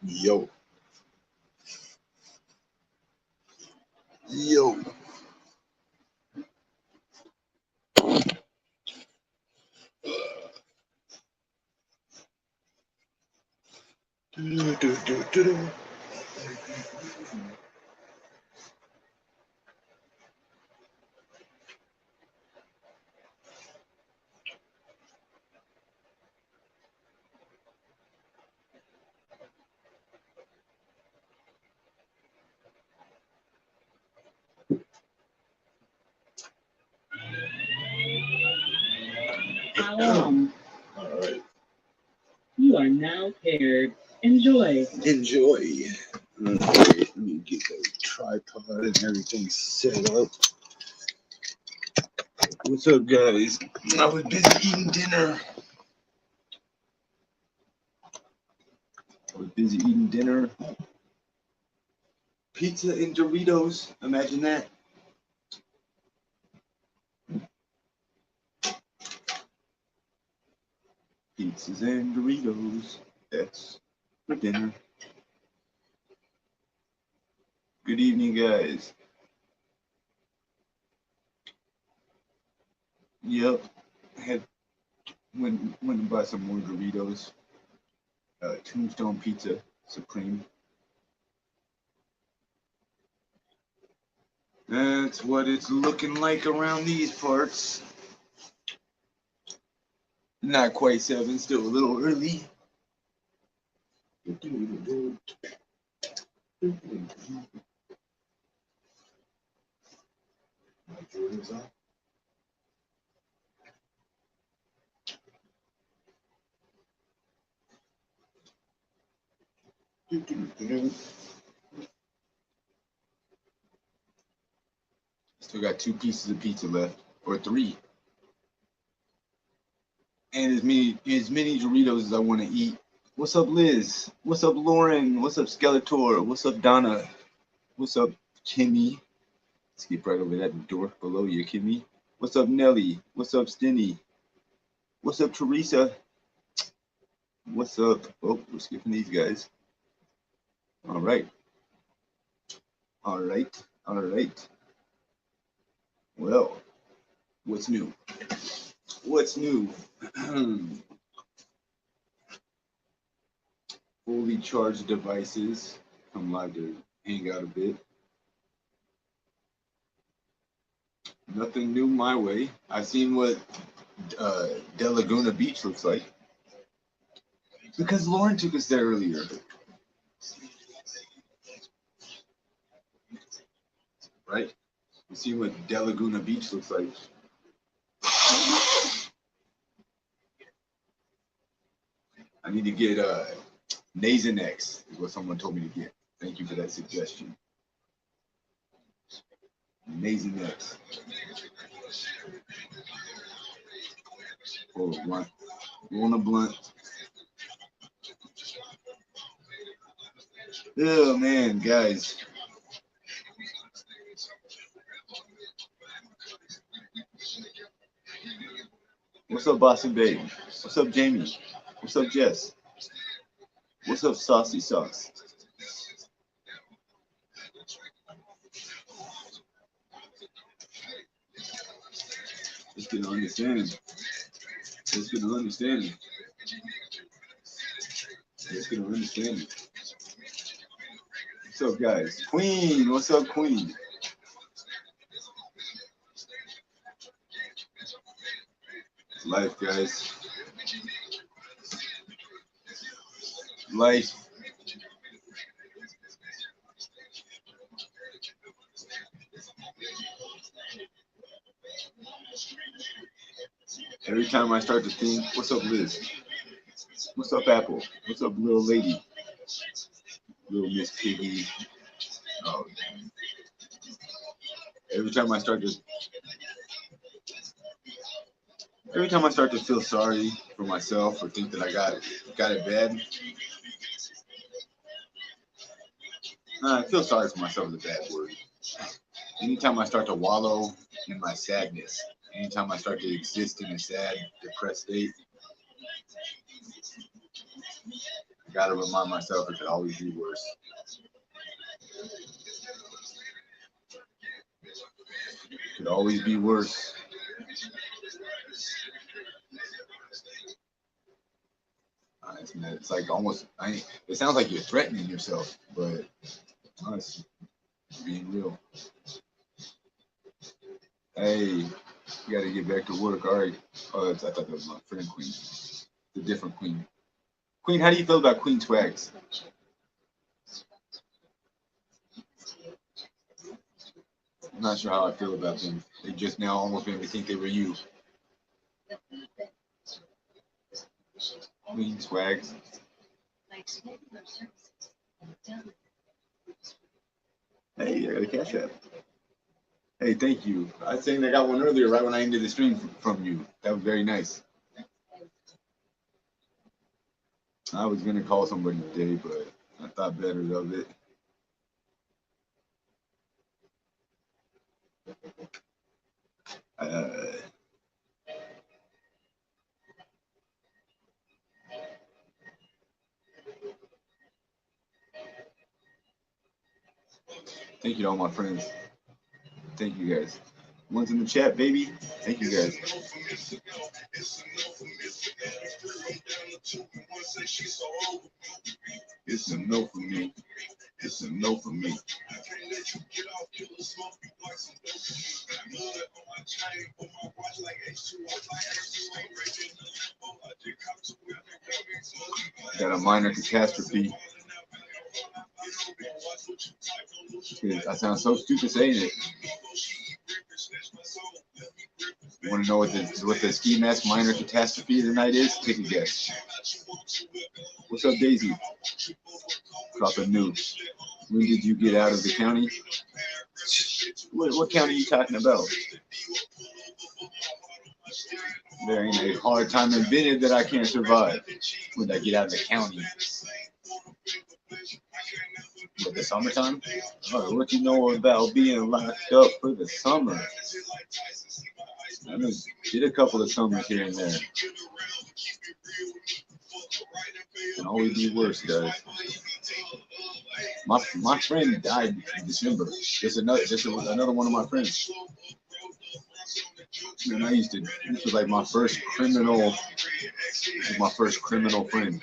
Yo, yo. Do. All right. You are now paired. Enjoy. Enjoy. Okay, let me get the tripod and everything set up. What's up, guys? I was busy eating dinner. Pizza and Doritos. Imagine that. Pizzas and Doritos. That's for dinner. Good evening, guys. Yep. Went and bought some more Doritos. Tombstone Pizza Supreme. That's what it's looking like around these parts. Not quite 7, still a little early. My Jordan's on. Still got 2 pieces of pizza left, or 3, and as many Doritos as I want to eat. What's up, Liz? What's up, Lauren? What's up, Skeletor? What's up, Donna? What's up, Kimmy? Skip right over that door below you, Kimmy. What's up, Nelly? What's up, Stinny? What's up, Teresa? What's up? Oh, we're skipping these guys. All right. Well, what's new? Fully charged devices. I'm live to hang out a bit. Nothing new my way. I've seen what De Laguna Beach looks like. Because Lauren took us there earlier. Right? You see what De Laguna Beach looks like. I need to get Nasonex, is what someone told me to get. Thank you for that suggestion. Nasonex. Roll a blunt. Rolling a blunt. Oh man, guys. What's up, Bossy Babe? What's up, Jamie? What's up, Jess? What's up, Saucy Sauce? Just get an understanding. Just get an understanding. Just get an understanding. What's up, guys? Queen, what's up, Queen? Life, guys. Life. Every time I start to think, what's up, Liz? What's up, Apple? What's up, little lady? Little Miss Piggy. Oh, every time I start to feel sorry for myself or think that I got it bad, I feel sorry for myself is a bad word. Anytime I start to wallow in my sadness, anytime I start to exist in a sad, depressed state, Gotta remind myself it could always be worse. Could always be worse. It's like almost. It sounds like you're threatening yourself, but honestly, being real. Hey, you gotta get back to work. All right. Oh, I thought that was my friend Queen. The different Queen. Queen, how do you feel about Queen Swags? I'm not sure how I feel about them. They just now almost made me think they were you. Queen Swags. Hey, I got a cash app. Hey, thank you. I was saying I got one earlier, right when I ended the stream from you. That was very nice. I was gonna call somebody today, but I thought better of it. Thank you to all my friends. Thank you guys. One's in the chat, baby. Thank you guys. It's a no for me. It's a no for me. Got a minor catastrophe. I sound so stupid saying it. You want to know what the Skimask minor catastrophe of the night is? Take a guess. What's up, Daisy? Drop a new. When did you get out of the county? What county are you talking about? There ain't a hard time invented that I can't survive when I get out of the county. What, the summertime? Oh, what you know about being locked up for the summer? I just did a couple of summers here and there. Can always be worse, guys. My friend died in December. Just another one of my friends. And this was like my first criminal friend.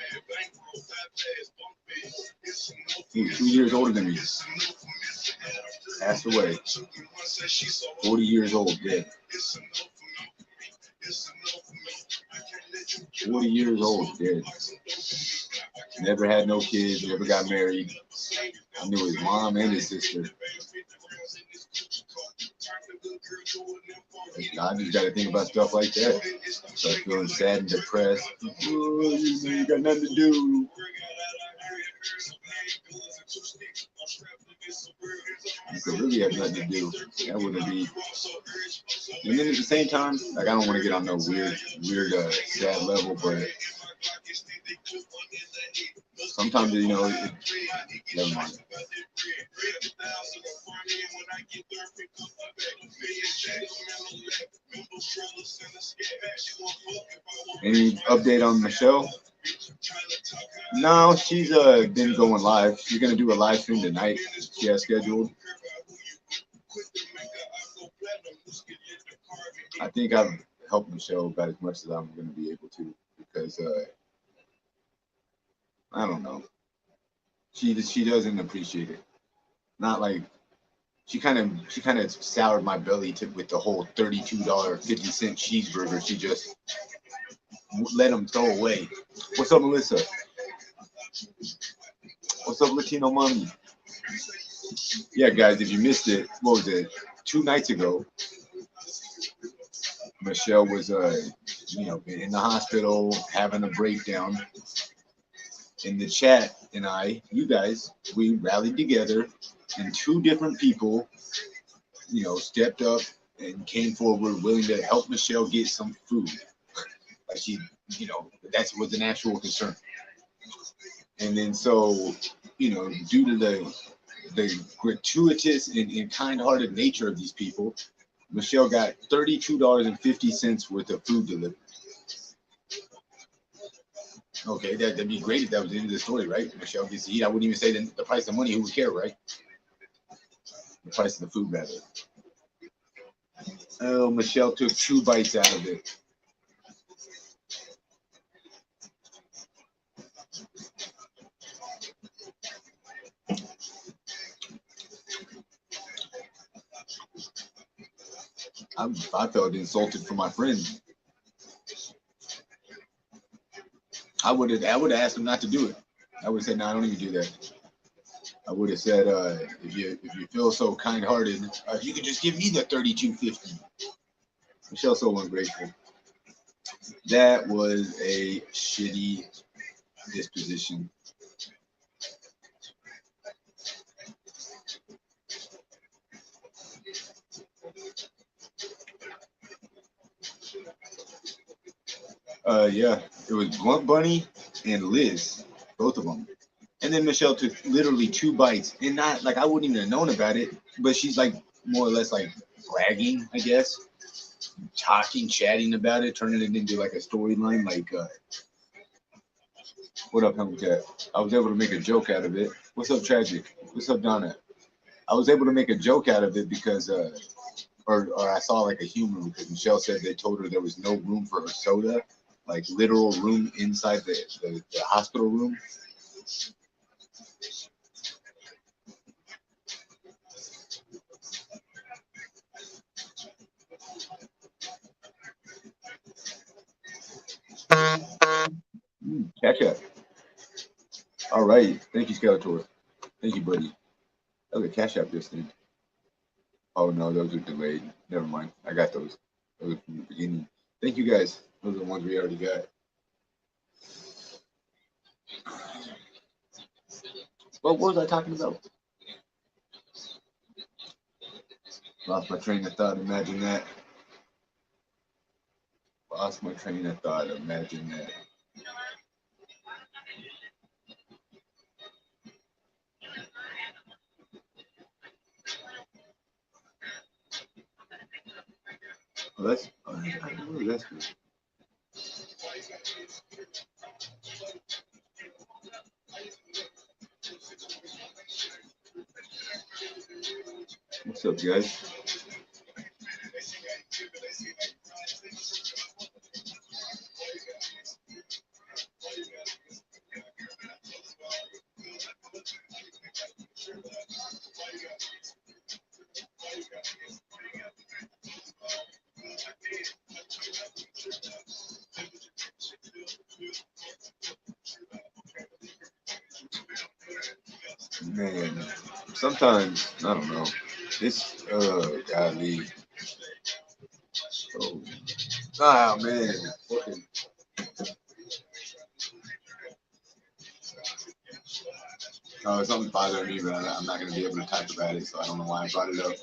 He was 2 years older than me. Passed away. 40 years old, dead. 40 years old, dead. Never had no kids, never got married. I knew his mom and his sister. I just got to think about stuff like that. Start feeling sad and depressed. Oh, you got nothing to do. You could really have nothing to do. That wouldn't be. And then at the same time, like I don't want to get on no weird, sad level, but sometimes never mind. Any update on Michelle? No, she's been going live. She's gonna do a live stream tonight. She has scheduled. I think I've helped Michelle about as much as I'm gonna be able to because I don't know. She doesn't appreciate it. Not like she kind of soured my belly with the whole $32.50 cheeseburger. She just let him throw away. What's up, Melissa? What's up, Latino mommy? Yeah, guys, if you missed it, what was it? 2 nights ago, Michelle was in the hospital having a breakdown. In the chat, and you guys, we rallied together, and 2 different people, stepped up and came forward willing to help Michelle get some food. Like she, that was an actual concern. And then so, due to the gratuitous and kind-hearted nature of these people, Michelle got $32.50 worth of food delivered. Okay, that'd be great if that was the end of the story, right? Michelle gets to eat. I wouldn't even say the price of money. Who would care, right? The price of the food, rather. Oh, Michelle took 2 bites out of it. I felt insulted for my friend. I would have asked him not to do it. I would have said, no, I don't even do that. I would have said, if you feel so kind hearted, you could just give me the 32.50. Michelle's so ungrateful. That was a shitty disposition. Yeah, it was Blunt Bunny and Liz, both of them. And then Michelle took literally 2 bites, and not like I wouldn't even have known about it, but she's like more or less like bragging, I guess, talking, chatting about it, turning it into like a storyline. Like, what up, Hellcat? I was able to make a joke out of it. What's up, Tragic? What's up, Donna? I was able to make a joke out of it because, or I saw like a humor because Michelle said they told her there was no room for her soda, like literal room inside the hospital room. Catch up. All right. Thank you, Skeletor. Thank you, buddy. Okay, Cash App this thing. Oh no, those are delayed. Never mind. I got those. Those are from the beginning. Thank you guys. Those are the ones we already got. What was I talking about? Lost my train of thought. Imagine that. Lost my train of thought. Imagine that. Oh, that's good. What's up, guys? Man, sometimes I don't know. It's godly. Oh, man. Fucking, something's bothering me, but I'm not gonna be able to talk about it, so I don't know why I brought it up.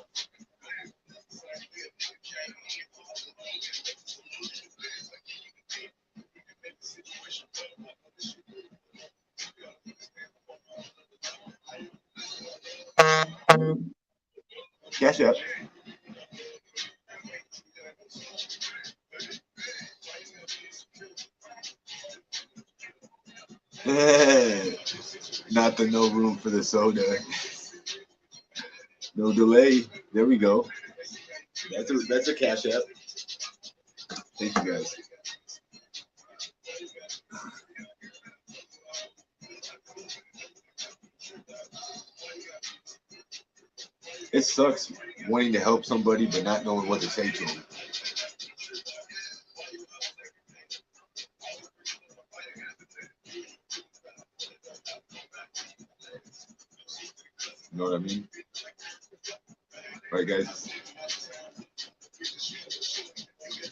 Cash up. Not the no room for the soda. No delay. There we go. That's a cash app. Thank you guys. It sucks wanting to help somebody but not knowing what to say to them. You know what I mean? Right, guys?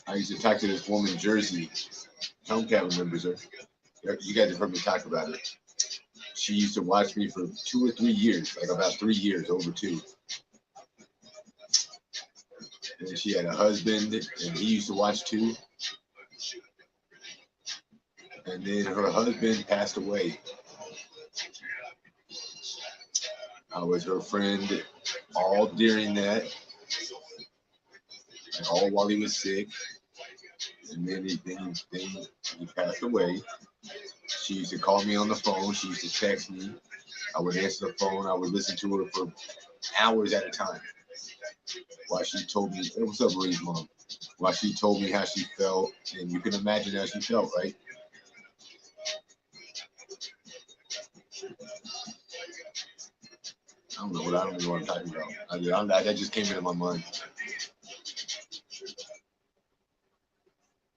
I used to talk to this woman in Jersey. Hellcat remembers her. You guys have heard me talk about it. She used to watch me for 2 or 3 years, like about 3 years, over 2. And she had a husband, and he used to watch too. And then her husband passed away. I was her friend all during that, and all while he was sick. And then he passed away. She used to call me on the phone. She used to text me. I would answer the phone. I would listen to her for hours at a time while she told me, hey, what's up, Ray's mom? While she told me how she felt. And you can imagine how she felt, right? I don't know what I'm talking about. That just came into my mind.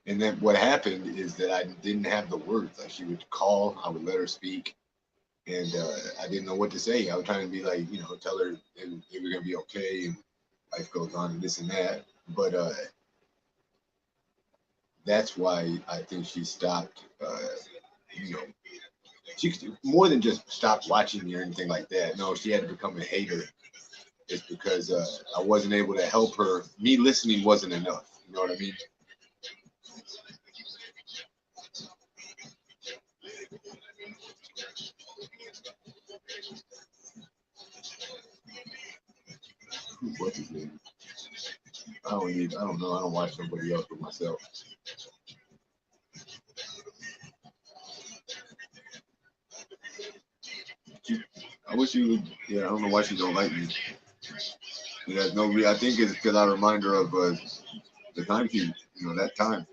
And then what happened is that I didn't have the words. Like she would call, I would let her speak, and I didn't know what to say. I was trying to be like, tell her it was gonna be okay, and life goes on, and this and that. But that's why I think she stopped. You know, she more than just stopped watching me or anything like that. No, she had to become a hater. It's because I wasn't able to help her. Me listening wasn't enough. You know what I mean? What's his name? I don't know. I don't watch somebody else but myself. I wish you would. Yeah, I don't know why she don't like me. There's no I think it's because I remind her of the time she, that time.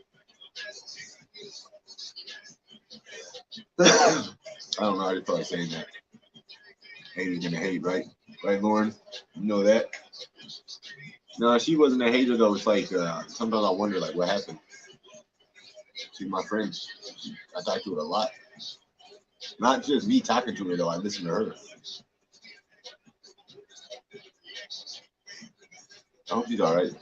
I don't know how to probably saying that. Haters gonna hate, right? Right, Lauren? You know that? No, she wasn't a hater though. It's like sometimes I wonder like what happened. She's my friend. I talk to her a lot. Not just me talking to her though. I listen to her. I hope she's all right.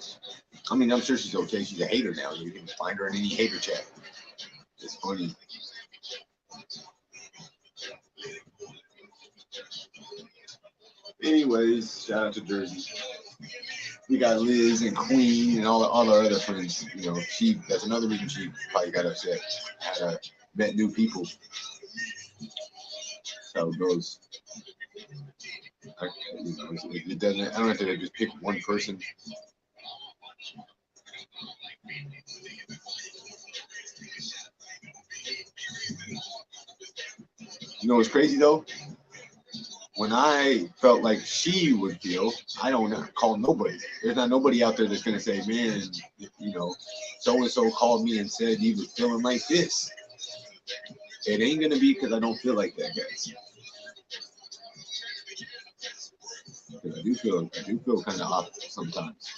I mean, I'm sure she's okay. She's a hater now. You can find her in any hater chat. It's funny. Anyways, shout out to Jersey. We got Liz and Queen and all our other friends. That's another reason she probably got upset. Had met new people. That's how it goes. It doesn't. I don't have to just pick one person. You know what's crazy though? When I felt like she would feel, I don't call nobody. There's not nobody out there that's gonna say, man, so and so called me and said he was feeling like this. It ain't gonna be because I don't feel like that, guys. I do feel kind of off sometimes.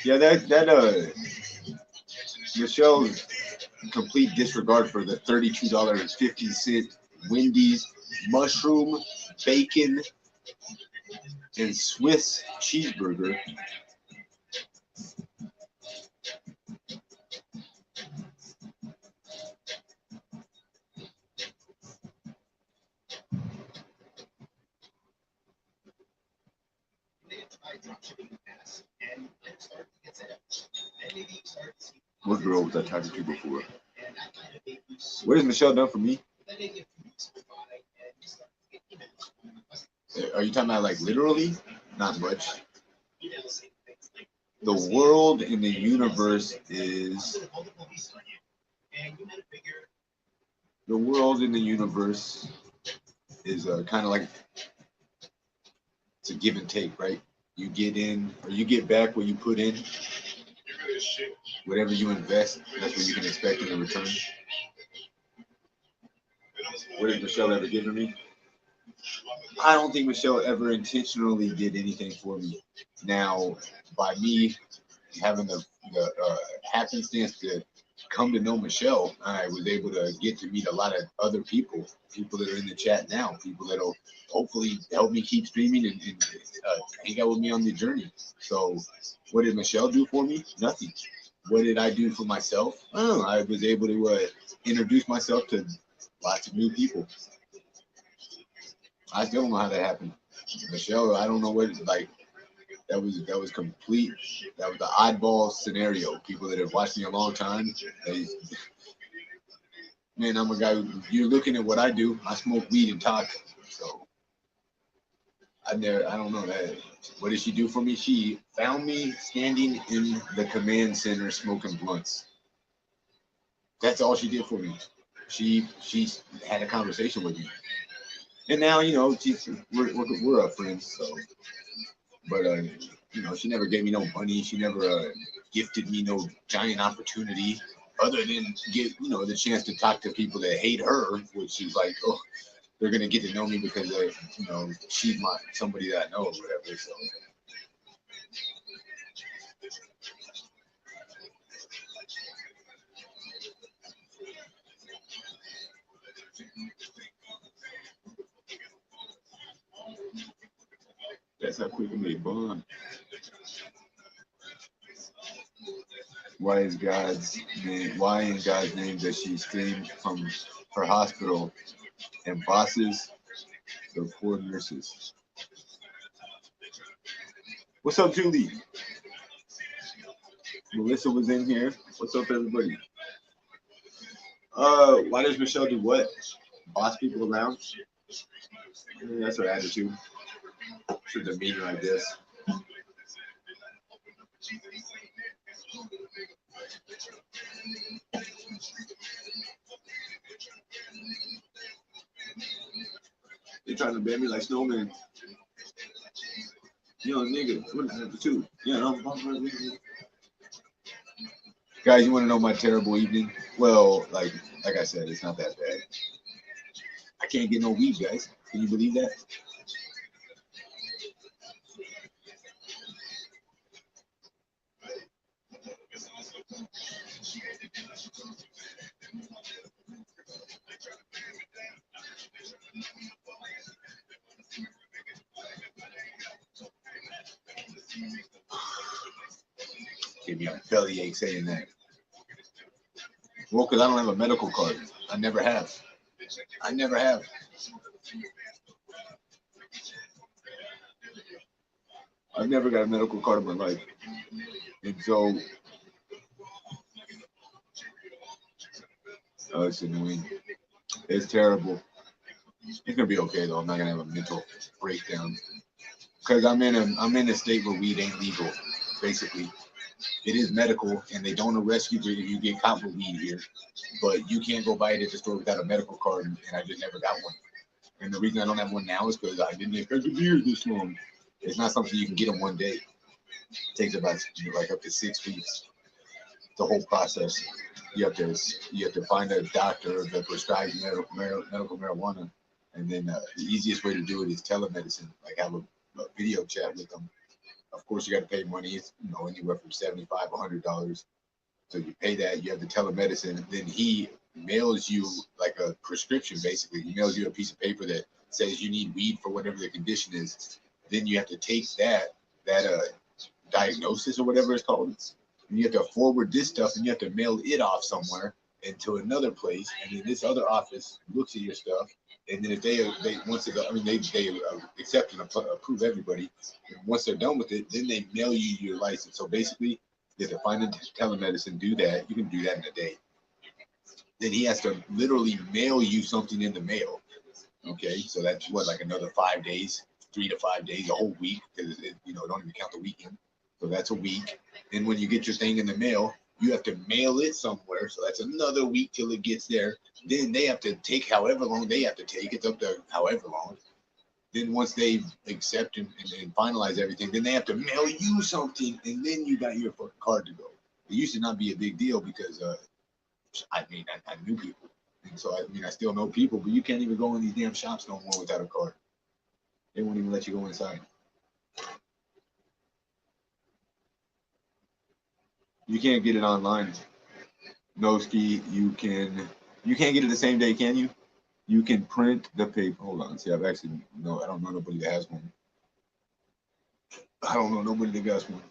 Yeah, that Michelle's complete disregard for the $32.50 Wendy's mushroom, bacon, and Swiss cheeseburger. What girl was I talking to before? What has Michelle done for me? Are you talking about like literally? Not much. The world in the universe is. The world in the universe is kind of like it's a give and take, right? You get in or you get back what you put in. Whatever you invest, that's what you can expect in return. What has Michelle ever given me? I don't think Michelle ever intentionally did anything for me. Now, by me having the happenstance to come to know Michelle, I was able to get to meet a lot of other people that are in the chat now, people that'll hopefully help me keep streaming and hang out with me on the journey. So, what did Michelle do for me? Nothing. What did I do for myself? Oh, I was able to introduce myself to lots of new people. I still don't know how that happened. Michelle, I don't know what like that was complete. That was the oddball scenario. People that have watched me a long time, Man, I'm a guy who, you're looking at what I do. I smoke weed and talk. So I don't know that. What did she do for me? She found me standing in the command center smoking blunts. That's all she did for me. She had a conversation with me, and now we're up friends. So, but she never gave me no money. She never gifted me no giant opportunity, other than get the chance to talk to people that hate her, which she's like, oh, they're gonna get to know me because she's somebody that I know or whatever. So. That's how quick they bond. Why is God's name? Why in God's name does she scream from her hospital and bosses the poor nurses? What's up, Julie? Melissa was in here. What's up, everybody? Why does Michelle do what? Boss people around? Yeah, that's her attitude. Her demeanor, I guess. They trying to ban me like snowman. Nigga, what is that too? Yeah, guys, you want to know my terrible evening? Well, like I said, it's not that bad. I can't get no weed, guys. Can you believe that? Give me a bellyache saying that. Well, because I don't have a medical card. I never have. I never have. I've never got a medical card in my life. And so, it's annoying. It's terrible. It's gonna be okay though. I'm not gonna have a mental breakdown because I'm in a state where weed ain't legal. Basically, it is medical, and they don't arrest you if you get caught with weed here. But you can't go buy it at the store without a medical card, and I just never got one. And the reason I don't have one now is because I didn't expect to be here this long. It's not something you can get in one day. It takes about like up to 6 weeks. The whole process. You have to find a doctor that prescribes medical marijuana, and then the easiest way to do it is telemedicine. Like have a video chat with them. Of course, you got to pay money. It's anywhere from $75 $100. So you pay that. You have the telemedicine. Then he mails you like a prescription. Basically, he mails you a piece of paper that says you need weed for whatever the condition is. Then you have to take that diagnosis or whatever it's called. And you have to forward this stuff, and you have to mail it off somewhere and to another place, and then this other office looks at your stuff, and then if they once they accept and approve everybody, and once they're done with it, then they mail you your license. So basically, you have to find a telemedicine, do that. You can do that in a day. Then he has to literally mail you something in the mail. Okay, so that's what, like another 5 days, 3 to 5 days, a whole week, because don't even count the weekend. So that's a week. And when you get your thing in the mail, you have to mail it somewhere. So that's another week till it gets there. Then they have to take however long they have to take. It's up to however long. Then once they accept and finalize everything, then they have to mail you something, and then you got your card to go. It used to not be a big deal because I knew people. And so I still know people, but you can't even go in these damn shops no more without a card. They won't even let you go inside. You can't get it online. No, Ski, you can't get it the same day, can you? You can print the paper. Hold on, see, I don't know nobody that has one. I don't know nobody that has one.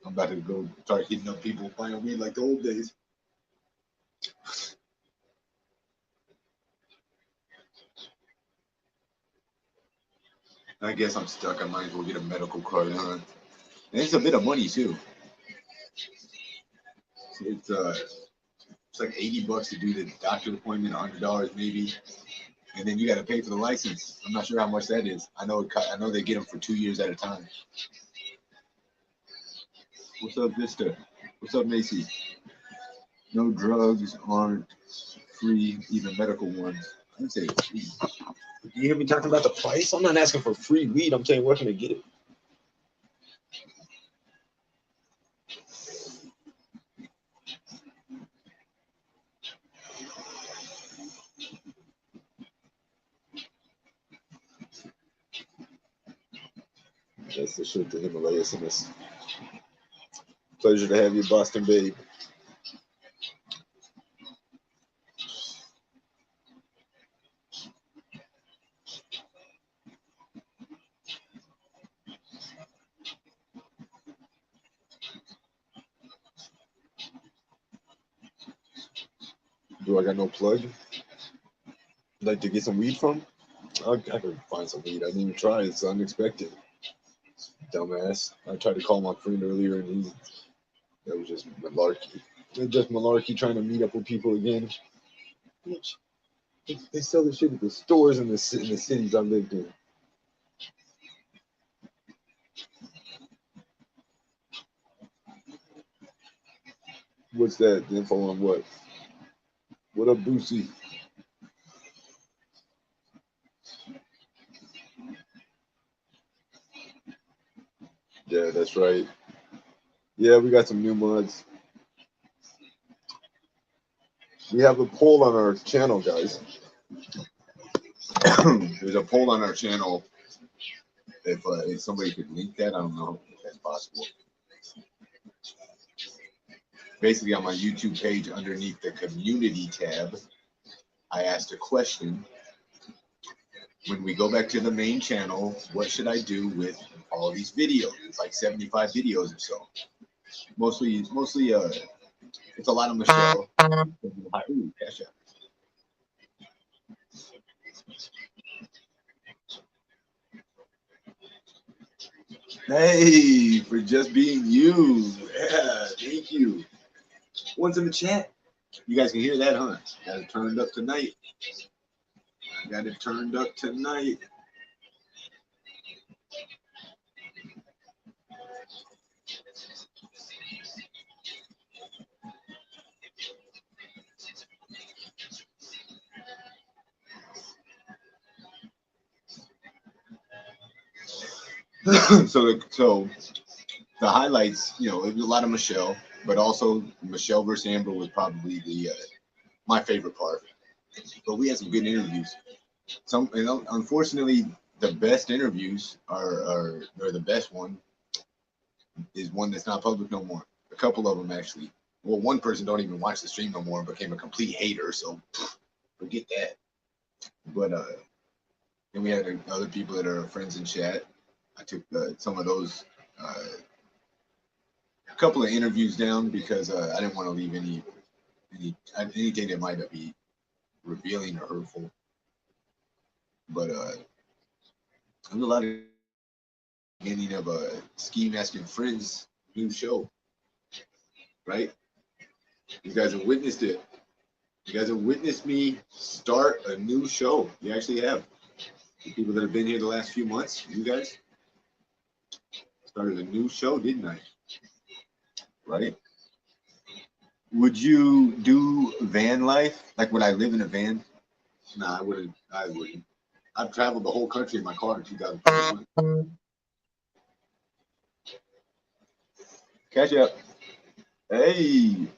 I'm about to go start hitting up people buying weed like the old days. I guess I'm stuck. I might as well get a medical card, huh? And it's a bit of money too. It's It's like $80 to do the doctor appointment, $100 maybe, and then you got to pay for the license. I'm not sure how much that is. I know they get them for 2 years at a time. What's up, Vista? What's up, Macy? No drugs aren't free, even medical ones. I didn't say free. You hear me talking about the price? I'm not asking for free weed. I'm saying where can I get it? That's the shit, the Himalayas in this. Pleasure to have you, Boston Babe. Do I got no plug? Like to get some weed from? I could find some weed. I didn't even try. It's unexpected. Dumbass. I tried to call my friend earlier and that was just malarkey. Just malarkey trying to meet up with people again. Bitch. They sell this shit at the stores in the cities I lived in. What's that? The info on what? What up, Boosie? Yeah, that's right. Yeah, we got some new mods. We have a poll on our channel, guys. There's a poll on our channel. If somebody could link that, I don't know if that's possible. Basically, on my YouTube page, underneath the community tab, I asked a question. When we go back to the main channel, what should I do with all these videos? It's like 75 videos or so. Mostly, it's a lot of Michelle. Ooh, cash out. Hey, for just being you. Yeah, thank you. One's in the chat. You guys can hear that, huh? Got it turned up tonight. Got it turned up tonight. so the highlights, it was a lot of Michelle, but also Michelle versus Amber was probably my favorite part. But we had some good interviews. Unfortunately, the best interviews or the best one is one that's not public no more. A couple of them actually. Well, one person don't even watch the stream no more and became a complete hater, so forget that. But then we had other people that are friends in chat. I took some of those, a couple of interviews down because I didn't want to leave anything that might be revealing or hurtful. But there's a lot of beginning of a Skimask Friends new show, right? You guys have witnessed it. You guys have witnessed me start a new show. You actually have. The people that have been here the last few months, you guys started a new show, didn't I? Right? Would you do van life? Like, would I live in a van? Nah, I wouldn't. I've traveled the whole country in my car in 2021. Catch up. Hey,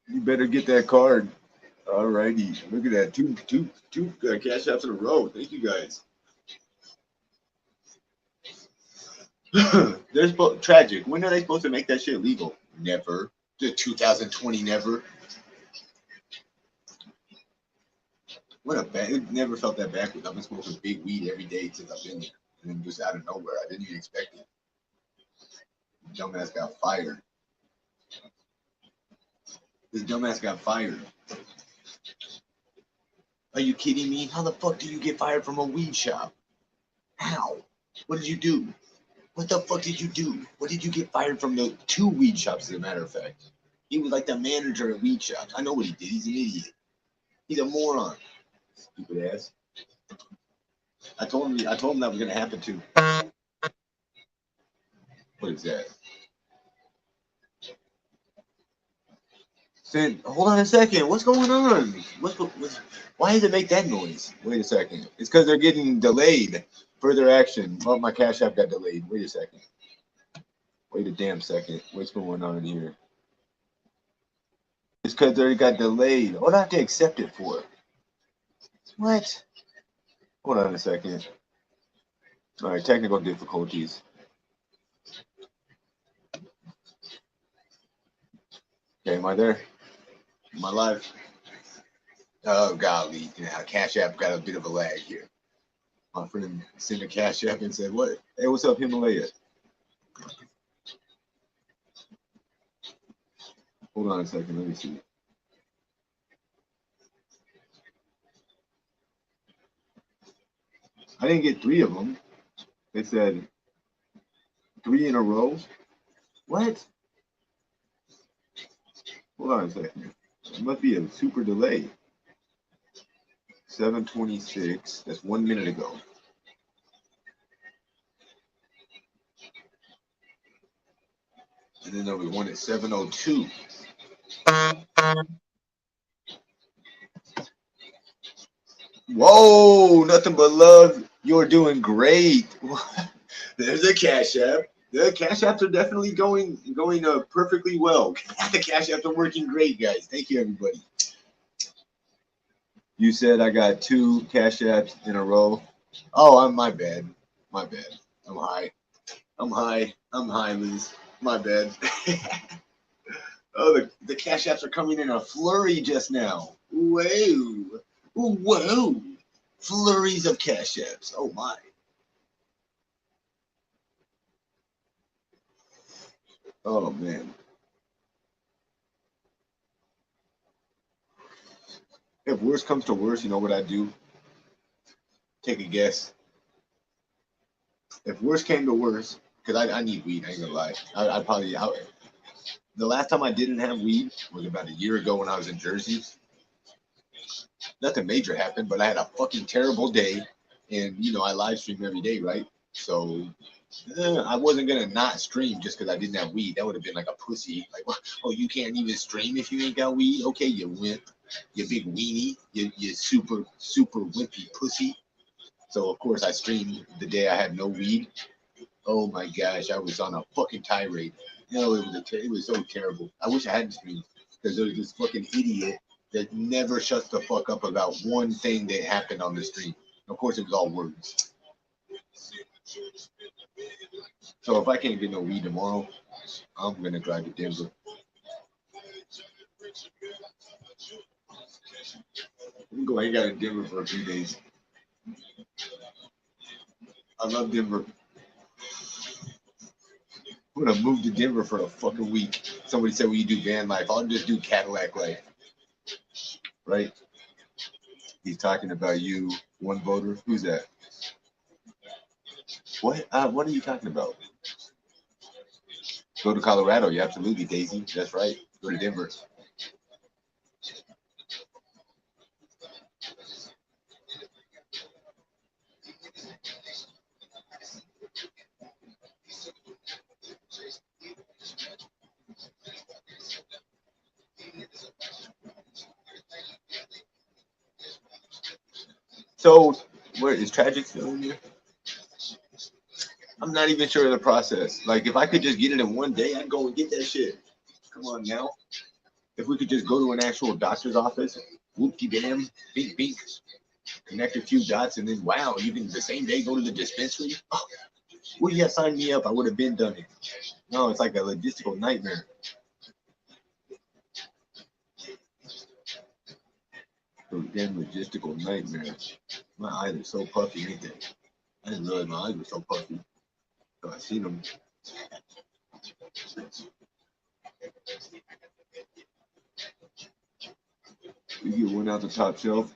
you better get that card. All righty. Look at that. Two cash apps in a row. Thank you guys. They're tragic. When are they supposed to make that shit legal? Never. The 2020 never. What a bad. It never felt that backwards. I've been smoking big weed every day since I've been here. And then just out of nowhere, I didn't even expect it. Dumbass got fired. This dumbass got fired. Are you kidding me? How the fuck do you get fired from a weed shop? How? What did you do? What the fuck did you do? What did you get fired from the 2 weed shops, as a matter of fact? He was like the manager of weed shops. I know what he did. He's an idiot. He's a moron. Stupid ass. I told him that was gonna happen too. What is that? Hold on a second. What's going on? Why does it make that noise? Wait a second. It's because they're getting delayed. Further action. Oh, my Cash App got delayed. Wait a second. Wait a damn second. What's going on here? It's because they got delayed. What do I have to accept it for? What? Hold on a second. All right, technical difficulties. Okay, am I there? Am I live? Oh, golly. Yeah, Cash App got a bit of a lag here. My friend sent a Cash App and said, "What? Hey, what's up, Himalaya?" Hold on a second. Let me see. I didn't get 3 of them. They said 3 in a row. What? Hold on a second. It must be a super delay. 7:26. That's 1 minute ago. And then there was one at 7:02. Whoa, nothing but love. You're doing great. There's a Cash App. The Cash Apps are definitely going perfectly well. The Cash Apps are working great, guys. Thank you, everybody. You said I got 2 Cash Apps in a row. Oh, my bad. My bad. I'm high. I'm high, Liz. My bad. Oh, the Cash Apps are coming in a flurry just now. Whoa. Whoa. Flurries of Cash Apps. Oh, my. Oh, man. If worse comes to worse, you know what I do? Take a guess. If worse came to worse, because I need weed, I ain't gonna lie. The last time I didn't have weed was about a year ago when I was in Jersey. Nothing major happened, but I had a fucking terrible day. And, I live stream every day, right? So I wasn't gonna not stream just because I didn't have weed. That would have been like a pussy. Like, oh, you can't even stream if you ain't got weed? Okay, you wimp, you big weenie, you super wimpy pussy. So of course I streamed the day I had no weed. Oh my gosh, I was on a fucking tirade. It was so terrible. I wish I hadn't streamed because there was this fucking idiot that never shuts the fuck up about one thing that happened on the stream. Of course, it was all words. So if I can't get no weed tomorrow, I'm gonna drive to Denver. I'm gonna go hang out in Denver for a few days. I love Denver. I'm gonna move to Denver for a fucking week. Somebody said, "Well, you do van life." I'll just do Cadillac life, right? He's talking about you, one voter. Who's that? What? What are you talking about? Go to Colorado. Yeah, absolutely, Daisy. That's right. Go to Denver. So, where is Tragic still in here? I'm not even sure of the process. Like, if I could just get it in one day, I'd go and get that shit. Come on now. If we could just go to an actual doctor's office, whoop-de-bam, bink, bink, connect a few dots, and then, wow, you can the same day go to the dispensary? Oh, would you have signed me up? I would have been done it. No, it's like a logistical nightmare. A damn logistical nightmare. My eyes are so puffy, ain't they? I didn't realize my eyes were so puffy. So I seen them. You get one out the top shelf.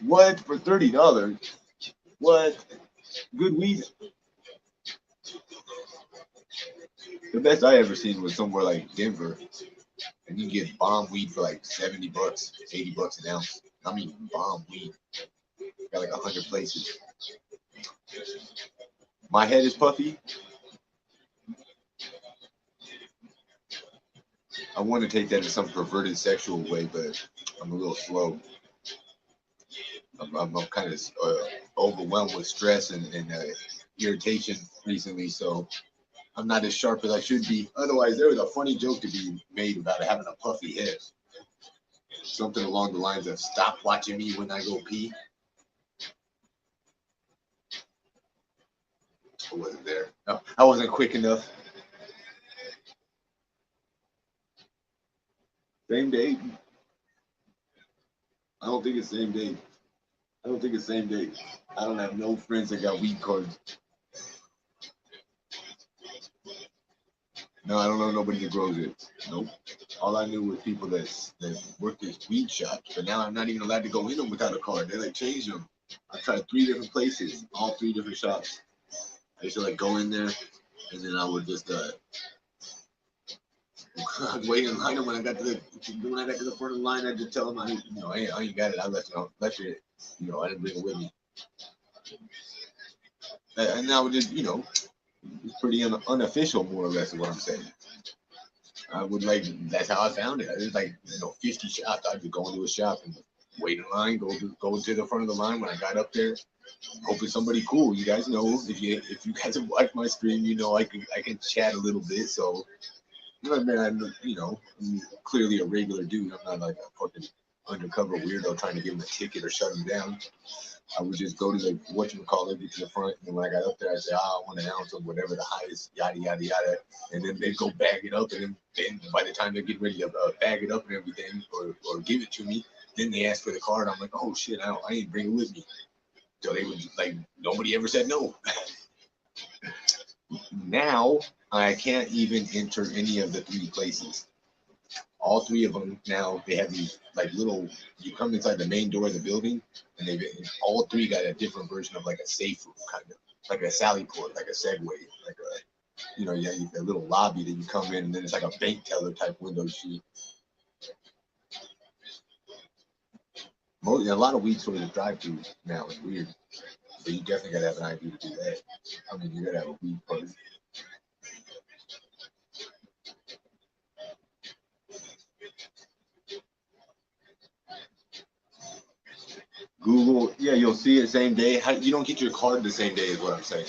What? For $30? What? Good weed. The best I ever seen was somewhere like Denver. And you get bomb weed for like 70 bucks, 80 bucks an ounce. I mean, bomb weed. Got like 100 places. My head is puffy. I want to take that in some perverted sexual way, but I'm a little slow. I'm kind of overwhelmed with stress and irritation recently, so I'm not as sharp as I should be. Otherwise, there was a funny joke to be made about having a puffy head. Something along the lines of "Stop watching me when I go pee." I wasn't there. No, I wasn't quick enough. Same day. I don't think it's same day. I don't think it's same day. I don't have no friends that got weed cards. No, I don't know nobody that grows it. Nope. All I knew was people that worked at weed shops, but now I'm not even allowed to go in them without a card. They like changed them. I tried 3 different places, all 3 different shops. I used to like go in there, and then I would just I'd wait in line. And when I got to the front of the line, I just tell them I ain't got it. I left it. I didn't bring it with me. And I would just it's pretty unofficial, more or less, is what I'm saying. I would that's how I found it. There's 50 shops. I'd just go into a shop and wait in line, go to the front of the line. When I got up there, hoping somebody cool. You guys know, if you guys have watched my stream, I can chat a little bit. So I'm clearly a regular dude. I'm not like a fucking undercover weirdo trying to give him a ticket or shut him down. I would just go to the get to the front, and when I got up there, I'd say, I want an ounce of whatever the highest, yada yada yada, and then they'd go bag it up, and then by the time they get ready to bag it up and everything, or give it to me, then they ask for the card. I'm like, oh shit, I ain't bring it with me. So they would nobody ever said no. Now I can't even enter any of the 3 places. All 3 of them now, they have these little. You come inside the main door of the building, and all 3 got a different version of a safe room, kind of like a sally port, like a Segway, like a a little lobby that you come in, and then it's like a bank teller type window sheet. A lot of weed stores that drive through now is weird, but you definitely gotta have an ID to do that. I mean, you gotta have a weed card. Google, yeah, you'll see it same day. You don't get your card the same day, is what I'm saying.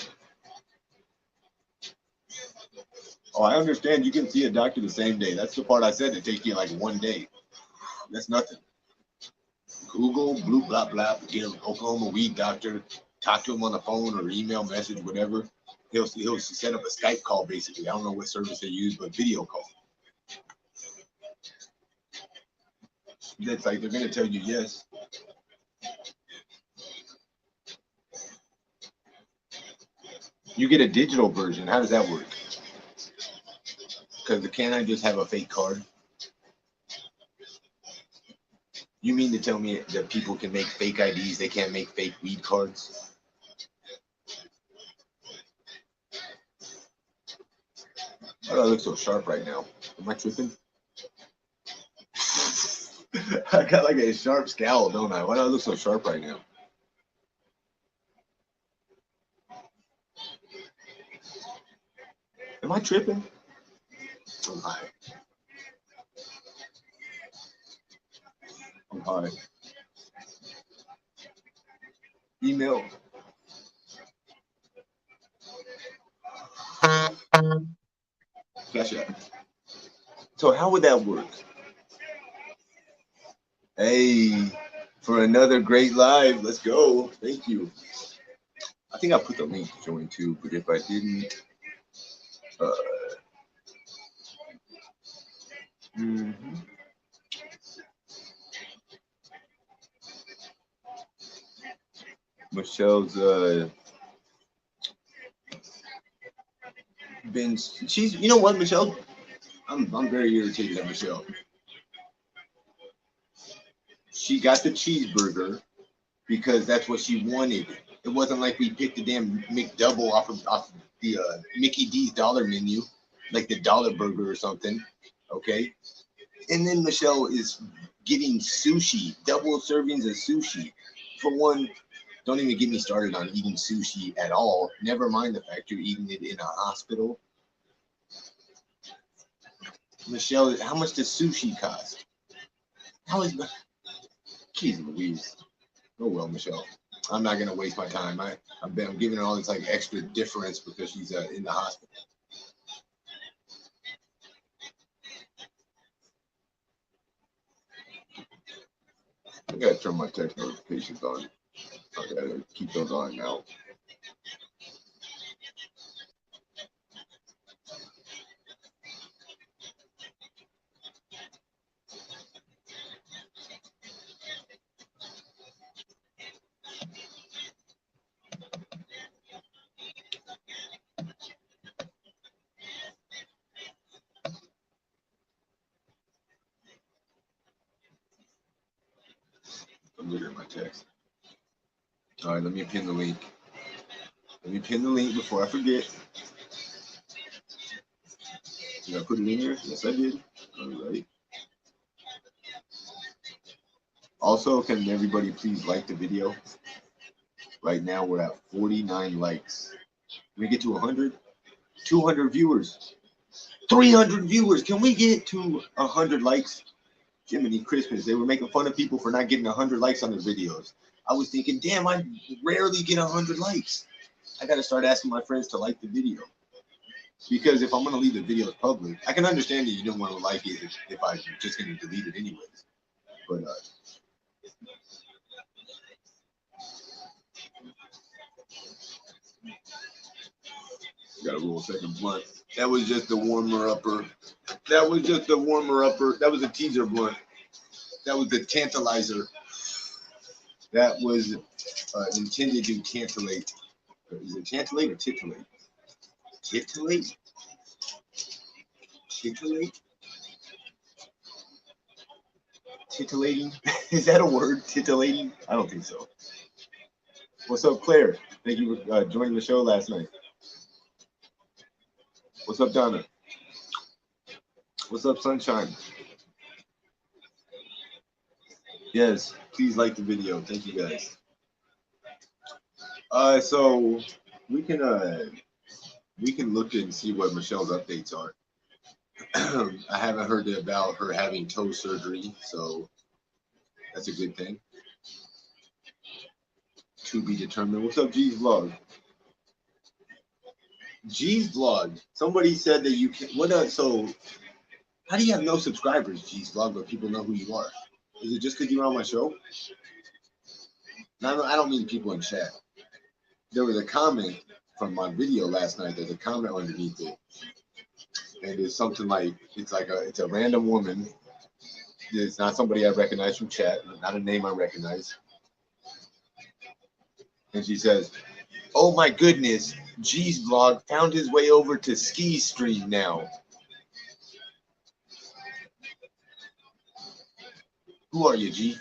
Oh, I understand. You can see a doctor the same day. That's the part I said. It takes you 1 day. That's nothing. Google, blah blah, get an Oklahoma weed doctor. Talk to him on the phone or email message, whatever. He'll set up a Skype call basically. I don't know what service they use, but video call. That's they're gonna tell you yes. You get a digital version. How does that work? Because can't I just have a fake card? You mean to tell me that people can make fake IDs? They can't make fake weed cards? Why do I look so sharp right now? Am I tripping? I got a sharp scowl, don't I? Why do I look so sharp right now? Am I tripping? I'm high. I'm high. Email. Gotcha. So how would that work? Hey, for another great live. Let's go. Thank you. I think I put the link to join too, but if I didn't, Michelle's been. She's. You know what, Michelle? I'm very irritated at Michelle. She got the cheeseburger because that's what she wanted. It wasn't like we picked the damn McDouble off the Mickey D's dollar menu, like the dollar burger or something. Okay. And then Michelle is getting sushi, double servings of sushi. For one, don't even get me started on eating sushi at all. Never mind the fact you're eating it in a hospital. Michelle, how much does sushi cost? How is Jeez Louise. Oh well, Michelle. I'm not gonna waste my time. I'm giving her all this like extra difference because she's in the hospital. I gotta turn my text notifications on. I gotta keep those on now. I'm looking at my text. All right, let me pin the link. Let me pin the link before I forget. Did I put it in here? Yes, I did. All right. Also, can everybody please like the video? Right now, we're at 49 likes. When we get to 100, 200 viewers, 300 viewers. Can we get to 100 likes? Jiminy Christmas. They were making fun of people for not getting 100 likes on their videos. I was thinking, damn, I rarely get 100 likes. I got to start asking my friends to like the video. Because if I'm going to leave the videos public, I can understand that you don't want to like it if I'm just going to delete it anyways. But got to roll a second blunt. That was just the warmer upper. That was just the warmer upper. That was a teaser blunt. That was the tantalizer. That was intended to tantillate. Is it tantillate or titillate? Titillate? Titillate? Titillating? Is that a word? Titillating? I don't think so. What's up, Claire? Thank you for joining the show last night. What's up, Donna? What's up, Sunshine? Yes, please like the video. Thank you, guys. So we can look and see what Michelle's updates are. I haven't heard about her having toe surgery, so that's a good thing. To be determined. What's up, G's Vlog? G's Vlog. Somebody said that you can. So how do you have no subscribers, G's Vlog, but people know who you are? Is it just because you're on my show? No, I don't mean people in chat. There was a comment from my video last night. There's a comment underneath it, and it's something like it's a random woman. It's not somebody I recognize from chat, not a name I recognize. And she says, "Oh my goodness, G's Vlog found his way over to Ski Stream now." Who are you, G?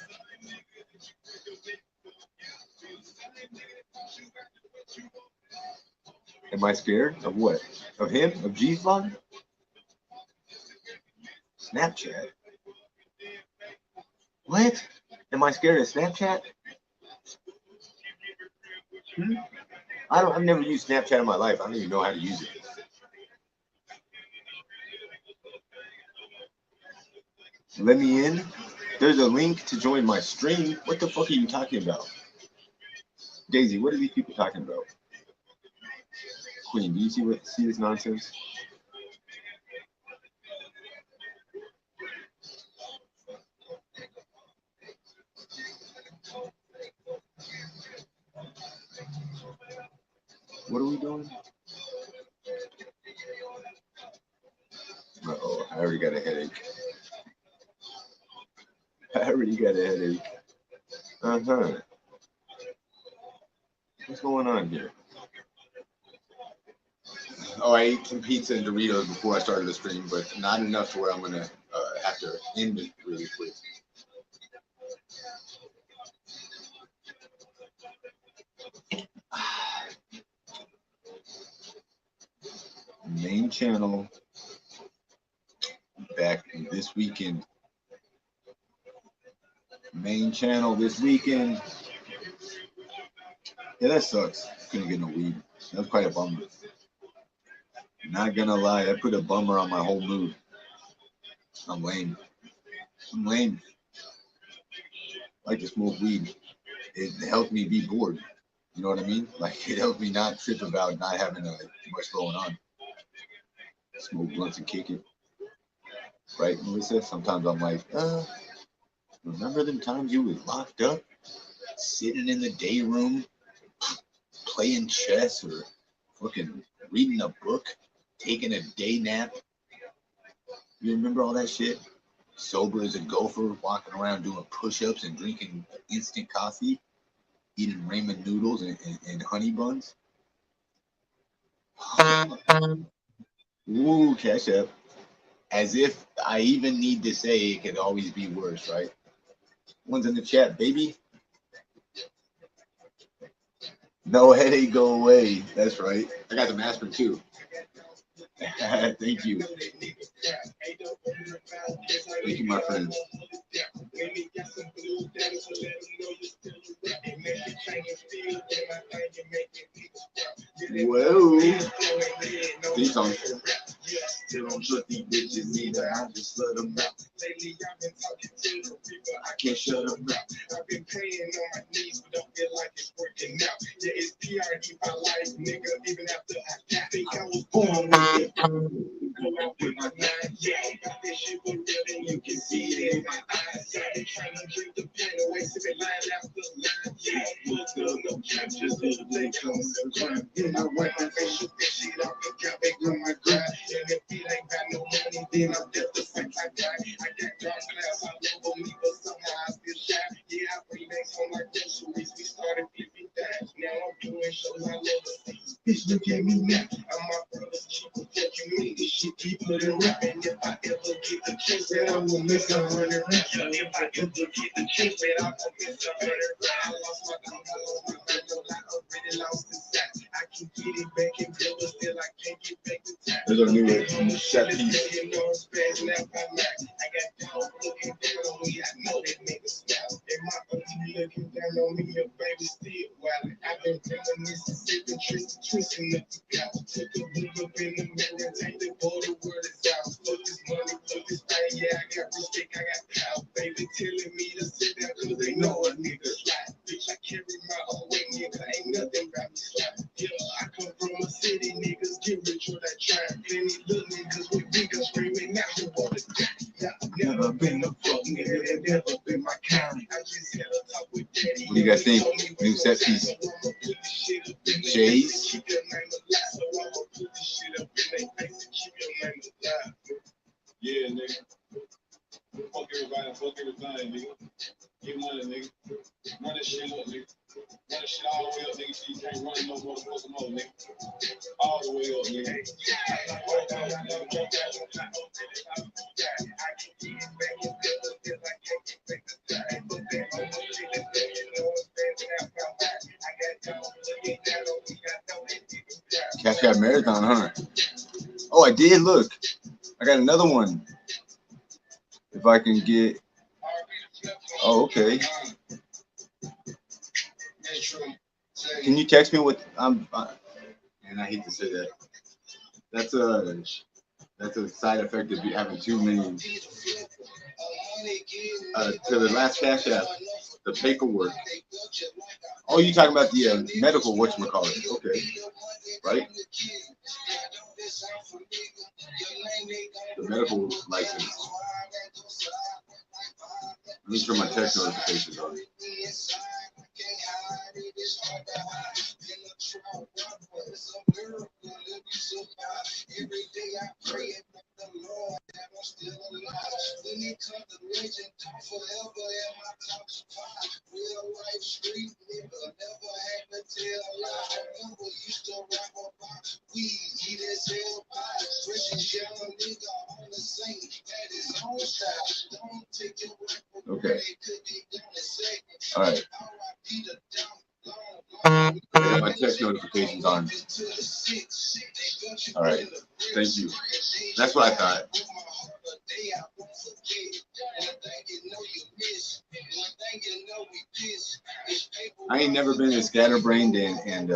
Am I scared of what? Of him? Of G's Vlog? Snapchat? What? Am I scared of Snapchat? I've never used Snapchat in my life. I don't even know how to use it. Let me in. There's a link to join my stream. What the fuck are you talking about? Daisy, what are these people talking about? Queen, do you see this nonsense? What are we doing? Uh-oh, I already got a headache. Uh-huh. What's going on here? Oh, I ate some pizza and Doritos before I started the stream, but not enough to where I'm gonna have to end it really quick. Main channel, back this weekend. Main channel this weekend. Yeah, that sucks. Couldn't get no weed. That was quite a bummer. Not gonna lie, that put a bummer on my whole mood. I'm lame. I'm lame. I like to smoke weed. It helped me be bored. You know what I mean? Like it helped me not trip about not having too much going on. Smoke blunts and kick it. Right, Melissa? Sometimes I'm like, remember them times you was locked up, sitting in the day room, playing chess or fucking reading a book, taking a day nap? You remember all that shit? Sober as a gopher, walking around doing push-ups and drinking instant coffee, eating ramen noodles and honey buns. Ooh, cash up. As if I even need to say it could always be worse, right? One's in the chat, baby. No headache, go away. That's right. I got some aspirin too. Thank you. Thank you, my friend. Whoa. These songs. Don't trust these bitches either. I just let them out. Lately, I've been talking to the people. I can't shut them out. I've been praying on my knees, but don't feel like it's working out. Yeah, it's PRD my life, nigga. Even after I think I was born with it. Go out with my mind, yeah. Got this shit for real, and you can see it in my eyes. I've been trying to drink the pain away, sipping line after line. Yeah, fucked up, no cap, just the day comes the grind. Then I wipe my face, shoot this shit off, and got back on my grind. And if it ain't got no money, then I'm just the same I die. I got dark clouds all over me, but somehow I still shine. Yeah, I bring back on my groceries. We started flipping dimes. Now I'm doing shows all overseas. Bitch, look at me now. I'm my brother's keeper. Fuck you mean this shit deeper than rap. And if I ever get the chance, then I will miss 100 rap. If I ever get the chance, then I will miss 100 rap. I lost my dog, I lost my man, no lie, I already lost inside. I can get it back and build, but still I can't get back the time. There's a new shot piece. I got dogs looking down on me, I know that nigga smile. And my auntie looking down on me, your baby still wild. I've been reminiscing, sipping, twisting up the cow. Took a look up in the mirror and take the boy, the word is out. Fuck this money, fuck this thing, yeah, I got respect, I got power. Baby telling me to sit down, cause they know a nigga slide. Bitch, I carry my own weight, nigga, ain't nothing about me slide. Yeah, I come from a city, niggas get rich or that try. Plenty little niggas with bigger screaming, now who wanna die? Yeah, never been a fuck nigga, that never been my kind. I just had a talk with daddy. What do you guys think? New set piece. Jays. Keep your name alive, so I'ma put this shit up in their face and keep your name alive. Yeah, nigga. Fuck everybody, fuck everything, nigga. Get money, nigga. Run that shit up, nigga. Run that shit all the way up, nigga, so you can't run no motherfucking more, nigga. All the way up, nigga. Cash Out Marathon, huh? Oh, I did, look. I got another one. If I can get... Oh, okay. Can you text me what and I hate to say that. That's a side effect of having too many. To the last Cash App, the paperwork. Oh, you talking about the medical whatchamacallit? Okay, right? The medical license. Let me turn my text notifications on. Okay. All right. I got my text notifications on. All right. Thank you. That's what I thought. I ain't never been as scatterbrained and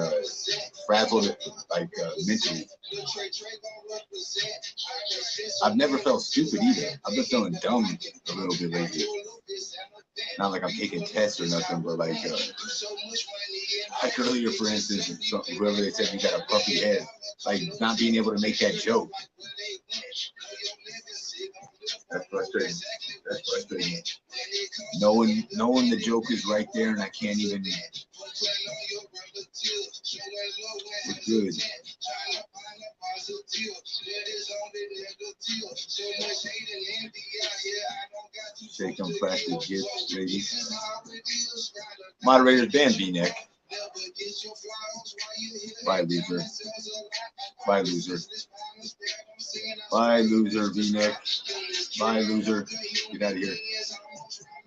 frazzled like mentally. I've never felt stupid either. I've been feeling dumb a little bit lately. Not like I'm taking tests or nothing, but like earlier, for instance, whoever they said you got a puffy head, like not being able to make that joke. That's frustrating. That's frustrating. Knowing the joke is right there and I can't even. It's good. Take them plastic gifts, ladies. Moderator Dan V-neck. Bye, loser. Bye, loser. Bye, loser, V-neck. Bye, loser. Get out of here.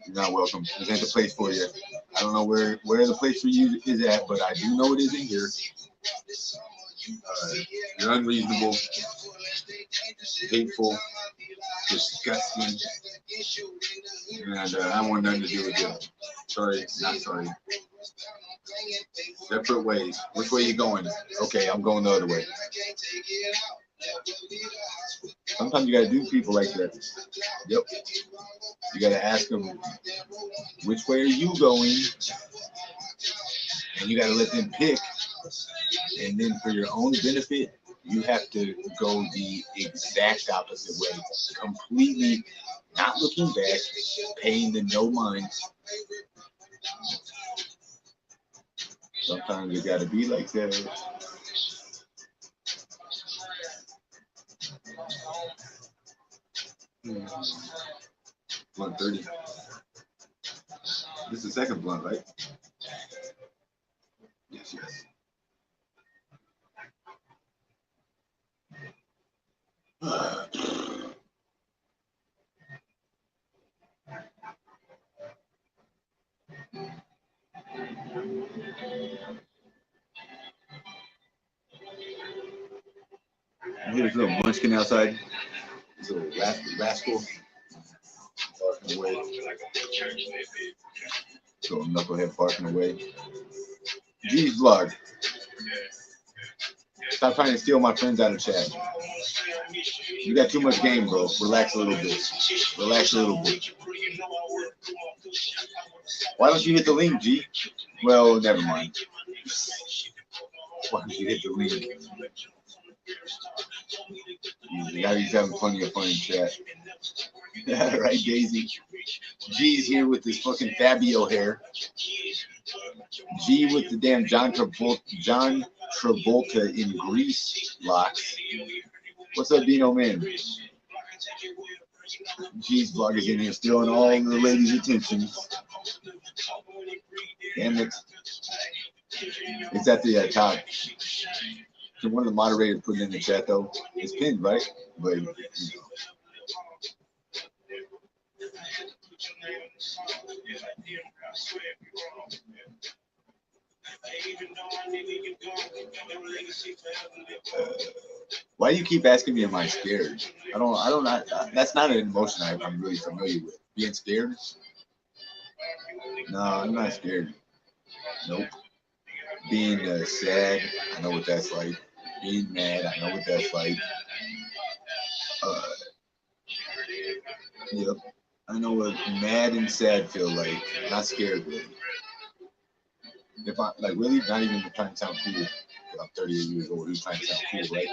You're not welcome. This ain't the place for you. I don't know where the place for you is at, but I do know it isn't here. You're unreasonable, hateful, disgusting, and I want nothing to do with you. Sorry, not sorry. Separate ways. Which way you going? Okay, I'm going the other way. Sometimes you gotta do people like that. Yep. You gotta ask them, which way are you going? And you gotta let them pick. And then for your own benefit, you have to go the exact opposite way. Completely not looking back, paying the no mind. Sometimes it gotta be like that. 130. This is the second blunt, right? Yes, yes. Here's a little munchkin outside. This little rascal. Barking away. So knucklehead barking away. G's vlog. Stop trying to steal my friends out of chat. You got too much game, bro. Relax a little bit. Relax a little bit. Why don't you hit the link, G? Well, never mind. Why don't you hit the link? He's having plenty of fun in chat. Yeah, right, Daisy. G's here with his fucking Fabio hair. G with the damn John Travolta in Grease locks. What's up, Dino Man? G's vlog is in here stealing all the ladies' attention. Damn it. It's at the top. Can one of the moderators put it in the chat, though? It's pinned, right? But, you know. Why do you keep asking me, am I scared? That's not an emotion I'm really familiar with. Being scared? No, I'm not scared. Nope. Being sad, I know what that's like. Being mad, I know what that's like. Yep. I know what mad and sad feel like. Not scared, really. If I like really not even trying to sound cool. I'm 38 years old. Who's trying to sound cool, right?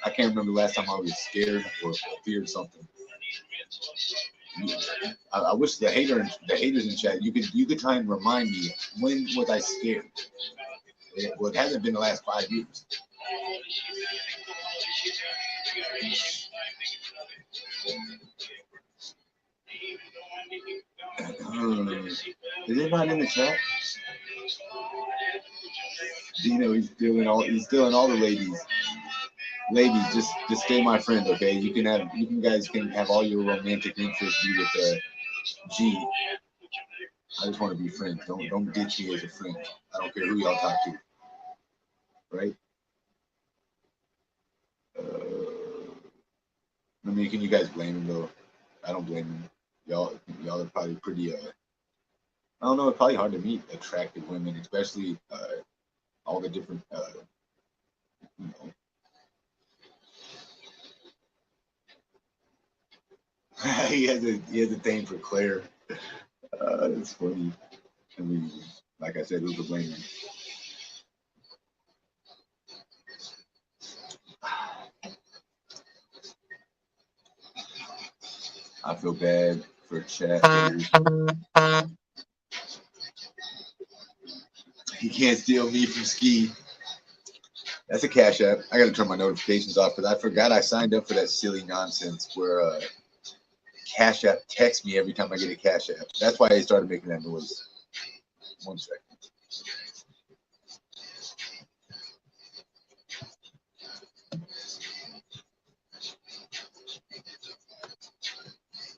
I can't remember the last time I was scared or feared something. I wish the haters in chat, you could try and remind me, when was I scared? Well, it hasn't been the last 5 years. Is it not in the chat? Dino, he's stealing all the ladies. Ladies, just stay my friend, okay? You guys can have all your romantic interests be with G. I just want to be friends. Don't ditch me as a friend. I don't care who y'all talk to. Right? I mean, can you guys blame him though? I don't blame him. Y'all are probably pretty. I don't know. It's probably hard to meet attractive women, especially all the different. You know, he has a thing for Claire. It's funny. I mean, like I said, who's to blame him? I feel bad for chat. He can't steal me from Ski. That's a Cash App. I got to turn my notifications off because I forgot I signed up for that silly nonsense where Cash App texts me every time I get a Cash App. That's why I started making that noise. 1 second.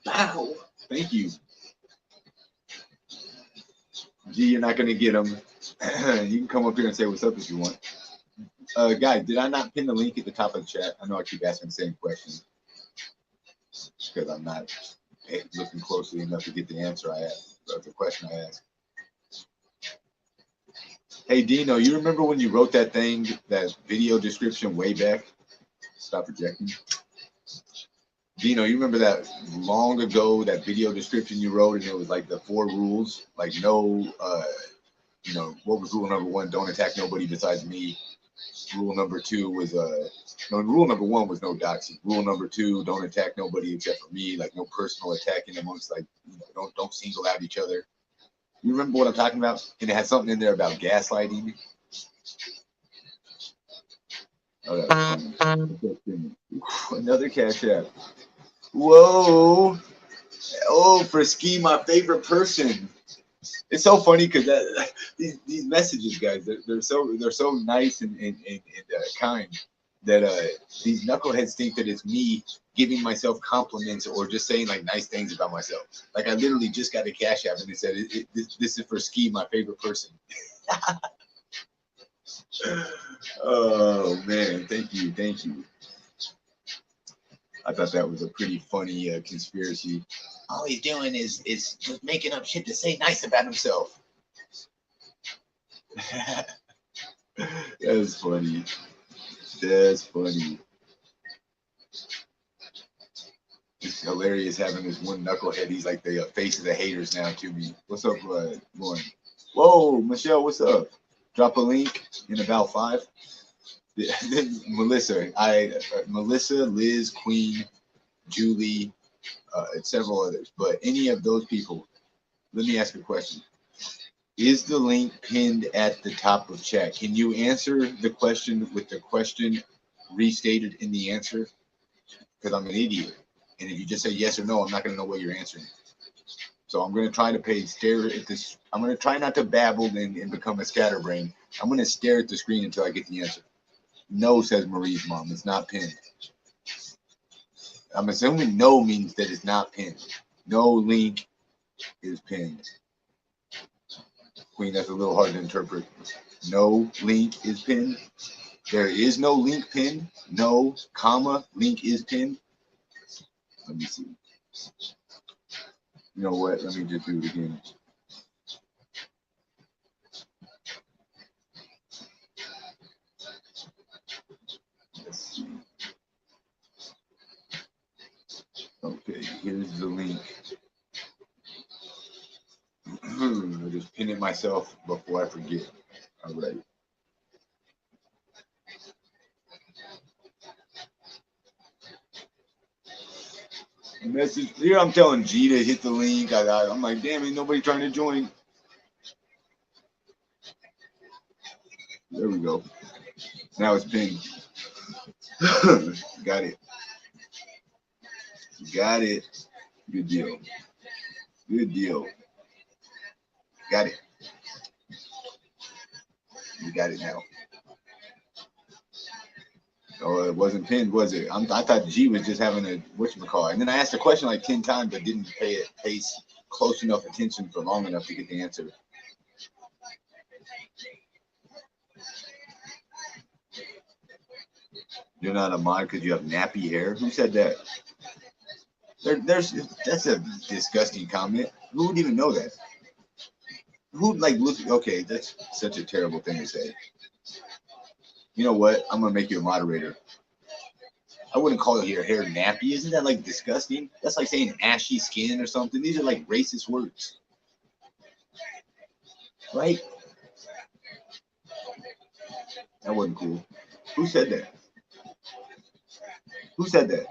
Wow. Thank you. G, you're not going to get them. You can come up here and say what's up if you want. Guys, did I not pin the link at the top of the chat? I know I keep asking the same question because I'm not looking closely enough to get the answer I asked, or the question I asked. Hey, Dino, you remember when you wrote that thing, that video description way back? Stop projecting. Dino, you remember that long ago, that video description you wrote, and it was like the 4 rules, like no, what was rule number 1? Don't attack nobody besides me. Rule number 2 was no. Rule number 1 was no doxing. Rule number 2, don't attack nobody except for me, like no personal attacking amongst, like, don't single out each other. You remember what I'm talking about? And it had something in there about gaslighting. Another Cash App. Whoa! Oh, for Ski, my favorite person. It's so funny because these messages, guys, they're so nice and kind that these knuckleheads think that it's me giving myself compliments or just saying like nice things about myself. Like I literally just got a Cash App and it said this is for Ski, my favorite person. Oh man, thank you. I thought that was a pretty funny conspiracy. All he's doing is just making up shit to say nice about himself. That's funny. It's hilarious having this one knucklehead. He's like the face of the haters now to me. What's up, Lauren? Whoa, Michelle, what's up? Drop a link in about 5. Melissa, Liz, Queen, Julie, and several others. But any of those people, let me ask a question. Is the link pinned at the top of chat? Can you answer the question with the question restated in the answer? Because I'm an idiot. And if you just say yes or no, I'm not going to know what you're answering. So I'm going to try to stare at this. I'm going to try not to babble and become a scatterbrain. I'm going to stare at the screen until I get the answer. No, says Marie's mom. It's not pinned. I'm assuming no means that it's not pinned. No link is pinned. Queen, that's a little hard to interpret. No link is pinned. There is no link pinned. No, comma, link is pinned. Let me see. You know what? Let me just do it again. Let's see. Okay, here's the link. I just pin it myself before I forget. All right. Message here. I'm telling G to hit the link. I'm like, damn, ain't nobody trying to join. There we go. Now it's pinned. Got it. Good deal. Got it. You got it now. Oh, it wasn't pinned, was it? I thought G was just having a whatchamacallit. And then I asked the question like 10 times, but didn't pay close enough attention for long enough to get the answer. You're not a mod because you have nappy hair? Who said that? There's that's a disgusting comment. Who would even know that? Who like look? Okay, that's such a terrible thing to say. You know what? I'm gonna make you a moderator. I wouldn't call your hair nappy. Isn't that like disgusting? That's like saying ashy skin or something. These are like racist words, right? That wasn't cool. Who said that? Who said that?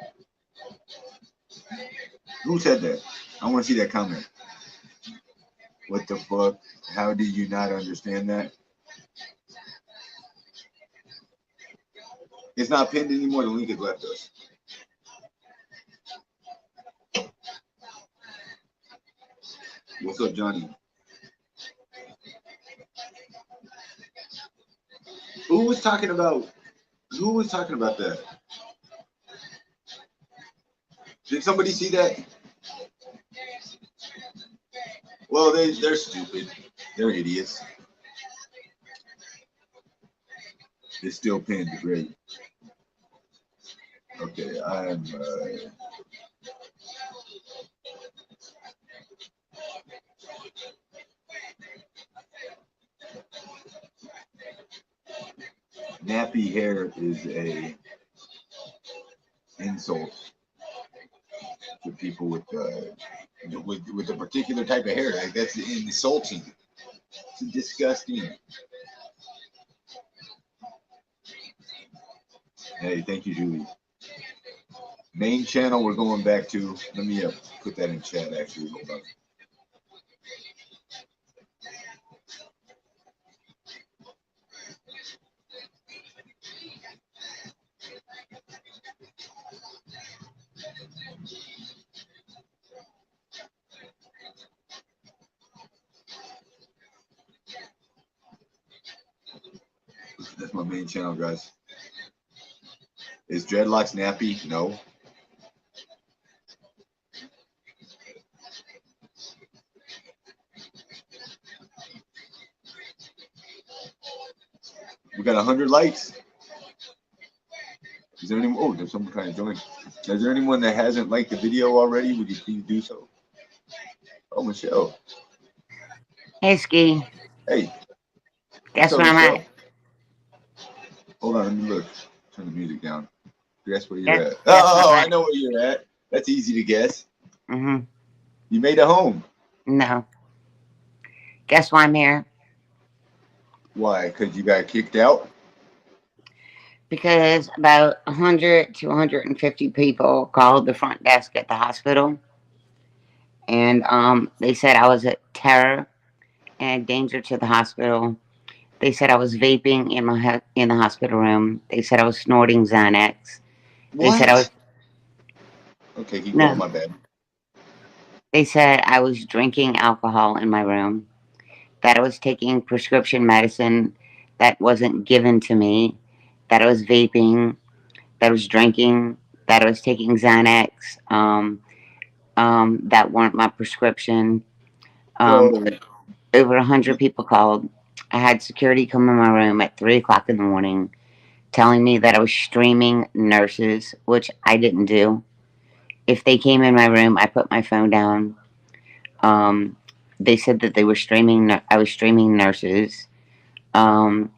Who said that? I want to see that comment. What the fuck? How do you not understand that? It's not pinned anymore. The link has left us. What's up, Johnny? Who was talking about? Who was talking about that? Did somebody see that? Well, they're stupid. They're idiots. It's still pinned. Great. Okay, I'm. Nappy hair is a insult to people with a particular type of hair. Like that's insulting. It's disgusting. Hey, thank you, Julie. Main channel we're going back to. Let me put that in chat. Actually, hold on. That's my main channel, guys. Is dreadlocks nappy? No. We got 100 likes. Is there anyone? Oh, there's someone trying to join. Is there anyone that hasn't liked the video already? Would you please do so? Oh, Michelle. Hey, Ski. Hey. Guess up, where I'm Michelle? at? Hold on, let me look. Turn the music down. Guess where you're Guess- at. guess Oh, where I'm I at. know where you're at. That's easy to guess. Mm-hmm. You made it home. No. Guess why I'm here? Why? Because you got kicked out? Because about 100 to 150 people called the front desk at the hospital, and they said I was a terror and a danger to the hospital. They said I was vaping in the hospital room. They said I was snorting Xanax. They said I was What? Okay, keep going. no. My bad. They said I was drinking alcohol in my room. That I was taking prescription medicine that wasn't given to me. That I was vaping. That I was drinking. That I was taking Xanax. That weren't my prescription. Whoa. Over 100 people called. I had security come in my room at 3 o'clock in the morning, telling me that I was streaming nurses, which I didn't do. If they came in my room, I put my phone down. Um, they said that they were streaming. I was streaming nurses. Um,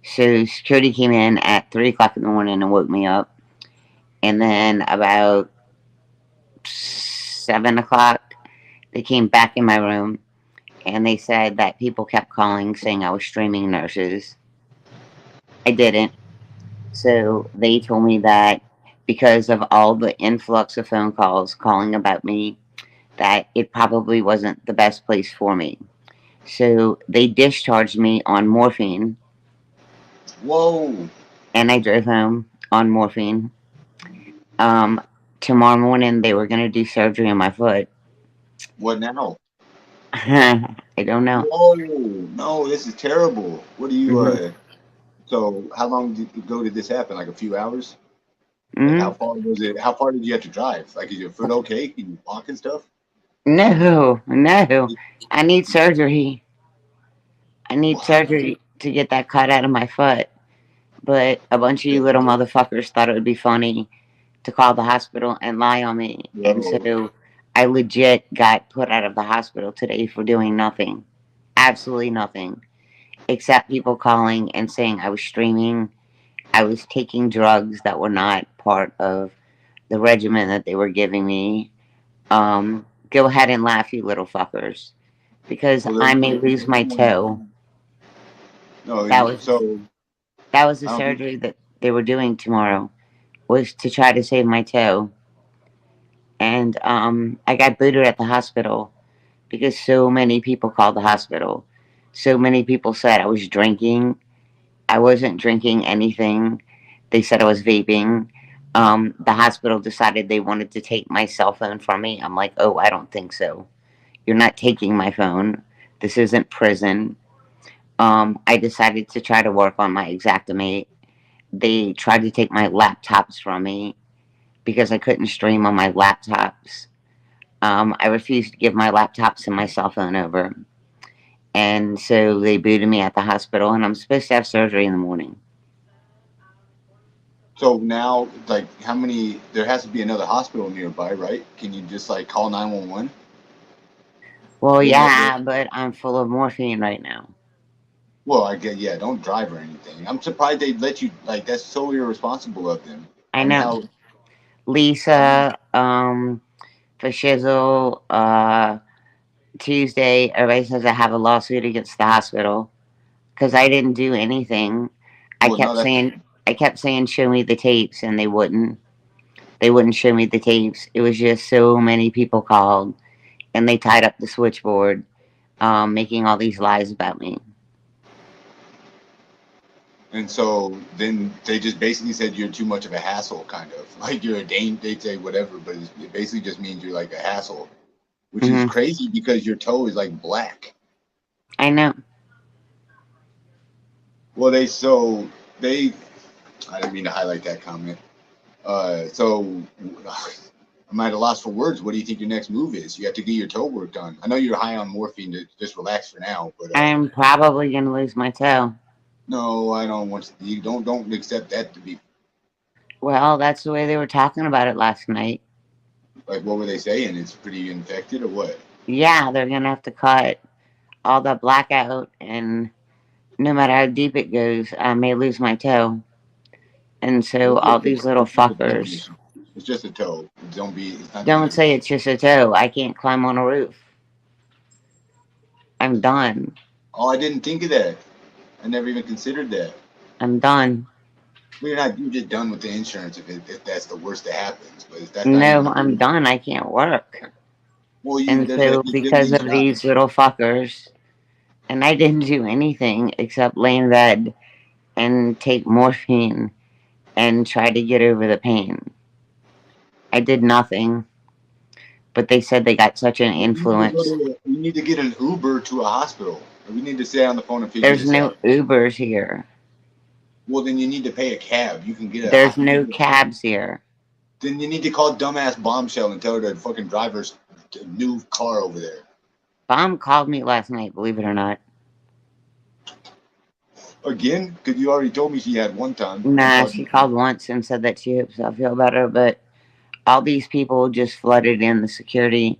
so security came in at 3 o'clock in the morning and woke me up. And then about 7 o'clock, they came back in my room and they said that people kept calling saying I was streaming nurses. I didn't. So they told me that because of all the influx of phone calls calling about me, that it probably wasn't the best place for me. So they discharged me on morphine, Whoa. and I drove home on morphine. Um, Tomorrow morning they were gonna do surgery on my foot. What now? I don't know. Whoa. No, this is terrible. What do you, Hmm. so how long ago did this happen? Like a few hours? Like Hmm. how far was it? How far did you have to drive? Like is your foot okay? Can you walk and stuff? No, no. I need surgery. I need Wow. surgery to get that cut out of my foot. But a bunch of you little motherfuckers thought it would be funny to call the hospital and lie on me. And Bro, so I legit got put out of the hospital today for doing nothing. Absolutely nothing. Except people calling and saying I was streaming. I was taking drugs that were not part of the regimen that they were giving me. Go ahead and laugh, you little fuckers. Because well, I may lose my toe. no, That was so that was the I don't think. surgery that they were doing tomorrow. Was to try to save my toe. And I got booted at the hospital because so many people called the hospital. So many people said I was drinking. I wasn't drinking anything. They said I was vaping. The hospital decided they wanted to take my cell phone from me. I'm like, oh, I don't think so. You're not taking my phone. This isn't prison. I decided to try to work on my Exactimate. They tried to take my laptops from me because I couldn't stream on my laptops. I refused to give my laptops and my cell phone over. And so they booted me at the hospital, and I'm supposed to have surgery in the morning. So now, like, how many? There has to be another hospital nearby, right? Can you just like call 911? Well, They let. yeah, but I'm full of morphine right now. Well, I get, yeah. Don't drive or anything. I'm surprised they let you. Like, that's so irresponsible of them. I I mean, know. how? I mean, Lisa, for Shizzle, Tuesday, everybody says I have a lawsuit against the hospital because I didn't do anything. I well, no, kept that's saying, I kept saying, show me the tapes, and they wouldn't. They wouldn't show me the tapes. It was just so many people called, and they tied up the switchboard, making all these lies about me. and so then they just basically said you're too much of a hassle, kind of like you're a dame. They say whatever, but it basically just means you're like a hassle, which is Hmm. crazy because your toe is like black. I know. Well, they. I didn't mean to highlight that comment. So I'm at a loss for words. What do you think your next move is? You have to get your toe work done. I know you're high on morphine to just relax for now, but I'm probably going to lose my toe. no, I don't want you don't accept that to be Well, that's the way they were talking about it last night. like what were they saying? It's pretty infected or what? Yeah, they're going to have to cut all the black out, and no matter how deep it goes, I may lose my toe. And so all these little It's just a toe fuckers issue. It's just a toe. Don't be. It's not the end don't of the say world. it's just a toe. I can't climb on a roof. I'm done. Oh, I didn't think of that. I never even considered that. I'm done. Well, you're not. You're just done with the insurance if that's the worst that happens. But if that's not even No, the I'm worst, done. I can't work. well, you And there's like so because gazillion of shots. these little fuckers, and I didn't do anything except lay in bed and take morphine and try to get over the pain. I did nothing, but they said they got such an You need to go influence. to. You need to get an Uber to a hospital. We need to stay on the phone and figure There's this no out. Ubers here. Well, then you need to pay a cab. You can get a. There's You can no get, cabs here. then you need to call dumbass Bombshell and tell her to fucking drive her new car over there. Mom called me last night, believe it or not. Again? Because you already told me she had one time. She Nah, called she you. called once and said that she hopes I'll feel better, but all these people just flooded in the security,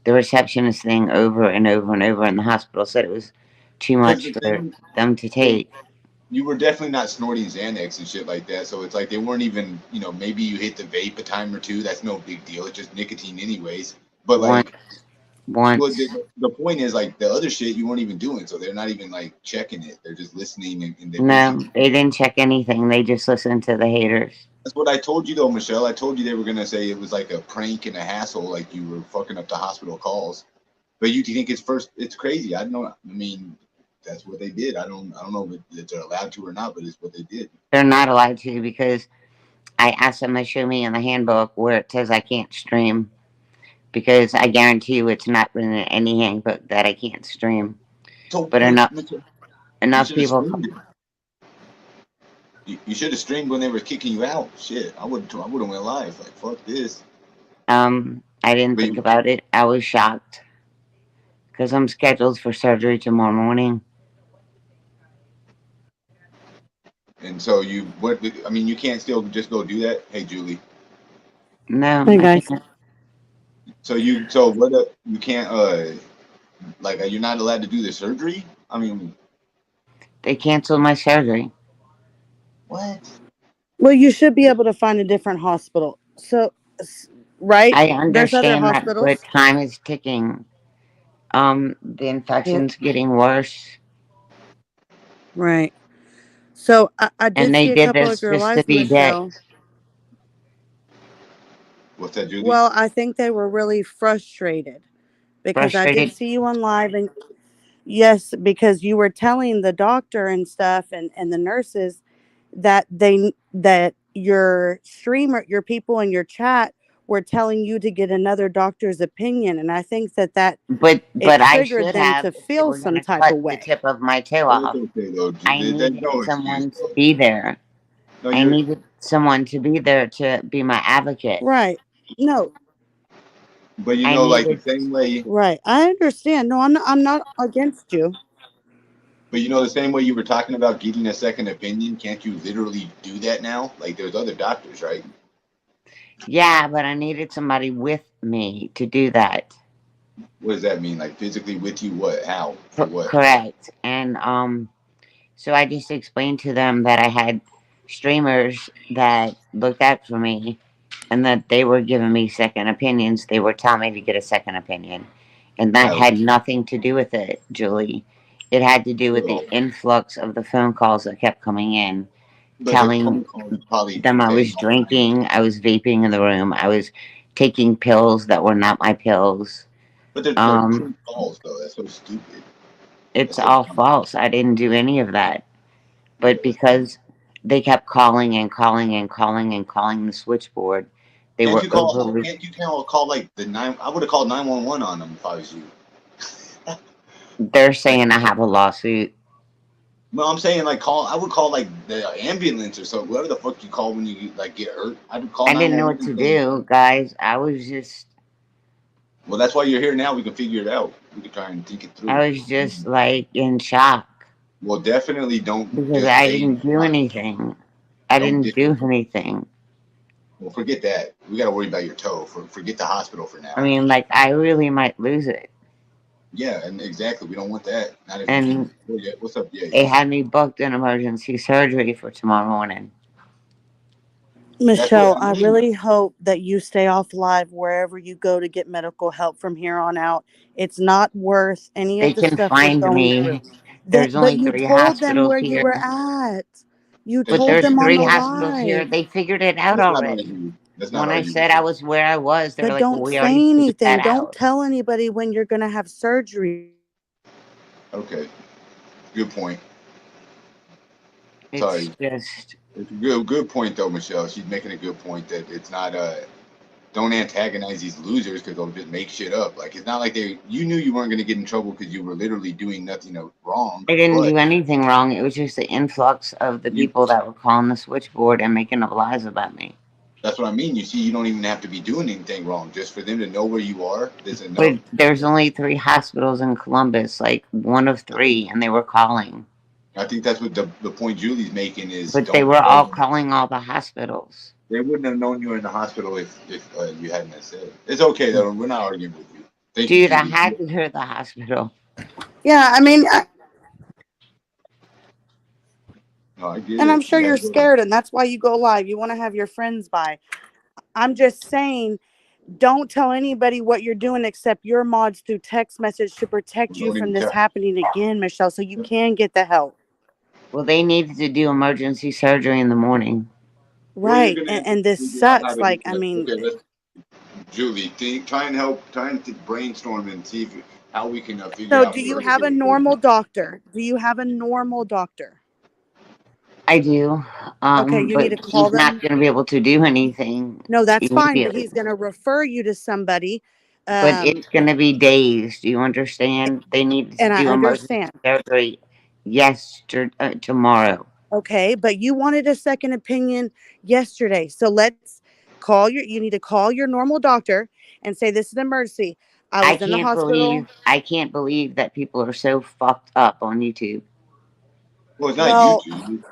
the receptionist thing over and over and over, and the hospital said it was too Because much the for thing, them to well, take. you were definitely not snorting Xanax and shit like that. So it's like they weren't even, maybe you hit the vape a time or two. That's no big deal. It's just nicotine, anyways. But Once, like, well, once. the point is like the other shit you weren't even doing. So they're not even like checking it. They're just listening and they No, basically. they didn't check anything. They just listened to the haters. That's what I told you though, Michelle. I told you they were gonna say it was like a prank and a hassle, like you were fucking up the hospital calls. But you think it's first? It's crazy. I don't know. I mean, that's what they did. I don't know if they're allowed to or not, but it's what they did. They're not allowed to because I asked them to show me in the handbook where it says I can't stream because I guarantee you it's not written in any handbook that I can't stream. So But you enough should have people. streamed it. You should have streamed when they were kicking you out. Shit, I would have went live. Like fuck this. I didn't But think about it. I was shocked because I'm scheduled for surgery tomorrow morning. and so you what? I mean, you can't still just go do that. Hey, Julie. No, Hey I guys. can't. So what? You can't. Like, you're not allowed to do the surgery. I mean, They canceled my surgery. what? Well, you should be able to find a different hospital. So, right? I There's other understand that, but hospitals. time is ticking. The R- infection's getting worse, Right. So I and did they see a did couple of this your just to lives, be dicks. Michelle. What's that, Judy? Well, I think they were really frustrated because I did Frustrated, see you on live, and yes, because you were telling the doctor and stuff and the nurses that your streamer, your people in your chat were telling you to get another doctor's opinion, and I think that it but I triggered should them have to if they feel were some gonna type cut of the way. tip of my toe Well, it's off. okay though. I There's needed no excuse someone to though. be there. No, I you're. needed someone to be there to be my advocate. Right. No, But I like the needed, same way. right. I understand. No, I'm not against you. But the same way you were talking about getting a second opinion, can't you literally do that now? Like, there's other doctors, right? yeah, but I needed somebody with me to do that. What does that mean? Like, physically with you? What? How? For what? Correct. And so I just explained to them that I had streamers that looked out for me and that they were giving me second opinions. They were telling me to get a second opinion. And that How? had nothing to do with it, Julie. It had to do with the Well, influx of the phone calls that kept coming in, but the phone telling calls probably them I say was drinking, I was vaping in the room, I was taking pills that were not my pills. but they're Um, true calls though. That's so stupid. it's That's so all dumb. false. I didn't do any of that. Yeah, But that's dumb. because they kept calling and calling and calling and calling the switchboard, they Can't were you call? over. Can't you call like the nine? I would have called 911 on them if I was you. They're Like, saying I have a lawsuit. well, I'm saying like call. I would call like the ambulance or so. Whoever the fuck you call when you like get hurt. I would call I didn't know 911 what and to say, do, guys. I was just, well, that's why you're here now. We can figure it out. We can try and think it through. I was just like in shock Well, definitely don't because just I lay in didn't the do hospital. anything. I Don't didn't dis. do anything. Well, forget that. We got to worry about your toe. Forget the hospital for I now. mean, like, I really might lose it. Yeah, and exactly. We don't want that. Not if you can And afford it. What's up, Jay? they had me booked an emergency surgery for tomorrow morning. That's what Michelle, I I mean. really hope that you stay off live wherever you go to get medical help from here on out. It's not worth any They of the can stuff you're find going through. me. There's But only you three told them hospitals where you here. were at. You It's But told there's them on three the hospitals here. live. They figured it out let's not already. argue. Let's not When I argue said with I it. was where I was, they're But like, well, don't we already say figured that anything. Don't out. tell anybody when you're going to have surgery. Okay, good point. It's Sorry, just, it's a good point though, Michelle. She's making a good point that it's not don't antagonize these losers because they'll just make shit up. Like, it's not like you knew you weren't gonna get in trouble because you were literally doing nothing wrong, I didn't but do anything wrong. It was just the influx of the you. people that were calling the switchboard and making up lies about me. That's what I mean. You see, you don't even have to be doing anything wrong. Just for them to know where you are, that's But enough. there's only three hospitals in Columbus, like one of three, and they were calling. I think that's what the point Julie's making is But they don't were tell all them. calling all the hospitals. They wouldn't have known you were in the hospital if you hadn't have said. It's okay though. We're not arguing with you. Thank you, Dude, I Julie. had to go to the hospital. Yeah, I mean, No, I get and I'm it. sure You had you're to go to. scared, and that's why you go live. You want to have your friends by. I'm just saying, don't tell anybody what you're doing except your mods through text message to protect you Don't from even this tell. happening again, Michelle, so you can get the help. Well, they needed to do emergency surgery in the morning. Well, you're Right. gonna And, have to and this figure out how sucks. to get Like, I that. mean, Okay, let's Julie try and help. Try and brainstorm and see how we can figure so out do where you to have a get it. normal doctor? Do you have a normal doctor? I do, Okay, you need but to he's call not them. going to be able to do anything No, that's fine, but immediately. he's going to refer you to somebody. But Um, it's going to be days. Do you understand? They needed to and I do emergency understand. surgery yesterday, tomorrow. Okay, but you wanted a second opinion yesterday. So let's you need to call your normal doctor and say, this is an emergency. I was in the hospital. I can't believe that people are so fucked up on YouTube. Well, it's not Well, YouTube.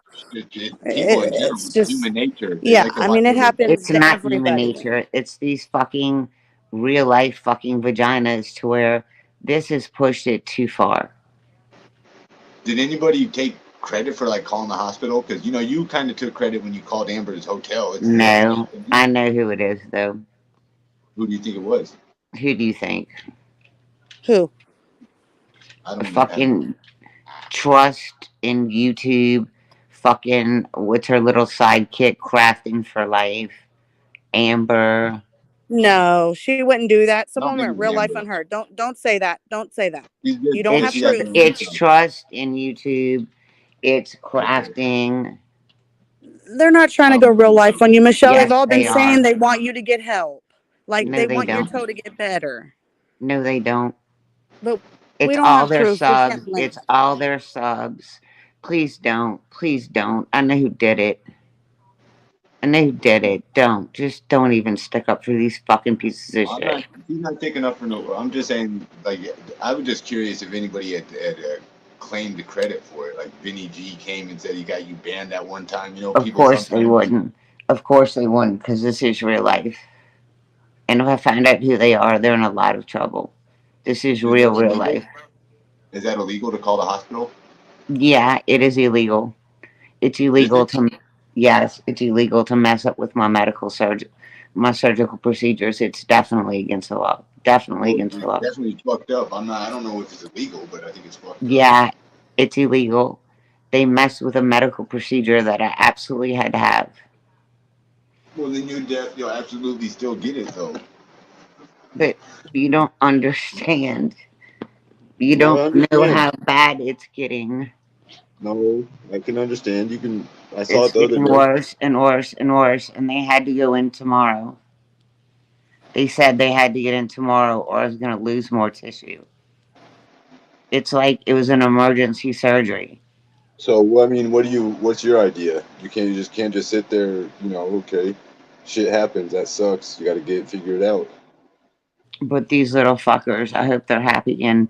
People in general, It's just, human nature. They yeah, like to I watch mean, it other people. happens It's to not human everybody. nature. It's these fucking real life fucking vaginas to where this has pushed it too far. Did anybody take credit for like calling the hospital? Because you kind of took credit when you called Amber's hotel. It's the same No, thing. I know who it is though. Who do you think it was? Who do you think? Who? I don't even have. Fucking Trust in YouTube. Fucking what's her little sidekick crafting for life? Amber. No, she wouldn't do that. I don't Someone think went it was real life Amber. on her. Don't say that. Don't say that. She's You just don't because have It's she has proof. her it's income. trust in YouTube. It's Okay. crafting. They're not trying to go Um, real life on you, Michelle. They've Yes, all been they saying are. they want you to get help. Like No, they they want your don't. toe to get better. No, they don't. But we It's don't all have their proof. We subs. can't link. It's all their subs. Please don't. Please don't. I know who did it. I know who did it. Don't. Just don't even stick up for these fucking pieces of I'm shit. not. He's not taking up for no. I'm just saying. Like, I was just curious if anybody had claimed the credit for it. Like Vinny G came and said he got you banned that one time. Of People course they sometimes. wouldn't. Of course they wouldn't, because this is real life. And if I find out who they are, they're in a lot of trouble. This is Is that real illegal? life. Is that illegal to call the hospital? Yeah, it is illegal. It's Is illegal it? to, yes, it's illegal to mess up with my surgical procedures. It's definitely against the law. Definitely Well, against the it's law. definitely fucked up. I'm not. I don't know if it's illegal, but I think it's fucked up. Yeah, it's illegal. They messed with a medical procedure that I absolutely had to have. Well, then you'll absolutely still get it though. But you don't understand. You No, I don't know understand. how bad it's getting. No, I can understand. You can. I saw It's it the other getting day. worse and worse and worse, and they had to go in tomorrow. They said they had to get in tomorrow, or I was going to lose more tissue. It's like it was an emergency surgery. So, well, I mean, what do you? What's your idea? You just can't just sit there. Okay, shit happens. That sucks. You got to get figure it out. But these little fuckers, I hope they're happy. And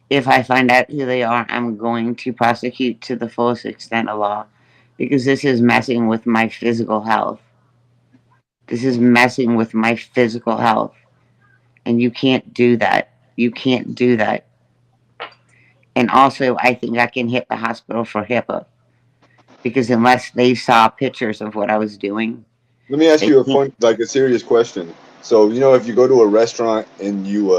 if I find out who they are, I'm going to prosecute to the fullest extent of law because this is messing with my physical health. This is messing with my physical health. And you can't do that. You can't do that. And also, I think I can hit the hospital for HIPAA because unless they saw pictures of what I was doing, Let me ask they you a can't. a serious question. So, if you go to a restaurant and you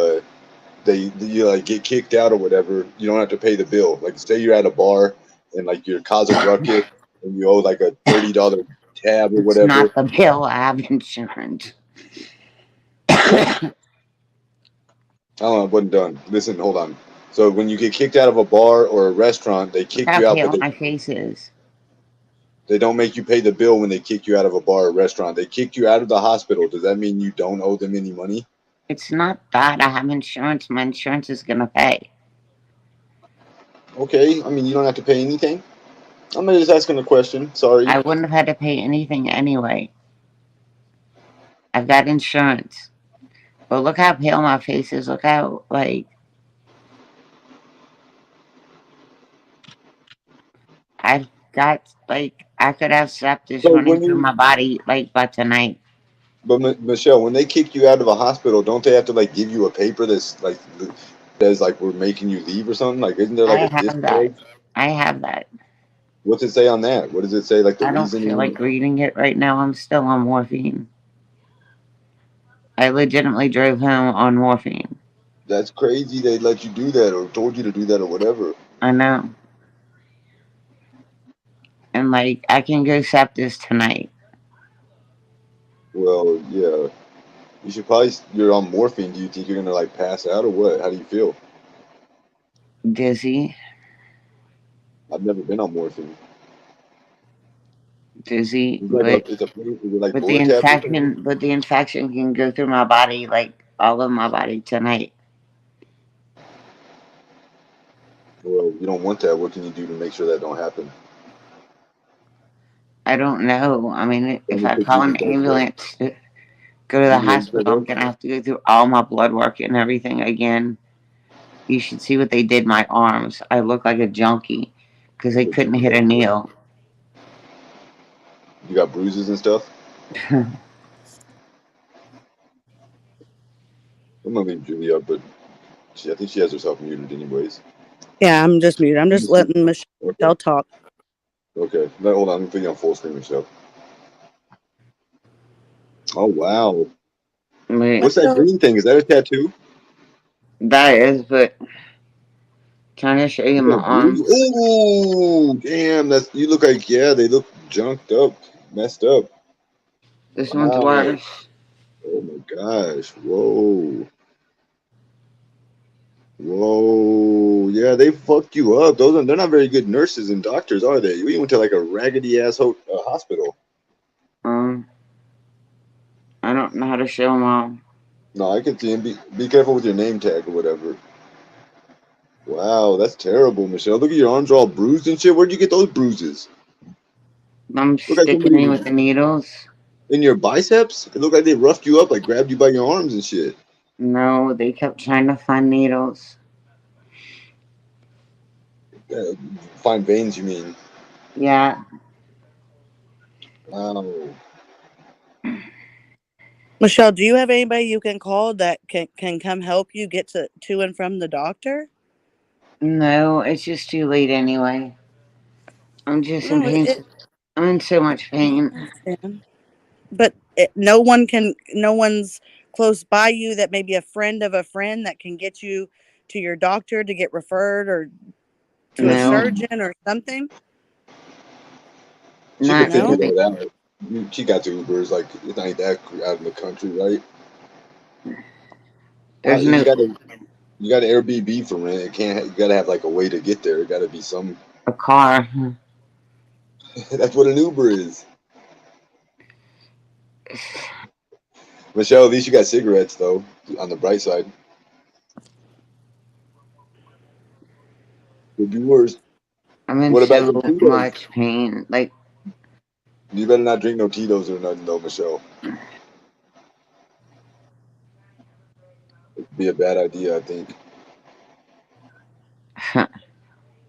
like get kicked out or whatever, you don't have to pay the bill. Like, say you're at a bar and like you're causing ruckus and you owe like a $30 tab or It's whatever. not the bill. I have insurance. What? I don't know. I wasn't done. Listen, hold on. So when you get kicked out of a bar or a restaurant, they Look kick how you out, but pale they my face is. They don't make you pay the bill when they kick you out of a bar or restaurant. They kick you out of the hospital. Does that mean you don't owe them any money? It's not that I have insurance. My insurance is gonna pay. Okay, I mean you don't have to pay anything. I'm just asking a question. Sorry. I wouldn't have had to pay anything anyway. I've got insurance. But look how pale my face is. Look how I've got I could have sepsis So running when through you, my body by tonight. but Michelle, when they kick you out of a hospital, don't they have to like give you a paper that's like says like we're making you leave or something? Like, isn't there like I a have that. discharge? I have that. What's it say on that? What does it say? Like the I don't feel reasoning? like reading it right now. I'm still on morphine. I legitimately drove home on morphine. That's crazy. They let you do that or told you to do that or whatever. I know. And I can go sepsis tonight. Well, yeah. You should probably. You're on morphine. Do you think you're gonna like pass out or what? How do you feel? Dizzy. I've never been on morphine. Dizzy. It's like But is it like but the Vortex or something? infection can go through my body, all of my body tonight. Well, you don't want that. What can you do to make sure that don't happen? I don't know. I mean, Can if you I put call you in an bed rest? ambulance to go to the You need in bed hospital, I'm rest? gonna have to go through all my blood work and everything again. You should see what they did my arms. I look like a junkie because they Put you couldn't in hit a bed rest. nail. You got bruises and stuff. I'm gonna leave Julie up, but I think she has herself muted anyways. Yeah, I'm just muted. I'm just letting Okay. Michelle talk. Okay. No, hold on. Let me put you on full screen, Michelle. Oh wow. Wait, What's that Michelle, green thing? Is that a tattoo? that is, but trying to show you You my got a bruise? arms. Oh, damn. That's you look like they look junked up, messed up. This one's Wow. worse. Oh my gosh. Whoa. Whoa. Yeah, they fucked you up. They're not very good nurses and doctors, are they? You went to like a raggedy ass hospital. Um, I don't know how to show them all. No, I can see him. Be careful with your name tag or whatever. Wow, that's terrible, Michelle. Look at your arms are all bruised and shit. Where'd you get those bruises? I'm Look like sticking me somebody with the needles. in your biceps. It looked like they roughed you up, like grabbed you by your arms and shit. No, they kept trying to find needles. Uh, Fine veins, you mean? Yeah, Wow. Michelle, do you have anybody you can call that can come help you get to and from the doctor? no, it's just too late anyway. I'm just in No, pain. I'm in so much pain. but no one's close by you that may be a friend of a friend that can get you to your doctor to get referred or to a No, surgeon or something. She could not figure No, even. that out. She got to Ubers, like it ain't that out in the country, right? There's You no got to Airbnb for rent. It can't. You got to have like a way to get there. It got to be some. a car. That's what an Uber is. Michelle, at least you got cigarettes though. On the bright side, could be worse. I'm in What about some so Tito's? much pain. Like, You better not drink no Tito's or nothing though, Michelle. It'd be a bad idea, I think.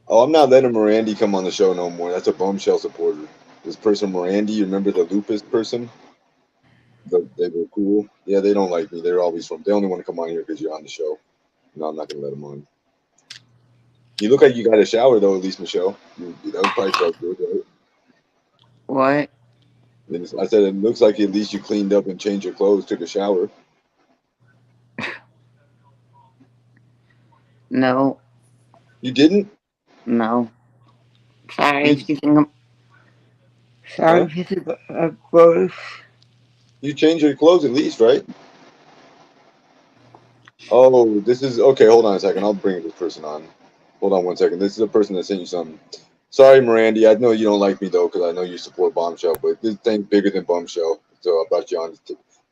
Oh, I'm not letting Mirandy come on the show no more. That's a bombshell supporter. This person, Mirandy, you remember the lupus person? They were cool. Yeah, they don't like me. They're always from. They only want to come on here because you're on the show. No, I'm not gonna let them on. You look like you got a shower though, at least Michelle. That probably felt good, right? what? I said it looks like at least you cleaned up and changed your clothes, took a shower. No, You didn't? no. Sorry You if you think I'm. Sorry huh? if you think I'm gross. You changed your clothes at least, right? Oh, this is okay. Hold on a second. I'll bring this person on. Hold on one second. This is a person that sent you something. Sorry, Mirandy. I know you don't like me though, because I know you support Bombshell, but this thing's bigger than Bombshell. So I brought you on.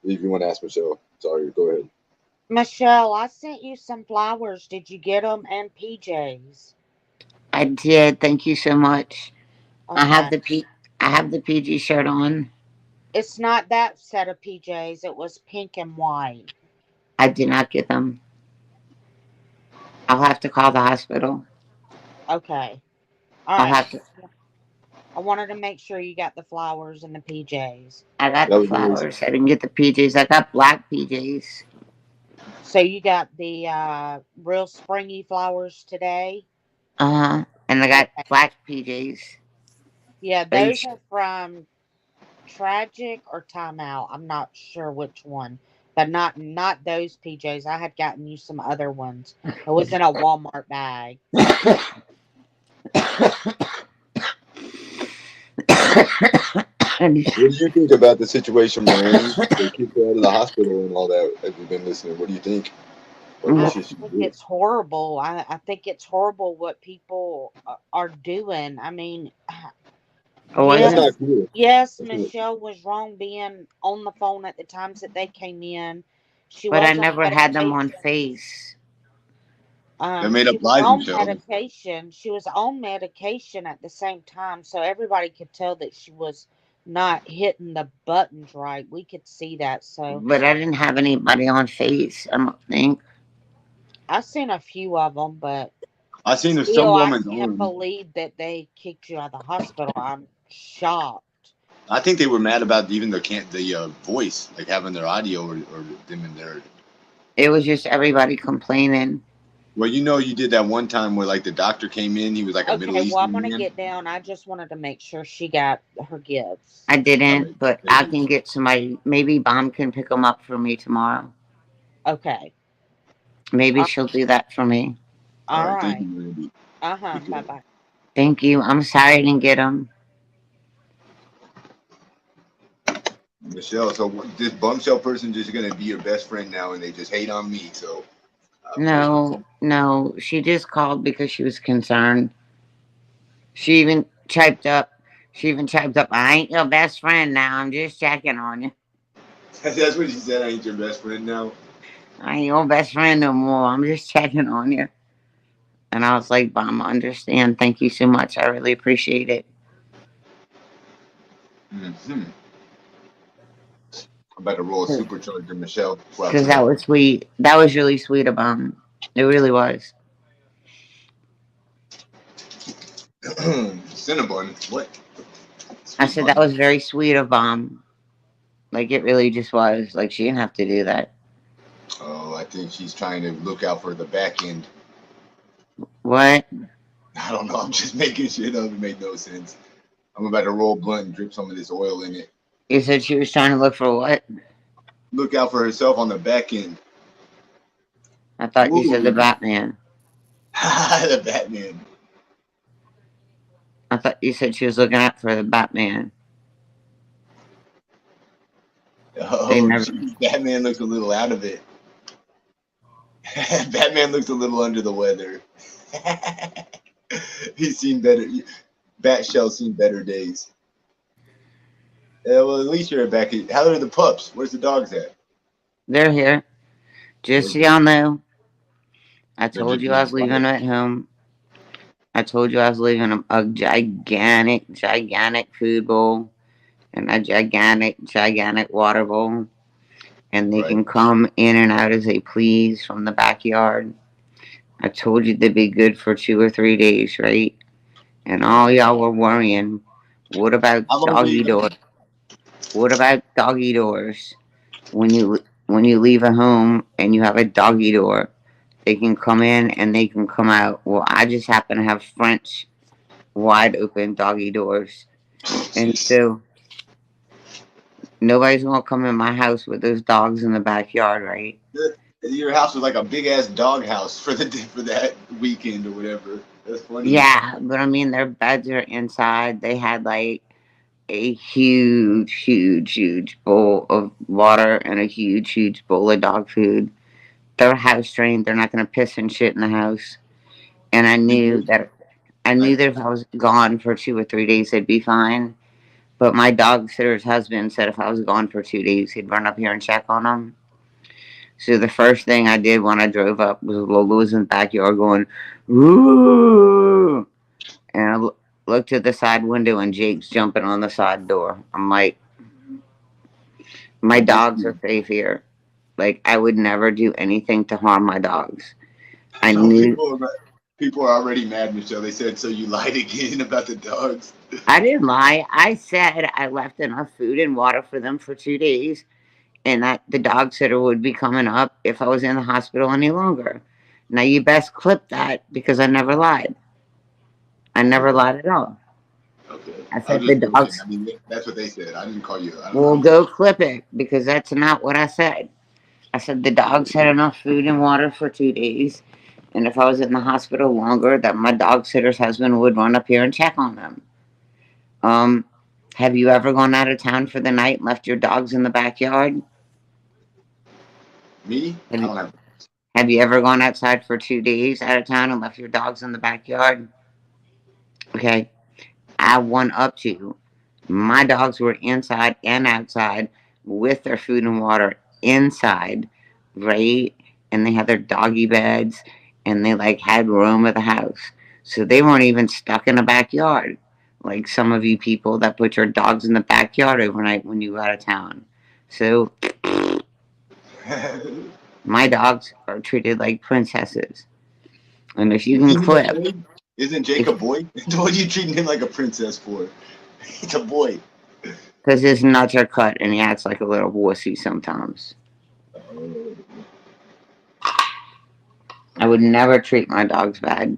If you want to ask Michelle, sorry. Go ahead. Michelle, I sent you some flowers. Did you get them? And PJs. I did. Thank you so much. I have Okay. the P. I have the PG shirt on. It's not that set of PJs. It was pink and white. I did not get them. I'll have to call the hospital. Okay. All I'll right. have to. I wanted to make sure you got the flowers and the PJs. I got That the was nice. flowers. I didn't get the PJs. I got black PJs. So you got the real springy flowers today? And I got Okay. black PJs. Yeah, They those are from Tragic or Timeout. I'm not sure which one. But not those PJs. I had gotten you some other ones. It was in a Walmart bag. and What do you think about the situation, Mirandy? They kicked her out of the hospital and all that. Have you been listening? What do you think? Or what I should she think do? it's horrible. I think it's horrible what people are doing. I mean, I That's yes, wasn't, not cool. yes, That's not, Michelle was wrong being on the phone at the times that they came in. She but I was on never had them on medication. face. They made She up was lies, on Michelle. medication. She was on medication at the same time, so everybody could tell that she was not hitting the buttons right. We could see that. So But I didn't have anybody on face. I don't think. I seen a few of them, but I seen still, some I woman's can't arm. believe that they kicked you out of the hospital. I'm shocked. I think they were mad about even the voice, like having their audio or them in there. It was just everybody complaining. Well, you did that one time where like the doctor came in. He was like a Middle Okay, well, I'm Eastern gonna man. get down. I just wanted to make sure she got her gifts. I All right, didn't, but thank I you. can get somebody. Maybe Mom can pick them up for me tomorrow. Okay. Maybe Uh, she'll do that for me. All all right, thank right. you, Randy. Uh-huh. Appreciate it. Bye-bye. Thank you. I'm sorry I didn't get them. Michelle, so this bombshell person just gonna be your best friend now, and they just hate on me. So, okay. No. She just called because she was concerned. She even typed up. I ain't your best friend now. I'm just checking on you. That's what she said. I ain't your best friend now. I ain't your best friend no more. I'm just checking on you. And I was like, Mom, I understand. Thank you so much. I really appreciate it. Hmm. I'm about to roll a supercharger, Michelle. Wow, Because that tonight. was sweet. That was really sweet of Mom. It really was. Cinnabon. What? I Sweet said that bun. was very sweet of Mom. Like it really just was. Like she didn't have to do that. Oh, I think she's trying to look out for the back end. What? I don't know. I'm just making shit up. It made no sense. I'm about to roll blunt and drip some of this oil in it. You said she was trying to look for what? Look out for herself on the back end. I thought you said the Ooh, Batman. the Batman. I thought you said she was looking out for the Batman. They Oh, never. geez, Batman looked a little out of it. Batman looked a little under the weather. He's seen better. Bat Shell's seen better days. Well, at least you're back. How are the pups? Where's the dogs at? They're here. Just Where's so the, y'all know, I they're told just you I being was leaving quiet. at home. I told you I was leaving a gigantic food bowl and a gigantic water bowl. And they Right. can come in and out as they please from the backyard. I told you they'd be good for 2 or 3 days, right? And all y'all were worrying, what about How long do you doggy got? doors? What about doggy doors? When you leave a home and you have a doggy door, they can come in and they can come out. Well, I just happen to have French wide open doggy doors, and Jeez. so nobody's gonna come in my house with those dogs in the backyard, right? Your house was like a big ass dog house for that weekend or whatever. That's funny. Yeah, but I mean their beds are inside. They had like a huge bowl of water and a huge bowl of dog food. They're house trained. They're not gonna piss and shit in the house. And I knew Right. that if I was gone for 2 or 3 days, they'd be fine. But my dog sitter's husband said if I was gone for 2 days, he'd run up here and check on them. So the first thing I did when I drove up was Lola was in the backyard going, "Ooh!" And looked at the side window and Jake's jumping on the side door. I'm like, my What did dogs are safe here. Like I would never do anything to harm my dogs. I so knew people are already mad, Michelle. They said so you lied again about the dogs. I didn't lie. I said I left enough food and water for them for 2 days and that the dog sitter would be coming up if I was in the hospital any longer. Now you best clip that because I never lied. I never Okay. lied at all. Okay. I I was said the just joking. dogs I mean, that's what they said. I didn't call you. I don't know. will I'm just. go clip it because that's not what I said. I said the dogs had enough food and water for 2 days, and if I was in the hospital longer, that my dog sitter's husband would run up here and check on them. Um, have you ever gone out of town for the night and left your dogs in the backyard? Me? Have I you, don't have. have you ever gone outside for 2 days out of town and left your dogs in the backyard? Okay, I won up to. My dogs were inside and outside with their food and water inside, right? And they had their doggy beds and they like had room of the house. So they weren't even stuck in the backyard. Like some of you people that put your dogs in the backyard overnight when you go out of town. So my dogs are treated like princesses. And if you can Isn't a clip, boy? Isn't Jake if a boy? What are you treating him like a princess for? He's a boy. Because his nuts are cut and he acts like a little wussy sometimes. I would never treat my dogs bad.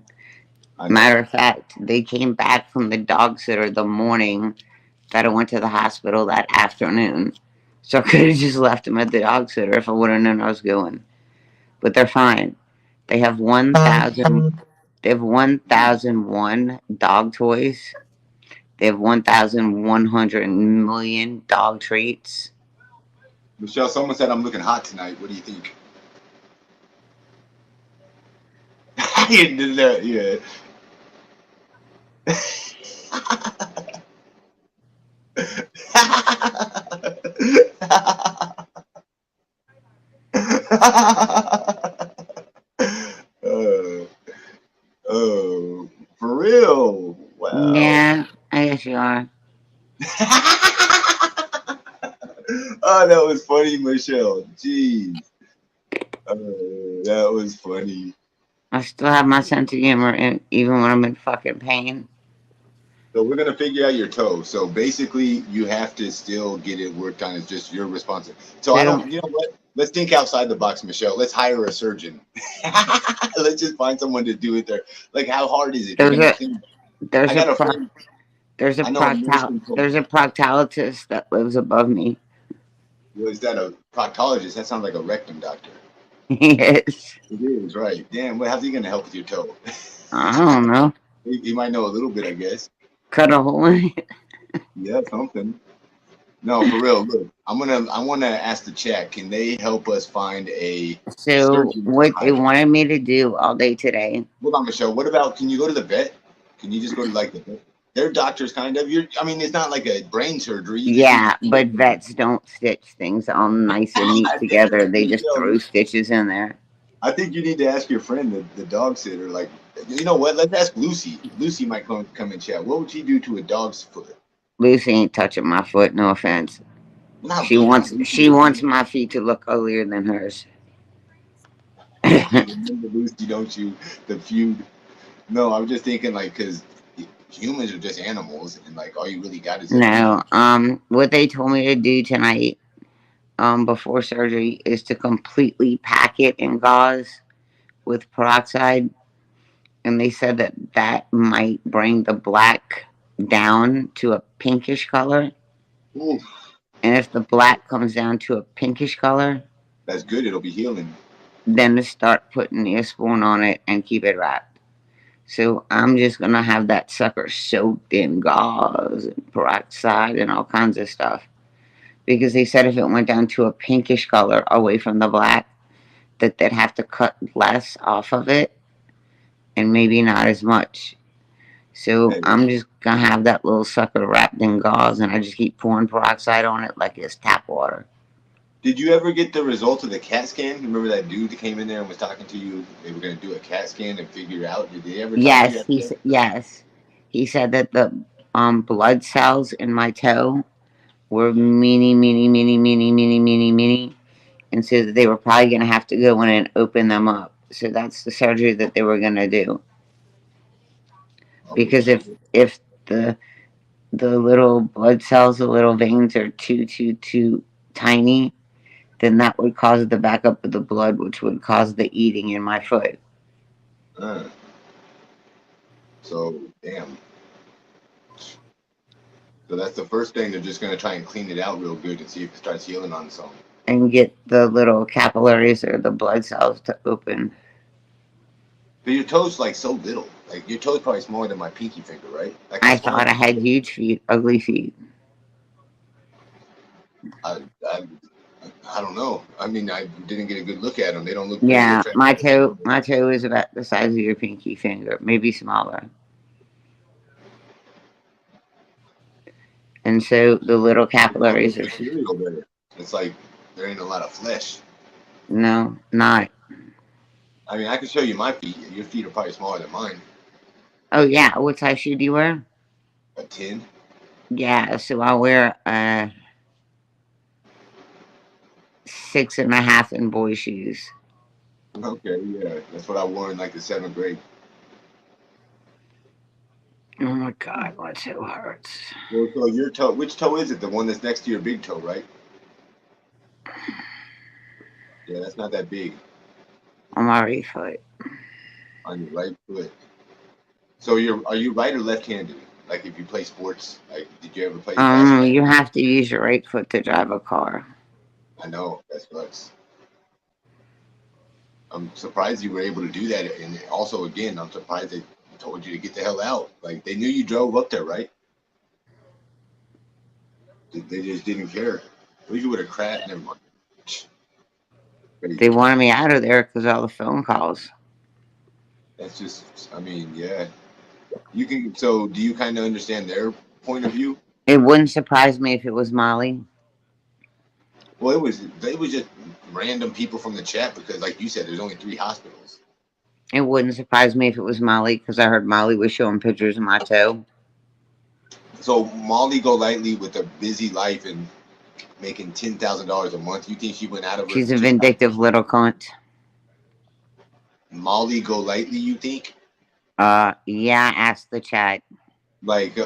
I know. Matter of fact, they came back from the dog sitter the morning that I went to the hospital that afternoon. So I could have just left them at the dog sitter if I would have known I was going. But they're fine. They have 1,000. They have 1,001 dog toys. They have 1,100 million dog treats. Michelle, someone said I'm looking hot tonight. What do you think? You did that, yeah. Oh, for real? Wow. Yeah, I guess you are. Oh, that was funny, Michelle. Jeez. That was funny. I still have my sense of humor, even when I'm in fucking pain. So we're gonna figure out your toe. So basically, you have to still get it worked on. It's just your responsibility. So They I don't. don't. You know what? Let's think outside the box, Michelle. Let's hire a surgeon. Let's just find someone to do it there. Like, how hard is it? You're There's gonna a clean. there's I a got a pro, friend. I know a nursing coach. there's a proctologist that lives above me. Was that a proctologist? That sounds like a rectum doctor. Yes. It is, right. Damn, how's he gonna help with your toe? I don't know. He might know a little bit, I guess. Cut a hole in it. Yeah, something. No, for real. Look, I want to ask the chat. Can they help us find a So surgeon to what they hire? wanted me to do all day today. Hold on, Michelle. What about? Can you go to the vet? Can you just go to like the vet? Their doctors kind of. I mean, it's not like a brain surgery. You just Yeah, need. but vets don't stitch things all nice and neat I think, together. They just Michelle, throw stitches in there. I think you need to ask your friend, the dog sitter. Like, you know what? Let's ask Lucy. Lucy might come and chat. What would she do to a dog's foot? Lucy ain't touching my foot. No offense. Not She really. wants Lucy she would wants be. my feet to look uglier than hers. You remember Lucy, don't you? The feud. No, I'm just thinking like because humans are just animals, and like all you really got is a feet. No. What they told me to do tonight, before surgery, is to completely pack it in gauze with peroxide, and they said that that might bring the black down to a pinkish color. Ooh, And if the black comes down to a pinkish color, that's good. It'll be healing. then to start putting the spoon on it and keep it wrapped. So I'm just gonna have that sucker soaked in gauze and peroxide and all kinds of stuff. Because they said if it went down to a pinkish color away from the black, that they'd have to cut less off of it and maybe not as much. So Hey, I'm just gonna have that little sucker wrapped in gauze and I just keep pouring peroxide on it like it's tap water. did you ever get the results of the CAT scan? Remember that dude that came in there and was talking to you? They were gonna do a CAT scan and figure it out. Did they ever talk to you Yes, after that? yes. He said that the blood cells in my toe were meeny, meeny, meeny, meeny, meeny, meeny, meeny, and so that they were probably going to have to go in and open them up. So that's the surgery that they were going to do. Oh Because shit. if the little blood cells, the little veins are too tiny, then that would cause the backup of the blood, which would cause the eating in my foot. Uh, so damn. So that's the first thing. They're just gonna try and clean it out real good and see if it starts healing on its own. And get the little capillaries or the blood cells to open. But your toes like so little. Like your toes probably smaller than my pinky finger, right? Like how I small? thought I had huge feet, ugly feet. I, I I don't know. I mean, I didn't get a good look at them. They don't look very Yeah, attractive. my toe is about the size of your pinky finger, maybe smaller. And so the little There's not capillaries much are material there. It's like there ain't a lot of flesh. no, not. I mean, I can show you my feet. Your feet are probably smaller than mine. Oh yeah, what size shoe do you wear? A 10. Yeah, so I wear 6.5 in boy shoes. Okay, yeah, that's what I wore in like the 7th grade. Oh my God, my toe hurts. Well, so your toe, which toe is it? The one that's next to your big toe, right? Yeah, that's not that big On my right foot. on your right foot. So are you right or left-handed? Like if you play sports, like did you ever play basketball? You have to use your right foot to drive a car. I know that's nuts. I'm surprised you were able to do that, and also again, I'm surprised they told you to get the hell out. Like they knew you drove up there, right? They just didn't care. Well, you would have crashed. Never mind. They wanted me out of there because of all the phone calls. That's just, I mean, yeah. You can. So, do you kind of understand their point of view? It wouldn't surprise me if it was Molly. Well, they was just random people from the chat because, like you said, there's only 3 hospitals. It wouldn't surprise me if it was Molly because I heard Molly was showing pictures of my toe. So Molly Golightly with a busy life and making $10,000 a month. You think she went out of her? She's a vindictive little cunt. Molly Golightly, you think? Yeah, ask the chat. Like, you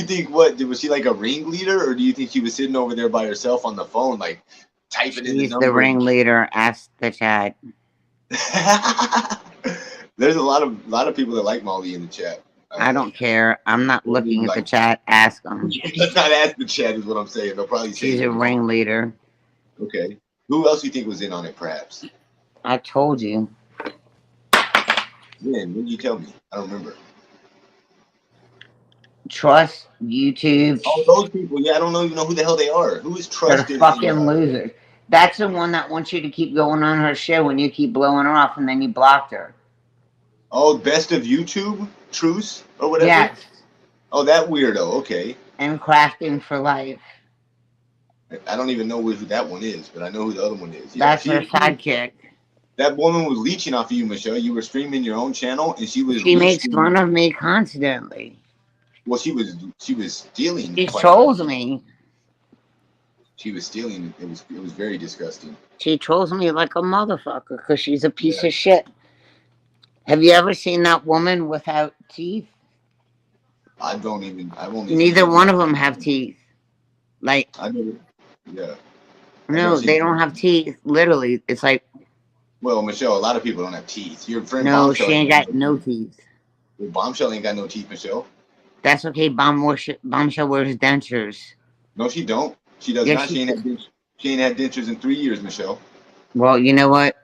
think what? Was she like a ringleader, or do you think she was sitting over there by herself on the phone, like typing in the She's number? the ringleader. Ask the chat. There's a lot of people that like Molly in the chat. I don't care. I'm not What do you looking at the like? chat. Ask them. Let's not ask the chat, is what I'm saying. They'll probably say She's a ringleader. Okay. Who else do you think was in on it, perhaps? I told you. When did you tell me? I don't remember. Trust YouTube. Oh, those people. Yeah, I don't even know who the hell they are. Who is They're trusted? fucking losers. That's the one that wants you to keep going on her show and you keep blowing her off and then you blocked her. Oh, best of YouTube? Truce? Or whatever? Yes. Oh, that weirdo. Okay. And crafting for life. I don't even know who that one is, but I know who the other one is. Yeah, That's her sidekick. That woman was leeching off of you, Michelle. You were streaming your own channel, and she was. She makes fun of me constantly. Well, she was stealing. She trolls me. She was stealing. It was very disgusting. She trolls me like a motherfucker because she's a piece of shit. Have you ever seen that woman without teeth? I've only. Neither one of them have teeth. Like. I never. Yeah. No, they don't have teeth. Literally, it's like. Well, Michelle, a lot of people don't have teeth. Your friend. No, Bombshell she ain't got no teeth. Well, Bombshell ain't got no teeth, Michelle. That's okay. Bombshell wears dentures. No, she don't. She does not. She ain't had dentures in 3 years, Michelle. Well, you know what?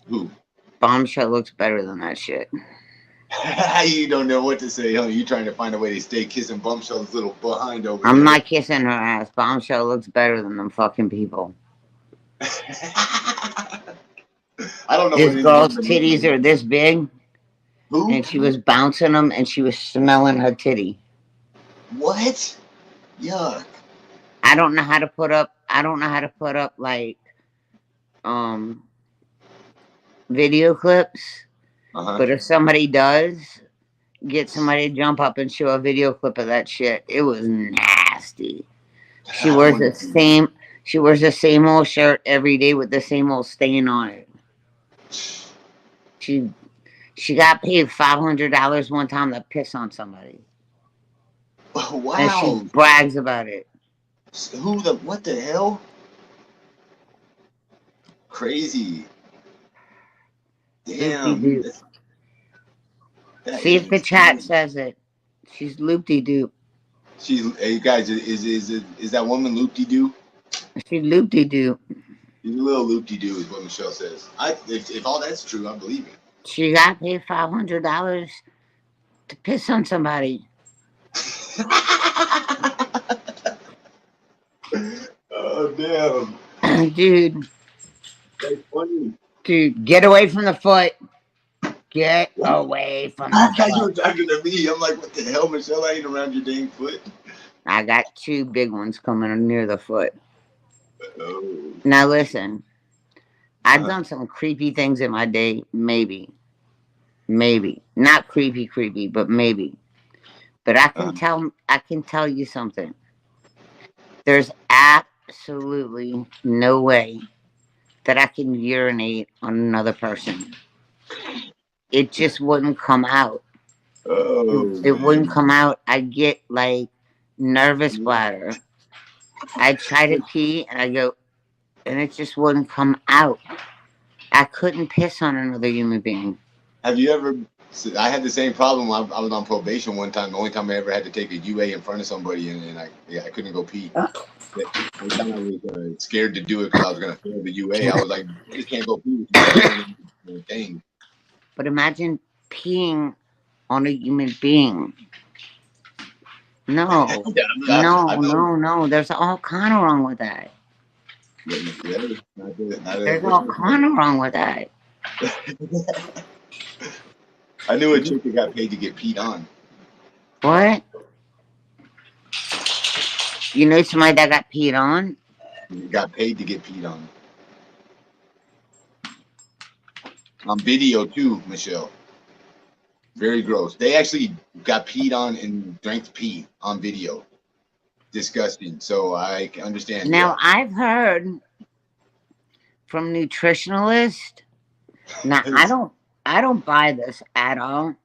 Who? Bombshell looks better than that shit. You don't know what to say, huh? You trying to find a way to stay kissing Bombshell's little behind over I'm there. not kissing her ass. Bombshell looks better than them fucking people. I don't know. This girl's titties are this big. Who? And she was bouncing them and she was smelling her titty. What? Yuck. I don't know how to put up like video clips. But if somebody does, get somebody to jump up and show a video clip of that shit. It was nasty. She wears the same old shirt every day with the same old stain on it. She got paid $500 one time to piss on somebody. Wow. And she brags about it. What the hell? Crazy. Damn. See if the chat says it. She's loop-de-doo. Hey guys, is that woman loop-de-doo? She's loop-de-doo. She's a little loop-de-doo is what Michelle says. If all that's true, I believe it. She got paid $500 to piss on somebody. Oh damn. Dude. That's funny. Dude, get away from the foot. Get away from the foot. I thought you were talking to me. I'm like, what the hell, Michelle? I ain't around your dang foot. I got 2 big ones coming near the foot. Oh. Now listen. I've done some creepy things in my day. Maybe. Not creepy, but maybe. But I can tell you something. There's absolutely no way that I can urinate on another person. it just wouldn't come out. Oh It wouldn't man. come out. I'd get like nervous bladder. I'd try to pee and I go, and it just wouldn't come out. I couldn't piss on another human being. Have you ever? I had the same problem. I was on probation one time. The only time I ever had to take a UA in front of somebody, and I couldn't go pee. One time I was scared to do it because I was gonna fail the UA. I was like, I just can't go pee with you. Dang. But imagine peeing on a human being. No, no. There's all kind of wrong with that. There's all kind of wrong with that. I knew a chick that got paid to get peed on. What? You know somebody that got peed on? Got paid to get peed on. On video too, Michelle. Very gross. They actually got peed on and drank pee on video. Disgusting. So I can understand. Now I've heard from nutritionalists. Now I don't buy this at all.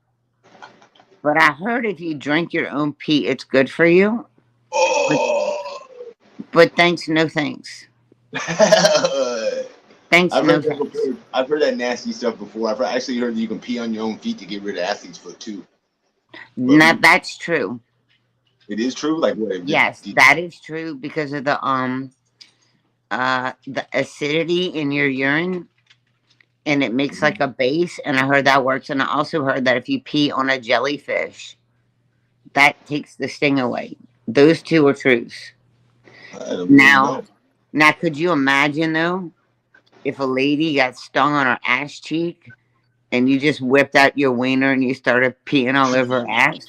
But I heard if you drink your own pee, it's good for you. Oh. But thanks, no thanks. Thanks, no thanks. I've heard that nasty stuff before. I've actually heard that you can pee on your own feet to get rid of athlete's foot too. That's true. It is true. Like what? Yes, that is true because of the acidity in your urine, and it makes like a base. And I heard that works. And I also heard that if you pee on a jellyfish, that takes the sting away. Those two are truths. Now, could you imagine though, if a lady got stung on her ass cheek, and you just whipped out your wiener and you started peeing all over her ass?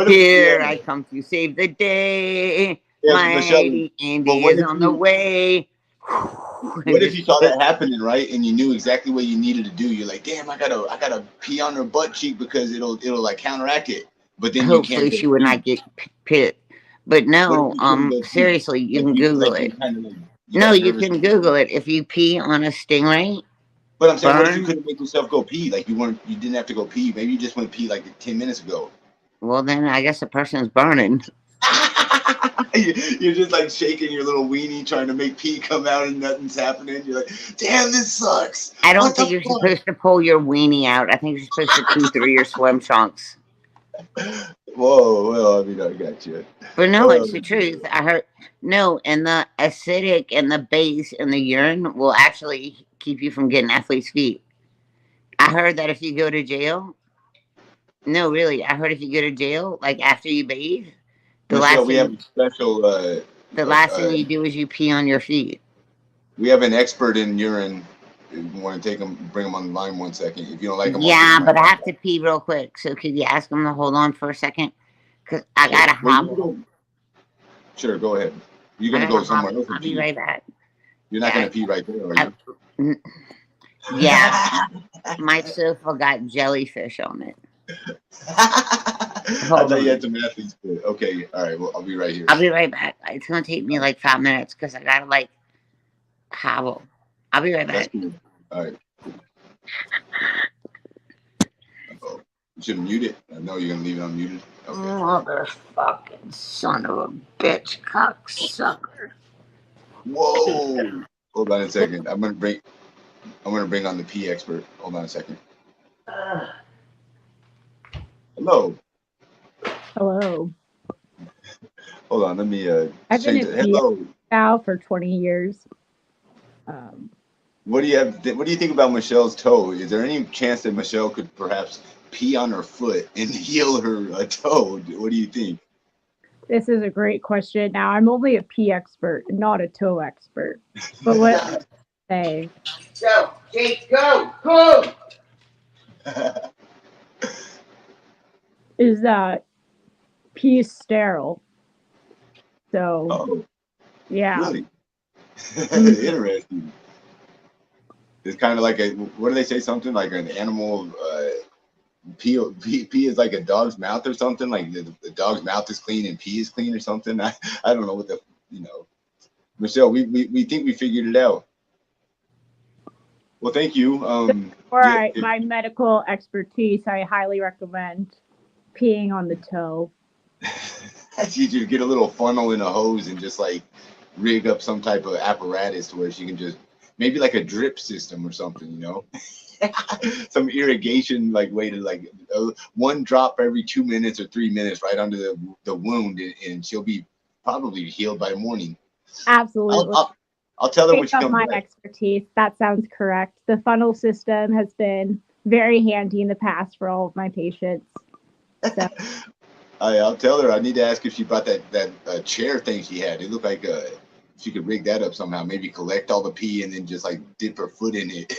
Here I come to save the day. My Andy is on the way. What if you saw that happening, right? And you knew exactly what you needed to do. You're like, damn, I gotta pee on her butt cheek because it'll like counteract it. But then hopefully she would not get pit. But no, seriously, you can Google it. No, you can Google it. If you pee on a stingray. But I'm saying, what if you couldn't make yourself go pee? Like you didn't have to go pee. Maybe you just went to pee like 10 minutes ago. Well, then I guess the person's burning. You're just like shaking your little weenie trying to make pee come out and nothing's happening. You're like, damn, this sucks. I don't think you're supposed to pull your weenie out. I think you're supposed to pee through your swim trunks. Whoa, well, I mean, I got you. But no, it's the truth. I heard, no, and the acidic and the base in the urine will actually keep you from getting athlete's feet. I heard that if you go to jail, no, really, I heard if you go to jail, like after you bathe, the last thing you do is you pee on your feet. We have an expert in urine. If you want to bring him on the line 1 second. If you don't like him, yeah, but I have to pee real quick. So could you ask him to hold on for a second? Cause I gotta hobble. Sure, go ahead. You're gonna go somewhere else. I'll be right back. You're not gonna pee right there, are you? Yeah, my sofa got jellyfish on it. I thought you had some athlete's foot. Okay, all right. Well, I'll be right here. I'll be right back. It's gonna take me like 5 minutes because I gotta like hobble. I'll be right back. All right. Uh-oh. You should mute it. I know you're gonna leave it unmuted. Okay. Motherfucking son of a bitch, cocksucker. Whoa! Hold on a second. I'm gonna bring on the pee expert. Hold on a second. Hello. Hello. Hold on. Let me I've been a hello. now for 20 years. What do you think about Michelle's toe? Is there any chance that Michelle could perhaps pee on her foot and heal her toe? What do you think? This is a great question. Now, I'm only a pee expert, not a toe expert. But what I say? Go, Jake, go! Is that pee is sterile. So, yeah. Really? Interesting. It's kind of like what do they say? Something like an animal pee is like a dog's mouth or something. Like the dog's mouth is clean and pee is clean or something. I don't know what Michelle, we think we figured it out. Well, thank you. For Yeah, my medical expertise, I highly recommend peeing on the toe. That's easier to get a little funnel in a hose and just like rig up some type of apparatus to where she can just maybe like a drip system or something, you know, some irrigation like way to like one drop every 2 minutes or 3 minutes right under the wound, and she'll be probably healed by morning. Absolutely. I'll tell her when Based she on comes my back. expertise, that sounds correct. The funnel system has been very handy in the past for all of my patients. So. I'll tell her. I need to ask if she brought that chair thing she had. It looked like she could rig that up somehow. Maybe collect all the pee and then just like dip her foot in it.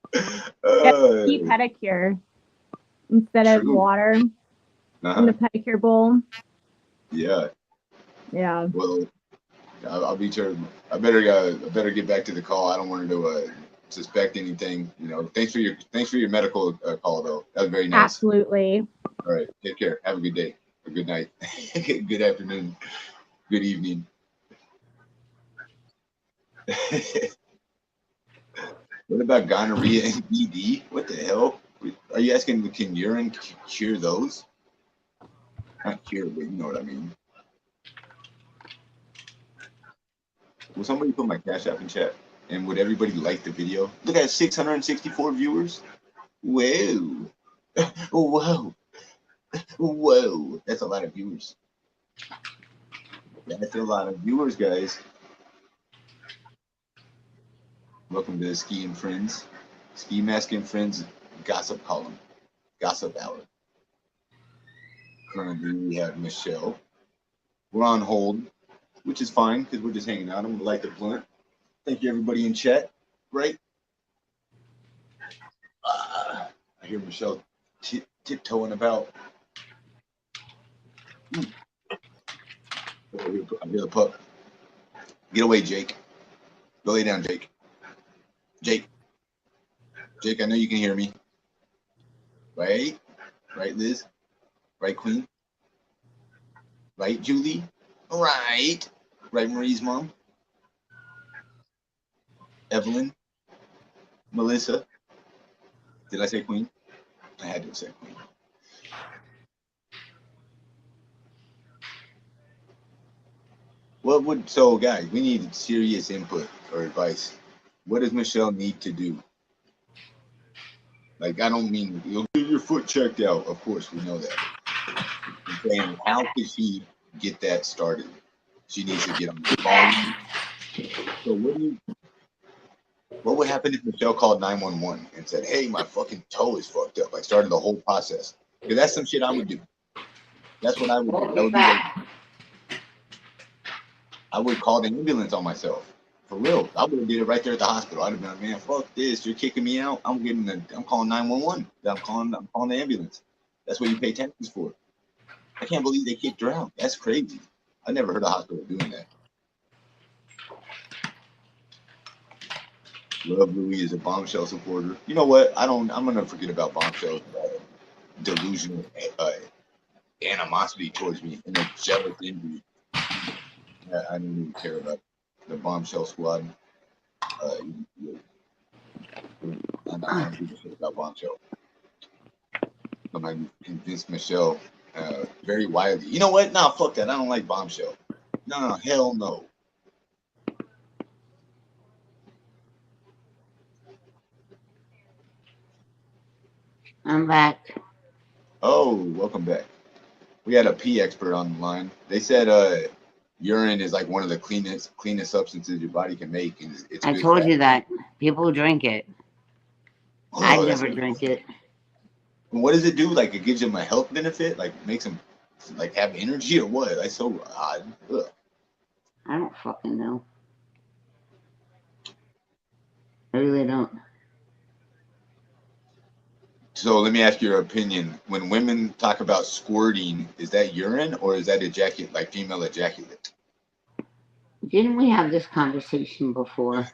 Pee pedicure instead of True. water in the pedicure bowl. Yeah. Yeah. Well, I'll be sure. I better get back to the call. I don't want her to suspect anything. You know. Thanks for your medical call though. That was very nice. Absolutely. All right. Take care. Have a good day. Or good night. Good afternoon. Good evening. What about gonorrhea and BD? What the hell? Are you asking, can urine cure those? Not cure, but you know what I mean. Will somebody put my Cash App in chat? And would everybody like the video? Look at 664 viewers. Whoa. Whoa. Whoa. That's a lot of viewers. That's a lot of viewers, guys. Welcome to the Skimask Friends gossip column. Gossip hour. Currently, we have Michelle. We're on hold, which is fine because we're just hanging out. I'm going to light the blunt. Thank you, everybody in chat. Right? I hear Michelle tiptoeing about. I hear the pup. Get away, Jake. Go lay down, Jake. Jake, I know you can hear me. Right? Right, Liz? Right, Queen? Right, Julie? Right. Right, Marie's mom? Evelyn? Melissa? Did I say Queen? I had to say Queen. So guys, we need serious input or advice. What does Michelle need to do? Like, I don't mean you'll get your foot checked out. Of course, we know that. I'm saying, how could she get that started? She needs to get on the phone. So what would happen if Michelle called 911 and said, "Hey, my fucking toe is fucked up"? Like, started the whole process. Because that's some shit I would do. That's what I would do. That would be I would call the ambulance on myself. For real. I would have did it right there at the hospital. I'd have been like, man, fuck this. You're kicking me out. I'm calling 911. I'm calling the ambulance. That's what you pay taxes for. I can't believe they kicked her out. That's crazy. I never heard a hospital doing that. Love Louie is a Bombshell supporter. You know what? I'm gonna forget about Bombshell's delusional animosity towards me and a jealous envy. I don't even care about the Bombshell squad. I don't give a shit about Bombshell. I'm gonna convince Michelle very widely. You know what? Nah, fuck that. I don't like Bombshell. No, hell no. I'm back. Oh, welcome back. We had a pee expert on the line. They said urine is like one of the cleanest substances your body can make, and it's I good told for you that. People drink it. I'd never drink it. What does it do? Like, it gives them a health benefit? Like, makes them like have energy or what? That's so odd. Ugh. I don't fucking know. I really don't. So let me ask your opinion. When women talk about squirting, is that urine or is that ejaculate, like female ejaculate? Didn't we have this conversation before?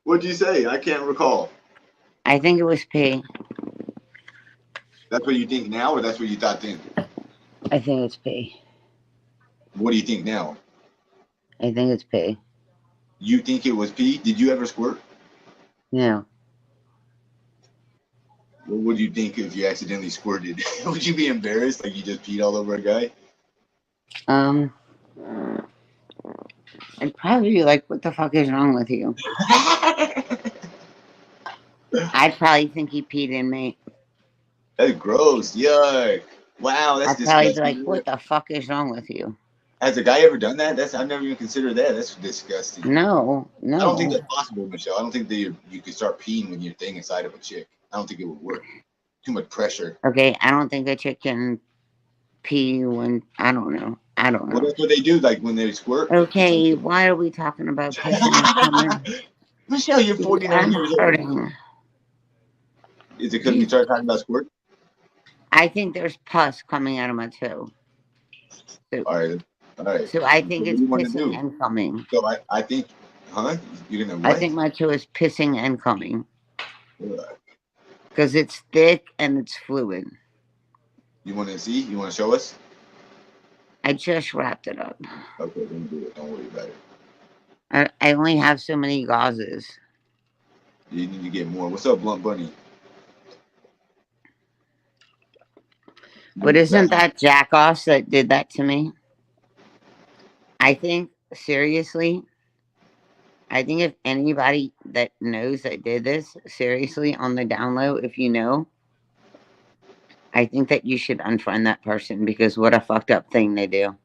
What'd you say? I can't recall. I think it was pee. That's what you think now, or that's what you thought then? I think it's pee. What do you think now? I think it's pee. You think it was pee? Did you ever squirt? No. What would you think if you accidentally squirted? Would you be embarrassed, like you just peed all over a guy? I'd probably be like, what the fuck is wrong with you? I'd probably think he peed in me. That's gross. Yuck. Wow, that's I'd probably be like, disgusting. what the fuck is wrong with you? Has a guy ever done that? I've never even considered that. That's disgusting. No. I don't think that's possible, Michelle. I don't think that you could start peeing when you're thing inside of a chick. I don't think it would work. Too much pressure. Okay, I don't think a chick can pee when, I don't know. Well, that's what they do, like when they squirt. Okay, why are we talking about pissing? Michelle, you're 49 I'm years old. hurting. Is it because you started talking about squirt? I think there's pus coming out of my toe. So, All right. So I think What it's do you want to pissing do? and coming. So I think, you're gonna what? I think my toe is pissing and coming. Ugh. Because it's thick and it's fluid. You want to see? You want to show us? I just wrapped it up. Okay, then do it. Don't worry about it. I only have so many gauzes. You need to get more. What's up, Blunt Bunny? But isn't that Jackoss that did that to me? I think, seriously, I think if anybody that knows that did this, seriously, on the down low, if you know, I think that you should unfriend that person because what a fucked up thing they do.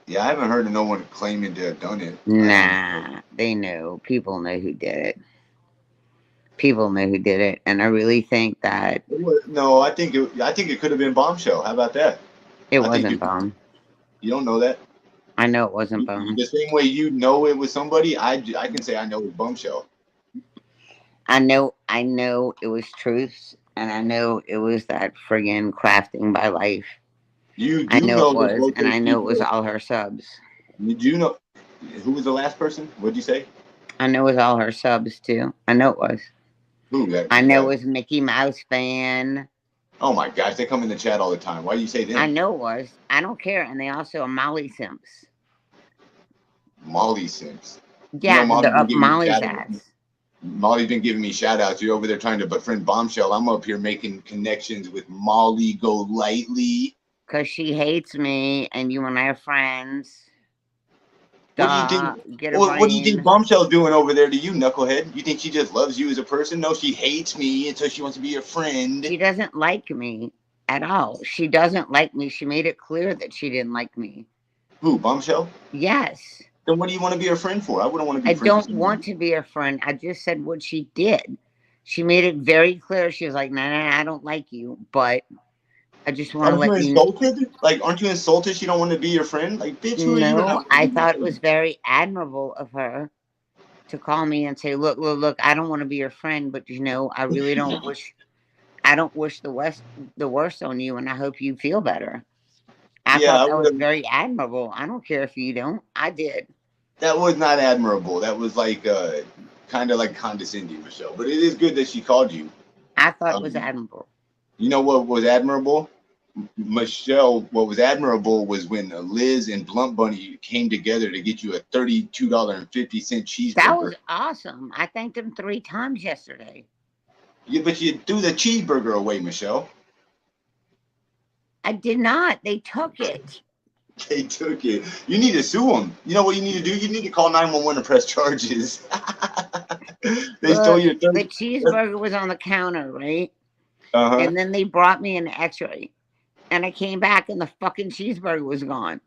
Yeah, I haven't heard of no one claiming to have done it. Nah, they know. People know who did it. People know who did it, and I really think that No, I think it could have been Bombshell. How about that? it wasn't Bomb. You don't know that? I know it wasn't Bomb. The same way you know it was somebody, I can say I know it was Bombshell. I know it was Truths, and I know it was that friggin' Crafting by Life. I know it was, and I know it was all her subs. Did you know who was the last person? What'd you say? I know it was all her subs too. I know it was. Who? I know it was Mickey Mouse fan. Oh my gosh, they come in the chat all the time. Why do you say them? I know it was. I don't care. And they also are Molly Simps. Molly Simps. Yeah, you know, they're up Molly's ass. Molly's been giving me shout outs. You're over there trying to befriend Bombshell. I'm up here making connections with Molly Golightly. Because she hates me and you and I are friends. What do you think Bombshell's doing over there to you, knucklehead? You think she just loves you as a person? No, she hates me, and so she wants to be your friend. She doesn't like me at all. She doesn't like me. She made it clear that she didn't like me. Who, Bombshell? Yes. Then what do you want to be her friend for? I wouldn't want to be I don't want to be her friend. I just said what she did. She made it very clear. She was like, nah, I don't like you, but I just want to let you know. Like, aren't you insulted she don't want to be your friend? Like, bitch, who are you? No, I thought it was very admirable of her to call me and say, look, I don't want to be your friend, but I really don't wish the worst on you, and I hope you feel better. I thought that was very admirable. I don't care if you don't. I did. That was not admirable. That was like kind of like condescending, Michelle. But it is good that she called you. I thought it was admirable. You know what was admirable? Michelle, what was admirable was when Liz and Blunt Bunny came together to get you a $32.50 cheeseburger. That was awesome. I thanked them 3 times yesterday. Yeah, but you threw the cheeseburger away, Michelle. I did not. They took it. They took it. You need to sue them. You know what you need to do? You need to call 911 and press charges. They stole your The cheeseburger was on the counter, right? And then they brought me an x-ray. And I came back and the fucking cheeseburger was gone.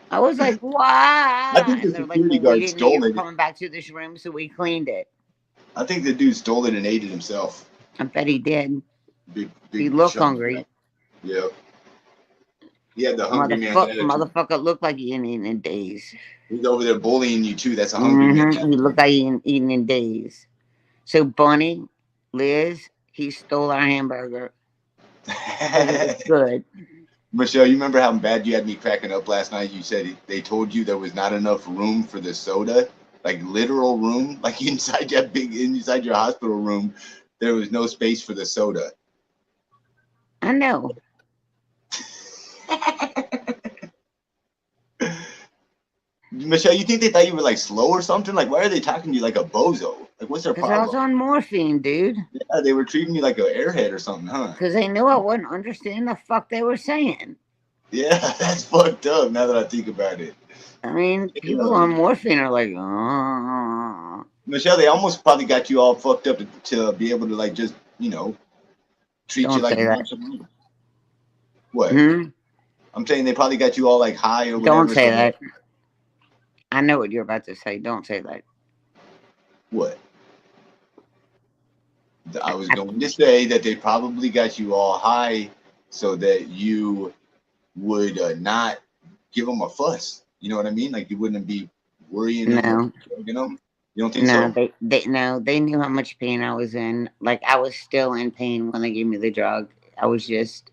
I was like, why? I think the security guard stole it. Coming back to this room, so we cleaned it. I think the dude stole it and ate it himself. I bet he did. Big he looked hungry. Yep. He had the hungry man. Motherfucker looked like he ain't eaten in days. He's over there bullying you too. That's a hungry man. He looked like he ain't eaten in days. So Bunny, Liz, he stole our hamburger. It was good. Michelle, you remember how bad you had me cracking up last night? You said they told you there was not enough room for the soda, like literal room, like inside your hospital room, there was no space for the soda. I know. Michelle, you think they thought you were like slow or something? Like, why are they talking to you like a bozo? Like, what's their Because I was problem? on morphine, dude. Yeah, they were treating you like an airhead or something, huh? Because they knew I wouldn't understand the fuck they were saying. Yeah, that's fucked up now that I think about it. I mean, people Yeah. on morphine are like, oh. Michelle, they almost probably got you all fucked up to be able to like just, treat you Don't like say a that. bunch of money. What? Hmm? I'm saying they probably got you all like high or Don't whatever. say So that. I know what you're about to say. Don't say that. what? I was going to say that they probably got you all high so that you would not give them a fuss. You know what I mean? Like you wouldn't be worrying them or No. bugging them. You don't think No, so? they knew how much pain I was in. Like I was still in pain when they gave me the drug. I was just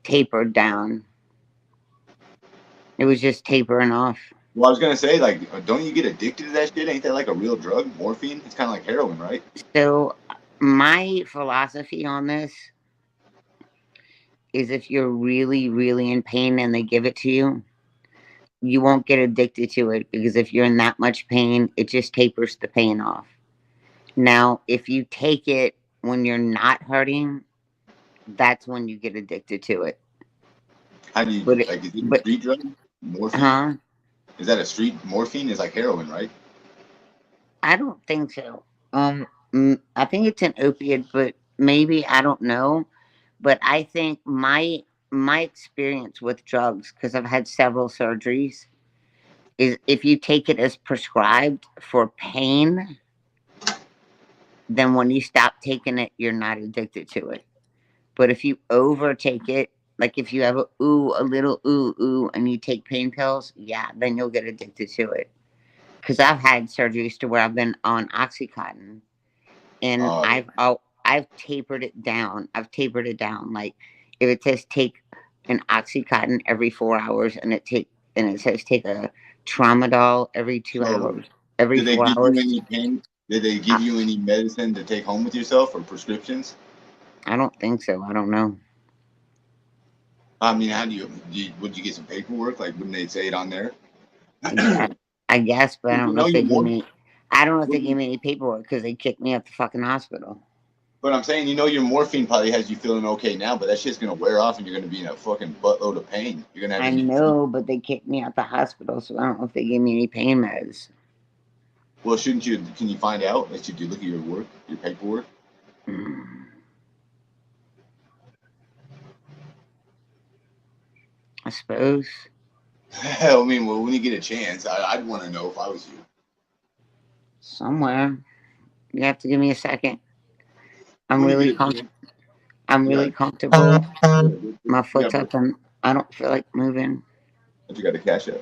tapered down. It was just tapering off. Well, I was gonna say, like, don't you get addicted to that shit? Ain't that like a real drug, morphine? It's kind of like heroin, right? So my philosophy on this is if you're really, really in pain and they give it to you, you won't get addicted to it because if you're in that much pain, it just tapers the pain off. Now, if you take it when you're not hurting, that's when you get addicted to it. How do you But, like? Is it a but, street drug? Morphine? huh? Is that a street morphine? Is like heroin, right? I don't think so. I think it's an opiate, but maybe I don't know. But I think my experience with drugs, because I've had several surgeries, is if you take it as prescribed for pain, then when you stop taking it, you're not addicted to it. But if you overtake it, like if you have a little ooh, and you take pain pills, yeah, then you'll get addicted to it. Because I've had surgeries to where I've been on OxyContin, and Uh, I've tapered it down. I've tapered it down. Like if it says take an OxyContin every 4 hours, and it says take a tramadol every two so hours, every did they four give you hours. any pain? Did they give I, you any medicine to take home with yourself or prescriptions? I don't think so. I don't know. I mean, how would you get some paperwork? Like, wouldn't they say it on there? I guess, I guess, but I You don't know know, if they you're gave more. me. I don't know if they gave me any paperwork because they kicked me out the fucking hospital. But I'm saying, your morphine probably has you feeling okay now, but that shit's gonna wear off, and you're gonna be in a fucking buttload of pain. You're gonna have I to be. know, but they kicked me out the hospital, so I don't know if they gave me any pain meds. Well, shouldn't you? Can you find out? Should you look at your work, your paperwork? Mm, I suppose. I mean, well, when you get a chance, I'd want to know if I was you. Somewhere. You have to give me a second. I'm When you really get a com- chance, I'm you really got. comfortable. You My got. foot's up and I don't feel like moving. But you got to cash out.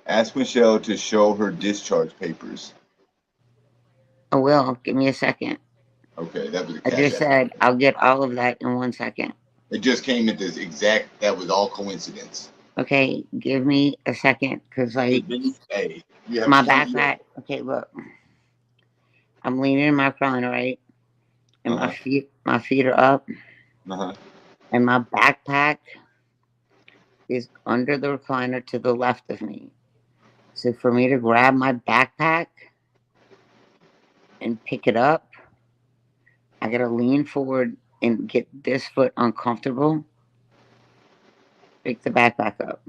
Ask Michelle to show her discharge papers. I will. Give me a second. Okay, that was a I cash just app. said I'll get all of that in 1 second. It just came at this exact. That was all coincidence. Okay, give me a second because like Hey, you have my plenty of. backpack. Okay, look. I'm leaning in my recliner, right? And Uh huh. my feet are up, Uh huh. and my backpack is under the recliner to the left of me. So for me to grab my backpack and pick it up, I gotta lean forward and get this foot uncomfortable. Pick the backpack up.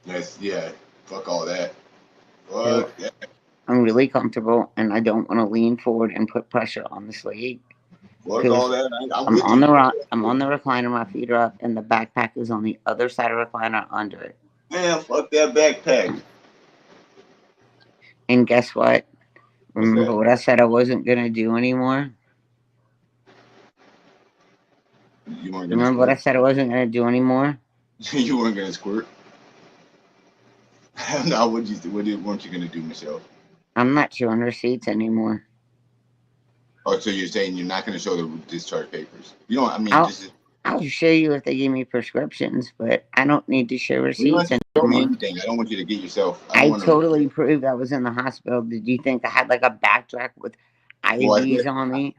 Yes. Yeah. Fuck all that. So Fuck that. I'm really comfortable, and I don't want to lean forward and put pressure on this leg Fuck all because that. I'm with you. I'm on the recliner. My feet are up, and the backpack is on the other side of the recliner under it. Man, fuck that backpack. And guess what? What's Remember that? what I said I wasn't gonna do anymore? You weren't gonna Remember what I squirt. said I wasn't gonna do anymore? You weren't gonna squirt. No, weren't you gonna do, Michelle? I'm not showing receipts anymore. Oh, so you're saying you're not gonna show the discharge papers? You don't. I mean, I'll this is. I'll show you if they give me prescriptions, but I don't need to show You don't receipts have to show me anymore. anything. I don't want you to get yourself. I don't I want to. totally proved I was in the hospital. Did you think I had like a backtrack with Well, IVs on me?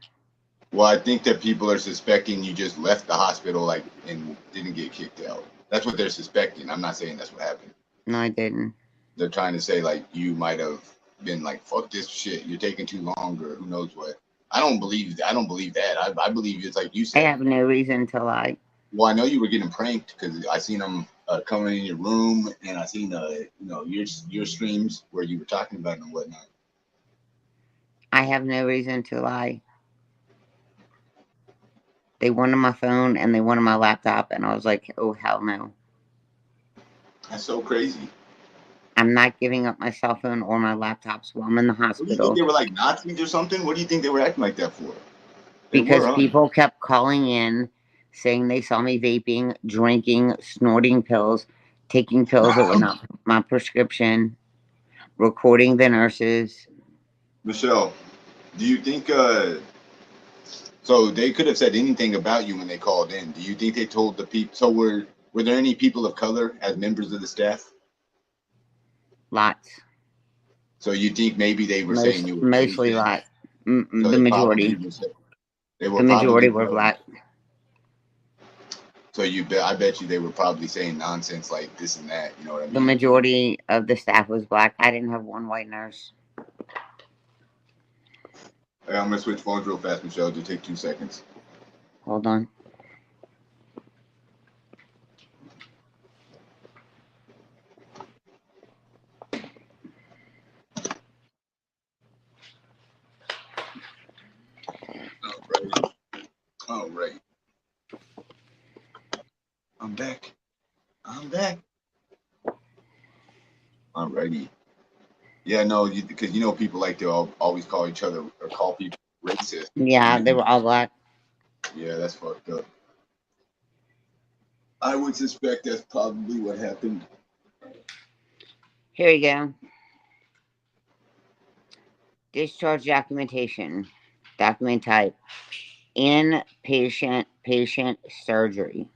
I think that people are suspecting you just left the hospital like and didn't get kicked out. That's what they're suspecting. I'm not saying that's what happened. No, I didn't. They're trying to say like you might have been like, fuck this shit, you're taking too long, or who knows what. I don't believe that. I believe it's like you I said. have no reason to lie. Well, I know you were getting pranked because I seen them coming in your room, and I seen your streams where you were talking about it and whatnot. I have no reason to lie. They wanted my phone and they wanted my laptop, and I was like, oh, hell no. That's so crazy. I'm not giving up my cell phone or my laptops while I'm in the What do you think hospital. they were like Nazis or something? What do you think they were acting like that for? Because people kept calling in saying they saw me vaping, drinking, snorting pills, taking pills that were not my prescription, recording the nurses. Michelle, do you think so they could have said anything about you when they called in? Do you think they told the people? So were there any people of color as members of the staff? Lots. So you think maybe they were saying you were mostly Asian, lots. so The majority. They were The majority probably were black. So I bet you they were probably saying nonsense like this and that. You know what I mean? The majority of the staff was black. I didn't have one white nurse. Hey, I'm gonna switch phones real fast, Michelle. Just take 2 seconds. Hold on. All right. I'm back. Alrighty. Yeah, no, because people like to always call each other or call people racist. Yeah, they were all black. Yeah, that's fucked up. I would suspect that's probably what happened. Here you go. Discharge documentation. Document type. Inpatient patient surgery.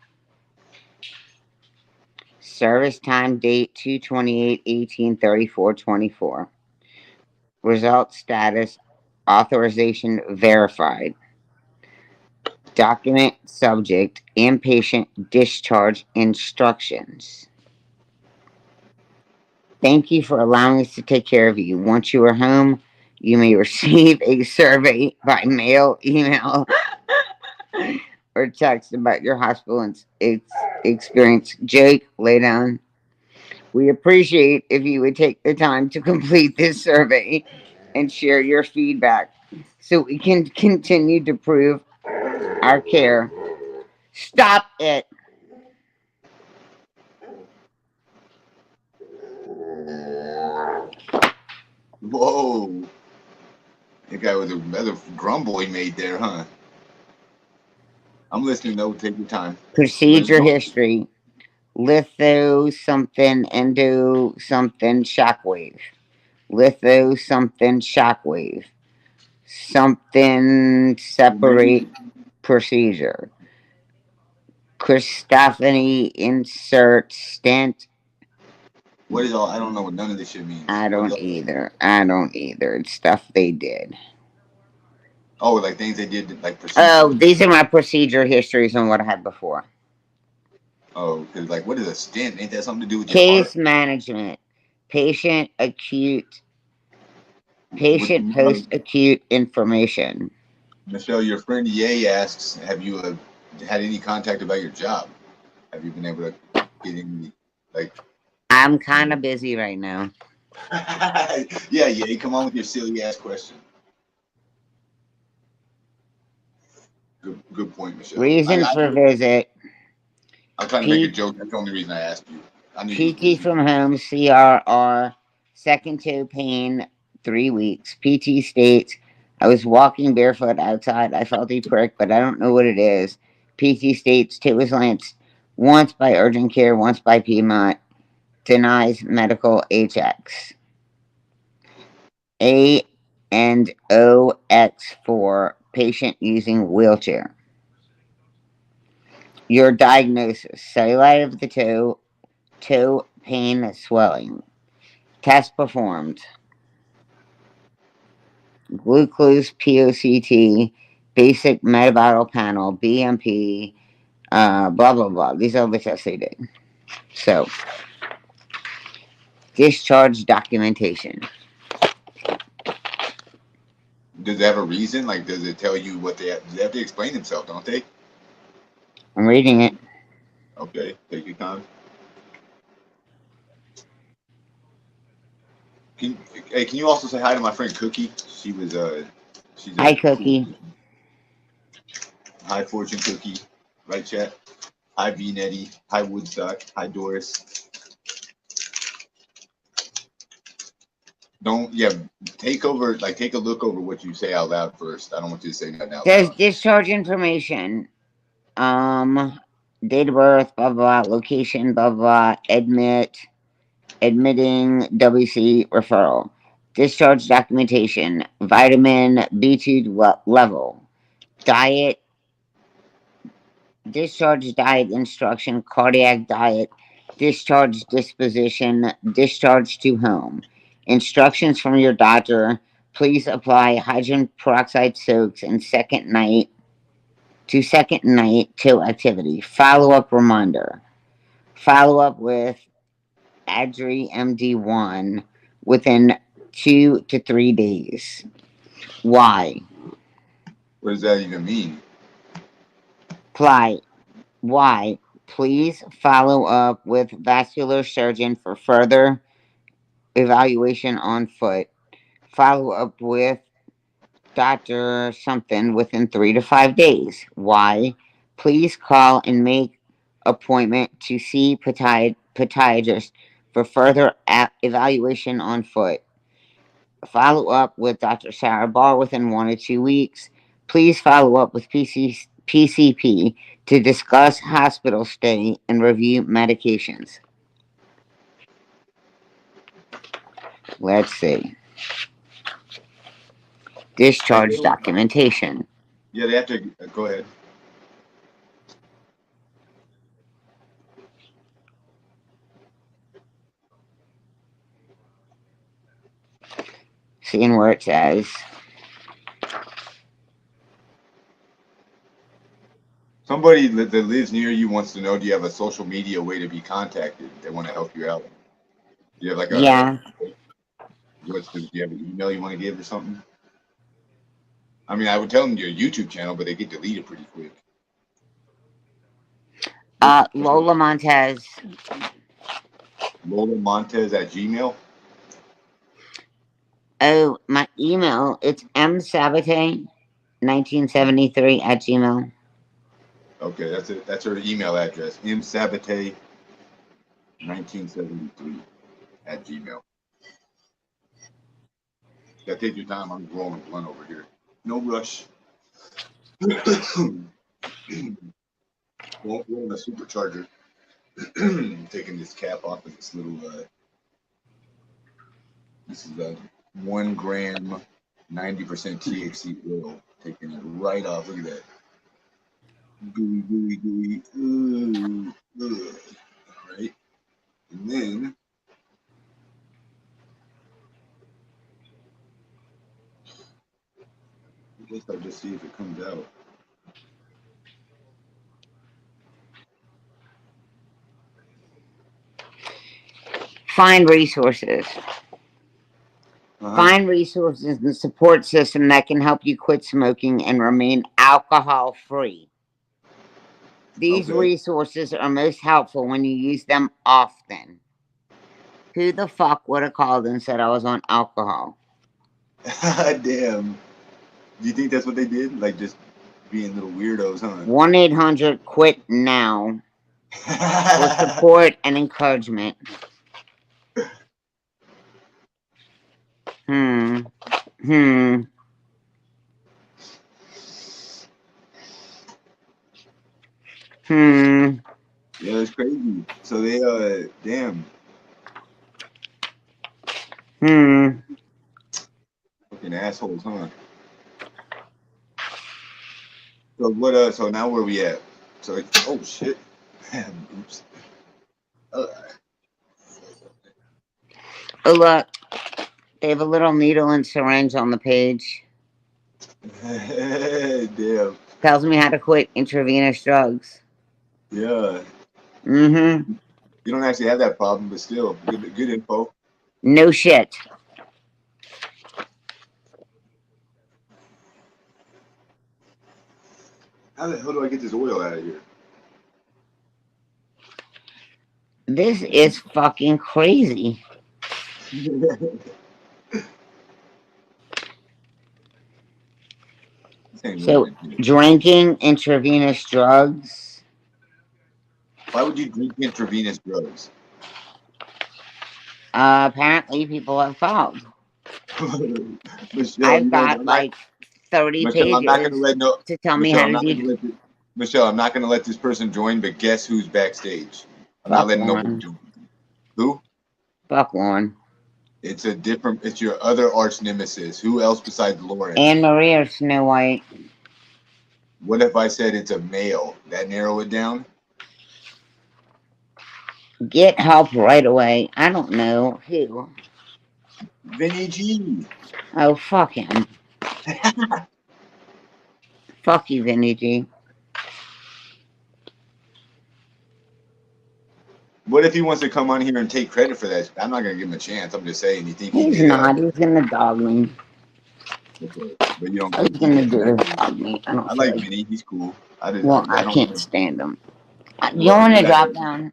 Service time date 2/28/18/34/24. Result status authorization verified. Document subject inpatient discharge instructions. Thank you for allowing us to take care of you. Once you are home, you may receive a survey by mail, email, or text about your hospital experience. Jake, lay down. We appreciate if you would take the time to complete this survey and share your feedback so we can continue to prove our care. Stop it. Whoa. That guy was another grumble he made there, huh? I'm listening though. Take your time. Procedure history. Litho something endo something shockwave. Litho something shockwave. Something separate procedure. Christophany insert stent. What is all? I don't know what none of this shit means. I don't either. It's stuff they did. Oh, like things they did, like procedure. Oh, these are my procedure histories on what I had before. Oh, because like, what is a stent? Ain't that something to do with Case your management. Patient post-acute information. Michelle, your friend Ye asks, have you had any contact about your job? Have you been able to get any, like... I'm kind of busy right now. Yeah, Ye, come on with your silly ass question. Good point, Michelle. Reason for visit. I'm trying to make a joke. That's the only reason I asked you. PT from home, CRR, second toe pain, 3 weeks. PT states, I was walking barefoot outside. I felt a prick, but I don't know what it is. PT states, toe was lanced once by urgent care, once by Piedmont. Denies medical HX. A and OX4, patient using wheelchair. Your diagnosis, cellulite of the toe pain, swelling. Test performed. Glucose POCT, basic metabolic panel, BMP, blah, blah, blah. These are the tests they did. So, discharge documentation. Does it have a reason? Like, does it tell you what they have to explain themselves, don't they? I'm reading it. Okay, take your time. Can Hey, can you also say hi to my friend Cookie? She's Hi, a Cookie. Hi, Fortune Cookie. Right, chat? Hi, V Netty. Hi, Woodstock. Hi, Doris. Don't, yeah, take a look over what you say out loud first. I don't want you to say nothing out There's loud. discharge information. Date of birth, blah, blah, location, blah, blah, admitting, WC, referral. Discharge documentation, vitamin B2 level, diet, discharge diet instruction, cardiac diet, discharge disposition, discharge to home. Instructions from your doctor. Please apply hydrogen peroxide soaks and second night to activity. Follow-up reminder. Follow up with Adri MD1 within 2 to 3 days. Why? What does that even mean? Why? Please follow up with vascular surgeon for further evaluation on foot. Follow up with Dr. something within 3 to 5 days. Why? Please call and make appointment to see podiatrist for further evaluation on foot. Follow up with Dr. Sarah Barr within 1 to 2 weeks. Please follow up with PCP to discuss hospital stay and review medications. Let's see. Discharge documentation. Yeah, they have to, go ahead. Seeing where it says Somebody that lives near you wants to know, do you have a social media way to be contacted? They want to help you out. Do you have like yeah. do you have an email you want to give or something? I mean, I would tell them your YouTube channel, but they get deleted pretty quick. Lola Montez. Lola Montez at Gmail. Oh, my email. It's msabate1973 at Gmail. Okay, that's it. That's her email address. msabate1973 at Gmail. Yeah, take your time. I'm rolling blunt over here. No rush. Won't roll a supercharger. Taking this cap off of this little. This is a 1 gram, 90% THC oil. Taking it right off. Look at that. Gooey, gooey, gooey. Ooh. Ugh. All right. And then. I guess I'll just see if it comes out. Find resources. Find resources and support system that can help you quit smoking and remain alcohol free. These resources are most helpful when you use them often. Who the fuck would have called and said I was on alcohol? Damn. Do you think that's what they did? Like just being little weirdos, huh? 1-800-QUIT-NOW for support and encouragement. Yeah, it's crazy. So they damn. Fucking assholes, huh? So what so now where we at? So oh shit. Oops. Oh look. They have a little needle and syringe on the page. Damn. Tells me how to quit intravenous drugs. Yeah. You don't actually have that problem, but still, good info. No shit. How the hell do I get this oil out of here? This is fucking crazy. This ain't So, working. drinking intravenous drugs. Why would you drink intravenous drugs? Apparently, people have called. Michelle, I've you know got I'm not. like 30 Michelle, I'm not gonna pages let no. to tell me Michelle, how I'm to not do. gonna let. This, Michelle, I'm not gonna let this person join. But guess who's backstage? I'm not Fuck letting nobody Lauren. join. Who? Fuck Lauren. It's a different. It's your other arch nemesis. Who else besides Lauren? Anne Marie or Snow White. What if I said it's a male? That narrow it down. Get help right away. I don't know who. Vinny G. Oh, fuck him. Fuck you, Vinny G. What if he wants to come on here and take credit for that? I'm not gonna give him a chance. I'm just saying. You think he He's did? not. He's gonna dog me. Okay. But you don't All think he's he gonna did? do is dog me. I don't I feel like like. Vinny. He's cool. Well, I I don't can't know. stand him. You Well, want you to had drop a down?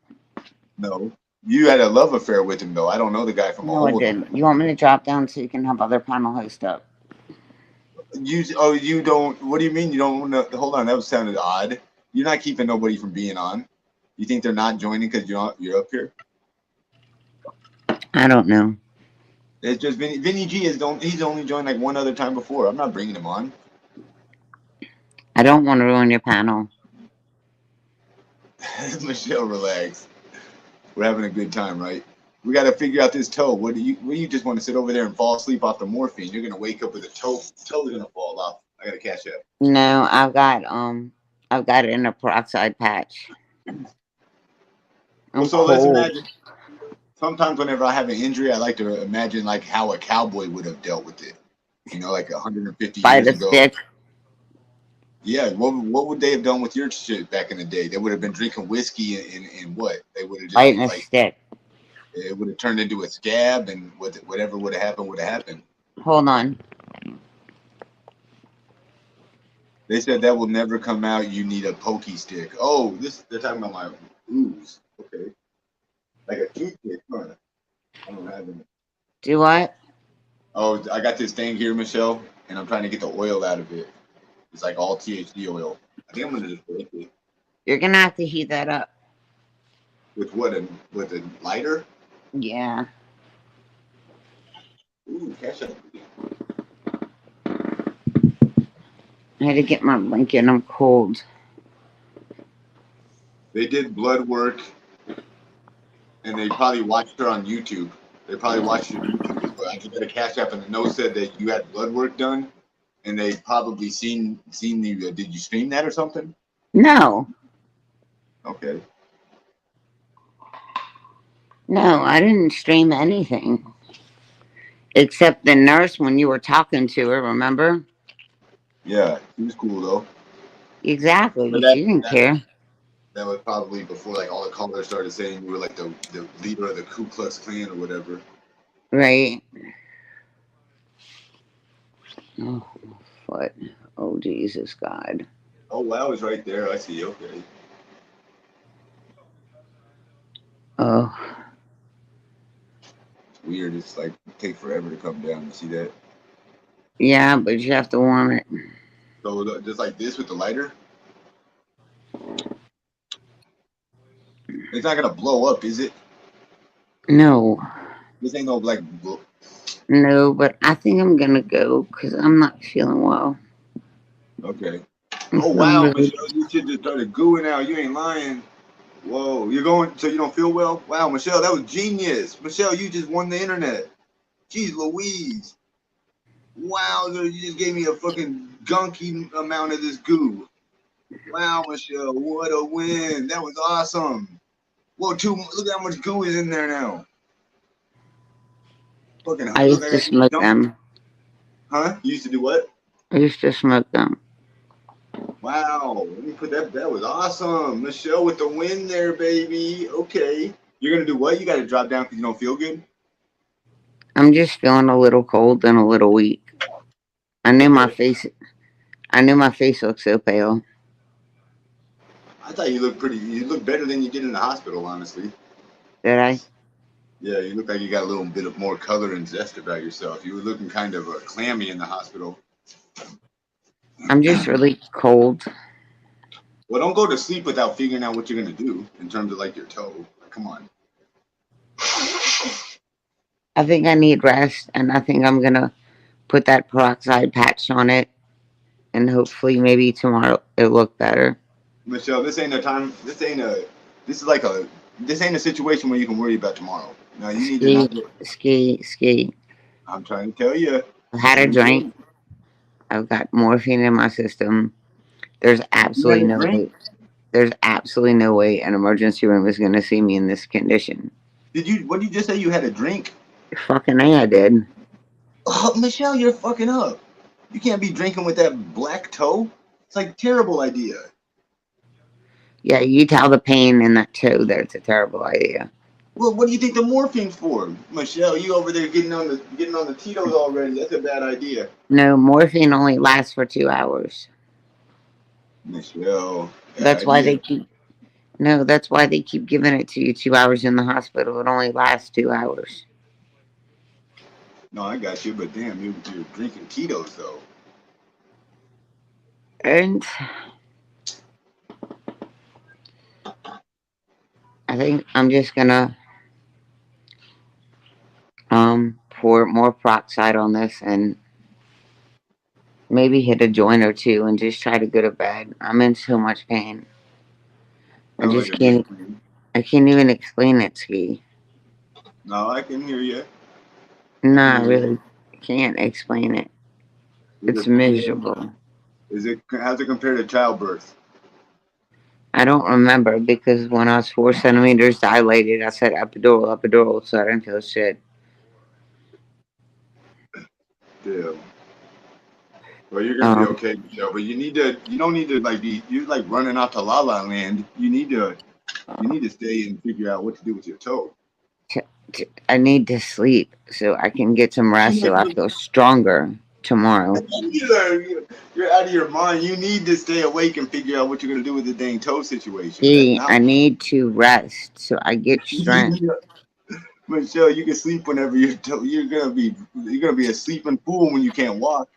no. You had a love affair with him though. I don't know the guy from a No, I hole in the didn't. You want me to drop down so you can have other panel host up? You don't. What do you mean you don't want to? Hold on, that sounded odd. You're not keeping nobody from being on. You think they're not joining because you're up here? I don't know. It's just Vinny G is don't. He's only joined like one other time before. I'm not bringing him on. I don't want to ruin your panel. Michelle, relax. We're having a good time, right? We got to figure out this toe. What do you just want to sit over there and fall asleep off the morphine? You're gonna wake up with a toe. Toe's gonna fall off. I gotta catch up. No, I've got an inner peroxide patch. Well, I'm so let's cold. imagine. Sometimes whenever I have an injury, I like to imagine like how a cowboy would have dealt with it. You know, like 150 By years the ago. stick. Yeah, what would they have done with your shit back in the day? They would have been drinking whiskey and what? They would have just Biting a like stick. it would have turned into a scab, and whatever would have happened would have happened. Hold on. They said that will never come out. You need a pokey stick. Oh, they're talking about my ooze. Okay, like a toothpick, huh? I don't have any. Do what? Oh, I got this thing here, Michelle, and I'm trying to get the oil out of it. It's like all THC oil. I think I'm gonna just break it You're gonna have to heat that up. with what? With a lighter? Yeah. Ooh, catch up. I had to get my blanket. I'm cold. They did blood work, and they probably watched her on YouTube. They probably watched your YouTube. But I just got a cash app, and the note said that you had blood work done, and they probably seen you. Did you stream that or something? No. Okay. No, I didn't stream anything. Except the nurse when you were talking to her, remember? Yeah, he was cool though. Exactly, But but she didn't care. that was probably before like all the callers started saying you were like the leader of the Ku Klux Klan or whatever. Right. Oh, my foot. Oh, Jesus, God. Oh wow, it's right there. I see. Okay. Oh, It's weird. It's like it takes forever to come down. You see that? yeah, but you have to warm it. So just like this with the lighter, it's not gonna blow up, is it? No. This ain't no like. No, but I think I'm going to go because I'm not feeling well. Okay. I'm Oh feeling wow, really. Michelle, you should just started gooing out. You ain't lying. Whoa, you're going so you don't feel well? Wow, Michelle, that was genius. Michelle, you just won the internet. Jeez Louise. Wow, you just gave me a fucking gunky amount of this goo. Wow, Michelle, what a win. That was awesome. Whoa, look how much goo is in there now. Fucking I look, used I to got you smoke dumped. them. Huh? You used to do what? I used to smoke them. Wow, let me put that. That was awesome. Michelle with the win there, baby. Okay. You're gonna do what? You gotta drop down because you don't feel good. I'm just feeling a little cold and a little weak. I knew my Okay. face. I knew my face looked so pale. I thought you looked pretty. You look better than you did in the hospital, honestly. Did I? Yeah, you look like you got a little bit of more color and zest about yourself. You were looking kind of clammy in the hospital. I'm just really cold. Well, don't go to sleep without figuring out what you're gonna do in terms of like your toe. Like, come on. I think I need rest, and I think I'm gonna put that peroxide patch on it, and hopefully maybe tomorrow it'll look better. Michelle, this ain't a time. This is like a. This ain't a situation where you can worry about tomorrow. Now you need to Ski, not. ski. I'm trying to tell you. I've had a drink. I've got morphine in my system. There's You had absolutely a no drink? way. There's absolutely no way an emergency room is gonna see me in this condition. Did you? What did you just say? You had a drink? Fucking A, I did. Oh, Michelle, you're fucking up. You can't be drinking with that black toe. It's like a terrible idea. Yeah, you tell the pain in that toe that it's a terrible idea. Well, what do you think the morphine's for, Michelle? You over there getting on the Tito's already? That's a bad idea, No, morphine only lasts for 2 hours. Michelle. Bad That's why idea. they keep. No, that's why they keep giving it to you 2 hours in the hospital. It only lasts 2 hours. No, I got you, but damn, you're drinking Tito's though. And I think I'm just gonna pour more peroxide on this and maybe hit a joint or two and just try to go to bed. I'm in so much pain. I Sounds like just a good can't. plan. I can't even explain it, Ski. No, I can hear you. I No, can I hear you. really can't explain it. Is It's it, miserable. how's it compared to childbirth? I don't remember because when I was 4 centimeters dilated, I said epidural, epidural, so I didn't feel shit. Damn. Well, you're gonna be Um, okay, Michelle. But you don't need to like be, you're like running out to La La Land. You need to stay and figure out what to do with your toe. I need to sleep so I can get some rest so I feel stronger tomorrow. You're out of your mind. You need to stay awake and figure out what you're gonna do with the dang toe situation. That's See, not. I need to rest so I get strength. Michelle, you can sleep whenever you're gonna be a sleeping fool when you can't walk.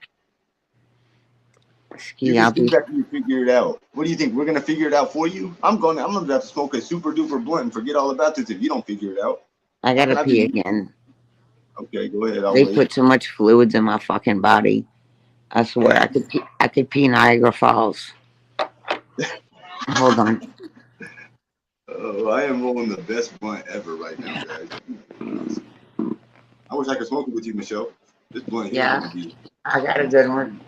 You Ski, can I'll sleep be. after you figure it out. What do you think? We're gonna figure it out for you? I'm gonna have to smoke a super duper blunt and forget all about this if you don't figure it out. I gotta After pee you, again. okay, go ahead. I'll They wait. put so much fluids in my fucking body. I swear, I could pee Niagara Falls. Hold on. Oh, I am rolling the best blunt ever right now, guys. I wish I could smoke it with you, Michelle. This blunt here is Yeah, gonna be. I got a good one.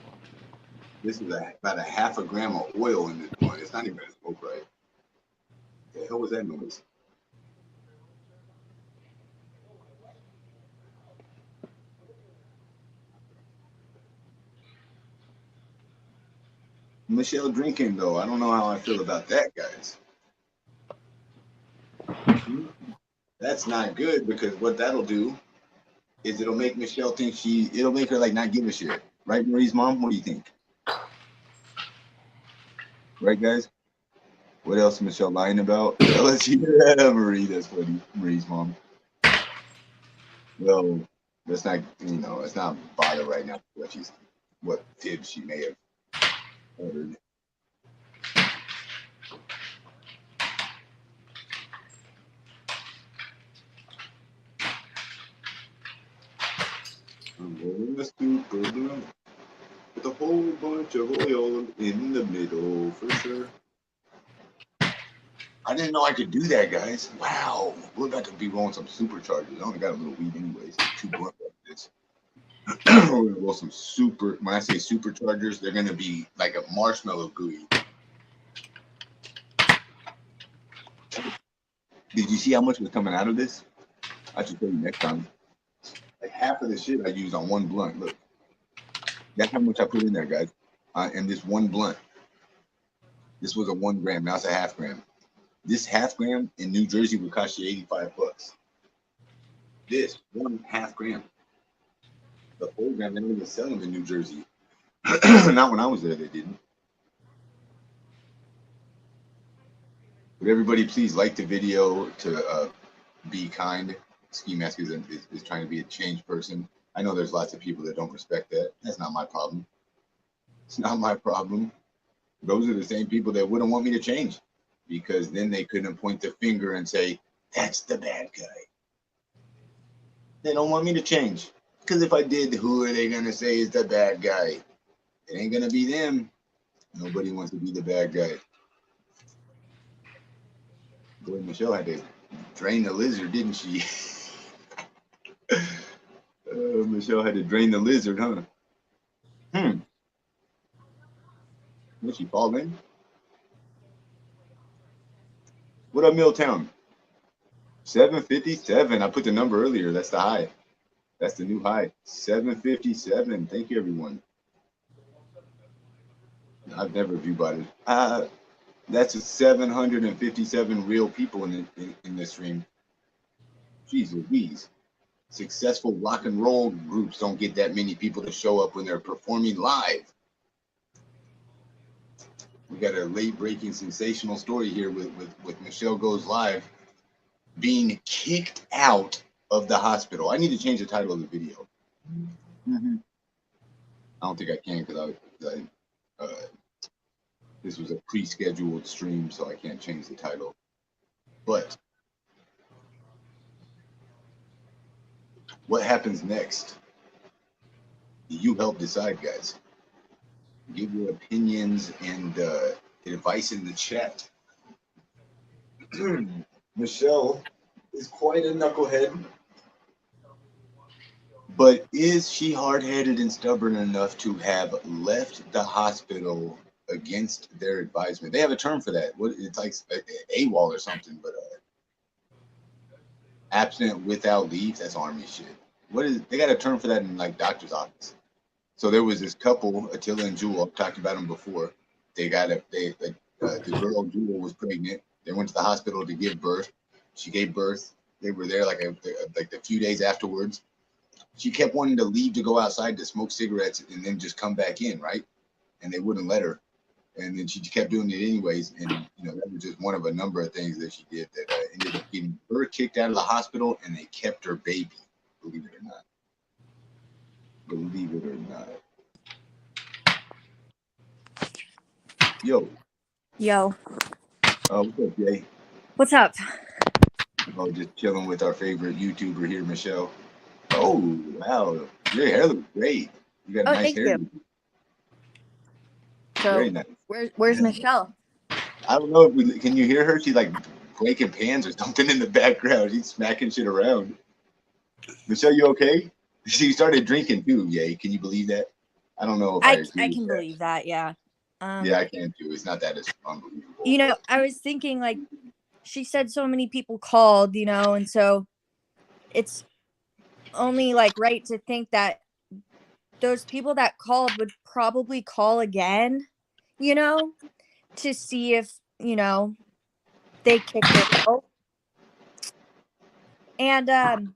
This is about a half a gram of oil in this blunt. It's not even gonna smoke right. The hell was that noise? Michelle drinking though. I don't know how I feel about that, guys. That's not good because what that'll do is it'll make Michelle think it'll make her like not give a shit. Right, Marie's mom? What do you think? Right, guys? What else is Michelle lying about? Tell us here. Marie, that's funny. Marie's mom. Well, let's not, let's not bother right now what fib she may have uttered. I'm rolling a super blunt with a whole bunch of oil in the middle for sure. I didn't know I could do that, guys. Wow. We're about to be rolling some superchargers. I only got a little weed anyways. 2 blunts like this. We're gonna roll some when I say superchargers, they're gonna be like a marshmallow gooey. Did you see how much was coming out of this? I should tell you next time. Like half of the shit I used on one blunt. Look, that's how much I put in there, guys. And this one blunt. This was a 1 gram. Now it's a half gram. This half gram in New Jersey would cost you $85. This 1/2 gram. The full gram, they don't even sell them in New Jersey. Not when I was there, they didn't. But everybody, please like the video to be kind. Skimask is trying to be a changed person. I know there's lots of people that don't respect that. That's not my problem. It's not my problem. Those are the same people that wouldn't want me to change, because then they couldn't point the finger and say, that's the bad guy. They don't want me to change. Because if I did, who are they going to say is the bad guy? It ain't going to be them. Nobody wants to be the bad guy. Boy, Michelle had to drain the lizard, didn't she? Michelle had to drain the lizard, huh? Did she fall in? What up, Milltown? 757. I put the number earlier. That's the high. That's the new high. 757. Thank you, everyone. I've never view botted. That's 757 real people in this stream. Jeez Louise. Successful rock and roll groups don't get that many people to show up when they're performing live. We got a late-breaking sensational story here with Michelle Goes Live being kicked out of the hospital. I need to change the title of the video. I don't think I can because this was a pre-scheduled stream, so I can't change the title. But what happens next? You help decide, guys. Give your opinions and advice in the chat. Michelle is quite a knucklehead, but is she hard-headed and stubborn enough to have left the hospital against their advisement? They have a term for that. It's like AWOL or something, but absent without leave. That's Army shit. They got a term for that in like doctor's office. So there was this couple, Attila and Jewel. I've talked about them before. The girl Jewel was pregnant. They went to the hospital to give birth. She gave birth. They were there like a few days afterwards. She kept wanting to leave to go outside to smoke cigarettes and then just come back in, right? And they wouldn't let her. And then she kept doing it anyways. And that was just one of a number of things that she did that ended up getting her kicked out of the hospital, and they kept her baby. Believe it or not. Believe it or not. Yo. Oh, what's up, Jay? What's up? Oh, just chilling with our favorite YouTuber here, Michelle. Oh, wow. Your hair looks great. You got nice hair. You. So, very nice. Where's Michelle? I don't know if can you hear her? She's like breaking pans or something in the background. She's smacking shit around. Michelle, you okay? She started drinking too, Yay. Can you believe that? I don't know if I can believe that, yeah. Yeah, I can too. It's not that it's unbelievable. I was thinking, like, she said so many people called, and so it's only like right to think that those people that called would probably call again, to see if, they kicked it out. And in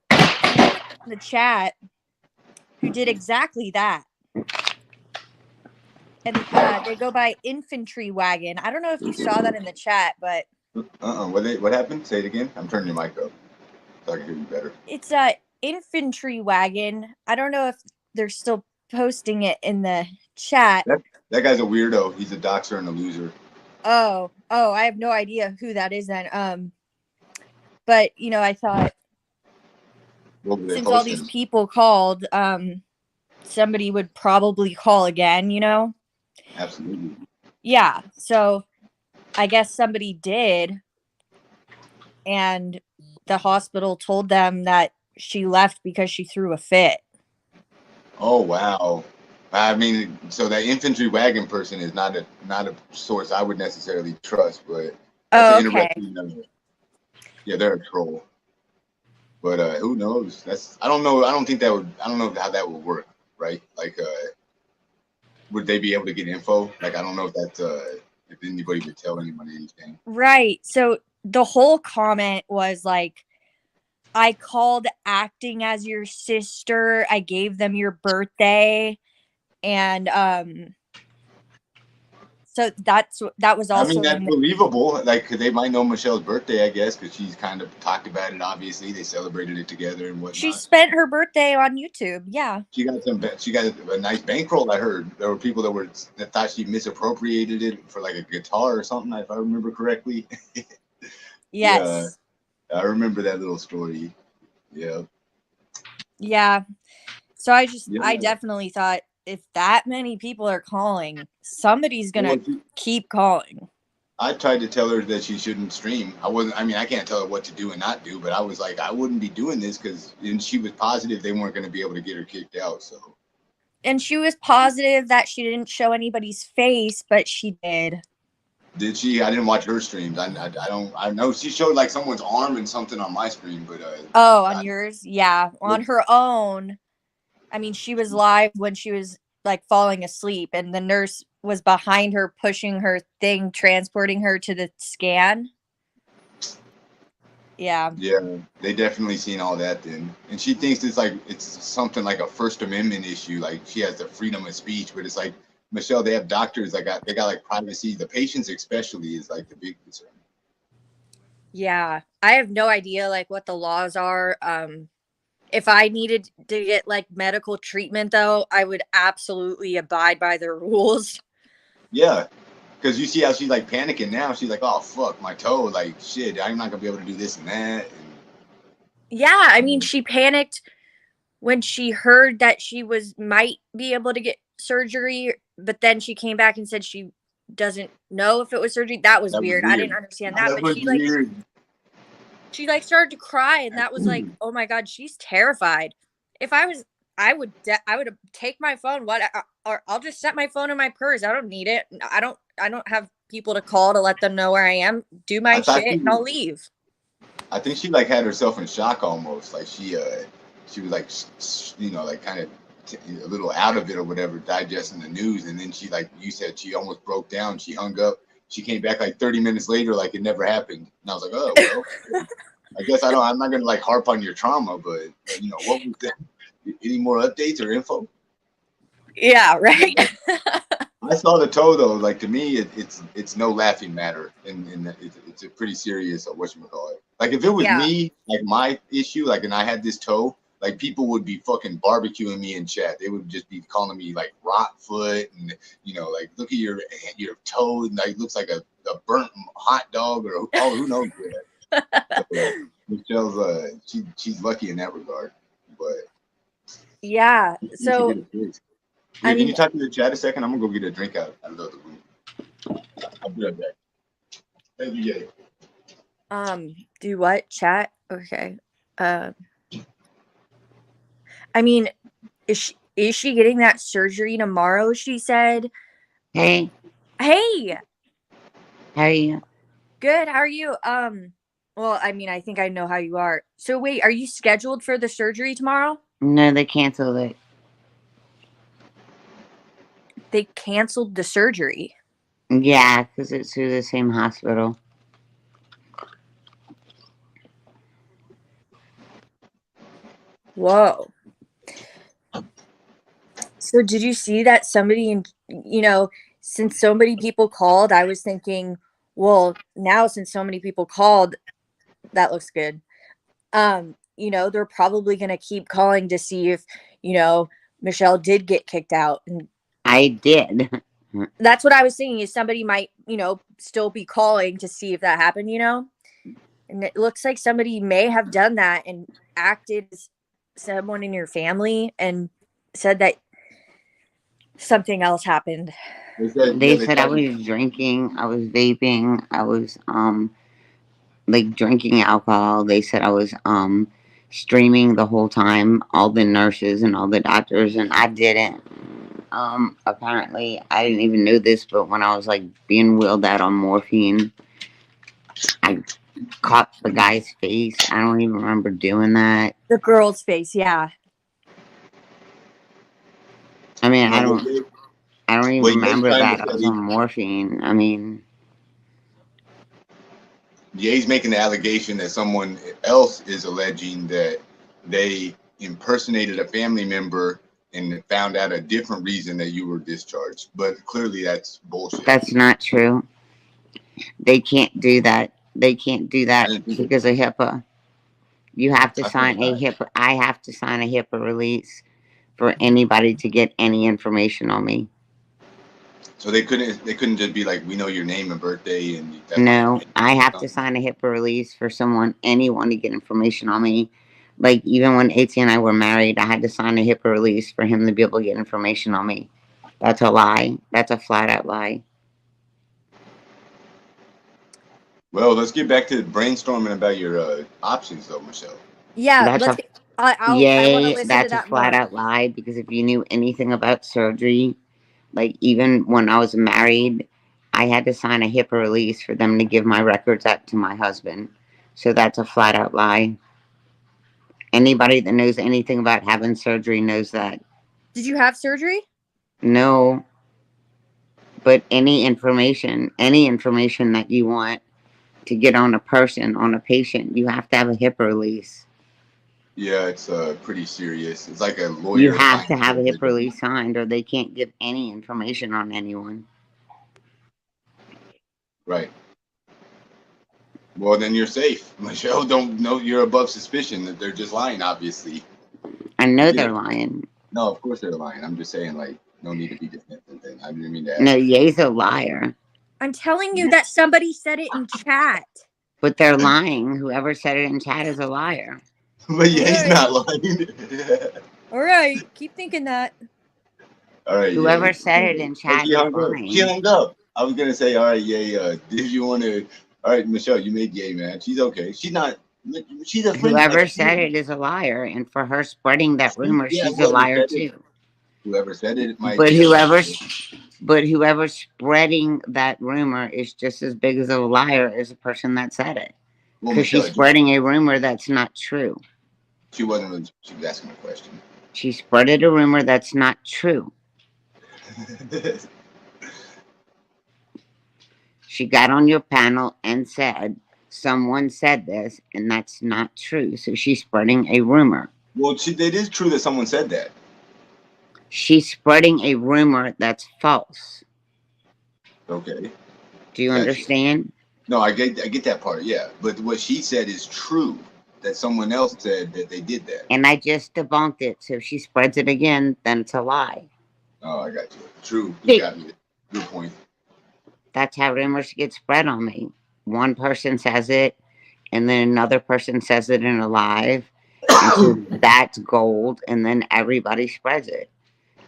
the chat who did exactly that. And they go by Infantry Wagon. I don't know if you saw that in the chat, but what happened? Say it again. I'm turning your mic up so I can hear you better. It's Infantry Wagon. I don't know if they're still posting it in the chat. That guy's a weirdo. He's a doxer and a loser. Oh, I have no idea who that is then. But I thought since all these people called, somebody would probably call again, Absolutely. Yeah, so I guess somebody did, and the hospital told them that she left because she threw a fit. Oh, wow. I mean, so that infantry wagon person is not a source I would necessarily trust, but that's interesting number. Yeah, they're a troll. But who knows? I don't know. I don't know how that would work, right? Like, would they be able to get info? Like, I don't know if that's if anybody would tell anyone anything. Right. So the whole comment was like, I called acting as your sister. I gave them your birthday. And so that was I mean, also that's believable. Like, 'cause they might know Michelle's birthday, I guess, because she's kind of talked about it. Obviously, they celebrated it together and whatnot. she spent her birthday on YouTube. Yeah. She got a nice bankroll. I heard there were people that thought she misappropriated it for like a guitar or something, if I remember correctly. Yes. Yeah, I remember that little story. Yeah. Yeah. So I Yeah. definitely thought, if that many people are calling, somebody's gonna Well, keep calling. I tried to tell her that she shouldn't stream. I mean, I can't tell her what to do and not do, but I was like, I wouldn't be doing this because she was positive they weren't going to be able to get her kicked out. So. And she was positive that she didn't show anybody's face, but she did. Did she? I didn't watch her streams. I don't. I know she showed like someone's arm and something on my screen, but. Oh, on yours? Yeah, on her own. I mean, she was live when she was like falling asleep, and the nurse was behind her, pushing her thing, transporting her to the scan. Yeah. Yeah, they definitely seen all that then. And she thinks it's something like a First Amendment issue, like she has the freedom of speech, but it's like, Michelle, they have doctors they got like privacy. The patients especially is like the big concern. Yeah. I have no idea like what the laws are. If I needed to get like medical treatment though, I would absolutely abide by the rules. Yeah. Because you see how she's like panicking now. She's like, oh fuck, my toe, like shit, I'm not gonna be able to do this and that. Yeah, I mean, she panicked when she heard that she might be able to get surgery, but then she came back and said she doesn't know if it was surgery. That was weird. I didn't understand that. But she like started to cry, and that was like, oh my god, she's terrified. If I was, I would take my phone. Or I'll just set my phone in my purse. I don't need it. I don't have people to call to let them know where I am. Do my shit and I'll leave. I think she like had herself in shock almost. Like she was like, like kind of a little out of it or whatever, digesting the news. And then she, like you said, she almost broke down. She hung up. She came back like 30 minutes later, like it never happened. And I was like, oh, well, I guess I'm not going to like harp on your trauma, but what was that? Any more updates or info? Yeah, right. I saw the toe though. Like to me, it's no laughing matter, and it's a pretty serious whatchamacallit. Like if it was me, like my issue, like and I had this toe, like people would be fucking barbecuing me in chat. They would just be calling me like rot foot, and like look at your toe, and like looks like a burnt hot dog, or who knows what. So, Michelle's she's lucky in that regard, but yeah. So. Yeah, can you talk to the chat a second? I'm gonna go get a drink out of the other room. I'll be right back. Thank you, Jay. Do what? Chat? Okay. I mean, is she getting that surgery tomorrow? She said. Hey. Hey. How are you? Good. How are you? Well, I mean, I think I know how you are. So wait, are you scheduled for the surgery tomorrow? No, they canceled it. They canceled the surgery. Yeah, because it's through the same hospital. Whoa. So did you see that somebody, since so many people called, I was thinking, well, now since so many people called, that looks good. They're probably going to keep calling to see if, Michelle did get kicked out. And I did. That's what I was thinking, is somebody might, still be calling to see if that happened, And it looks like somebody may have done that and acted as someone in your family and said that something else happened. They said I was drinking, I was vaping, I was like drinking alcohol. They said I was streaming the whole time, all the nurses and all the doctors, and I didn't. Apparently I didn't even know this, but when I was like being wheeled out on morphine, I caught the guy's face. I don't even remember doing that. The girl's face, yeah. I mean, I don't even remember that I was on morphine. I mean, Ye's making the allegation that someone else is alleging that they impersonated a family member and found out a different reason that you were discharged. But clearly that's bullshit. That's not true. They can't do that. They can't do that because of HIPAA. You have to sign a HIPAA. I have to sign a HIPAA release for anybody to get any information on me. So they couldn't just be like, we know your name and birthday and no, I have to sign a HIPAA release for anyone to get information on me. Like even when AT and I were married, I had to sign a HIPAA release for him to be able to get information on me. That's a lie. That's a flat out lie. Well, let's get back to brainstorming about your options, though, Michelle. Yeah, That's I want to listen that's to that a flat more. out lie, because if you knew anything about surgery, like even when I was married, I had to sign a HIPAA release for them to give my records up to my husband. So that's a flat out lie. Anybody that knows anything about having surgery knows that. Did you have surgery? No. But any information that you want to get on a person, on a patient, you have to have a HIPAA release. Yeah, it's pretty serious. It's like a lawyer. You have to have a HIPAA release signed, or they can't give any information on anyone. Right. Well, then you're safe, Michelle. Don't know you're above suspicion that they're just lying. Obviously, I know they're lying. No, of course they're lying. I'm just saying, like, no need to be defensive. I didn't mean that. No, Ye's a liar. I'm telling you that somebody said it in chat. But they're lying. Whoever said it in chat is a liar. But Ye's not lying. All right, keep thinking that. All right. Whoever said it in chat is lying. She hung up. I was gonna say, all right, Ye. Did you want to? All right, Michelle, you made Ye mad. She's okay. She's not. She's a friend. Whoever said it is a liar, and for her spreading that rumor, she's a liar too. Whoever said it might. But whoever's spreading that rumor is just as big as a liar as the person that said it, because she's spreading a rumor that's not true. She wasn't really. She was asking a question. She spreaded a rumor that's not true. She got on your panel and said, someone said this, and that's not true. So she's spreading a rumor. Well, it is true that someone said that. She's spreading a rumor that's false. Okay. Do you understand? No, I get that part, yeah. But what she said is true, that someone else said that they did that. And I just debunked it. So if she spreads it again, then it's a lie. Oh, I got you. True. You got me. Good point. That's how rumors get spread on me. One person says it, and then another person says it in a live. And so that's gold, and then everybody spreads it.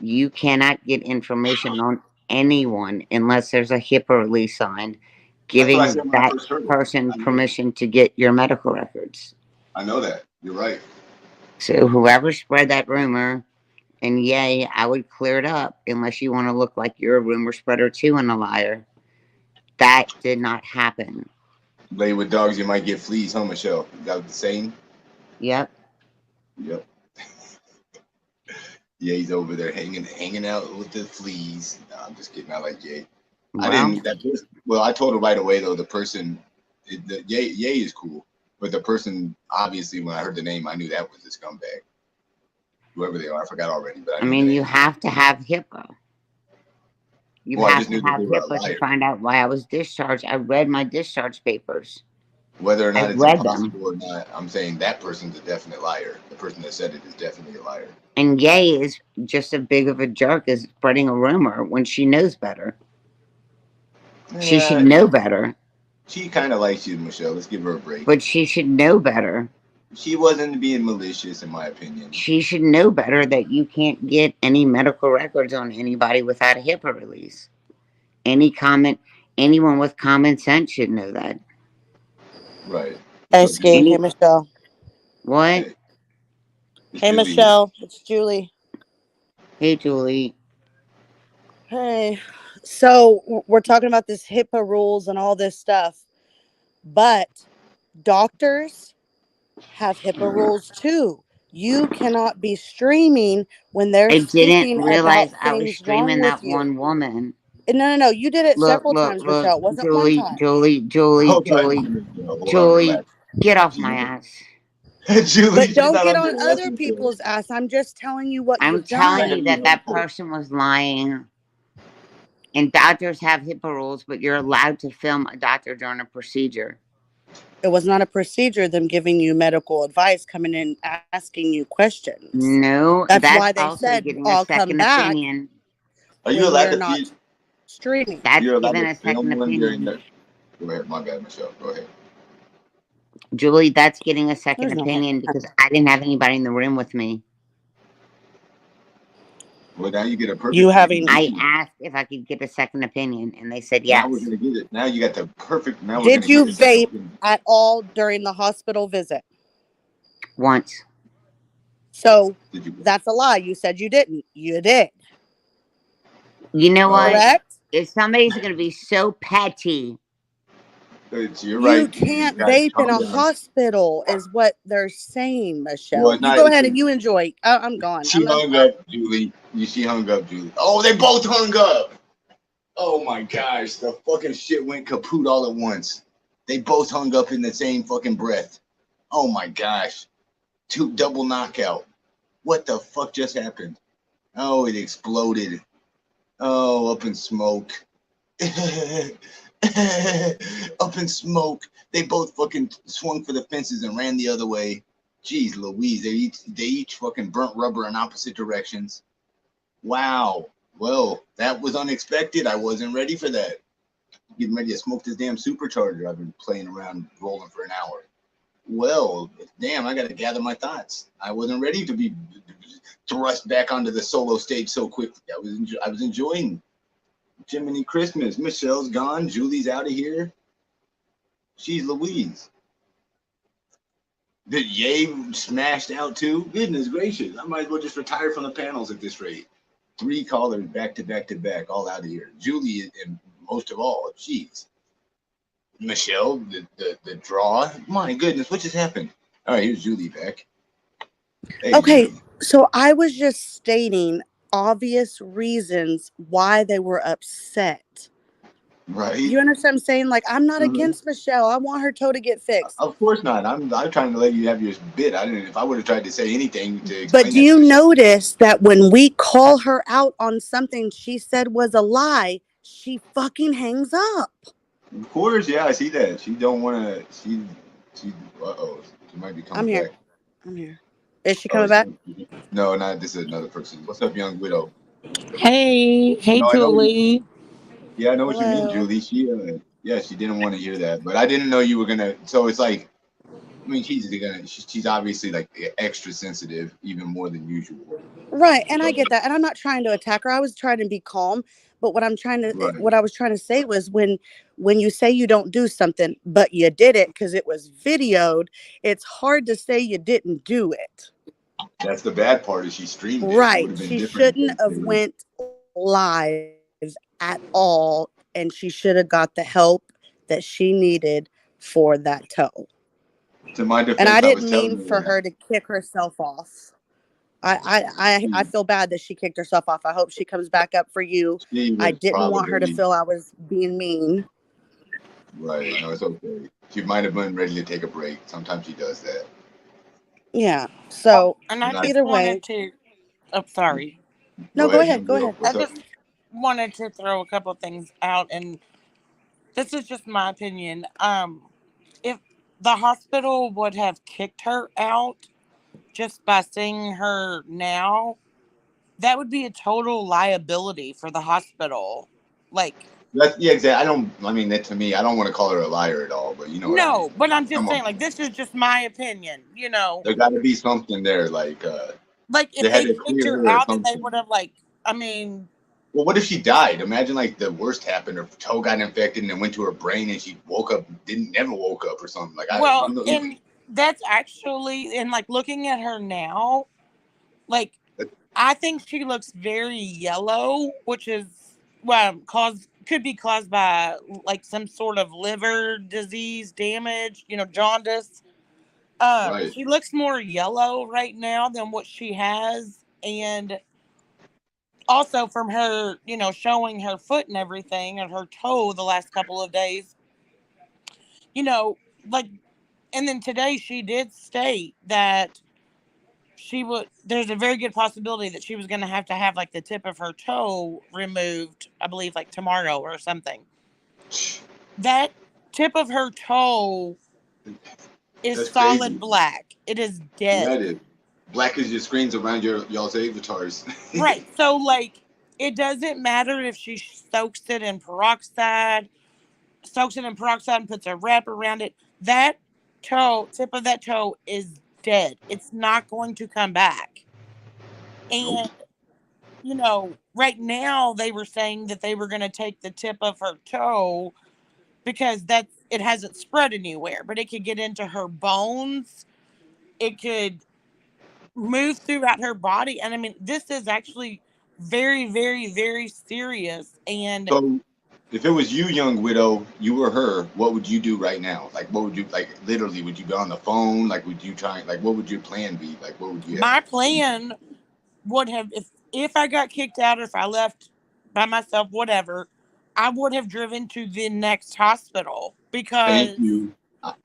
You cannot get information on anyone unless there's a HIPAA release signed giving that person permission to get your medical records. I know that. You're right. So whoever spread that rumor, and Ye, I would clear it up unless you want to look like you're a rumor spreader too and a liar. That did not happen. Lay with dogs, you might get fleas, huh, Michelle? That was the same? Yep. Yep. Ye's over there hanging out with the fleas. No, I'm just kidding. I like Ye. Well, I told her right away though. The person, Ye is cool, but the person, obviously, when I heard the name, I knew that was a scumbag. Whoever they are, I forgot already. But I mean, you have to have HIPAA. You have to have HIPAA to find out why I was discharged. I read my discharge papers. Whether or not it's impossible or not, I'm saying that person's a definite liar. The person that said it is definitely a liar. And Ye is just as big of a jerk as spreading a rumor when she knows better. Yeah, she should know better. She kind of likes you, Michelle. Let's give her a break. But she should know better. She wasn't being malicious, in my opinion. She should know better that you can't get any medical records on anybody without a HIPAA release. Anyone with common sense should know that. Right. Hey, Ski. Hey, Michelle. What? Hey, Michelle. It's Julie. Hey, Julie. Hey. So we're talking about this HIPAA rules and all this stuff, but doctors have HIPAA rules too. You cannot be streaming when they're speaking about things wrong with you. I didn't realize I was streaming that one woman. No. You did it Look, several look, times, look, Michelle. It wasn't one Julie, time. Julie, Julie, Hold on, Julie, hold on, Julie, relax. get off my ass. Julie, But she's don't not get on on your ass, other Michelle. people's ass. I'm just telling you what I'm you've telling Trying to you done. be that that helpful. person was lying. And doctors have HIPAA rules, but you're allowed to film a doctor during a procedure. It was not a procedure, them giving you medical advice, coming in asking you questions. No, That's why that's they also said, getting a I'll come second back opinion. Are you when allowed you're to not feed? streaming. That's You're allowed given to a film second one during opinion. the. Go ahead, my bad, Michelle. Go ahead. Julie, that's getting a second There's no opinion because I didn't have anybody in the room with me. Well, now you get a you perfect having. I opinion. asked if I could get a second opinion, and they said Now we're yes. gonna get it. Now you got the perfect. Now we're Did gonna you get a second vape opinion. at all during the hospital visit? Once. So Did you? that's a lie. You said you didn't. You did. You know Well, what? Correct? If somebody's going to be so petty, you're You right. You can't got vape in calm a down. hospital, is what they're saying, Well, Michelle. it's You not. go It's ahead a, and you enjoy. I'm gone. she I'm hung done. up, Julie. She hung up, Julie. Oh, they both hung up. Oh my gosh, the fucking shit went kaput all at once. They both hung up in the same fucking breath. Oh my gosh, two double knockout. What the fuck just happened? Oh, it exploded. Oh, up in smoke. Up in smoke. They both fucking swung for the fences and ran the other way. Jeez Louise, they each fucking burnt rubber in opposite directions. Wow. Well, that was unexpected. I wasn't ready for that. Getting ready to smoke this damn supercharger. I've been playing around rolling for an hour. Well, damn, I gotta gather my thoughts. I wasn't ready to be thrust back onto the solo stage so quickly. I was enjoying Jiminy Christmas. Michelle's gone. Julie's out of here. She's Louise. The Yay smashed out too. Goodness gracious. I might as well just retire from the panels at this rate. 3 callers back to back to back, all out of here. Julie and most of all, jeez. Michelle, the draw. My goodness, what just happened? All right, here's Julie back. Hey, Okay, Julie. so I was just stating obvious reasons why they were upset. Right? You understand what I'm saying? Like, I'm not Mhm. against Michelle. I want her toe to get fixed. Of course not. I'm trying to let you have your bit. I didn't. If I would have tried to say anything to But explain do that to you Michelle. notice that when we call her out on something she said was a lie, she fucking hangs up? Of course, yeah, I see that. She don't want to. She. Uh-oh. She might be I'm coming here. back. I'm here. Is she Oh, coming back? no, not this is another person. What's up, young widow? Hey, No, I know. Julie. Yeah, I know what you mean, Hello. Julie. Yeah, she didn't want to hear that, but I didn't know you were gonna. So it's like, I mean, she's obviously like extra sensitive, even more than usual. Right, and I So, get that, and I'm not trying to attack her. I was trying to be calm, but right. what I was trying to say was when you say you don't do something, but you did it because it was videoed, it's hard to say you didn't do it. That's the bad part is she streamed it. It would Right. have been She different. shouldn't have went live at all, and she should have got the help that she needed for that toe. To my And I defense, I was didn't telling mean her for that. her to kick herself off. I feel bad that she kicked herself off. I hope she comes back up for you. She I was didn't want her to probably feel I was being mean. right. No, it's okay. She might have been ready to take a break. Sometimes she does that. Yeah. So And I Not just either wanted way, to, oh, sorry. no, go go ahead, ahead. young Go widow. ahead. I What's up? just wanted to throw a couple things out, and this is just my opinion. If the hospital would have kicked her out just by seeing her now, that would be a total liability for the hospital. Like, Yeah, exactly. I don't. I mean, that to me, I don't want to call her a liar at all, but you know what I mean. no, but I'm just Come saying, on, like, this is just my opinion, you know. there got to be something there. Like Like, they if had they to kicked clear her her or out, then they something. would have, like, I mean, Well, what if she died? Imagine like the worst happened. Her toe got infected and it went to her brain, and she woke up, didn't never woke up or something. Like well, who knows? and that's actually, and like looking at her now, like I think she looks very yellow, which is well could be caused by like some sort of liver disease damage, you know, jaundice. Right. She looks more yellow right now than what she has, and also from her, showing her foot and everything and her toe the last couple of days, like, and then today she did state that there's a very good possibility that she was going to have like the tip of her toe removed, I believe like tomorrow or something. That tip of her toe is That's solid crazy. black. It is dead. Yeah, it is. Black as your screens around y'all's avatars. Right. So like, it doesn't matter if she soaks it in peroxide and puts a wrap around it. That tip of that toe is dead. It's not going to come back. And, right now they were saying that they were going to take the tip of her toe because it hasn't spread anywhere, but it could get into her bones. It could move throughout her body. And I mean, this is actually very, very, very serious. And So, if it was you, young widow, you were her, what would you do right now? Like, what would you, like, literally, would you be on the phone? Like, would you try, like, what would your plan be? Like, what would you have? my plan would have, if I got kicked out or if I left by myself, whatever, I would have driven to the next hospital because. Thank you.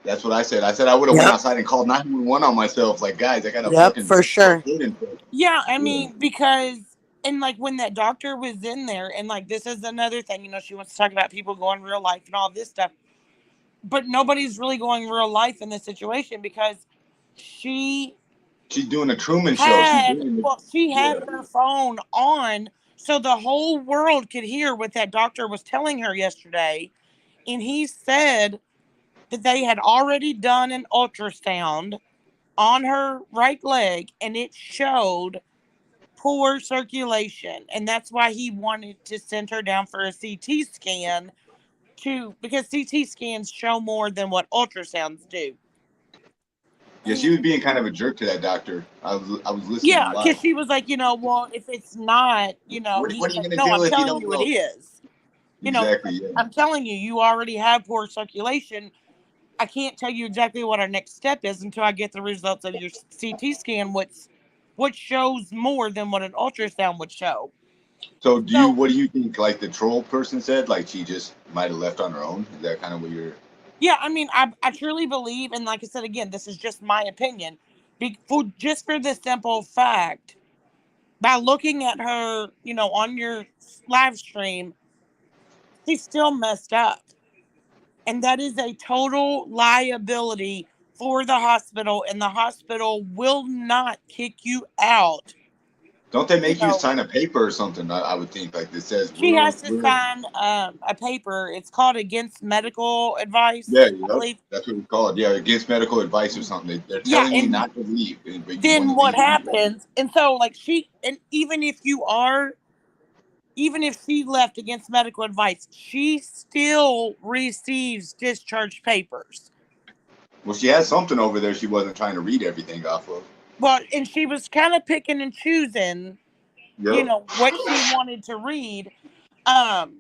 That's what I said. I said I would have went outside and called 911 on myself. Like, guys, I got a fucking for sure. Yeah, I mean, because, and like when that doctor was in there, and like this is another thing, she wants to talk about people going real life and all this stuff, but nobody's really going real life in this situation because she's doing a Truman Show. She had her phone on so the whole world could hear what that doctor was telling her yesterday, and he said that they had already done an ultrasound on her right leg and it showed poor circulation, and that's why he wanted to send her down for a CT scan because CT scans show more than what ultrasounds do. Yeah, she was being kind of a jerk to that doctor. I was listening. Yeah, because she was like, well, if it's not, what are you gonna do? I'm if telling you don't you know? it is. Exactly. Yeah. I'm telling you, you already have poor circulation. I can't tell you exactly what our next step is until I get the results of your CT scan, which shows more than what an ultrasound would show. So what do you think, like the troll person said, like she just might have left on her own? Is that kind of what you're... Yeah, I mean, I truly believe, and like I said, again, this is just my opinion, just for the simple fact, by looking at her, on your live stream, she's still messed up. And that is a total liability for the hospital, and the hospital will not kick you out. Don't they make you sign a paper or something? I would think, like, this says she has to sign a paper. It's called against medical advice. Yeah, that's what it's called. Yeah, against medical advice or something. They're telling you not to leave. Then what happens? And so, like, even if she left against medical advice, she still receives discharge papers. Well, she has something over there she wasn't trying to read everything off of. Well, and she was kind of picking and choosing, what she wanted to read. And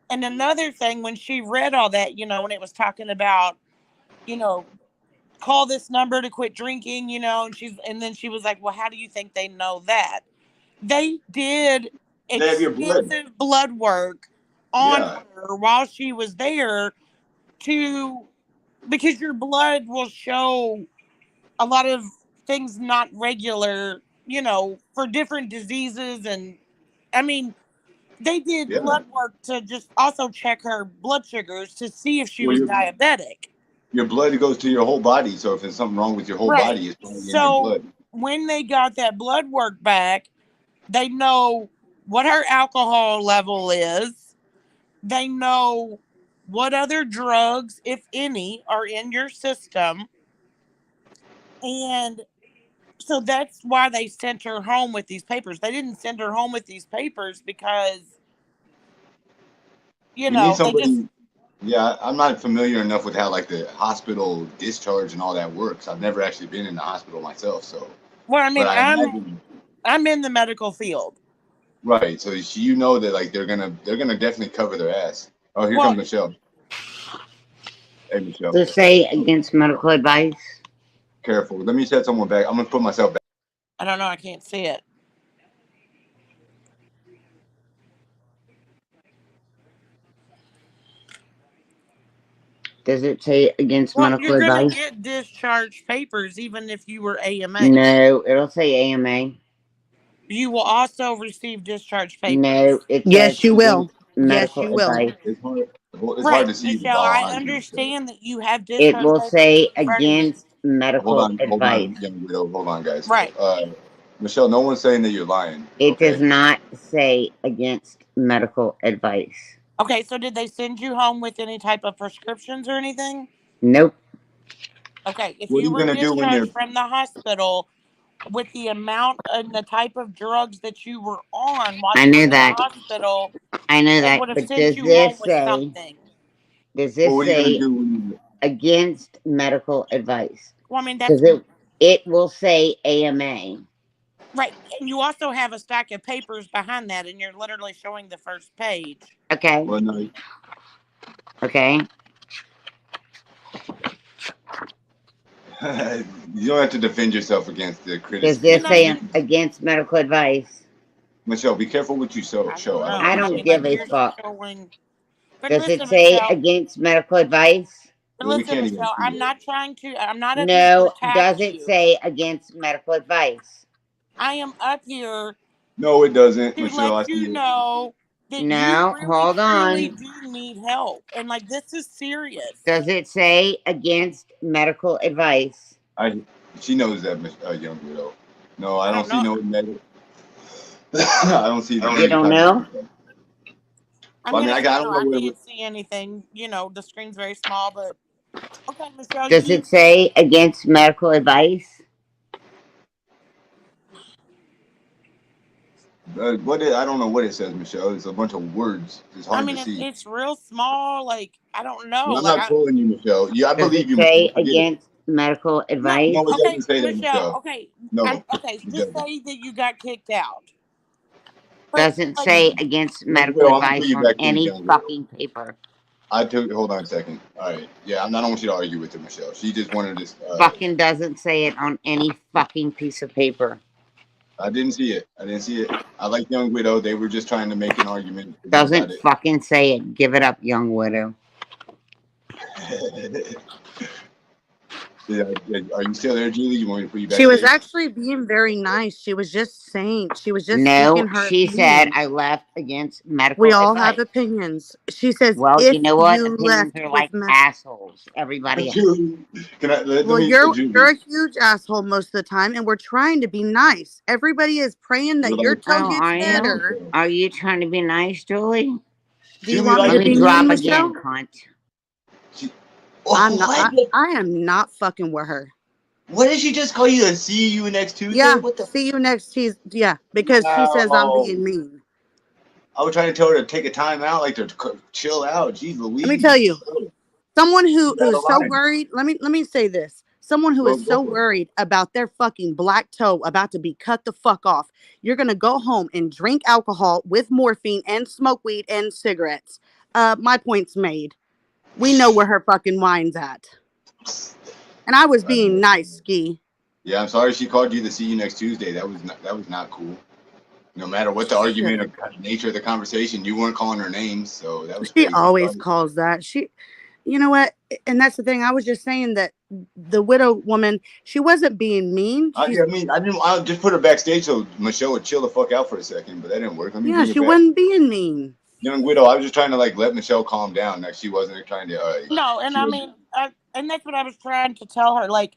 another thing, when she read all that, when it was talking about, call this number to quit drinking, and then she was like, well, how do you think they know that? They did extensive blood work on her while she was there because your blood will show a lot of things not regular, for different diseases. And I mean, they did blood work to just also check her blood sugars to see if she was diabetic. Your blood goes to your whole body, so if there's something wrong with your whole body, it's going in your blood. When they got that blood work back, they know what her alcohol level is. They know what other drugs, if any, are in your system. And so that's why they sent her home with these papers. They didn't send her home with these papers because, need somebody. Yeah, I'm not familiar enough with how like the hospital discharge and all that works. I've never actually been in the hospital myself, so. Well, I mean, I'm in the medical field. Right, so that like they're gonna definitely cover their ass. Oh, here comes Michelle. Hey, Michelle. To say against medical advice. Careful. Let me set someone back. I'm gonna put myself back. I don't know. I can't see it. Does it say against Well, medical you're gonna advice? get discharge papers even if you were AMA. No, it'll say AMA. You will also receive discharge No, papers. it says Yes, you will. against Yes, medical you will. advice. It's hard Right, to see with Michelle, all I honesty. understand that you have It discharge will papers say in front of you. against medical Hold advice. on, young widow. Hold on, guys. Right. Michelle, no one's saying that you're lying. It does Okay. not say against medical advice. Okay, so did they send you home with any type of prescriptions or anything? Nope. Okay, if What are you you were gonna do when you're? discharged from the hospital with the amount and the type of drugs that you were on while I you were know in the that. hospital, I know they that. would have But sent does you home this with say? something. Does Well, this what are you gonna say do when against medical advice? Well, I mean, that's Because it will say AMA. right. And you also have a stack of papers behind that, and you're literally showing the first page. Okay. Well, no. Okay. You don't have to defend yourself against the Does You this know, say criticism. you, against medical advice? Michelle, be careful what you show. I Show. don't I don't know. I want I don't mean, to. like give a you're fuck. showing. But Does it listen, say Michelle. against medical advice? But Well, we listen, can't even Michelle. see I'm it. not trying to. I'm not up here to No. attack Does it you. say against medical advice? I am up here No, it doesn't, to Michelle. I let see you it. know that you No. really Hold truly on. do need help, and like this is serious. Does it say against medical advice? She knows that, young widow. No, I I don't don't see know. no negative. I don't see You any don't type know? of. I'm Well, I mean, gonna I say no. don't know I what. can't see anything. You know, the screen's very small, but okay, Michelle. Does You it say against medical advice? I don't know what it says, Michelle. It's a bunch of words. It's I hard to mean, see. it's real small. Like I don't know. No, I'm Like not trolling you, Michelle. I Does believe it you, say Michelle. Forget it. against medical no. advice? No, it Okay, doesn't say that, Michelle. Michelle. Okay, No, okay. it Just doesn't. say that you got kicked out. But Doesn't like, say against Young medical widow, I'm gonna put advice you on back to the any young widow. fucking paper. Hold on a second. All right. Yeah, I don't want you to argue with her, Michelle. She just wanted to. Fucking doesn't say it on any fucking piece of paper. I didn't see it. I didn't see it. I like Young Widow. They were just trying to make an argument about Doesn't it. fucking say it. Give it up, young widow. Yeah, are you still there, Julie? You want me to put you She was backstage? actually being very nice. She was just saying, she was just No, speaking her she said opinion. I left against We medical all have advice. opinions. She says, Well, if you know what? you Opinions left are with like assholes. Everybody else. Julie, let well, me, you're Julie. a huge asshole most of the time, and we're trying to be nice. Everybody is praying that You're your like, toe Oh, gets are you? better. Michelle. Are you trying to be nice, Julie? Do you Julie want me like Let to me be drop mean, again, Michelle? cunt. She, I'm not. what? I am not fucking with her. What did she just call you? A see you next Tuesday? Yeah. What the? See you next Tuesday. Yeah, because she says I'm Wow. being mean. I was trying to tell her to take a time out, like to chill out. Jeez Let me tell Louise. you, someone She's who out of is so line. worried. Let me say this. Someone who Well, is go so for it. worried about their fucking black toe about to be cut the fuck off. You're gonna go home and drink alcohol with morphine and smoke weed and cigarettes. My point's made. We know where her fucking wine's at. And I was being nice, Ski. Yeah, I'm sorry she called you to see you next Tuesday. That was not cool. No matter what the argument or nature of the conversation, you weren't calling her names, so that was She crazy. always calls that. You know what? And that's the thing. I was just saying that the widow woman, she wasn't being mean. I mean, I just put her backstage so Michelle would chill the fuck out for a second, but that didn't work. Let me Yeah, bring her she back. wasn't being mean. Young widow, I was just trying to like let Michelle calm down. Like she wasn't trying to. no, and She I was. mean, and that's what I was trying to tell her. Like,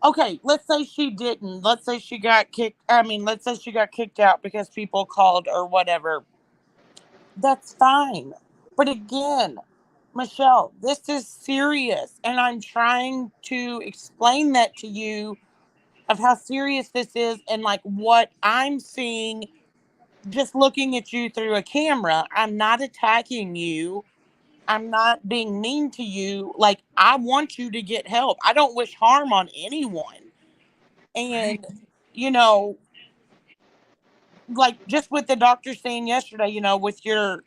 okay, let's say she didn't. Let's say she got kicked. I mean, let's say she got kicked out because people called or whatever. That's fine. But again, Michelle, this is serious. And I'm trying to explain that to you of how serious this is and like what I'm seeing just looking at you through a camera. I'm not attacking you. I'm not being mean to you. Like, I want you to get help. I don't wish harm on anyone. And, you know, like just with the doctor saying yesterday, with your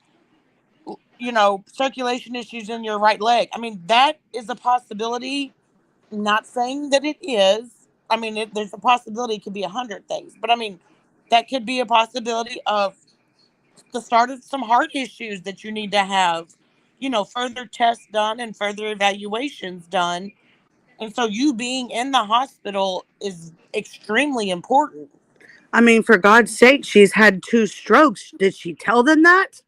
circulation issues in your right leg. I mean, that is a possibility. Not saying that it is. I mean, there's a possibility it could be 100 things, but I mean, that could be a possibility of the start of some heart issues that you need to have. further tests done and further evaluations done. And so you being in the hospital is extremely important. I mean, for God's sake, she's had 2 strokes. Did she tell them that?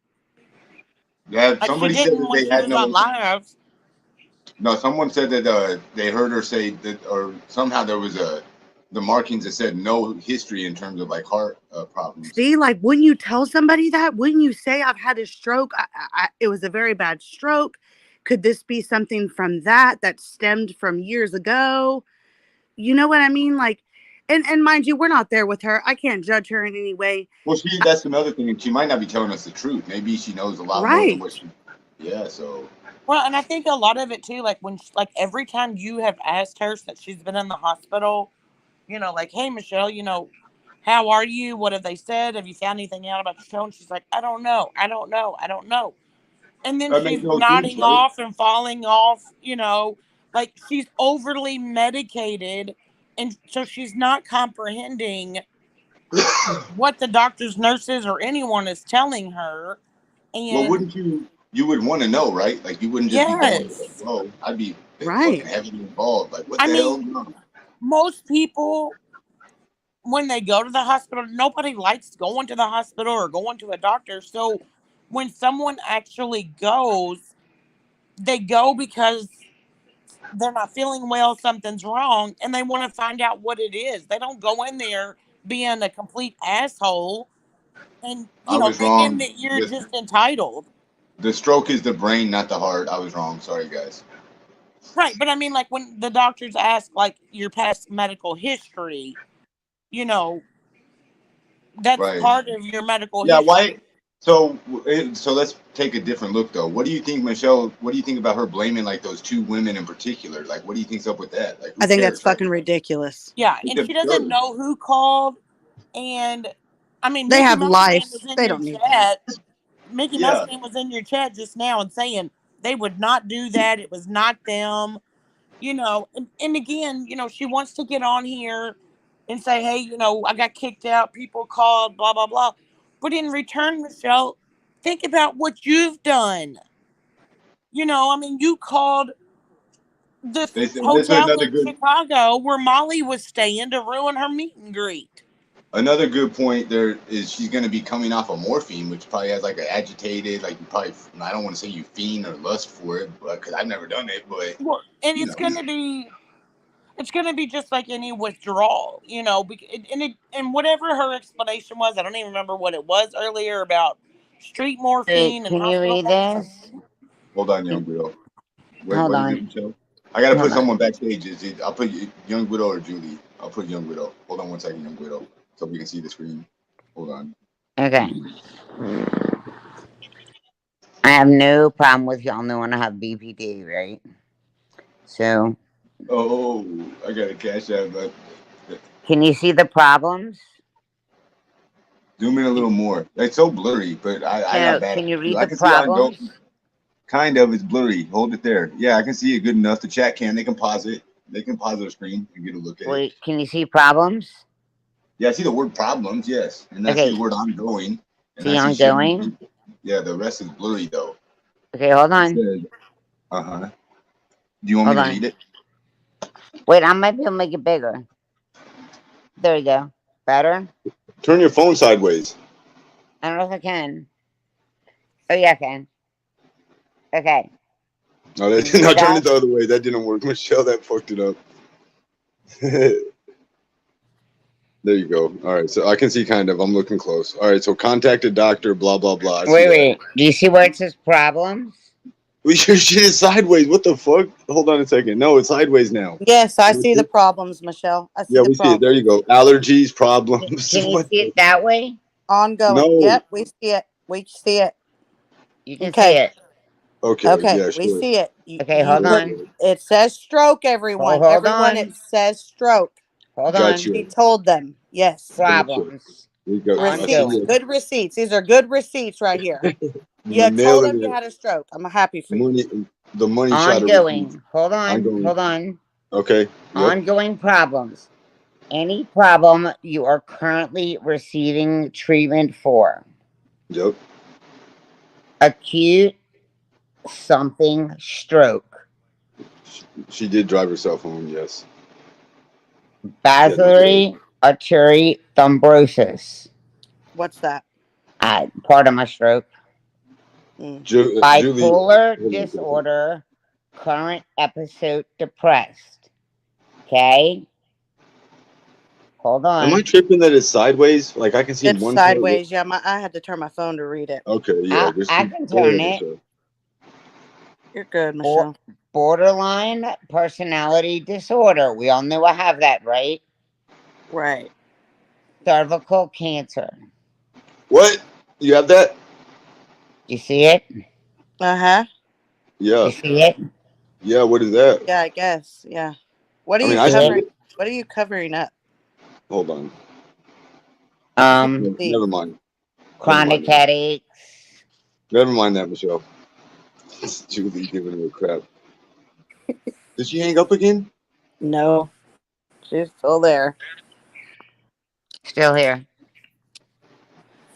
Yeah, Like she somebody said didn't that when they she had was on no. live. No, someone said that they heard her say that, or somehow there was the markings that said no history in terms of like heart problems. See, like, wouldn't you tell somebody that? Wouldn't you say, I've had a stroke? It was a very bad stroke. Could this be something from that stemmed from years ago? You know what I mean? Like, and mind you, we're not there with her. I can't judge her in any way. Well, that's another thing, and she might not be telling us the truth. Maybe she knows a lot more than Right. what she. Yeah, so. Well, and I think a lot of it too, like like every time you have asked her since she's been in the hospital, like, hey Michelle, how are you? What have they said? Have you found anything out about your show? And she's like, I don't know. I don't know. I don't know. And then That she's makes no sense, nodding right? off and falling off, like she's overly medicated. And so she's not comprehending what the doctors, nurses, or anyone is telling her. Well, And wouldn't you would want to know, right? Like, you wouldn't just be going, yes, oh, I'd be Right. fucking heavily involved. Like, what I the hell? mean, No. most people, when they go to the hospital, nobody likes going to the hospital or going to a doctor. So when someone actually goes, they go because they're not feeling well, something's wrong, and they want to find out what it is. They don't go in there being a complete asshole and, I was thinking wrong. that you're just entitled. The stroke is the brain, not the heart. I was wrong. Sorry, guys. Right. But I mean, like when the doctors ask, like, your past medical history, you know, that's Right. part of your medical Yeah. Why? history. So let's take a different look, though. What do you think, Michelle? What do you think about her blaming like those 2 women in particular? Like, what do you think's up with that? Like, who I think cares, that's right? fucking ridiculous. Yeah. It's And she doesn't absurd. know who called. And I mean, They Mickey have Mouse Man was lives. in They your don't need that. chat. Mickey Mouse Yeah. Man was in your chat just now and saying they would not do that. It was not them, And again, she wants to get on here and say, hey, I got kicked out. People called, blah, blah, blah. But in return, Michelle, think about what you've done. I mean, you called the This is hotel another in good Chicago where Molly was staying to ruin her meet and greet. Another good point there is she's going to be coming off of morphine, which probably has like an agitated, like you probably, I don't want to say you fiend or lust for it, because I've never done it, but Well, and you it's know, going to be just like any withdrawal, and whatever her explanation was, I don't even remember what it was earlier about street morphine and Can you hospital read morphine. this? hold on, young widow. Hold What is it, on. Michelle? I got to put Hold on. someone backstage. I'll put young widow or Julie. I'll put young widow. Hold on one second, young widow, so we can see the screen. Hold on. Okay. I have no problem with y'all knowing I have BPD, right? So. Oh, I got to cash out, but Can you see the problems? zoom in a little more. It's so blurry, but I got No, bad. can you read I the can see on go. problems? Kind of, it's blurry. Hold it there. Yeah, I can see it good enough. The chat can. They can pause it. They can pause their screen and get a look at it. Wait, can you see problems? Yeah, I see the word problems, yes. And I see the word ongoing. And See I see ongoing? Yeah, the rest is blurry though. Okay, hold It on. says, uh-huh. Do you want me to read it? Wait, I might be able to make it bigger. There you go. Better? Turn your phone sideways. I don't know if I can. Oh, yeah, I can. Okay. No, no, turn it the other way. That didn't work. Michelle, that fucked it up. There you go. All right, so I can see kind of. I'm looking close. All right, so contacted doctor, blah, blah, blah. Wait. Do you see where it says problems? Your shit is sideways. What the fuck? Hold on a second. No, it's sideways now. Yes, I see the problems, Michelle. I see Yeah, the we see it. There you go. Allergies, problems. Can you see it that way? Ongoing. No. Yep, we see it. We see it. You can see it. Okay. Yeah, we sure. see it. Okay, hold on. It says stroke, everyone. Hold everyone, on. it says stroke. Hold Gotcha. on. He told them. Yes. Problems. We go. Receipts. Good receipts. These are good receipts right here. You told him you had a stroke. I'm happy for you. The money shot. Ongoing. Hold on. Okay. Yep. Ongoing problems. Any problem you are currently receiving treatment for. Yep. Acute something stroke. She did drive herself home, yes. She had no choice. Basilarity artery thrombosis. What's that? Part of my stroke. Mm. Julie, Bipolar hold on a second. disorder. Current episode depressed. Okay. Hold Am I on. tripping that it's sideways? Like I can see It's one side of it. sideways. Yeah, I had to turn my phone to read it. Okay, yeah. Just I can go turn ahead, it. Michelle. You're good, Bo- Michelle. Borderline personality disorder. We all know I have that, right? Right. Cervical cancer. What? You have that? You see it? Uh-huh. Yeah. You see it? Yeah. What is that? Yeah, I guess. Yeah. What are I mean, you You I see see it? covering? it. What are you covering up? Hold on. I can't see. Never mind. Never Chronic mind that. headaches. Never mind that, Michelle. It's Julie giving me crap. Did she hang up again? No. She's still there. Still here.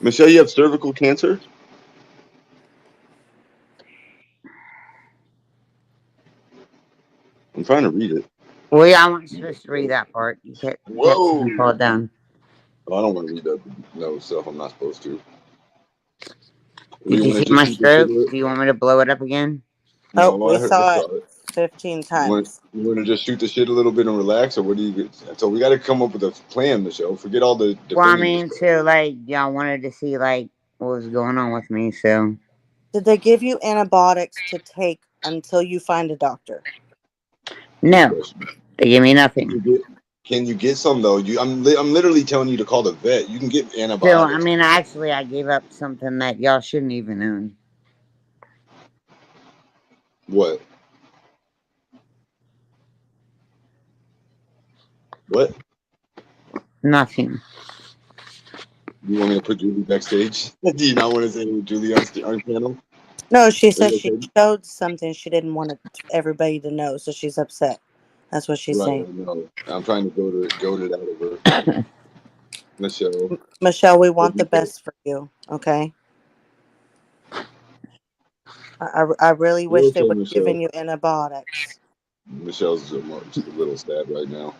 Michelle, you have cervical cancer? I'm trying to read it. Well, yeah, I wasn't supposed to read that part. You can't see me pull it down. Oh, I don't want to read that no stuff. I'm not supposed to. Did you Want to see just my shoot the shit stroke? with it? Do you want me to blow it up again? Oh, No, we I saw it saw it. 15 You times. want to just shoot the shit a little bit and relax, or what do you? So we got to come up with a plan, Michelle. Forget all the Well, I defending mean, yourself. so, like, y'all wanted to see, like, what was going on with me, so. Did they give you antibiotics to take until you find a doctor? Good No, question. they gave me Can nothing. can you get some though? I'm literally telling you to call the vet. You can get So, I antibiotics. mean, actually, I gave up something that y'all shouldn't even own. What? What? Nothing. You want me to put Julie backstage? Do you not want to say Julie on panel? No, she Is said that she okay? showed something she didn't want everybody to know, so she's upset. That's what she's Right, saying. I know. I'm trying to goad it out of her. Michelle, Michelle, we what want do the you think? best for you, okay? I really You're wish they okay, would have given Michelle. you antibiotics. Michelle's a little sad right now.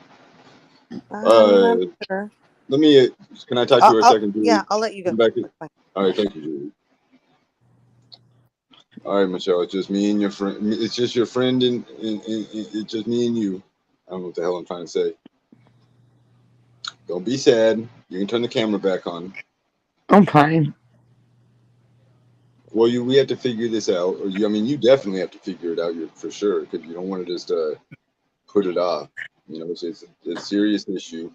I'm Uh, sure. let me. Can I talk to her a second, Yeah, Julie? I'll let you go. Come back. That's fine. All right, thank you, Julie. All right, Michelle. It's just me and your friend. It's just your friend and it's just me and you. I don't know what the hell I'm trying to say. Don't be sad. You can turn the camera back on. I'm fine. Well, we have to figure this out, or I mean, you definitely have to figure it out. For sure, because you don't want to just put it off. You know, it's a serious issue.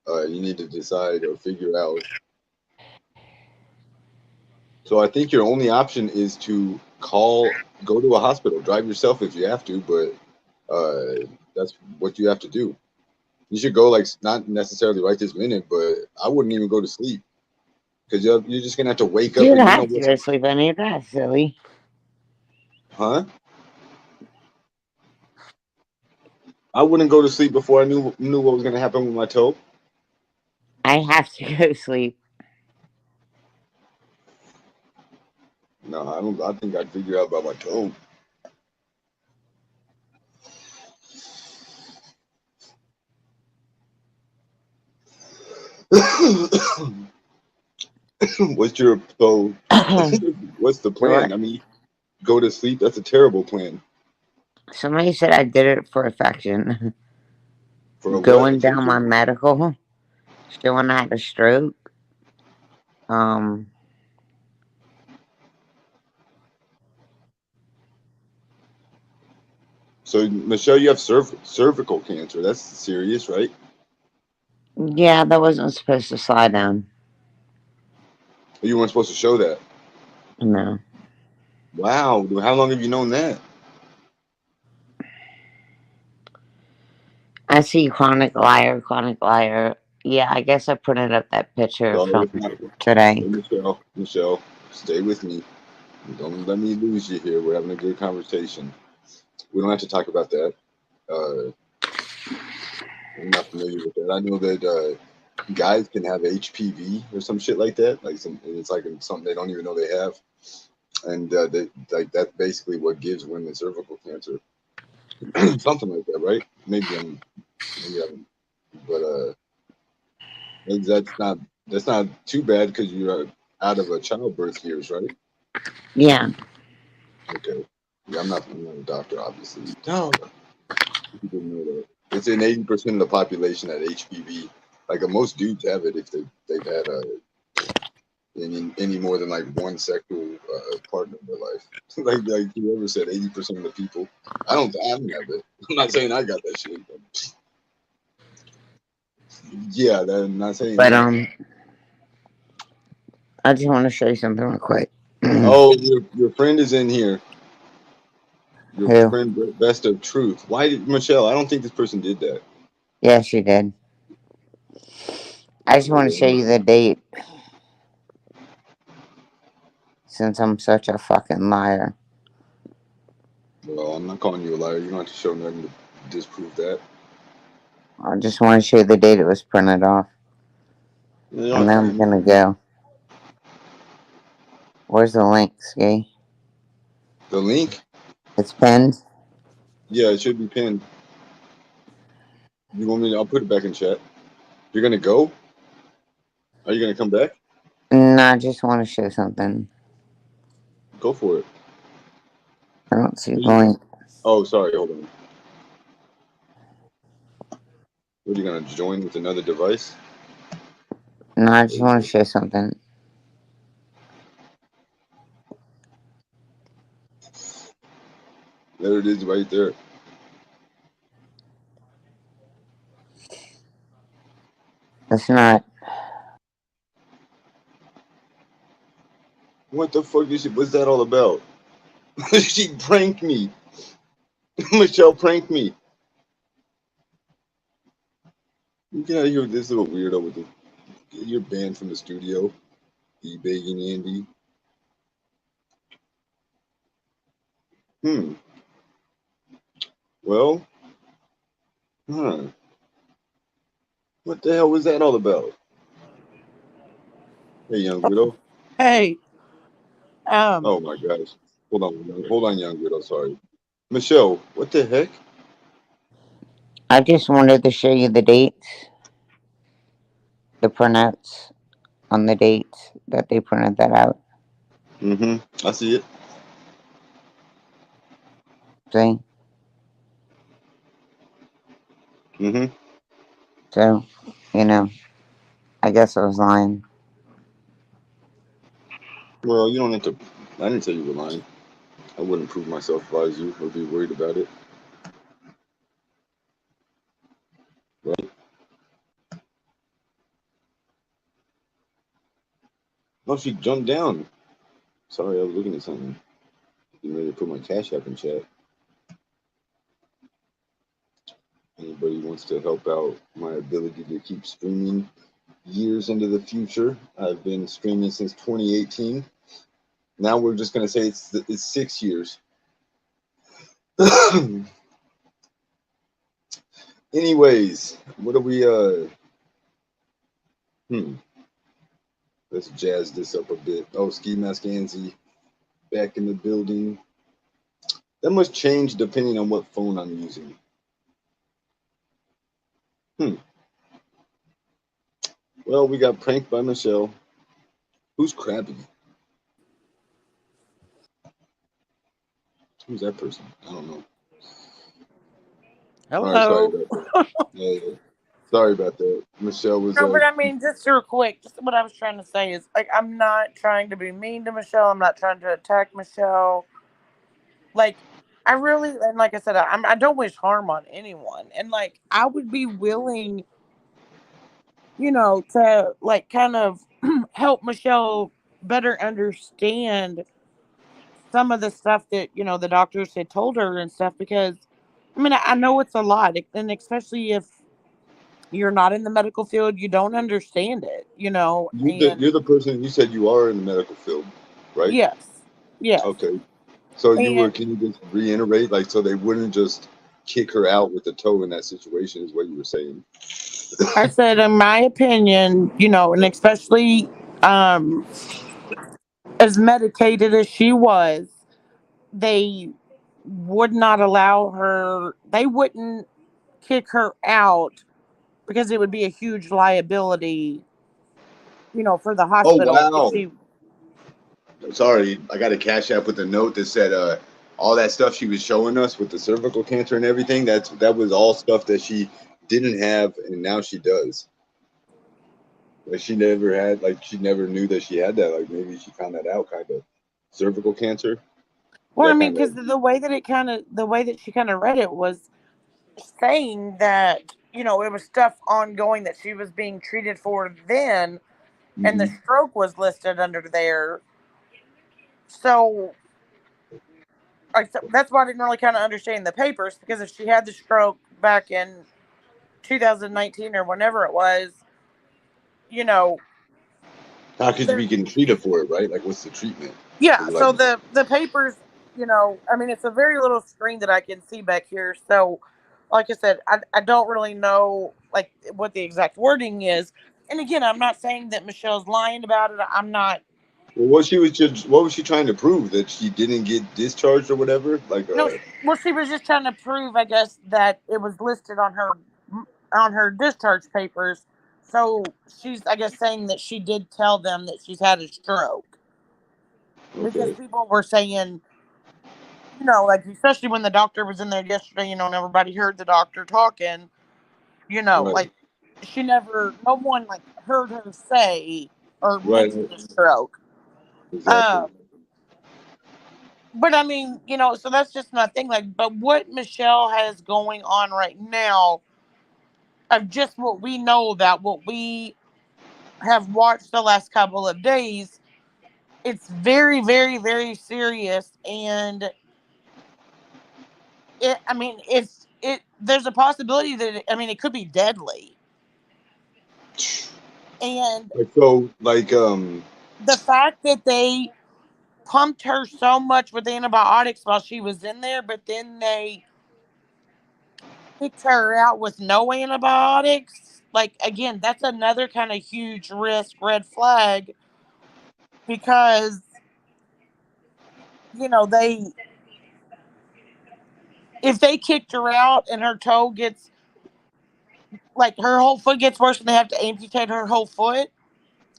You need to decide or figure out. So I think your only option is to go to a hospital, drive yourself if you have to, but that's what you have to do. You should go, like, not necessarily right this minute, but I wouldn't even go to sleep because you're just gonna have to wake up Dude, and I you know have to what? go to sleep. I need that, silly. Huh? I wouldn't go to sleep before I knew what was gonna happen with my toe. I have to go to sleep. No, I don't. I think I'd figure out about my toe. What's your so? What's the plan? What? I mean, go to sleep. That's a terrible plan. Somebody said I did it for affection. For a what? Going down my Affection? medical, showing I had a stroke. Um, So Michelle, you have cervical cancer. That's serious, right? yeah, that wasn't supposed to slide down. You weren't supposed to show that. No. Wow. How long have you known that? I see chronic liar, chronic liar. Yeah, I guess I printed up that picture So from it's not. today. Hey, Michelle, stay with me. Don't let me lose you here. We're having a good conversation. We don't have to talk about that. I'm not familiar with that. I know that guys can have HPV or some shit like that. Like it's like something they don't even know they have. and like that's basically what gives women cervical cancer, something like that, right? Maybe I'm, but that's not too bad because you're out of a childbirth years, right? Yeah. Okay. Yeah, I'm not a doctor, obviously. No, you didn't know that. It's in 80% of the population at HPV. Like most dudes have it if they've had any more than like one sexual partner in their life. like whoever said 80% of the people. I don't have it. I'm not saying I got that shit. But yeah, I'm not saying But that. I just want to show you something real quick. Oh, your friend is in here. Your Who? friend Best of Truth. Why did Michelle? I don't think this person did that. Yeah, she did. I just want to show you the date since I'm such a fucking liar. Well, I'm not calling you a liar. You don't have to show nothing to disprove that. I just want to show you the date it was printed off. And then I'm gonna go. Where's the link, Ski? The link? It's pinned. Yeah, it should be pinned. You want me? I'll put it back in chat. You're gonna go? Are you gonna come back? No, I just want to show something. Go for it. I don't see the link. Oh, sorry. Hold on. What are you gonna join with another device? No, I just want to show something. There it is, right there. It's not. What the fuck is she? What's that all about? She pranked me. Michelle pranked me. You get out of here with this little weirdo with the. You're banned from the studio. E-begging Andy. Well, what the hell was that all about? Hey, young widow. Hey, Oh my gosh. Hold on, young widow. Sorry, Michelle. What the heck? I just wanted to show you the dates, the printouts on the dates that they printed that out. I see it. See? So, I guess I was lying. Well, you don't have to. I didn't say you were lying. I wouldn't prove myself if I was you or be worried about it. Right? Oh, she jumped down. Sorry, I was looking at something. Getting ready to put my Cash App in chat. Anybody wants to help out my ability to keep streaming years into the future? I've been streaming since 2018. Now we're just gonna say it's 6 years. Anyways, what are we? Let's jazz this up a bit. Oh, Skimask Anzi back in the building. That must change depending on what phone I'm using. Well, we got pranked by Michelle. Who's Krabby? Who's that person? I don't know. hello. All right, sorry about that. Yeah. Sorry about that. Michelle was. No, but I mean, just real quick, just what I was trying to say is, like, I'm not trying to be mean to Michelle. I'm not trying to attack Michelle. Like, I really, and like I said, I don't wish harm on anyone. And, like, I would be willing, to, like, kind of help Michelle better understand some of the stuff that, the doctors had told her and stuff because, I mean, I know it's a lot. And especially if you're not in the medical field, you don't understand it, You're the person you said you are in the medical field, right? Yes. Okay. So And can you just reiterate, like, so they wouldn't just kick her out with the toe in that situation, is what you were saying? I said, in my opinion, and especially, as medicated as she was, they would not allow her, they wouldn't kick her out because it would be a huge liability, for the Oh hospital if wow. she. Sorry, I got a cash app with a note that said all that stuff she was showing us with the cervical cancer and everything. That was all stuff that she didn't have, and now she does. Like she never had, like she never knew that she had that. Like maybe she found that out, kind of cervical cancer. Well, I That mean, kind of. because the way that she kind of read it was saying that it was stuff ongoing that she was being treated for then, and the Mhm. stroke was listed under there. So, that's why I didn't really kind of understand the papers, because if she had the stroke back in 2019 or whenever it was, you know, How could you there, be getting treated for it, right? Like, what's the treatment? yeah. Is it like, So the papers, I mean, it's a very little screen that I can see back here. So, like I said, I don't really know like what the exact wording is. And again, I'm not saying that Michelle's lying about it. I'm not. well, what was she trying to prove, that she didn't get discharged or whatever? Like, No, well, she was just trying to prove, I guess, that it was listed on her discharge papers. So she's, I guess, saying that she did tell them that she's had a stroke, because okay, people were saying, like, especially when the doctor was in there yesterday, and everybody heard the doctor talking, right, like no one like heard her say or right, mention a stroke. exactly. Um, but I mean, so that's just my thing. Like, but what Michelle has going on right now, of just what we know about, what we have watched the last couple of days, it's very, very, very serious. And I mean, there's a possibility that, I mean, it could be deadly. And Like, so, like, the fact that they pumped her so much with antibiotics while she was in there, but then they kicked her out with no antibiotics. Like, again, that's another kind of huge risk, red flag, because, they, if they kicked her out and her toe gets, like, her whole foot gets worse and they have to amputate her whole foot,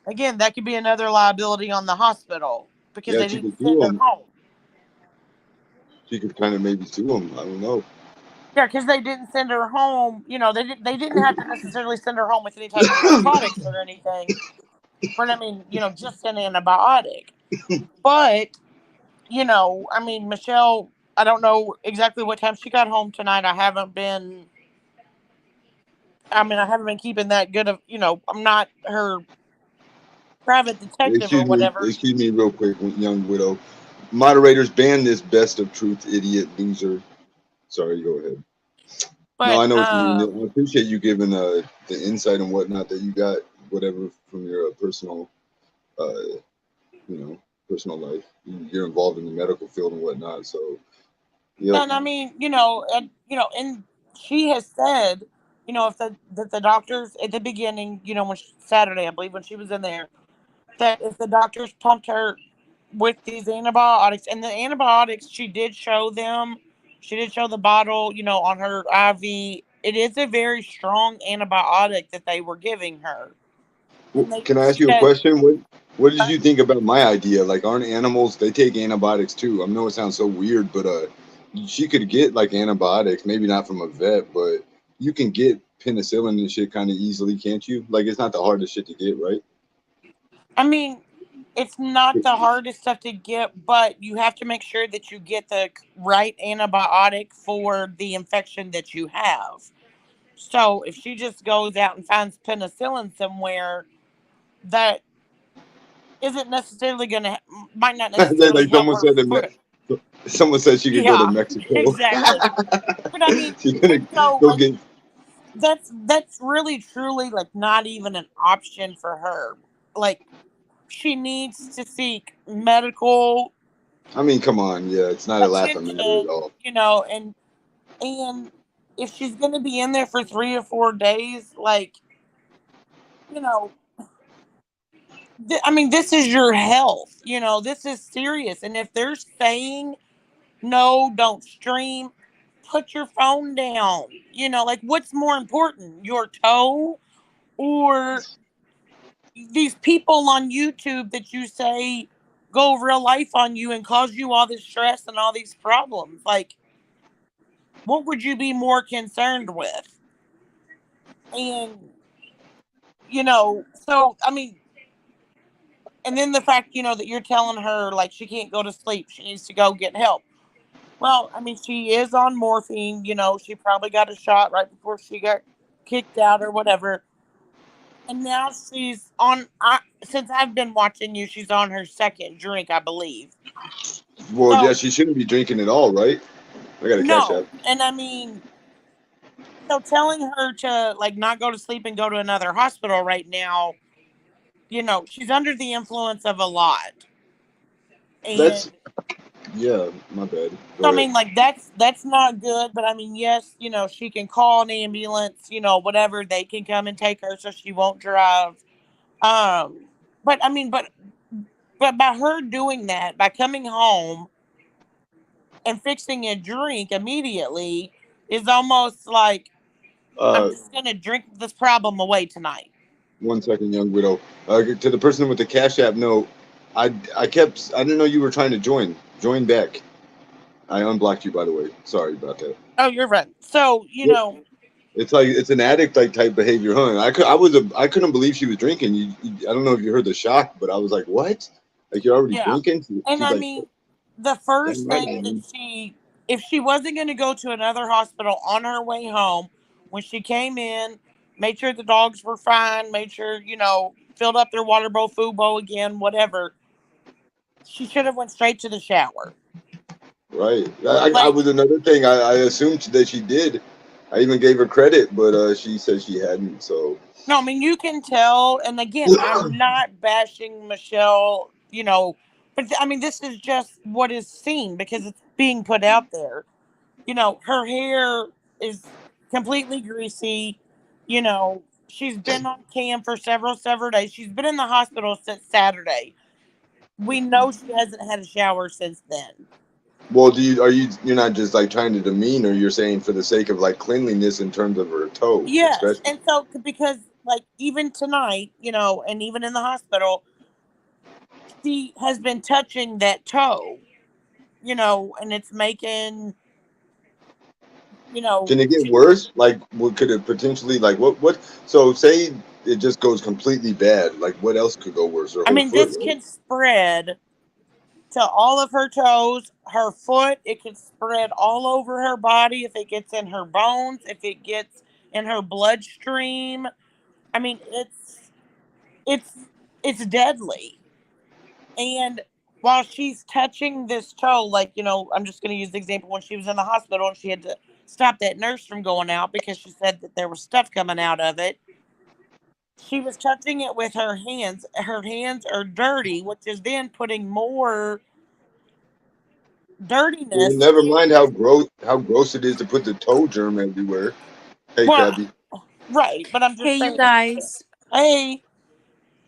again, that could be another liability on the hospital because yeah, they she didn't could send sue her him. home. She could kind of maybe sue him. I don't know. Yeah, because they didn't send her home. They didn't have to necessarily send her home with any type of narcotics or anything. But I mean, just an antibiotic. But I mean, Michelle, I don't know exactly what time she got home tonight. I haven't been. I mean, I haven't been keeping that good of. I'm not her private detective or whatever. Excuse me, real quick, young widow. Moderators ban this best of truth, idiot, loser. Sorry, go ahead. No, But I know what you mean. I appreciate you giving the insight and whatnot that you got, whatever from your uh, you know, personal life. You're involved in the medical field and whatnot. So, yep. and I mean, and she has said, if the doctors at the beginning, when Saturday, I believe, when she was in there, that if the doctors pumped her with these antibiotics, and the antibiotics she did show them, she did show the bottle, on her IV. It is a very strong antibiotic that they were giving her, and Can I ask she you a has. question? What did you think about my idea? Like, aren't animals, they take antibiotics too? I know it sounds so weird, but she could get like antibiotics, maybe not from a vet, but you can get penicillin and shit kind of easily, can't you? Like, it's not the hardest shit to get, right? I mean, it's not the hardest stuff to get, but you have to make sure that you get the right antibiotic for the infection that you have. So if she just goes out and finds penicillin somewhere, that isn't necessarily going to, might not necessarily Like help someone her said, foot. someone said she could go to Yeah, Mexico. exactly. But I mean, She's gonna and so go like get. that's really truly like not even an option for her. Like, she needs to seek medical I mean, come on, yeah, it's not a laughing matter at attention, all. and if she's going to be in there for 3 or 4 days, like, you know, I mean, this is your health. This is serious. And if they're saying, no, don't stream, put your phone down. Like, what's more important, your toe or these people on YouTube that you say go real life on you and cause you all this stress and all these problems? Like, what would you be more concerned with? And, so, I mean, and then the fact, that you're telling her, like, she can't go to sleep. She needs to go get help. Well, I mean, she is on morphine. She probably got a shot right before she got kicked out or whatever. And now she's on, since I've been watching you, she's on her second drink, I believe. Well, So, yeah, she shouldn't be drinking at all, right? I got a cash no. app. And I mean, so telling her to, like, not go to sleep and go to another hospital right now, she's under the influence of a lot. And Yeah, my bad. so, Go I ahead. mean, like, that's not good. But I mean, yes, she can call an ambulance, whatever. They can come and take her so she won't drive. But I mean, but by her doing that, by coming home and fixing a drink immediately, is almost like, I'm just gonna drink this problem away tonight. 1 second, young widow. To the person with the cash app note, I didn't know you were trying to join. Join back. I unblocked you, by the way. Sorry about that. Oh, you're right. So, It's like it's an addict like type behavior, huh? I couldn't believe she was drinking. I don't know if you heard the shock, but I was like, what? Like you're already yeah. drinking? And She's I like, mean, the first damn right, thing that if she wasn't going to go to another hospital on her way home, when she came in, made sure the dogs were fine, made sure, filled up their water bowl, food bowl again, whatever, she should have went straight to the shower. right. I was another thing. I assumed that she did. I even gave her credit, but she said she hadn't. So no, I mean, you can tell. And again, I'm not bashing Michelle, but I mean, this is just what is seen because it's being put out there. Her hair is completely greasy. She's been on cam for several days. She's been in the hospital since Saturday. We know she hasn't had a shower since then. well, you're not just like trying to demean her, you're saying for the sake of like cleanliness in terms of her toe, Yes. especially. And so, because like even tonight, and even in the hospital, she has been touching that toe, and it's making, Can it get worse? Like, what could it potentially like? What? So, say it just goes completely bad. Like, what else could go worse? Or I her mean, foot? this can spread to all of her toes, her foot. It can spread all over her body if it gets in her bones, if it gets in her bloodstream. I mean, it's deadly. And while she's touching this toe, like, I'm just going to use the example when she was in the hospital and she had to stop that nurse from going out because she said that there was stuff coming out of it. She was touching it with her hands. Her hands are dirty, which is then putting more Well, dirtiness. never mind how gross it is to put the toe germ everywhere. Hey, Well, Krabby. right, but I'm just Hey, saying. you guys. Hey.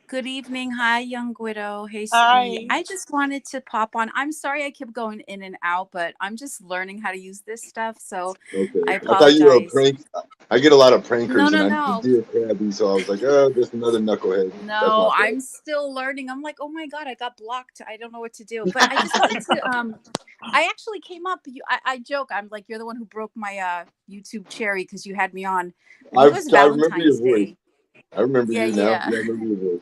Good evening. Hi, young widow. Hey, Hi. sweetie. I just wanted to pop on. I'm sorry I kept going in and out, but I'm just learning how to use this stuff. So Okay. I I thought you were a apologize. prank. I get a lot of No, prankers, no, and I no. dear Krabby, so I was like, oh, just another knucklehead. That's No, my bad. I'm still learning. I'm like, oh my God, I got blocked. I don't know what to do. But I just wanted to I actually came up. I joke. I'm like, you're the one who broke my YouTube cherry because you had me on. I think it was I remember your Valentine's voice. Day. I remember Yeah, you now. yeah. Yeah, I remember your voice.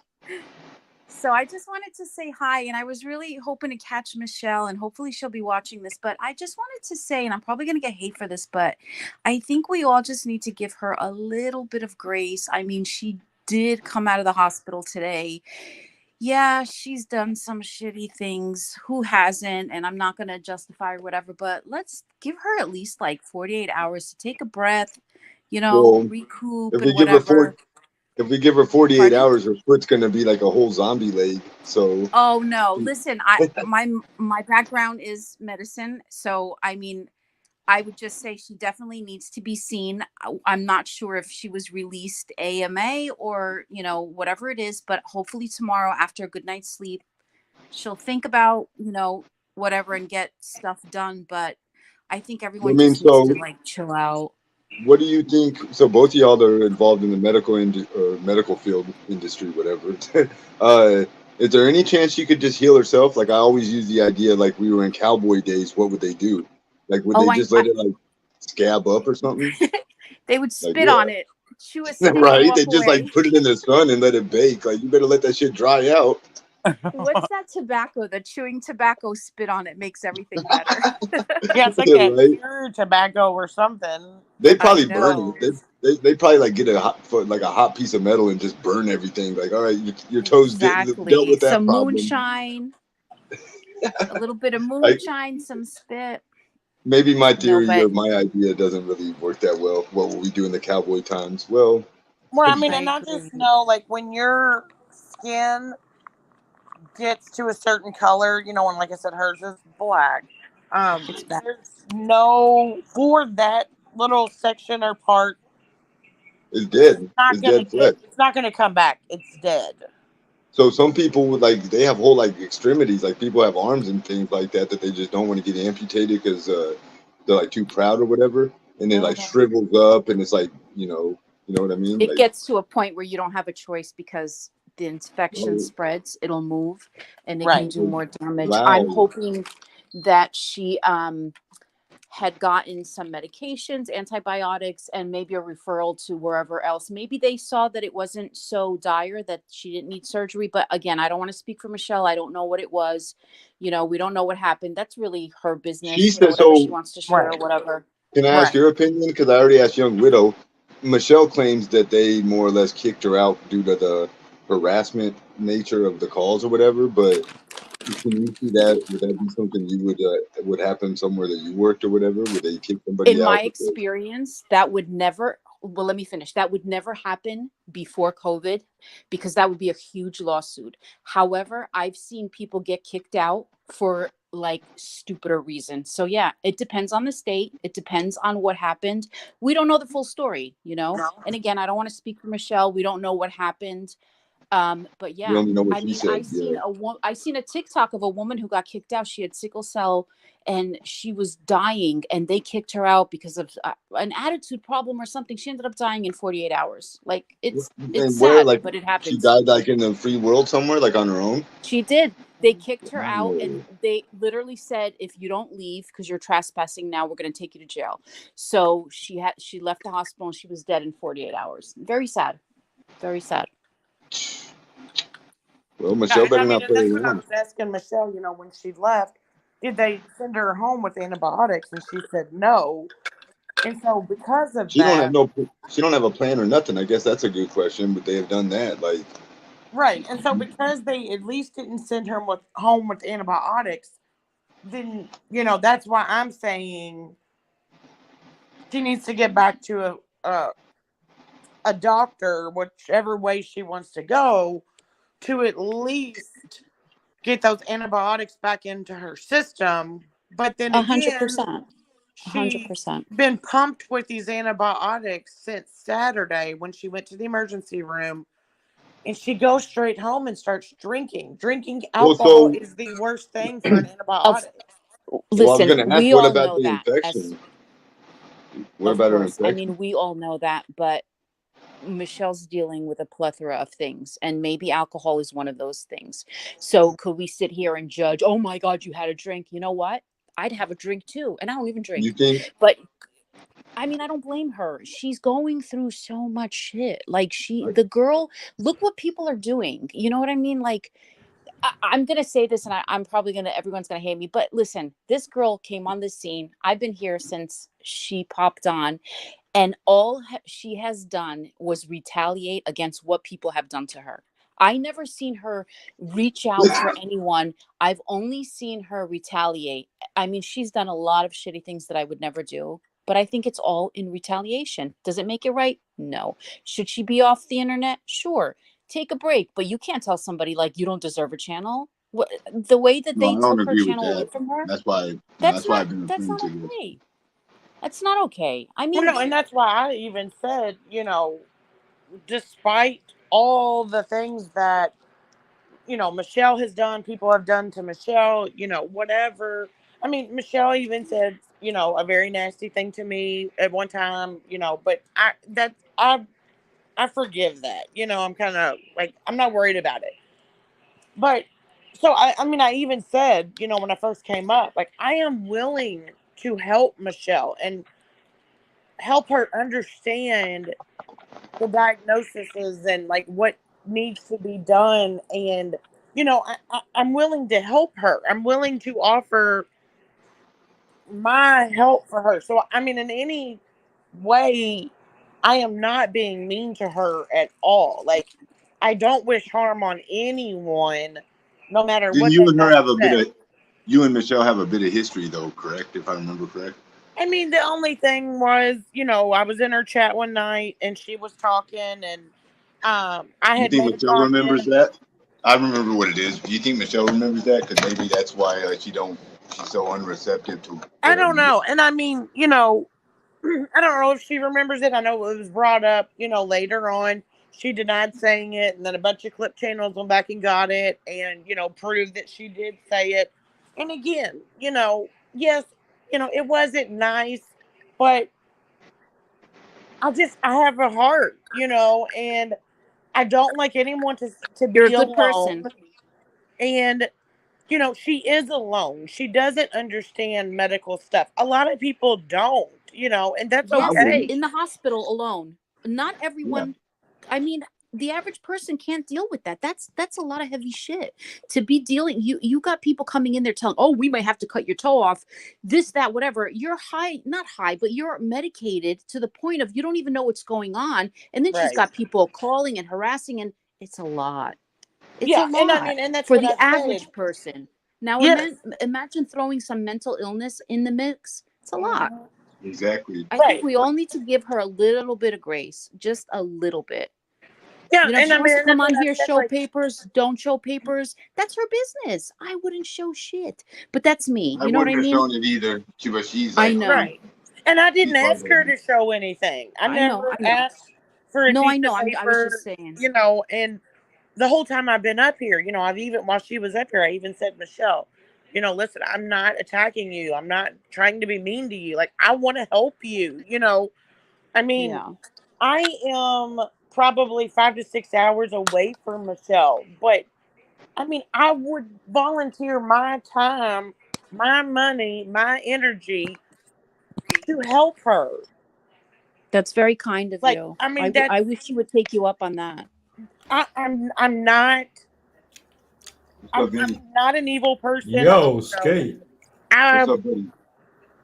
So I just wanted to say hi, and I was really hoping to catch Michelle, and hopefully she'll be watching this. But I just wanted to say, and I'm probably going to get hate for this, but I think we all just need to give her a little bit of grace. I mean, she did come out of the hospital today. Yeah, she's done some shitty things. Who hasn't? And I'm not going to justify or whatever, but let's give her at least like 48 hours to take a breath, Well, recoup if and we give her whatever. if we give her 48 Pardon? hours, her foot's gonna be like a whole zombie leg. So. Oh no, listen, my background is medicine, so I mean, I would just say she definitely needs to be seen. I'm not sure if she was released AMA or, whatever it is, but hopefully tomorrow after a good night's sleep, she'll think about, whatever and get stuff done. But I think I everyone mean, just needs so to like chill out. what do you think? So both of y'all that are involved in the or medical field industry, whatever. uh, is there any chance she could just heal herself? Like I always use the idea, like we were in cowboy days. What would they do? Like would Oh, they just let it like scab up or something? they would Like spit yeah, on it, chew a stick, and right. They walk just like away. put it in the sun and let it bake. Like you better let that shit dry out. What's that tobacco? The chewing tobacco, spit on it makes everything better. Yeah, it's like Yeah, that right. pure tobacco or something. They I probably burn know. it. They probably like get a like a hot piece of metal and just burn everything. Like all right, your toes dealt Exactly. with that Some problem. moonshine, a little bit of Like moonshine, some spit. maybe my No, theory but or my idea doesn't really work that well. What will we do in the cowboy times? Well, Well, I mean, I and I agree. just know, like, when your skin gets to a certain color, and like I said, hers is black. It's bad. There's no for that little section or part. it's dead. It's Not gonna dead flesh. get. It's not gonna come back. It's dead. So some people would like they have whole like extremities. Like people have arms and things like that that they just don't want to get amputated because they're like too proud or whatever, and it like Mhm. shrivels up and it's like you know what I mean? It Like gets to a point where you don't have a choice because the infection oh, spreads, it'll move, and it can Right. do more damage. I'm wow. hoping that she had gotten some medications, antibiotics, and maybe a referral to wherever else. Maybe they saw that it wasn't so dire that she didn't need surgery. But again, I don't want to speak for Michelle. I don't know what it was. We don't know what happened. That's really her She business. said Whatever she so. wants to share, Right. whatever. Can I ask Right. your opinion? Because I already asked Young Widow. Michelle claims that they more or less kicked her out due to the harassment nature of the calls or whatever. But can you see that? Would that be something you would happen somewhere that you worked or whatever? Would they kick In somebody my out because experience, that would never, well, let me finish. That would never happen before COVID because that would be a huge lawsuit. However, I've seen people get kicked out for like stupider reasons. So yeah, it depends on the state. It depends on what happened. We don't know the full story. And again, I don't want to speak for Michelle. We don't know what happened. But you yeah, only know what I she mean, said? Yeah. I seen a TikTok of a woman who got kicked out. She had sickle cell and she was dying, and they kicked her out because of an attitude problem or something. She ended up dying in 48 hours. Like it's And where sad, like but it she happens. died like in the free world somewhere, like on her own? She did. They kicked her out, and Oh. they literally said, "If you don't leave, because you're trespassing now, we're going to take you to jail." So she left the hospital, and she was dead in 48 hours. Very sad. Very sad. Well, Yeah, Michelle and I better mean, not and play that's what I around. was asking Michelle. When she left, did they send her home with antibiotics? And she said no. And so, because of She don't have that, no. She don't have a plan or nothing. I guess that's a good question. But they have done that. Like right? And so, because they at least didn't send her home with antibiotics, then that's why I'm saying she needs to get back to a doctor, whichever way she wants to go, to at least get those antibiotics back into her system. But then A hundred again, percent. A hundred she's percent. been pumped with these antibiotics since Saturday when she went to the emergency room, and she goes straight home and starts drinking. Drinking well, alcohol so is the worst thing for an Of antibiotic. well, I was listen, gonna ask, we what all about know the that. As infection? What of about her course, I infection? mean, we all know that, but Michelle's dealing with a plethora of things, and maybe alcohol is one of those things. So, could we sit here and judge? Oh my God, you had a drink. You know what? I'd have a drink too, and I don't even You drink. think? But I mean, I don't blame her. She's going through so much shit. Like the girl, look what people are doing. You know what I mean? Like I'm going to say this, and I'm probably everyone's going to hate me, but listen, this girl came on the scene. I've been here since she popped on, and all she has done was retaliate against what people have done to her. I never seen her reach out for anyone. I've only seen her retaliate. I mean, she's done a lot of shitty things that I would never do, but I think it's all in retaliation. Does it make it right? No. Should she be off the internet? Sure. Take a break, but you can't tell somebody like you don't deserve a channel. The way that No, they I don't took her agree with channel away that. from her, That's why. No, that's that's why not I've been that's referring not to this. okay. That's not okay. I Well, mean, no, and that's why I even said, despite all the things that Michelle has done, people have done to Michelle, whatever. I mean, Michelle even said, a very nasty thing to me at one time, but I forgive that. I'm kind of like, I'm not worried about it. But so I even said, when I first came up, like, I am willing to help Michelle and help her understand the diagnoses and like what needs to be done. And I'm willing to help her. I'm willing to offer my help for her. So I mean, in any way, I am not being mean to her at all. Like, I don't wish harm on anyone, no matter Then what you they and her might have a bit say. of, you and Michelle have a bit of history though, correct? If I remember correct. I mean, the only thing was, I was in her chat one night and she was talking, and I You had think made a Michelle remembers comment. that? I remember what it is. Do you think Michelle remembers that? Because maybe that's why she's so unreceptive to I whatever don't you. know. And I mean, I don't know if she remembers it. I know it was brought up, later on. She denied saying it, and then a bunch of clip channels went back and got it and, proved that she did say it. And again, yes, it wasn't nice, but I have a heart, and I don't like anyone to You're a be good alone. person. And she is alone. She doesn't understand medical stuff. A lot of people don't, and that's I Yes, wouldn't. okay. in the hospital alone. Not Yeah. everyone. I mean, the average person can't deal with that. That's a lot of heavy shit to be dealing. You got people coming in there telling, "Oh, we might have to cut your toe off." This, that, whatever. You're high, not high, but you're medicated to the point of you don't even know what's going on. And then she's Right. got people calling and harassing, and it's a lot. It's a Yeah. And I lot mean, and that's for what the I said. average person. Now, Yes. imagine throwing some mental illness in the mix. It's a lot. Mhm. Exactly. I think Right. we all need to give her a little bit of grace, just a little bit. Yeah. If And she I wants mean, to and come that's what on I here, said. show Like, papers, don't show papers, that's her business. I wouldn't show shit. But that's me. I You know what I wouldn't have mean? shown it either. But she's I like, know. right. And I she's didn't part ask of her it. to show anything. I I know. never I know. asked for a No, piece I of know. I was just paper, saying. and the whole time I've been up here, I've even, while she was up here, I even said, Michelle, listen, I'm not attacking you. I'm not trying to be mean to you. Like, I want to help you, I mean, Yeah. I am probably 5 to 6 hours away from Michelle, but I mean, I would volunteer my time, my money, my energy to help her. That's very kind of Like, you. I mean, I wish she would take you up on that. I'm not What's up, Vinny? I'm not an evil person. Yo, Ski. What's I up, buddy?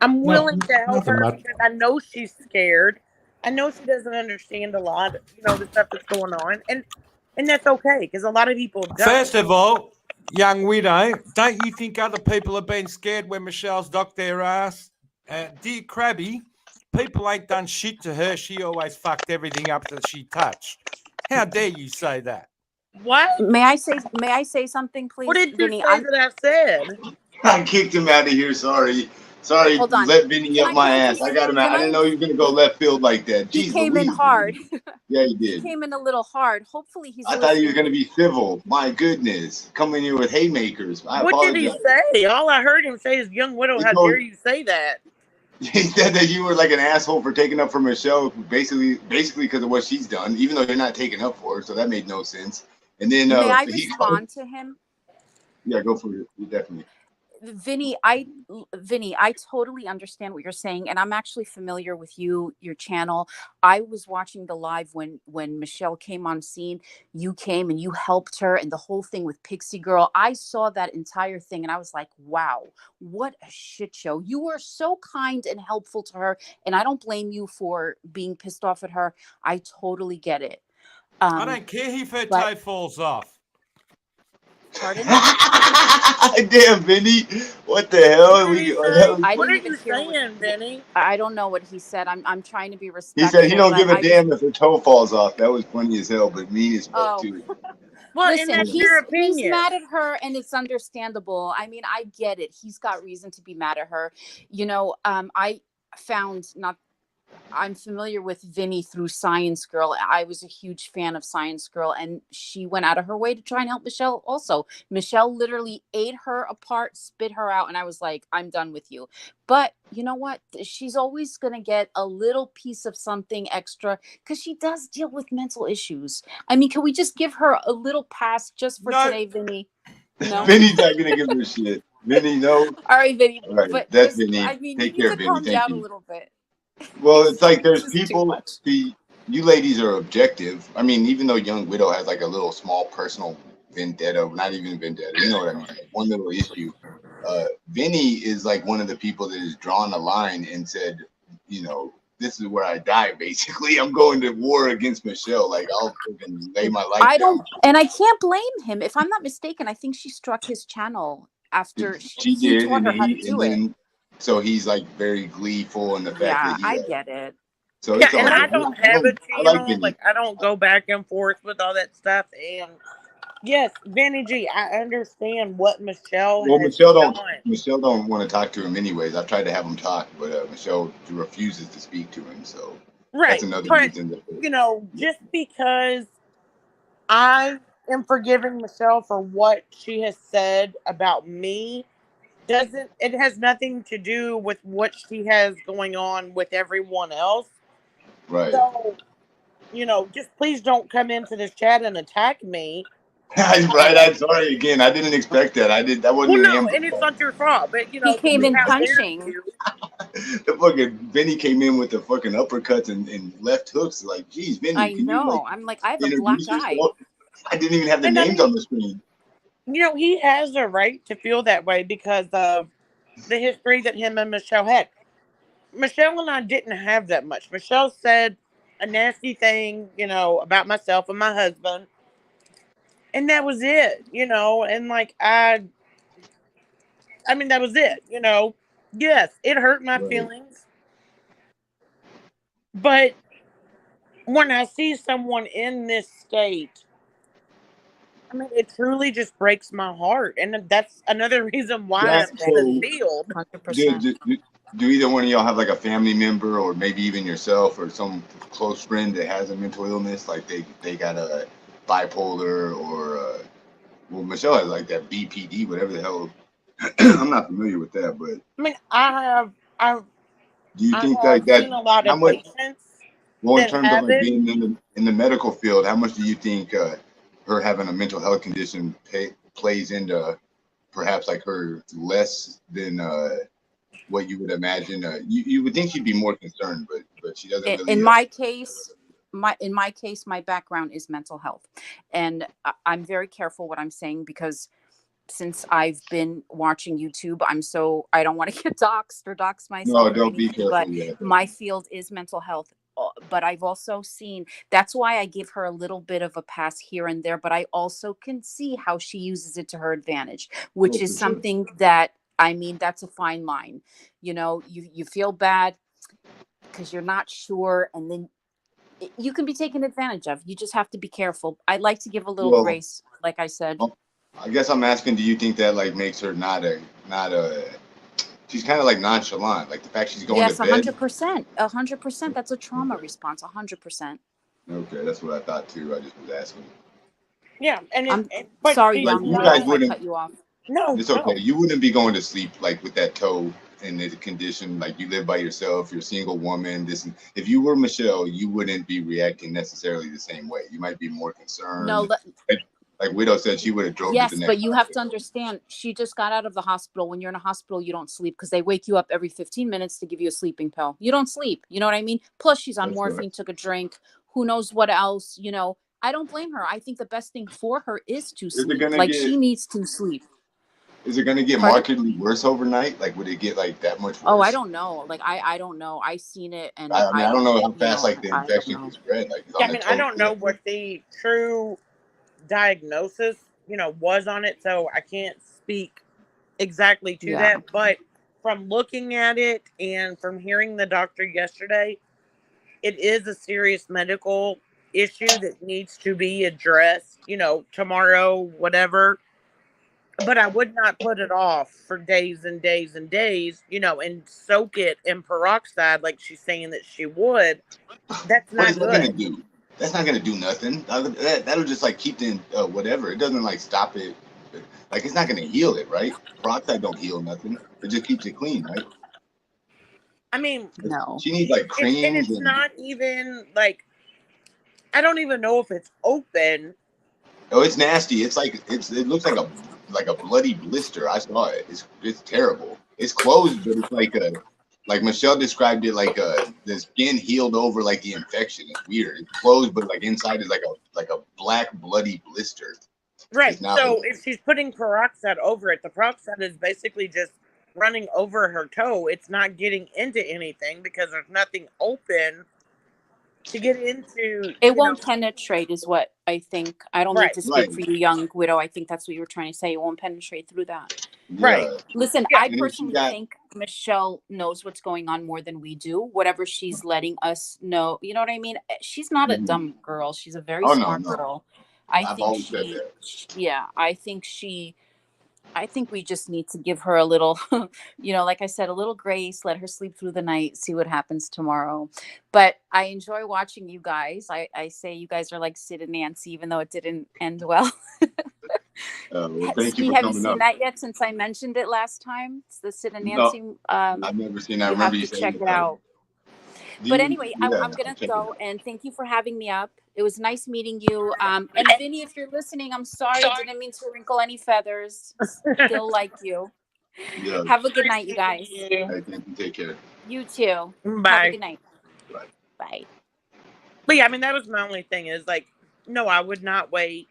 I'm willing to help Nothing her much. because I know she's scared. I know she doesn't understand a lot, the stuff that's going on, and that's okay because a lot of people don't. First of all, young widow, don't you think other people have been scared when Michelle's docked their ass? Dear Krabby, people ain't done shit to her. She always fucked everything up that she touched. How dare you say that? What? May I say something, What please, did you Vinny? say that I said? I kicked him out of here. Sorry. Hold on. Let Vinny Can up I my can I ass. I just got him out. can I didn't I know he was gonna go left field like that. he Jeez came in Louise, hard. Vinny. Yeah, he He did. came in a little hard. Hopefully he's I thought he was listening. gonna be civil. My goodness, coming here with haymakers. I What did he apologize. say? All I heard him say is, "Young widow, He how told dare you say that?" he said that you were like an asshole for taking up for Michelle, basically because of what she's done, even though you're not taking up for her, so that made no sense. And then May I he called, respond to him? yeah, go for it. Definitely. Vinny, I totally understand what you're saying, and I'm actually familiar with your channel. I was watching the live when Michelle came on scene. You came and you helped her, and the whole thing with Pixie Girl. I saw that entire thing, and I was like, "Wow, what a shit show!" You were so kind and helpful to her, and I don't blame you for being pissed off at her. I totally get it. I don't care if her But toe falls off. pardon? Damn, Vinny, what the What hell? did he say? I What didn't are even you hear what saying, Benny? I don't know what he said. I'm trying to be He said he respectful, don't but give a I just damn if her toe falls off. That was funny as hell, but mean as fuck oh too. Well, and listen, that's your he's opinion. mad at her and it's understandable. I mean, I get it. He's got reason to be mad at her. I found not I'm familiar with Vinny through Science Girl. I was a huge fan of Science Girl, and she went out of her way to try and help Michelle also. Michelle literally ate her apart, spit her out, and I was like, I'm done with you. But you know what? She's always going to get a little piece of something extra because she does deal with mental issues. I mean, can we just give her a little pass just for No. today, Vinny? No? Vinny's not gonna give her shit. Vinny, no. All right, Vinny. All right, But that's just, Vinny. I mean, you Take need care, to Vinny. calm Thank down a you. little bit. Well, it's like there's This is too people. much. See, you ladies are objective. I mean, even though Young Widow has like a little small personal vendetta, not even vendetta. You know what I mean? Like one little issue. Vinny is like one of the people that has drawn a line and said, you know, this is where I die. Basically, I'm going to war against Michelle. Like I'll freaking lay my life I down. don't, and I can't blame him. If I'm not mistaken, I think she struck his channel after She he did, taught and her how to and do it. then so he's like very gleeful in the fact Yeah, that he. I get it. So Yeah, it's and all I good. don't have a I like channel. Vinny. Like, I don't go back and forth with all that stuff. And yes, Vinny G, I understand what Michelle Well, has done. Michelle don't want to talk to him anyways. I've tried to have him talk, but Michelle refuses to speak to him. So Right. that's another But, reason that. you know, just because I am forgiving Michelle for what she has said about me it has nothing to do with what she has going on with everyone else. Right. So, you know, just please don't come into this chat and attack me. Right. I'm sorry again. I didn't expect that. That wasn't Well, an no, ambush. and it's not your fault. But, you know, He came in how dare punching. you? The fucking Vinny came in with the fucking uppercuts and left hooks. Like, geez, Vinny, I can you like know. I'm like, I have a black introduce eye. yourself? I didn't even have the And I names mean, on the screen. You know, he has a right to feel that way because of the history that him and Michelle had. Michelle and I didn't have that much. Michelle said a nasty thing, you know, about myself and my husband. And that was it, you know, and like I mean that was it, you know. Yes, it hurt my feelings. But when I see someone in this state, I mean, it truly just breaks my heart. And that's another reason why I'm in the field. 100%. Do either one of y'all have like a family member or maybe even yourself or some close friend that has a mental illness? Like they got a bipolar or well, Michelle has like that BPD, whatever the hell. I'm not familiar with that, but I mean, I've do you think have that seen a lot how of much? patients Well, in that terms of have like it. being in the medical field, how much do you think her having a mental health condition plays into perhaps like her less than what you would imagine? You would think she'd be more concerned, but she doesn't really. In my case, my background is mental health, and I'm very careful what I'm saying because since I've been watching YouTube, I don't want to get doxxed or dox myself or don't be anything, careful. but Yeah, my field is mental health. But I've also seen, that's why I give her a little bit of a pass here and there, but I also can see how she uses it to her advantage, which is something that, I mean, that's a fine line. You know, you feel bad because you're not sure, and then you can be taken advantage of. You just have to be careful. I'd like to give a little grace, like I said. I guess I'm asking, do you think that like makes her not a she's kind of like nonchalant, like the fact she's going to bed? 100%, 100%. That's a trauma response, 100%. Okay, that's what I thought too. I just was asking. Yeah, and I'm sorry, Young. You I guys know I wouldn't. cut you off. No, it's okay. You wouldn't be going to sleep like with that toe in the condition. Like you live by yourself. You're a single woman. If you were Michelle, you wouldn't be reacting necessarily the same way. You might be more concerned. No, like Widow said, she would have drove yes, to the next. but you have to understand, she just got out of the hospital. When you're in a hospital, you don't sleep because they wake you up every 15 minutes to give you a sleeping pill. You don't sleep. You know what I mean? Plus, she's on morphine, took a drink. Who knows what else? You know, I don't blame her. I think the best thing for her is to sleep. Like she needs to sleep. Is it going to get markedly worse overnight? Like, would it get like that much worse? Oh, I don't know. Like, I don't know. I seen it, and I mean, I don't know how fast like the infection can spread. Like, yeah, I mean, I don't know what the true diagnosis, you know, was on it, so I can't speak exactly to that. But from looking at it and from hearing the doctor yesterday, it is a serious medical issue that needs to be addressed, you know, tomorrow, whatever. but I would not put it off for days and days and days, and soak it in peroxide like she's saying that she would. That's What is not that gonna good. do? That's not gonna do nothing. That'll just like keep the whatever. It doesn't like stop it. Like it's not gonna heal it, right? Peroxide don't heal nothing. It just keeps it clean, right? I mean, No. She needs like creams it's and not even like, I don't even know if it's open. oh, it's nasty. It looks like a bloody blister. I saw it. It's terrible. It's closed, but it's like Michelle described it like the skin healed over like the infection. It's weird. It's closed, but like inside is like a black bloody blister. Right. It's not So like if she's putting peroxide over it, the peroxide is basically just running over her toe. It's not getting into anything because there's nothing open to get into, It won't penetrate, is what I think. I don't need Right. to speak right. for you, young widow. I think that's what you were trying to say. It won't penetrate through that. Right. Yeah. Listen, Yeah. I And if she personally got think Michelle knows what's going on more than we do. Whatever she's letting us know, you know what I mean? She's not a mhm. dumb girl. She's a very Oh no, smart no. girl. I I've think always said that. yeah, I think we just need to give her a little, like I said, a little grace, let her sleep through the night, see what happens tomorrow. But I enjoy watching you guys. I say you guys are like Sid and Nancy, even though it didn't end well. Well, thank you Ski, for have you coming seen up. that yet since I mentioned it last time? It's the Sid and No, Nancy. I've never seen. I You remember have you to check saying it it though. out. But You, anyway, yeah, I'm I'll gonna check it go, out. and thank you for having me up. It was nice meeting you. And Vinny, if you're listening, I'm sorry, didn't mean to wrinkle any feathers. Still like you. Yeah. Have a good night, you guys. I think you take care. You too. Have a Bye. good night. Bye. Bye. But yeah, I mean, that was my only thing is like, no, I would not wait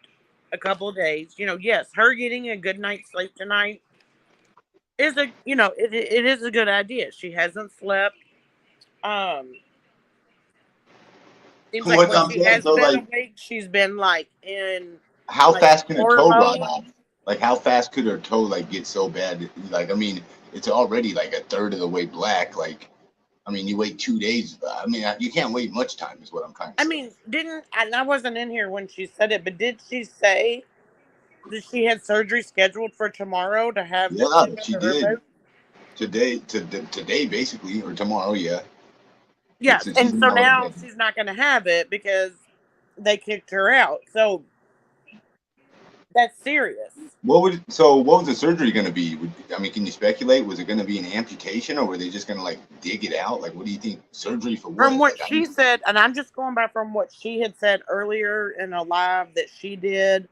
a couple of days. Yes, her getting a good night's sleep tonight is it is a good idea. She hasn't slept. Um, Seems like What when I'm she saying, has so been like, awake, she's been like in how like fast can her horror toe rot mode. off? Like, how fast could her toe like get so bad? Like, I mean, it's already like a third of the way black. Like, I mean, you wait 2 days. I mean, you can't wait much time, is what I'm trying to I say. mean, and I wasn't in here when she said it, but did she say that she had surgery scheduled for tomorrow to have the Yeah, tip of she it did removed? today, basically, or tomorrow. Yeah, Yes, since she's and in so my now bed. she's not going to have it because they kicked her out. So that's serious. What was the surgery going to be? I mean, can you speculate? Was it going to be an amputation, or were they just going to like dig it out? Like, what do you think? Surgery for From what? what Like, she said, and I'm just going by from what she had said earlier in a live that she did,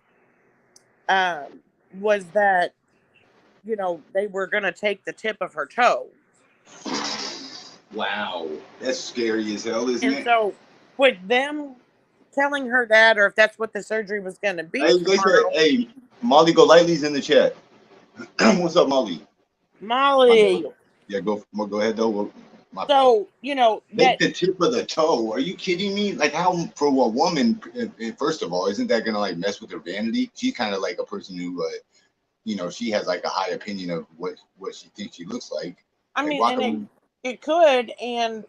was that they were going to take the tip of her toe. wow, that's scary as hell, isn't And it? so with them telling her that, or if that's what the surgery was going to be Hey, they said, tomorrow, hey, Molly Golightly's in the chat. What's up, Molly? Molly. Yeah, go ahead though. So Take the tip of the toe. Are you kidding me? Like, how for a woman? First of all, isn't that gonna like mess with her vanity? She's kind of like a person who, she has like a high opinion of what she thinks she looks like. I Like, mean, why and come- it could, and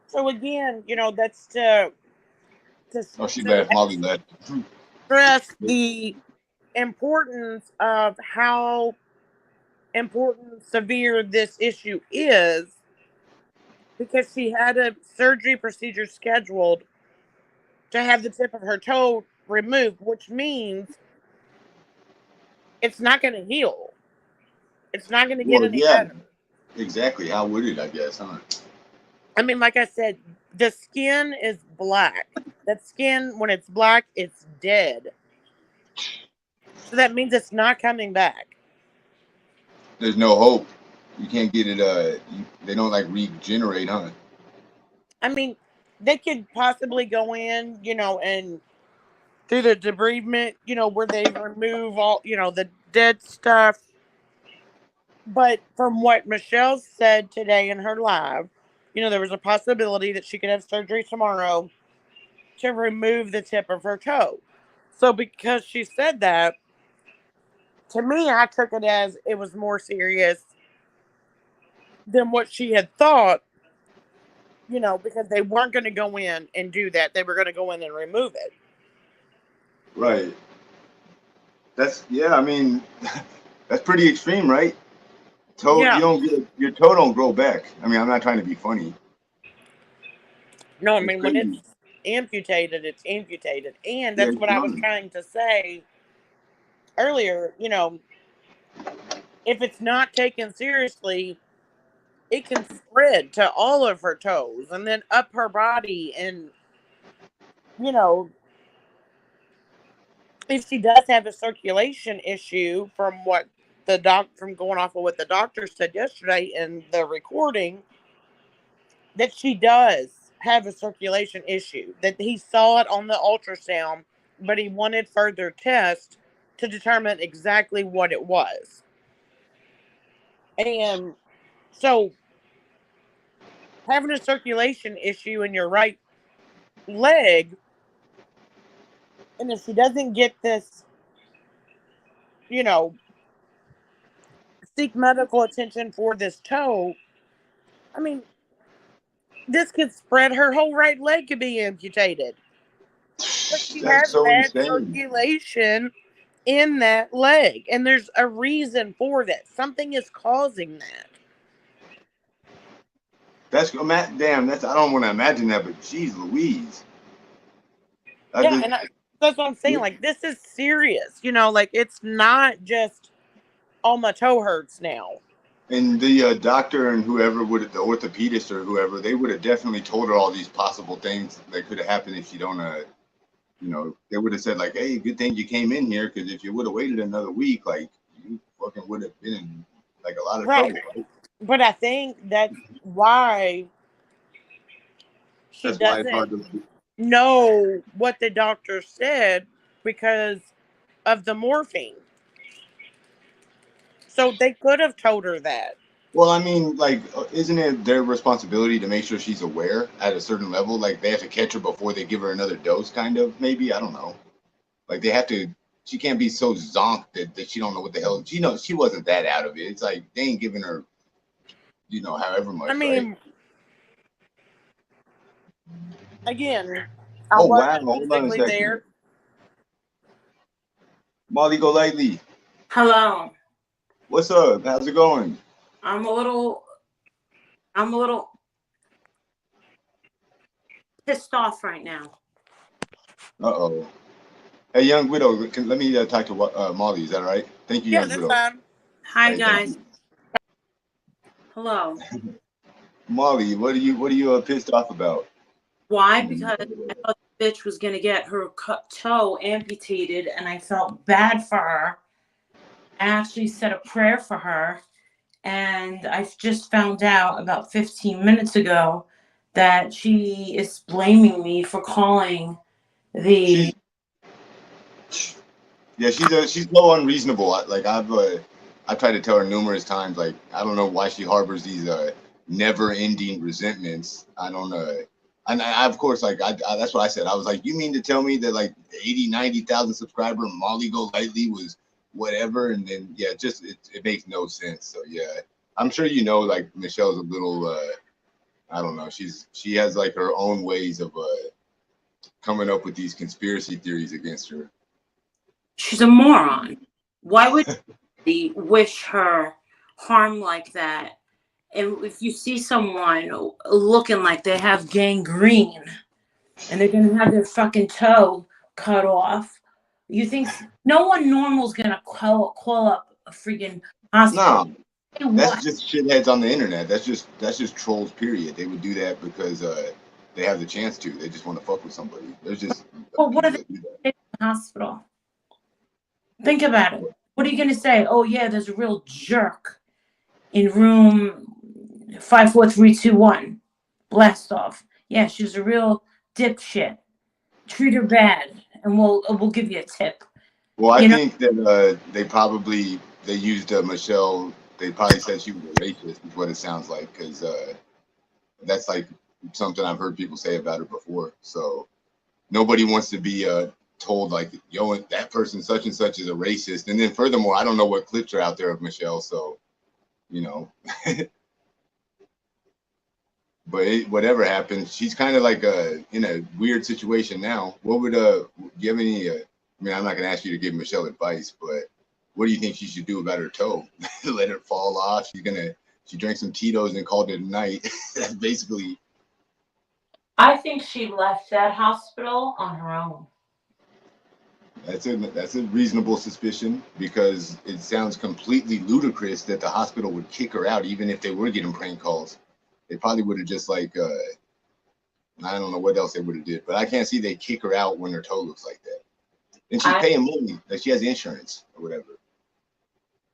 so again, that's to Oh, she left. Molly left. stress the importance of how important severe this issue is, because she had a surgery procedure scheduled to have the tip of her toe removed, which means it's not going to heal. It's not going to get Well, any yeah, better. exactly. How would it? I guess, huh? I mean, like I said, the skin is black. That skin, when it's black, it's dead. So that means it's not coming back. There's no hope. You can't get it. They don't like regenerate, huh? I mean, they could possibly go in, and through the debridement, where they remove all, the dead stuff. But from what Michelle said today in her live, there was a possibility that she could have surgery tomorrow to remove the tip of her toe. So because she said that, to me, I took it as it was more serious than what she had thought, because they weren't going to go in and do that. They were going to go in and remove it. Right. Yeah. I mean, that's pretty extreme, right? Toe, Yeah. you don't get your toe don't grow back. I mean, I'm not trying to be funny. No, I It's mean when crazy. it's amputated, it's amputated, and Yeah, that's it's what I was done. trying to say earlier. If it's not taken seriously, it can spread to all of her toes and then up her body. And you know, if she does have a circulation issue, from going off of what the doctor said yesterday in the recording, that she does have a circulation issue, that he saw it on the ultrasound, but he wanted further tests to determine exactly what it was. And so having a circulation issue in your right leg, and if she doesn't get this, you know, seek medical attention for this toe, I mean, this could spread. Her whole right leg could be amputated. But she That's has so bad insane. circulation in that leg, and there's a reason for that. Something is causing that. Damn. I don't want to imagine that, but geez, Louise. I Yeah, just, and that's what I'm saying. Like, this is serious. Like, it's not just, oh, my toe hurts now. and the doctor and whoever the orthopedist or whoever, they would have definitely told her all these possible things that could have happened if you don't, they would have said like, hey, good thing you came in here, because if you would have waited another week, like you fucking would have been in like a lot of Right. trouble. Right? But I think that's why she That's why it's doesn't hard to. know what the doctor said because of the morphine. So they could have told her that. Well, I mean, like, isn't it their responsibility to make sure she's aware at a certain level? Like, they have to catch her before they give her another dose, kind of, maybe? I don't know. Like, they have to, she can't be so zonked that she don't know what the hell. She knows she wasn't that out of it. It's like, they ain't giving her, however I much, right? mean, again, I Oh, wow. wasn't Hold on a physically second. there. Molly Golightly. Hello. What's up? How's it going? I'm a little pissed off right now. Uh-oh. Hey, Young Widow, let me talk to Molly. Is that all right? Thank you, Yeah, Young that's Widow. fine. Hi Hey, thank guys. you. Hello. Molly, what are you pissed off about? Why? Because I thought the bitch was gonna get her toe amputated, and I felt bad for her. I actually said a prayer for her, and I just found out about 15 minutes ago that she is blaming me for calling the. She's so unreasonable. I've tried to tell her numerous times, like, I don't know why she harbors these never-ending resentments. I don't know. And of course, like, that's what I said. I was like, you mean to tell me that like 80,000-90,000 subscriber Molly Golightly was whatever? And then yeah, it makes no sense. So yeah, I'm sure like Michelle's a little I don't know. She has like her own ways of coming up with these conspiracy theories against her. She's a moron. Why would he wish her harm like that? And if you see someone looking like they have gangrene and they're gonna have their fucking toe cut off, you think no one normal's gonna call up a freaking hospital? No, that's just shitheads on the internet. That's just trolls. Period. They would do that because they have the chance to. They just want to fuck with somebody. There's just Well, what are they do that. in the hospital? Think about it. What are you gonna say? Oh yeah, there's a real jerk in room 54321. Blast off. Yeah, she's a real dipshit. Treat her bad, and we'll give you a tip. Well, I think that they used Michelle. They probably said she was a racist, is what it sounds like, because that's like something I've heard people say about her before. So nobody wants to be told like, yo, that person such and such is a racist. And then furthermore, I don't know what clips are out there of Michelle, so But whatever happens, she's kind of like in a weird situation now. What would do you have any I mean, I'm not gonna ask you to give Michelle advice, but what do you think she should do about her toe? Let it fall off? She drank some Tito's and called it a night. That's basically. I think she left that hospital on her own. That's a reasonable suspicion, because it sounds completely ludicrous that the hospital would kick her out even if they were getting prank calls. They probably would have just like I don't know what else they would have did, but I can't see they kick her out when her toe looks like that. And she's paying money, like she has insurance or whatever.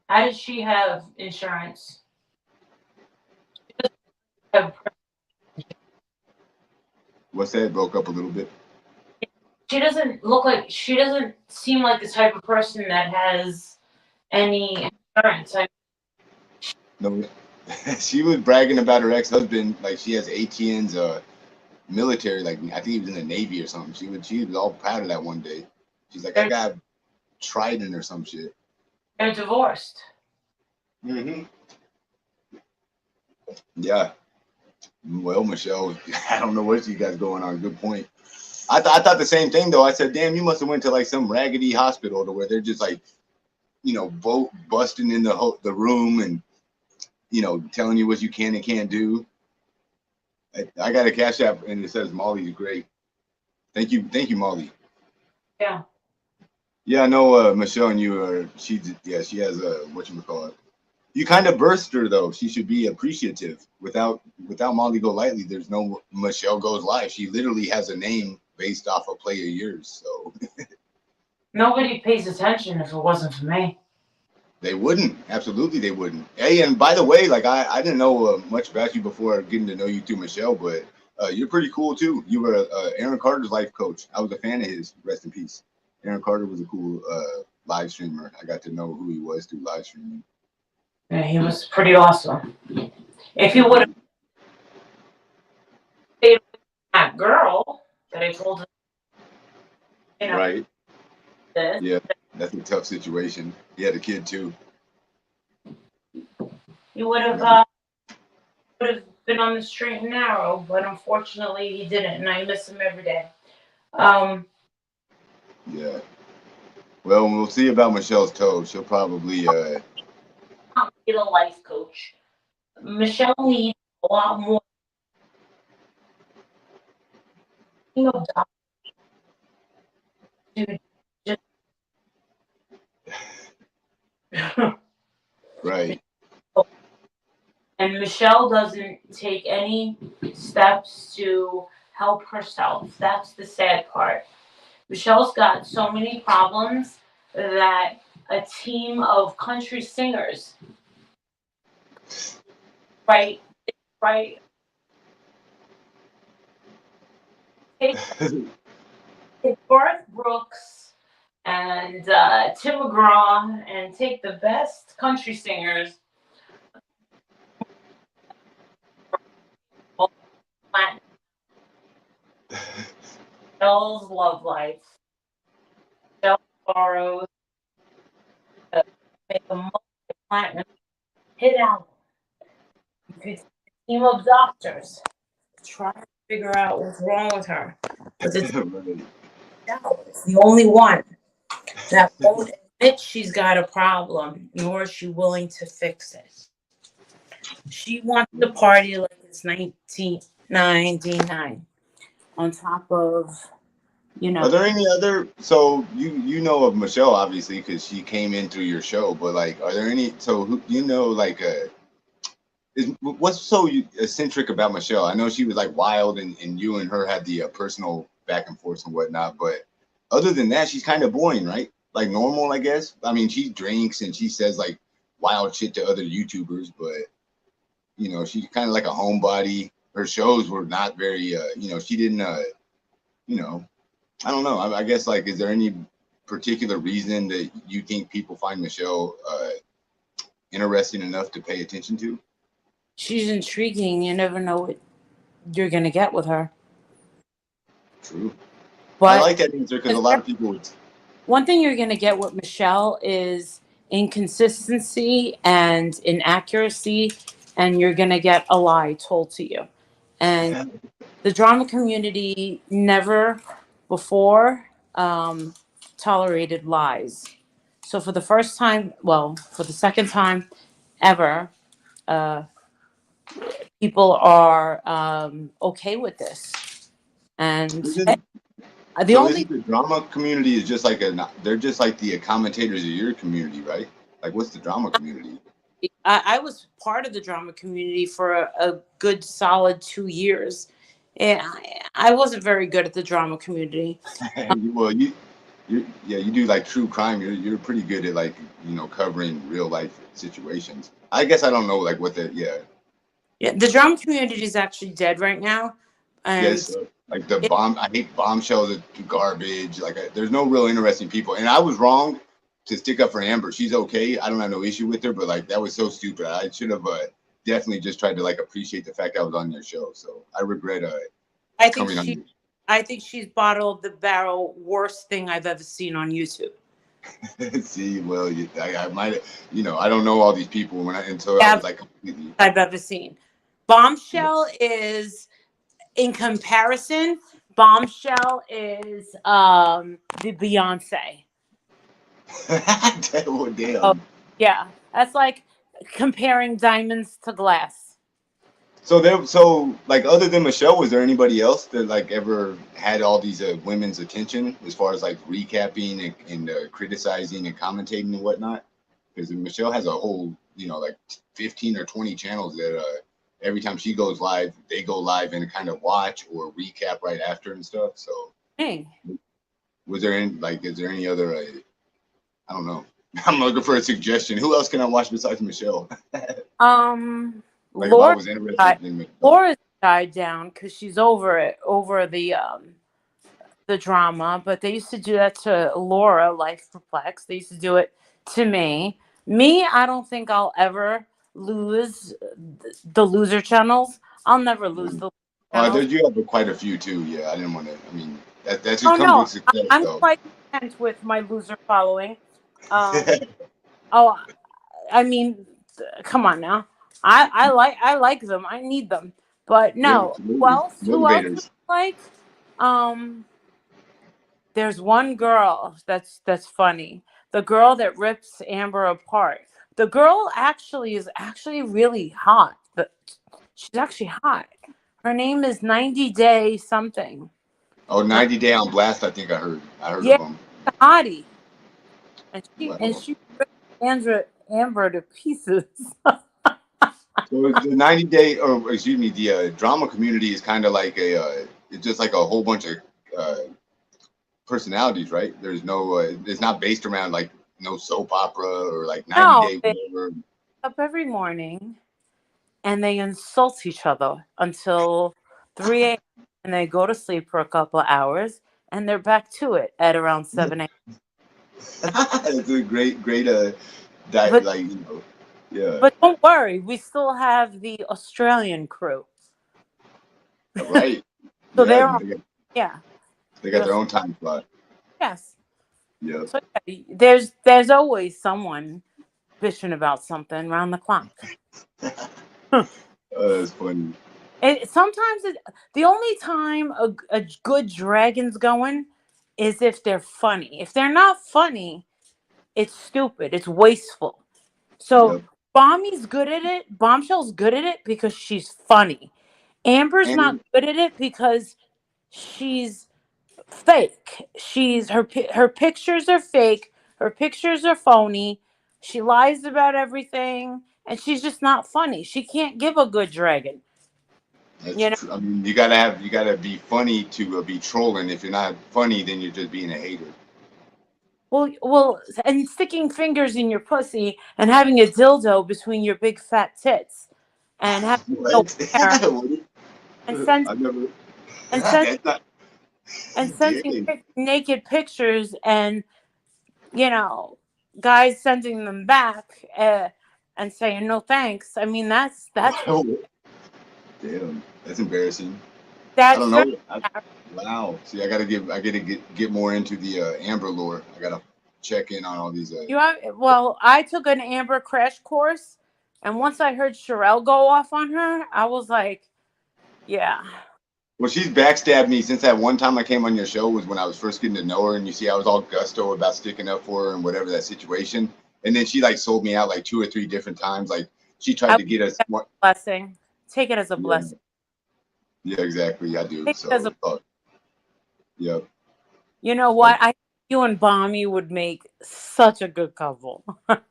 How does she have insurance? What's that? Broke up a little bit. She doesn't seem like the type of person that has any insurance. No, she was bragging about her ex-husband, like she has ATN's military, like I think he was in the Navy or something. She was all proud of that one day. She's like, I got Trident or some shit. They're divorced. Mm-hmm. Yeah. Well, Michelle, I don't know what you got going on. Good point. I thought the same thing though. I said, damn, you must have went to like some raggedy hospital to where they're just like, busting in the room and telling you what you can and can't do. I got a Cash App and it says Molly's great. Thank you, Molly. Yeah. Yeah, I know Michelle and you are. She has a whatchamacallit. You kind of burst her though. She should be appreciative. Without Molly Golightly, there's no Michelle Goes Live. She literally has a name based off of play of years. So nobody pays attention if it wasn't for me. They wouldn't. Absolutely, they wouldn't. Hey, and by the way, like I didn't know much about you before getting to know you through Michelle, but you're pretty cool too. You were Aaron Carter's life coach. I was a fan of his. Rest in peace. Aaron Carter was a cool live streamer. I got to know who he was through live streaming. Yeah, he was pretty awesome. If he would have stayed with that girl that I told him, right? This. Yeah, that's a tough situation. He had a kid too. He would have been on the straight and narrow, but unfortunately he didn't, and I miss him every day. Yeah. Well, we'll see about Michelle's toe. She'll probably Not be a life coach. Michelle needs a lot more. Right. And Michelle doesn't take any steps to help herself. That's the sad part. Michelle's got so many problems that a team of country singers, right, take Garth Brooks and Tim McGraw and take the best country singers. Michelle's love life. Michelle borrows make a multi-platinum hit album. You could a team of doctors try to figure out what's wrong with her. But it's the only one that won't admit she's got a problem, nor is she willing to fix it. She wants to party like it's 1999 on top of, Are there any other? So you know of Michelle obviously because she came in through your show, but like, are there any? So who like what's so eccentric about Michelle? I know she was like wild, and you and her had the personal back and forth and whatnot, but other than that, she's kind of boring, right? Like normal, I guess. I mean, she drinks and she says like wild shit to other YouTubers, but she's kind of like a homebody. Her shows were not very, she didn't, I don't know. I guess like, is there any particular reason that you think people find Michelle interesting enough to pay attention to? She's intriguing. You never know what you're gonna get with her. True. But I like that answer because a lot of people would. One thing you're gonna get with Michelle is inconsistency and inaccuracy, and you're gonna get a lie told to you. And the drama community never before tolerated lies. So for the first time, well, for the second time ever, uh, people are okay with this. And Isn't, the so only isn't the drama community is just like they're just like the commentators of your community, right? Like, what's the drama community? I was part of the drama community for a good solid 2 years. And I wasn't very good at the drama community. Well, you do like true crime. You're pretty good at like covering real life situations. I guess I don't know like what the Yeah, the drama community is actually dead right now. And yes like the it, bomb. I hate bombshells. Are garbage. Like there's no real interesting people. And I was wrong to stick up for Amber. She's okay. I don't have no issue with her. But like that was so stupid. I should have definitely just tried to like appreciate the fact I was on your show. So I regret I think coming on. I think she's bottle of the barrel worst thing I've ever seen on YouTube. See, well, I might, I don't know all these people until I was like completely. I've ever seen. Bombshell is, in comparison, Bombshell is the Beyonce. Oh, damn. Oh, yeah, that's like comparing diamonds to glass. So like other than Michelle, was there anybody else that like ever had all these women's attention as far as like recapping and criticizing and commentating and whatnot? Because Michelle has a whole, like 15 or 20 channels that every time she goes live, they go live and kind of watch or recap right after and stuff. So, Hey, was there any like, is there any other? I don't know. I'm looking for a suggestion. Who else can I watch besides Michelle? Like if I was interested in Laura's died down because she's over it, over the drama. But they used to do that to Laura, Life Perplexed. They used to do it to me. I don't think I'll ever lose the loser channels. I'll never lose the channels. You have quite a few too. Yeah, I didn't want to. I mean, that just Oh comes no, with success, I'm though. quite content with my loser following. Oh, I mean, come on now. I like them. I need them. But no, who else? Who else do I like? There's one girl that's funny. The girl that rips Amber apart. The girl is actually really hot. She's actually hot. Her name is 90 Day something. Oh, 90 Day on Blast. I think I heard of them. Hottie. And she ripped Amber to pieces. So the 90 Day, or excuse me, the drama community is kind of like it's just like a whole bunch of personalities, right? There's no, it's not based around like no soap opera or like 90 Day whatever. Up every morning and they insult each other until 3 a.m. and they go to sleep for a couple of hours and they're back to it at around 7 a.m. It's a great yeah. But don't worry, we still have the Australian crew. Right. So yeah, they got their own time slot. Yes. Yeah. So there's always someone bitching about something around the clock. Oh, that's funny. Sometimes the only time a good dragon's going is if they're funny. If they're not funny, it's stupid. It's wasteful. So Bombshell's good at it because she's funny. Amber's not good at it because she's fake. Her pictures are fake. Her pictures are phony. She lies about everything, and she's just not funny. She can't give a good dragon. That's I mean, you gotta be funny to be trolling. If you're not funny, then you're just being a hater. Well, and sticking fingers in your pussy and having a dildo between your big fat tits, and having and sending naked pictures, and guys sending them back and saying no thanks. I mean, that's damn, that's embarrassing. That's I don't know. Wow. See, I gotta get more into the Amber lore. I gotta check in on all these. I took an Amber crash course, and once I heard Sherelle go off on her, I was like, yeah, Well, she's backstabbed me since that one time I came on your show was when I was first getting to know her, and you see I was all gusto about sticking up for her and whatever that situation, and then she like sold me out like 2 or 3 different times. Like she tried I to get us. What? blessing. Take it as a Yeah, blessing. yeah, exactly. I do. Take it as So, a. yep. You know what? I think you and Bommy would make such a good couple. I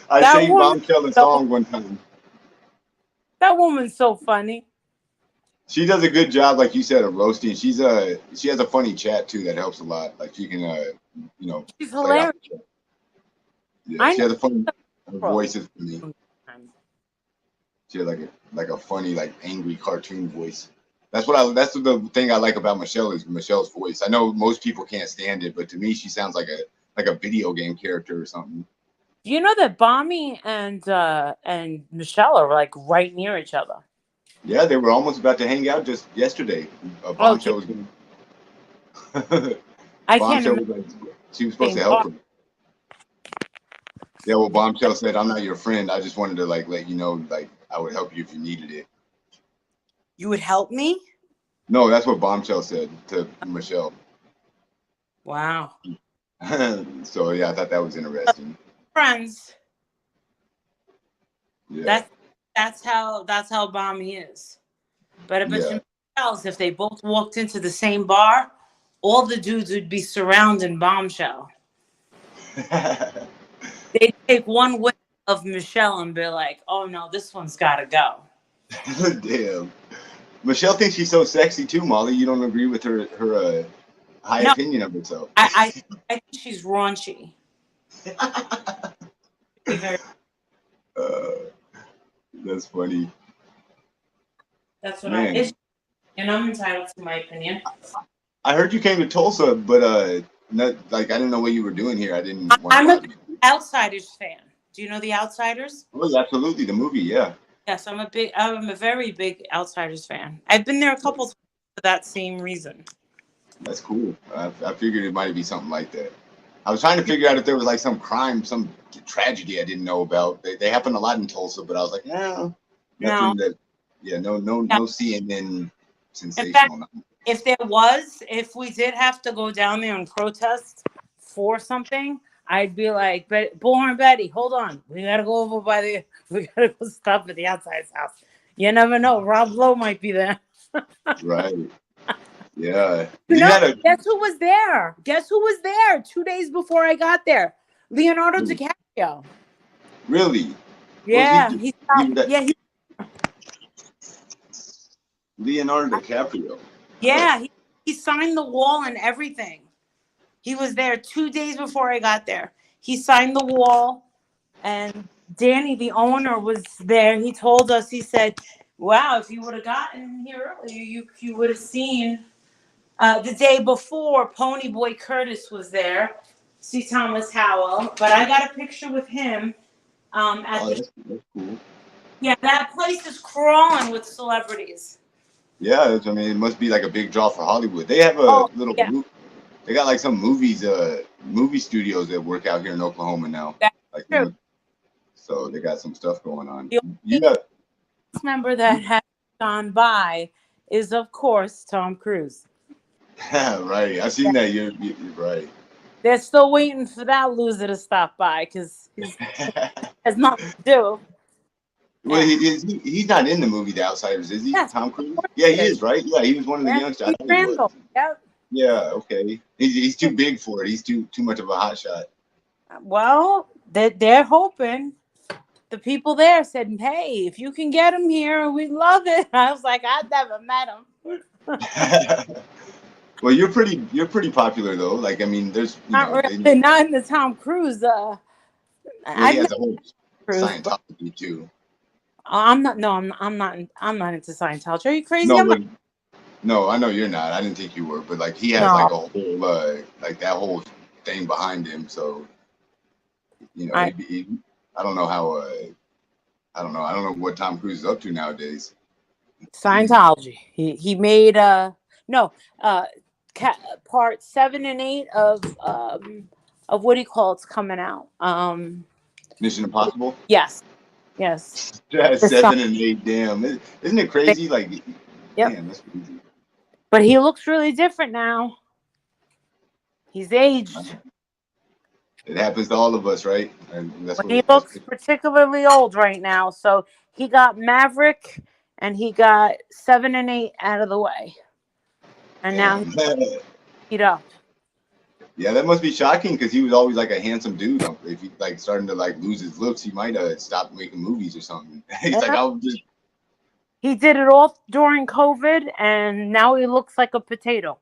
That sang woman, Bombshell a so, song one time. that woman's so funny. She does a good job, like you said, of roasting. She has a funny chat too that helps a lot. Like she can She's play off hilarious. the chat. Yeah, I she know. has a funny her Pro. voice is funny. She has like a funny like angry cartoon voice. That's the thing I like about Michelle is Michelle's voice. I know most people can't stand it, but to me she sounds like a video game character or something. Do you know that Bommy and Michelle are like right near each other? Yeah, they were almost about to hang out just yesterday. Oh, okay. Bombshell was gonna I can't Bombshell imagine was like she was supposed to being help bar- her. Yeah, well, Bombshell said, "I'm not your friend. I just wanted to like let you know, like I would help you if you needed it." You would help me? No, that's what Bombshell said to Michelle. Wow. So yeah, I thought that was interesting. Friends. Yeah, That's how Bommy is. But I bet yeah. you else if they both walked into the same bar, all the dudes would be surrounding Bombshell. They'd take one whiff of Michelle and be like, "Oh no, this one's got to go." Damn. Michelle thinks she's so sexy too, Molly. You don't agree with her high No, opinion of herself. I think she's raunchy. Very, That's funny, that's what man. and I'm entitled to my opinion. I heard you came to Tulsa, but not like I didn't know what you were doing here. I didn't want to I'm a bother big you. Outsiders fan. Do you know the Outsiders? Oh, yeah, absolutely, the movie, yeah. Yes, I'm a very big Outsiders fan. I've been there a couple times for that same reason. That's cool. I figured it might be something like that. I was trying to figure out if there was like some crime, some tragedy I didn't know about. They happen a lot in Tulsa, but I was like, no, No. nothing that. Yeah, no CNN sensational. In fact, if we did have to go down there and protest for something, I'd be like, Bull and Betty, hold on. We gotta go over we gotta go stop at the Outsider's house. You never know. Rob Lowe might be there. Right. Yeah. Guess who was there? Guess who was there 2 days before I got there? Leonardo DiCaprio. Really? Yeah, Leonardo DiCaprio. Yeah, he signed the wall and everything. He was there 2 days before I got there. He signed the wall, and Danny, the owner, was there. He told us, he said, wow, if you would have gotten here earlier, you would have seen the day before, Pony Boy Curtis was there. See Thomas Howell. But I got a picture with him That's cool. Yeah, that place is crawling with celebrities. Yeah, I mean, it must be like a big draw for Hollywood. They have they got like some movie studios that work out here in Oklahoma now. That's like, true. So they got some stuff going on. The member that has gone by is, of course, Tom Cruise. Right. I seen that. You're right. They're still waiting for that loser to stop by because he has nothing to do. Well, he's not in the movie The Outsiders, is he? Yes, Tom Cruise? Yeah, he is, right? Yeah, he was one of the youngsters. Randall. Yep. Yeah, okay. He's too big for it. He's too much of a hot shot. Well, they're hoping. The people there said, "Hey, if you can get him here, we'd love it." I was like, "I've never met him." Well, you're pretty popular though. Like, I mean, there's not in the Tom Cruise. Well, he has a whole Scientology too. I'm not. No, I'm not. I'm not into Scientology. Are you crazy? No, I know you're not. I didn't think you were, but like he has like a whole like that whole thing behind him. So I don't know how. I don't know. I don't know what Tom Cruise is up to nowadays. Scientology. He made part 7 and 8 of what do you call it's coming out? Mission Impossible. Yes. 7 and 8. Damn, isn't it crazy? Like Yep. Damn, that's crazy. But he looks really different now. He's aged. It happens to all of us, right? And that's But what he looks particularly old right now. So he got Maverick and he got 7 and 8 out of the way. And now he's beat up. Yeah, that must be shocking because he was always like a handsome dude. If he like starting to like lose his looks, he might stop making movies or something. He's like, I'll just. He did it all during COVID, and now he looks like a potato.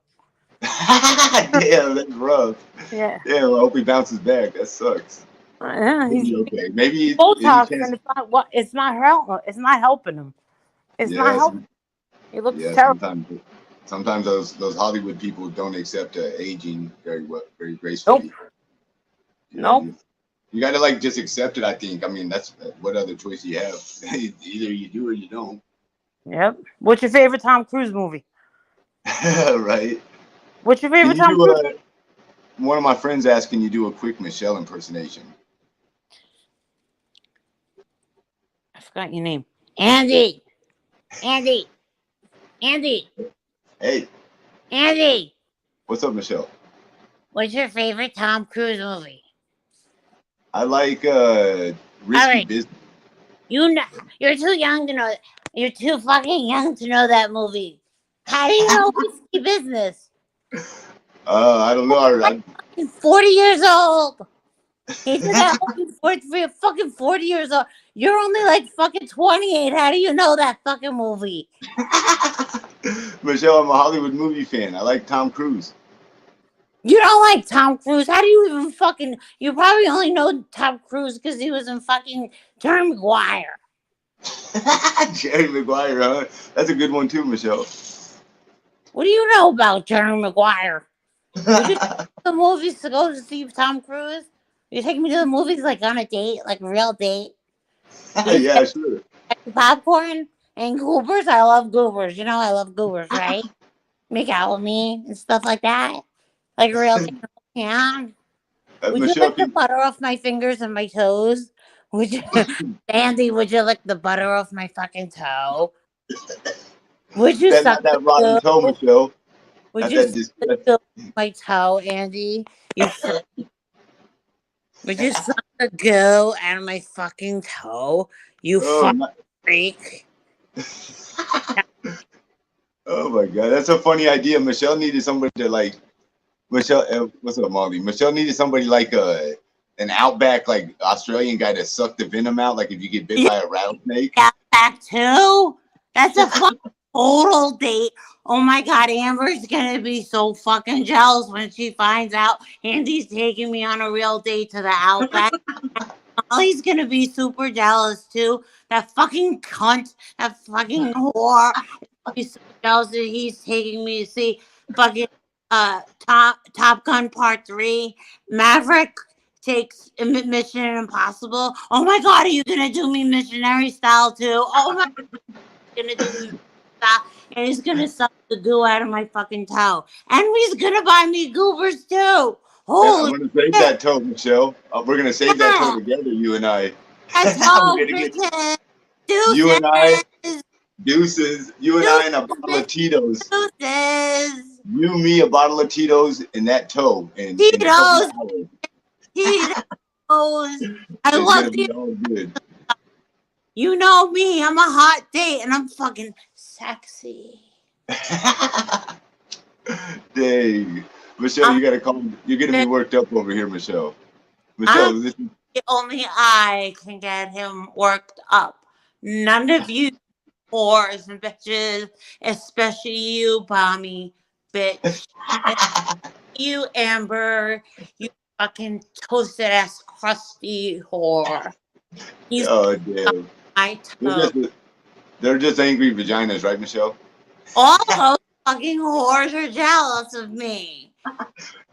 Damn, that's rough. Yeah. Yeah, well, I hope he bounces back. That sucks. He's okay. Maybe Botox, and it's not what. It's not helping him. It's not Yes. helping. He looks Yeah, terrible. sometimes those Hollywood people don't accept aging very gracefully. Nope. You gotta like just accept it. I think. I mean, that's what other choice you have. Either you do or you don't. Yep. What's your favorite Tom Cruise movie? Right. What's your favorite Tom Cruise? One of my friends asked, "Can you do a quick Michelle impersonation?" I forgot your name. Andy. Andy. Andy. Hey. Andy. What's up, Michelle? What's your favorite Tom Cruise movie? I like Risky Business. You know, you're too young to know. You're too fucking young to know that movie. How do you know Risky Business? I don't know. I'm 40 years old. He said that for fucking 40 years old. You're only like fucking 28. How do you know that fucking movie? Michelle, I'm a Hollywood movie fan. I like Tom Cruise. You don't like Tom Cruise? How do you even fucking... You probably only know Tom Cruise because he was in fucking Jerry Maguire. Jerry Maguire, huh? That's a good one too, Michelle. What do you know about Jerry Maguire? Would you take the movies to go to see Tom Cruise? You take me to the movies like on a date, like a real date? Yeah, sure. Popcorn and goobers? I love goobers. You know I love goobers, right? Make out with me and stuff like that. Like a real date. Yeah. Would you lick the butter off my fingers and my toes? Would you, Andy, would you lick the butter off my fucking toe? Would you suck that rotten toe, Michelle? Would you suck my toe, Andy? You Would you suck the goo out of my fucking toe? You freak. Oh my god, that's a funny idea. Michelle needed somebody to like. Michelle, what's up, Molly? Michelle needed somebody like an outback, like Australian guy to suck the venom out, like if you get bit by a rattlesnake. Outback too? That's a fucking total date. Oh my god, Amber's gonna be so fucking jealous when she finds out Andy's taking me on a real date to the outback. Molly's gonna be super jealous too. That fucking cunt, that fucking whore. He's so jealous that he's taking me to see fucking Top Gun Part 3. Maverick takes Mission Impossible. Oh my god, are you gonna do me missionary style too? Oh my god, gonna do me style, and he's gonna suck the goo out of my fucking toe. And he's gonna buy me goobers too. Holy I'm gonna save that toe, Michelle. We're gonna save that toe together, you and I. You and I, deuces. You and I, and a bottle of Tito's. Deuces. You, me, a bottle of Tito's, and that toe. And Tito's. Tito's. I love it. All good. You know me. I'm a hot date, and I'm fucking sexy. Dang. Michelle, you gotta call me. You're getting me worked up over here, Michelle. Michelle, only I can get him worked up. None of you whores and bitches, especially you, Bommy, bitch. You, Amber, you fucking toasted ass crusty whore. Oh, damn. They're just angry vaginas, right, Michelle? All those fucking whores are jealous of me.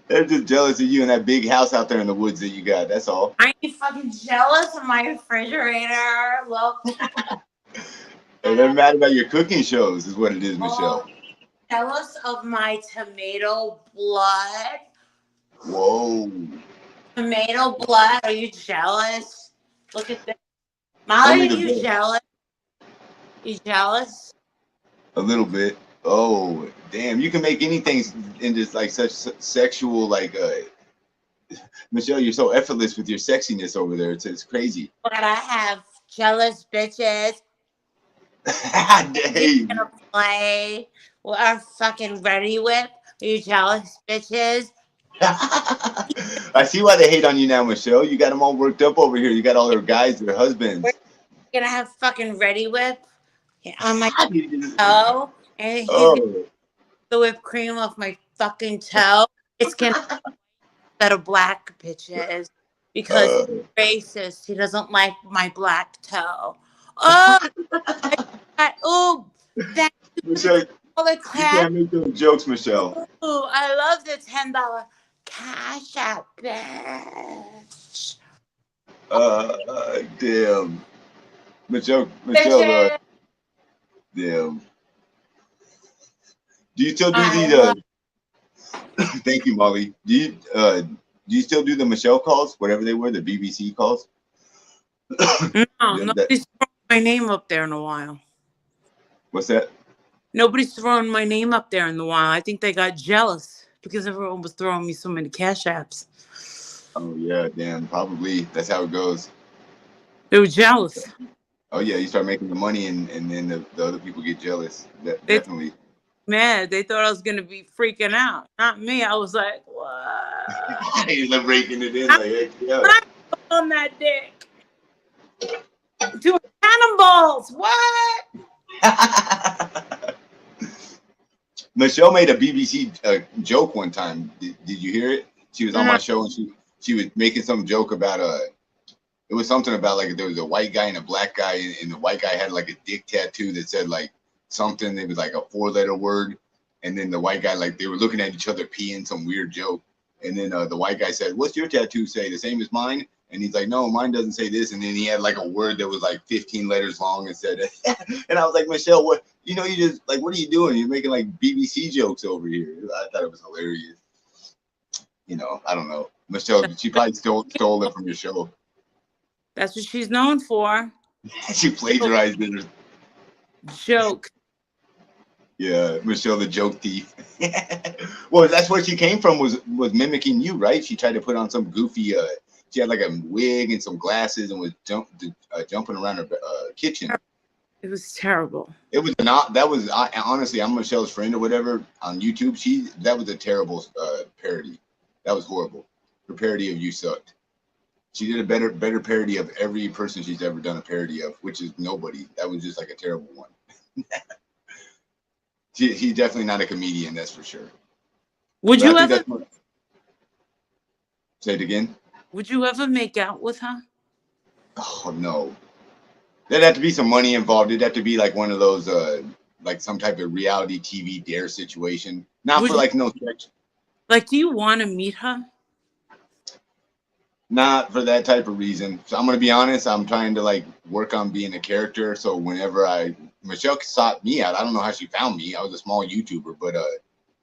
They're just jealous of you and that big house out there in the woods that you got. That's all. Are you fucking jealous of my refrigerator? Look. And they're mad about your cooking shows, is what it is, Michelle. Jealous of my tomato blood? Whoa. Tomato blood? Are you jealous? Look at this. Molly, are you jealous? You jealous? A little bit. Oh, damn! You can make anything in just like such sexual, like Michelle. You're so effortless with your sexiness over there. It's crazy. But I have jealous bitches. You Dang. gonna play with our fucking ready whip? You jealous bitches? I see why they hate on you now, Michelle. You got them all worked up over here. You got all their guys, their We're husbands. gonna have fucking ready whip on my toe, and he's gonna Oh. the whipped cream off my fucking toe. It's gonna be a black bitches because he's racist. He doesn't like my black toe. Oh, oh, thank Michelle, you for the you clap. can't make those jokes, Michelle. Ooh, I love the $10 cash app, bitch. Damn. Michelle, Bitches. damn. Do you still do I these? love Thank you, Molly. Do you still do the Michelle calls, whatever they were, the BBC calls? No, Yeah, nobody's thrown my name up there in a while. What's that? Nobody's thrown my name up there in a while. I think they got jealous because everyone was throwing me so many cash apps. Oh yeah, damn. Probably that's how it goes. They were jealous. Oh yeah, you start making the money, and then the other people get jealous. They Definitely. mad. They thought I was gonna be freaking out. Not me. I was like, what? He's like breaking it in, like heck yeah. On that dick. Doing cannonballs. What? Michelle made a BBC joke one time. Did you hear it? She was on my No. show, and she was making some joke about it was something about like there was a white guy and a black guy, and the white guy had like a dick tattoo that said like something. It was like a 4-letter word, and then the white guy, like, they were looking at each other peeing some weird joke, and then the white guy said, "What's your tattoo say? The same as mine?" And he's like, "No, mine doesn't say this." And then he had like a word that was like 15 letters long and said, and I was like, Michelle, what? You know, you just like, what are you doing? You're making like BBC jokes over here. I thought it was hilarious. You know, I don't know. Michelle, she probably stole it from your show. That's what she's known for. She plagiarized it. Joke. Yeah, Michelle the joke thief. Well, that's where she came from, was mimicking you, right? She tried to put on some goofy. She had like a wig and some glasses and was jumping around her kitchen. It was terrible. It was not. That was honestly, I'm Michelle's friend or whatever on YouTube. That was a terrible parody. That was horrible. Her parody of You Sucked. She did a better parody of every person she's ever done a parody of, which is nobody. That was just like a terrible one. He's definitely not a comedian, that's for sure. Would But you ever? Say it again. Would you ever make out with her? Oh no, there'd have to be some money involved. It'd have to be like one of those, like some type of reality TV dare situation. Not Would for like no sex. Like, do you want to meet her? Not for that type of reason. So I'm gonna be honest. I'm trying to like work on being a character. So whenever Michelle sought me out. I don't know how she found me. I was a small YouTuber, but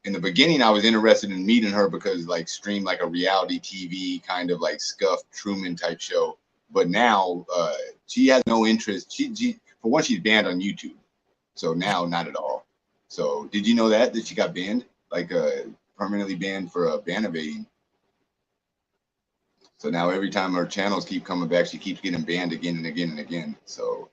in the beginning, I was interested in meeting her because like stream like a reality TV kind of like scuffed Truman type show. But now she has no interest. She for one, she's banned on YouTube. So now not at all. So did you know that she got banned, like permanently banned for ban evading? So now every time her channels keep coming back, she keeps getting banned again and again and again. So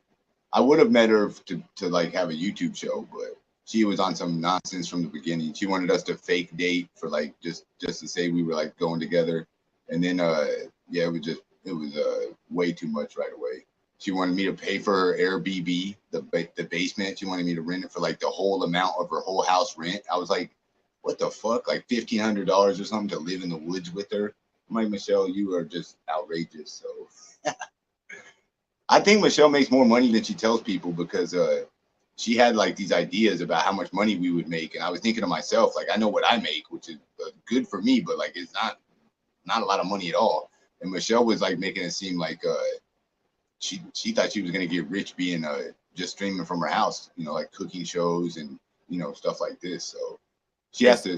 I would have met her to like have a YouTube show, but she was on some nonsense from the beginning. She wanted us to fake date for like just to say we were like going together, and then yeah, it was way too much right away. She wanted me to pay for her Airbnb, the basement. She wanted me to rent it for like the whole amount of her whole house rent. I was like, what the fuck? Like $1,500 or something to live in the woods with her? I'm like, Michelle, you are just outrageous. So I think Michelle makes more money than she tells people because she had like these ideas about how much money we would make. And I was thinking to myself, like, I know what I make, which is good for me, but like, it's not a lot of money at all. And Michelle was like making it seem like she thought she was going to get rich being just streaming from her house, you know, like cooking shows and, you know, stuff like this. So she has to,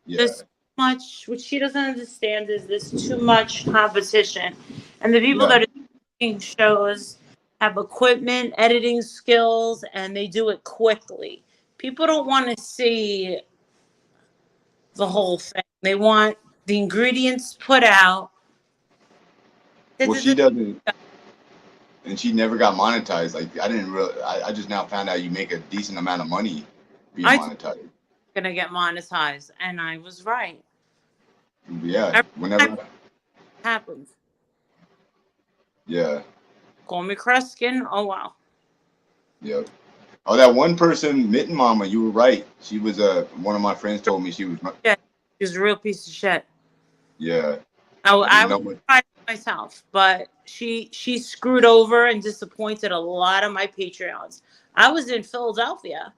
yeah. There's much, what she doesn't understand is there's too much competition. And the people that are doing shows have equipment, editing skills, and they do it quickly. People don't want to see the whole thing. They want the ingredients put out. Well, she doesn't, and she never got monetized. Like I didn't really. I just now found out you make a decent amount of money being monetized. Gonna get monetized, and I was right. Yeah, whenever happens. Yeah. Call me Kreskin. Oh wow. Yep. Oh, that one person, Mitten Mama, you were right. She was one of my friends told me she was. Yeah, she was a real piece of shit. Yeah. I was proud of myself, but she screwed over and disappointed a lot of my Patreons. I was in Philadelphia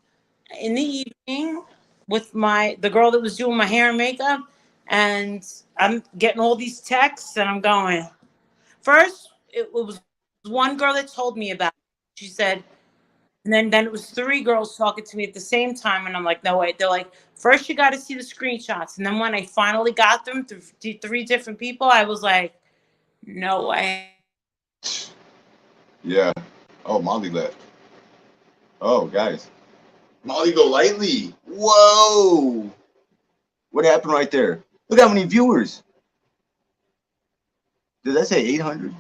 in the evening with the girl that was doing my hair and makeup, and I'm getting all these texts, and I'm going. First, it was one girl that told me about it. She said, and then it was 3 girls talking to me at the same time, and I'm like, no wait. They're like, first you got to see the screenshots, and then when I finally got them through 3 different people, I was like, no way. Yeah. Oh, Molly left. Oh, guys, Molly Golightly. Whoa! What happened right there? Look how many viewers. Did that say 800?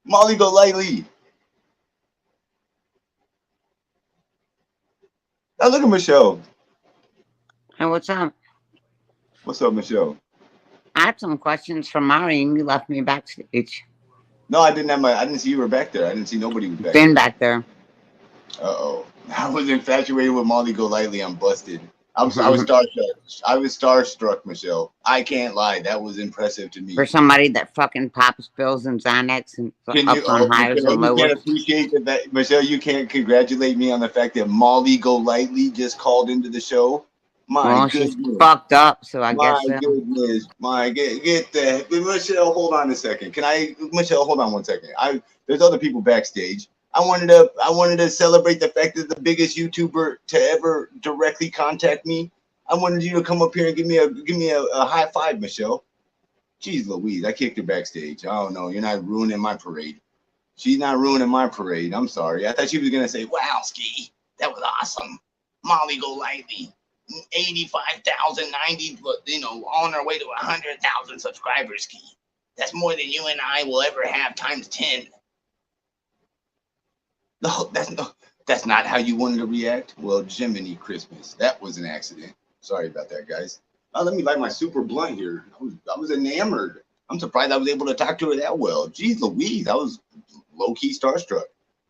Molly Golightly. Now look at Michelle. Hey, what's up? What's up, Michelle? I had some questions for Mari, and you left me backstage. No, I didn't have I didn't see you were back there. I didn't see nobody was back Been there. back there. Uh-oh. I was infatuated with Molly Golightly. I'm busted. I was starstruck. I was starstruck, Michelle. I can't lie. That was impressive to me. For somebody that fucking pops pills and Xanax and Can ups you, on highs Michelle, and you lowers. can't appreciate that, Michelle. You can't congratulate me on the fact that Molly Golightly just called into the show. My goodness. She's fucked up, so I guess so. My goodness. Get that. Michelle, hold on a second. Michelle, hold on one second. There's other people backstage. I wanted to celebrate the fact that the biggest YouTuber to ever directly contact me. I wanted you to come up here and give me a high five, Michelle. Jeez Louise, I kicked her backstage. Oh no, you're not ruining my parade. She's not ruining my parade. I'm sorry. I thought she was gonna say, "Wow, Ski, that was awesome." Molly Golightly, 85,000, 90, on our way to 100,000 subscribers, Ski. That's more than you and I will ever have times 10. No, that's not how you wanted to react. Well, Jiminy Christmas, that was an accident. Sorry about that, guys. Let me light my super blunt here. I was enamored. I'm surprised I was able to talk to her that well. Jeez Louise, I was low-key starstruck.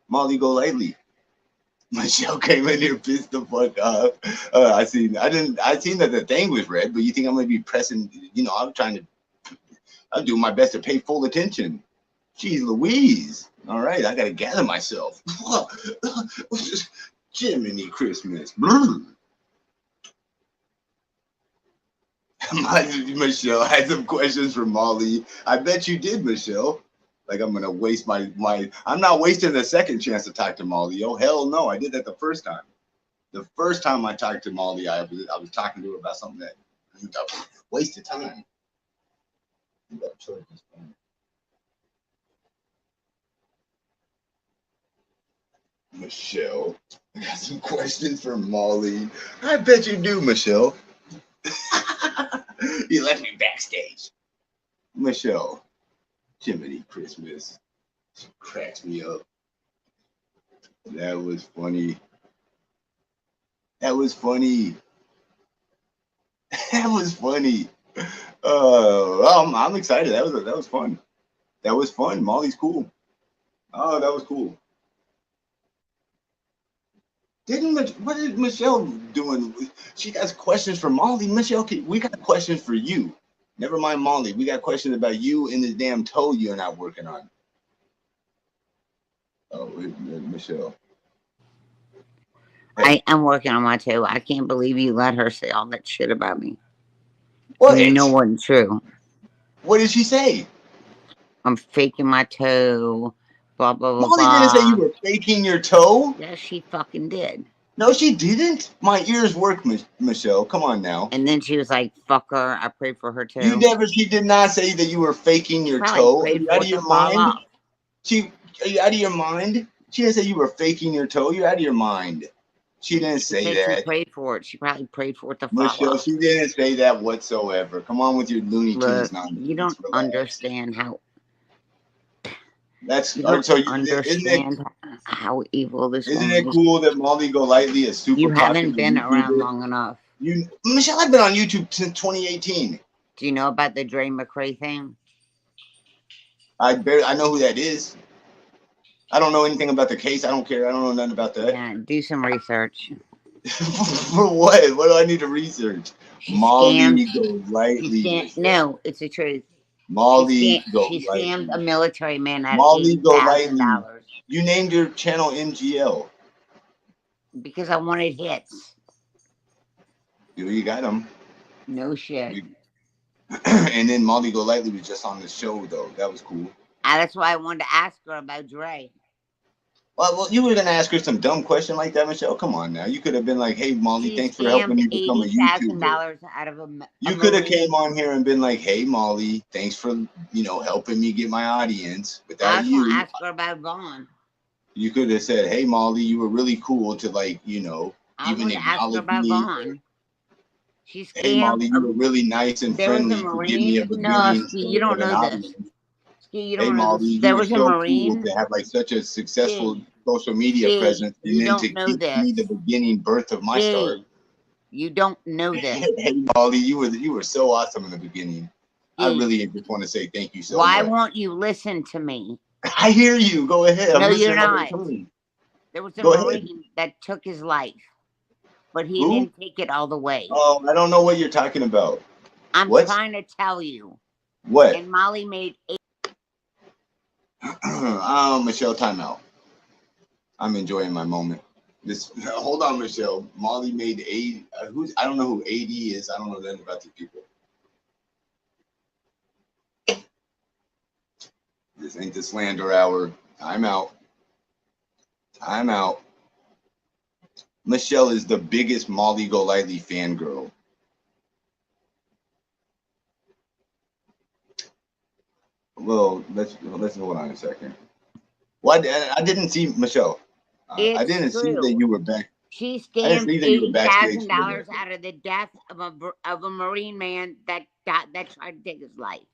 Molly Golightly. Michelle came in here pissed the fuck off. I seen that the thing was red, but you think I'm gonna be pressing? I'm doing my best to pay full attention. Jeez Louise. All right, I gotta gather myself. Jiminy Christmas. Michelle, I had some questions for Molly. I bet you did, Michelle. Like I'm gonna waste my I'm not wasting the second chance to talk to Molly. Oh hell no, I did that the first time. The first time I talked to Molly, I was talking to her about something that wasted time. Michelle, I got some questions for Molly. I bet you do, Michelle. You left me backstage. Michelle, Jiminy Christmas. She cracks me up. That was funny. That was funny. That was funny. I'm excited. That was fun. That was fun. Molly's cool. Oh, that was cool. What is Michelle doing? She has questions for Molly. Michelle, we got questions for you. Never mind Molly. We got questions about you and this damn toe you're not working on. Oh, Michelle. I am working on my toe. I can't believe you let her say all that shit about me. What? And you know wasn't true. What did she say? I'm faking my toe. Blah, blah, blah, Molly didn't say you were faking your toe. Yes, she fucking did. No, she didn't. My ears work, Michelle. Come on now. And then she was like, fuck her. I prayed for her too. She did not say that you were faking your toe. Are you out of your mind? Are you out of your mind? She didn't say you were faking your toe. You're out of your mind. She didn't She say said she that. prayed for it. She probably prayed for it to Michelle, follow. she didn't say that whatsoever. Come on with your Looney Look, Tunes nonsense. you don't Relax. understand how That's you don't so. Isn't understand how evil this it woman is. cool that Molly Golightly is super You popular haven't been around YouTuber? long enough. Michelle, I've been on YouTube since 2018. Do you know about the Dre McRae thing? I know who that is. I don't know anything about the case. I don't care. I don't know nothing about that. Yeah, do some research. For what? What do I need to research? Molly Golightly. No, it's the truth. Molly She scammed a military man out of Molly $80,000 Golightly. You named your channel MGL. because I wanted hits. You got them. No shit. And then Molly Golightly was just on the show, though. That was cool. That's why I wanted to ask her about Dre. Well, you were gonna ask her some dumb question like that, Michelle. Come on now. You could have been like, "Hey, Molly, thanks for helping me become a YouTuber." Out of a You could have came on here and been like, "Hey, Molly, thanks for helping me get my audience." Without you, I was gonna ask her about Vaughn. You could have said, "Hey, Molly, you were really cool to even acknowledge me." Vaughn. She's Hey, Molly, you were really nice and friendly to give me a beginning. You don't know this. Hey, Molly, there you were was a so Marine cool to have such a successful social media presence, and then to give me the beginning birth of my star. You don't know this. Hey, Molly, you were so awesome in the beginning. I really just want to say thank you so much. Why won't you listen to me? I hear you. Go ahead. No, you're not. There was a Marine that took his life, but he didn't take it all the way. Oh, I don't know what you're talking about. I'm trying to tell you. What? And Molly made Michelle, timeout. I'm enjoying my moment. Hold on, Michelle. Molly made 80. I don't know who 80 is. I don't know nothing about these people. This ain't the slander hour. Timeout. Timeout. Michelle is the biggest Molly Golightly fangirl. Well, let's hold on a second. Well, I didn't see Michelle. I didn't see that you were back. She scammed $80,000 out of the death of a Marine man that tried to take his life.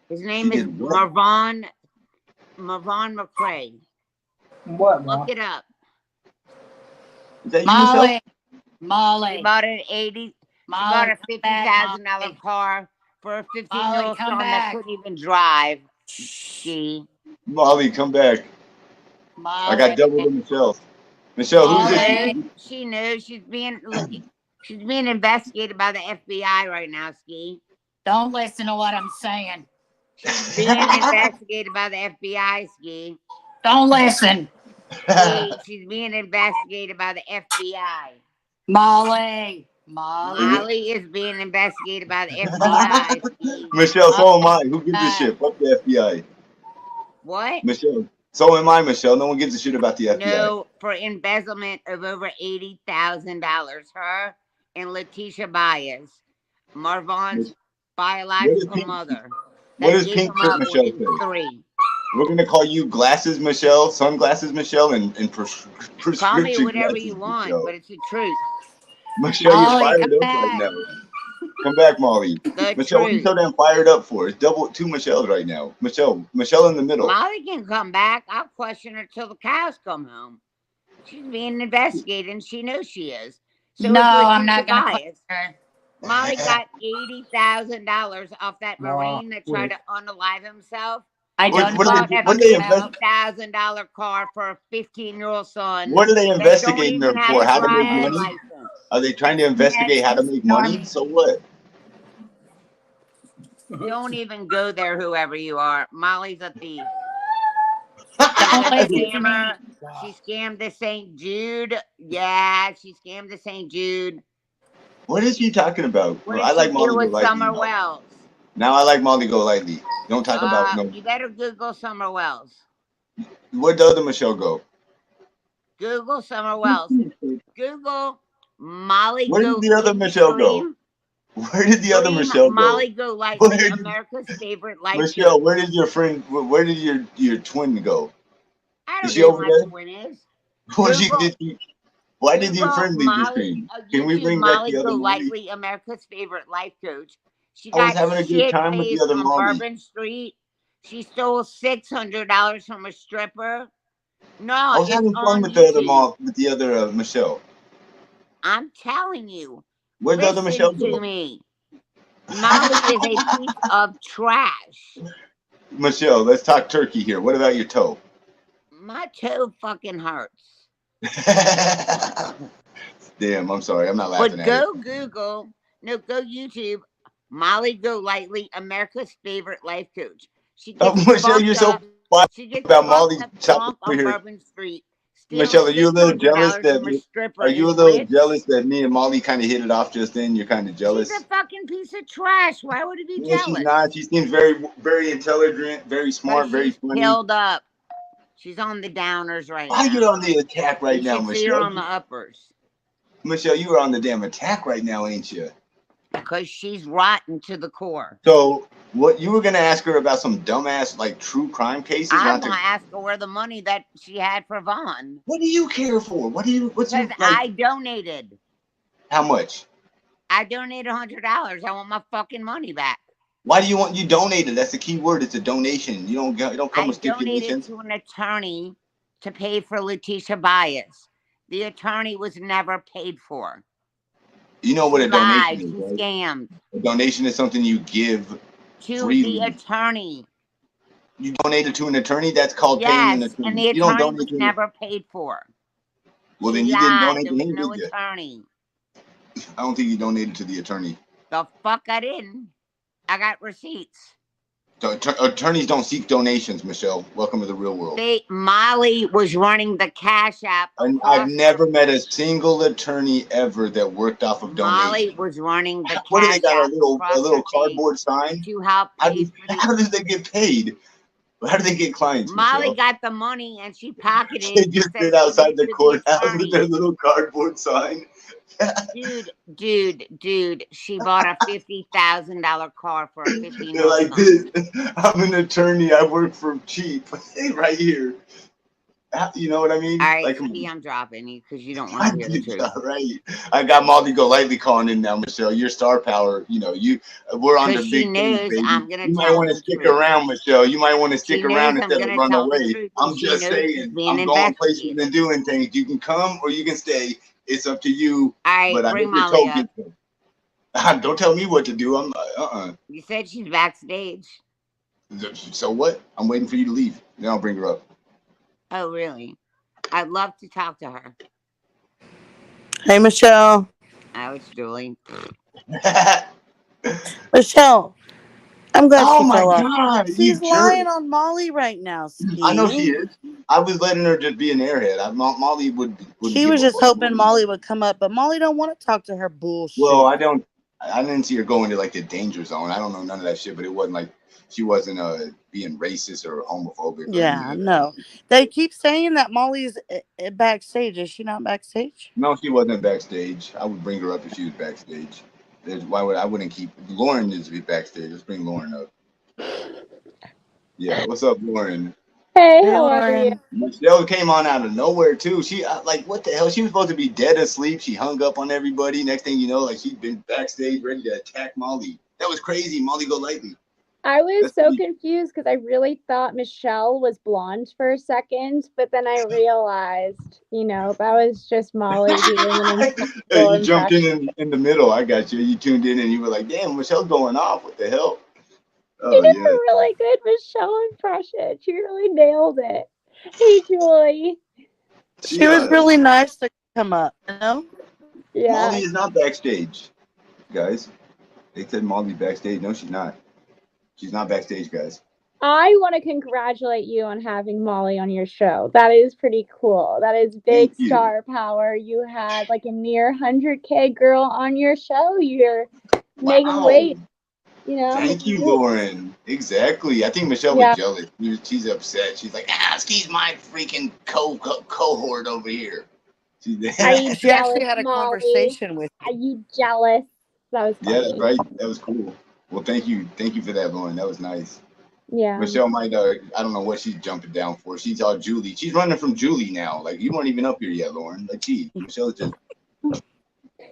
His name is Marvon McRae. What? Look it up. Is that Molly. She bought She bought a $50,000 car for a 15-year-old son that couldn't even drive. Molly, come back. I got double the Michelle. Michelle, who's this? She knows she's being investigated by the FBI right now, Ski. Don't listen to what I'm saying. She's being investigated by the FBI, Ski. Don't listen. She's being investigated by the FBI. Molly is being investigated by the FBI. Michelle, so am I. Who gives a shit? Fuck the FBI. What? Michelle. So am I, Michelle. No one gives a shit about the FBI. No, for embezzlement of over $80,000. Her and Letitia Baez, Marvon's biological mother. What does pink shirt Michelle say? 3. We're going to call you Glasses Michelle, Sunglasses Michelle, and prescription Call me whatever glasses you want, Michelle. but it's the truth. Michelle, you're fired up right now. Come back, Molly. Michelle, what are you so damn fired up for? It's double 2 Michelles right now. Michelle in the middle. Molly can come back. I'll question her till the cows come home. She's being investigated, and she knows she is. So no, I'm not going to question her. Molly got $80,000 off that Marine that tried to unalive himself. I don't know what they $50,000 car for a 15-year-old son. What are they investigating her for? How to make money? License. Are they trying to investigate how to make money? So what? Don't even go there, whoever you are. Molly's a thief. She scammed the St. Jude. Yeah, she scammed the St. Jude. What is she talking about? I like Molly Golightly. Summer Wells. Now I like Molly Golightly. Don't talk about no. You better Google Summer Wells. Where'd the other Michelle go? Google Summer Wells. Google Molly. Where did the other Michelle go? Where did the other Michelle go? Molly Golightly, America's favorite life. Michelle, where did your friend? Where did your twin go? I Is don't she know over who my there? twin is. What she Google, did? Why did your Google friend leave the Molly, screen? Can we YouTube bring back Molly the other Molly? Golightly, America's favorite life coach. She I was got having a good shit time with the faced other on Molly. Bourbon Street. She stole $600 from a stripper. I No, was it's having fun on with the other YouTube. with the other Michelle. I'm telling you. Where'd the other Michelle Listen to go? me. Molly is a piece of trash. Michelle, let's talk turkey here. What about your toe? My toe fucking hurts. Damn, I'm sorry. I'm not laughing But at it. go Google, no, go YouTube Molly Golightly, America's favorite life coach. She gets Michelle, you're fucked so up. biased She gets about fucked Molly up shop drunk over on here. Bourbon Street. Michelle, Steals are you a little jealous $600 that from a stripper are you in a little Blitz. jealous that me and Molly kind of hit it off just then? You're kind of jealous. She's a fucking piece of trash. Why would it be No, she's jealous? not. She seems very, very intelligent, very smart, very She's funny. killed up. She's on the downers right Why now. you're on the attack right You now, should see her Michelle? on the uppers. Michelle, you are on the damn attack right now, ain't you? Because she's rotten to the core. So, what you were gonna ask her about some dumbass like true crime cases? I'm Not to, gonna ask her where the money that she had for Vaughn. what do you care for? What do you? What's your Because like? I donated. How much? I donated $100. I want my fucking money back. Why do you want? You donated. That's the key word. It's a donation. You don't come I with donated stipulations. to an attorney to pay for Letitia Bias. The attorney was never paid for. You know what She a donation lied. is, She right? scammed. A donation is something you give To freely. the attorney. You donated to an attorney. That's called paying an Yes, attorney. and the You don't attorney donate was to. never paid for. Well, She then you didn't lied. donate There to was him, no did you? attorney. I don't think you donated to the attorney. The fuck I didn't. I got receipts. Attorneys don't seek donations, Michelle. Welcome to the real world. Molly was running the Cash App. And I've never met a single attorney ever that worked off of Molly donations. was running the What do they Cash got? App A across little her cardboard sign? to help How pay do, for the. how do they get paid? How do they get clients, Molly Michelle? got the money and she pocketed They it. just And sit said she outside did the to courthouse with attorney. their little cardboard sign. Dude, she bought a $50,000 car for a $50 They're like sign. this. I'm an attorney. I work for cheap. Right here. You know what I mean? All right, Like, sweetie, I'm dropping you because you don't want to hear the truth. all right. I got Molly Golightly calling in now, Michelle. Your star power. You know, we're on the Because she big things, knows baby. I'm gonna You might tell want her to the stick truth. around, Michelle. You might want to stick She around knows I'm instead of gonna run tell the away. truth, I'm and she just knows she's saying. being I'm going places investigated. and doing things. You can come or you can stay. It's up to you. All right, But I bring hope your Molly toe up. gets there. Don't tell me what to do. I'm You said she's backstage. So what? I'm waiting for you to leave. Then I'll bring her up. Oh, really? I'd love to talk to her. Hey, Michelle. Oh, it's Julie. Michelle, I'm glad Oh she my fell off. God, you She's jerk. lying on Molly right now, Ski. I know she is. I was letting her just be an airhead. Molly wouldn't She give was a just fuck. hoping Molly would come up, but Molly don't want to talk to her bullshit. Well, I didn't see her going to like the danger zone. I don't know none of that shit, but it wasn't like she wasn't being racist or homophobic. Yeah, no. They keep saying that Molly's backstage. Is she not backstage? No, she wasn't backstage. I would bring her up if she was backstage. I wouldn't keep Lauren needs to be backstage. Let's bring Lauren up. Yeah, what's up, Lauren? Hey, how are you? Michelle came on out of nowhere too. She like, what the hell? She was supposed to be dead asleep. She hung up on everybody. Next thing you know, like she'd been backstage ready to attack Molly. That was crazy. Molly Golightly. I was so confused because I really thought Michelle was blonde for a second, but then I realized, that was just Molly doing an Hey, you jumped in the middle. I got you. You tuned in and you were like, damn, Michelle's going off. What the hell? You Oh, did yeah. a really good Michelle impression. She really nailed it. Hey, Julie. She was really nice to come up, Yeah. Molly is not backstage, guys. They said Molly's backstage. No, she's not. She's not backstage, guys. I want to congratulate you on having Molly on your show. That is pretty cool. That is big star power. You had like a near 100K girl on your show. You're making weight. Thank you, Lauren. Exactly. I think Michelle was jealous. She's upset. She's like, she's my freaking cohort over here. She actually had a conversation with you. Are you jealous? That was funny. Yeah, that's right. That was cool. Well, thank you. Thank you for that, Lauren. That was nice. Yeah. Michelle might, I don't know what she's jumping down for. She's all Julie. She's running from Julie now. Like, you weren't even up here yet, Lauren. Like, gee, Michelle's just.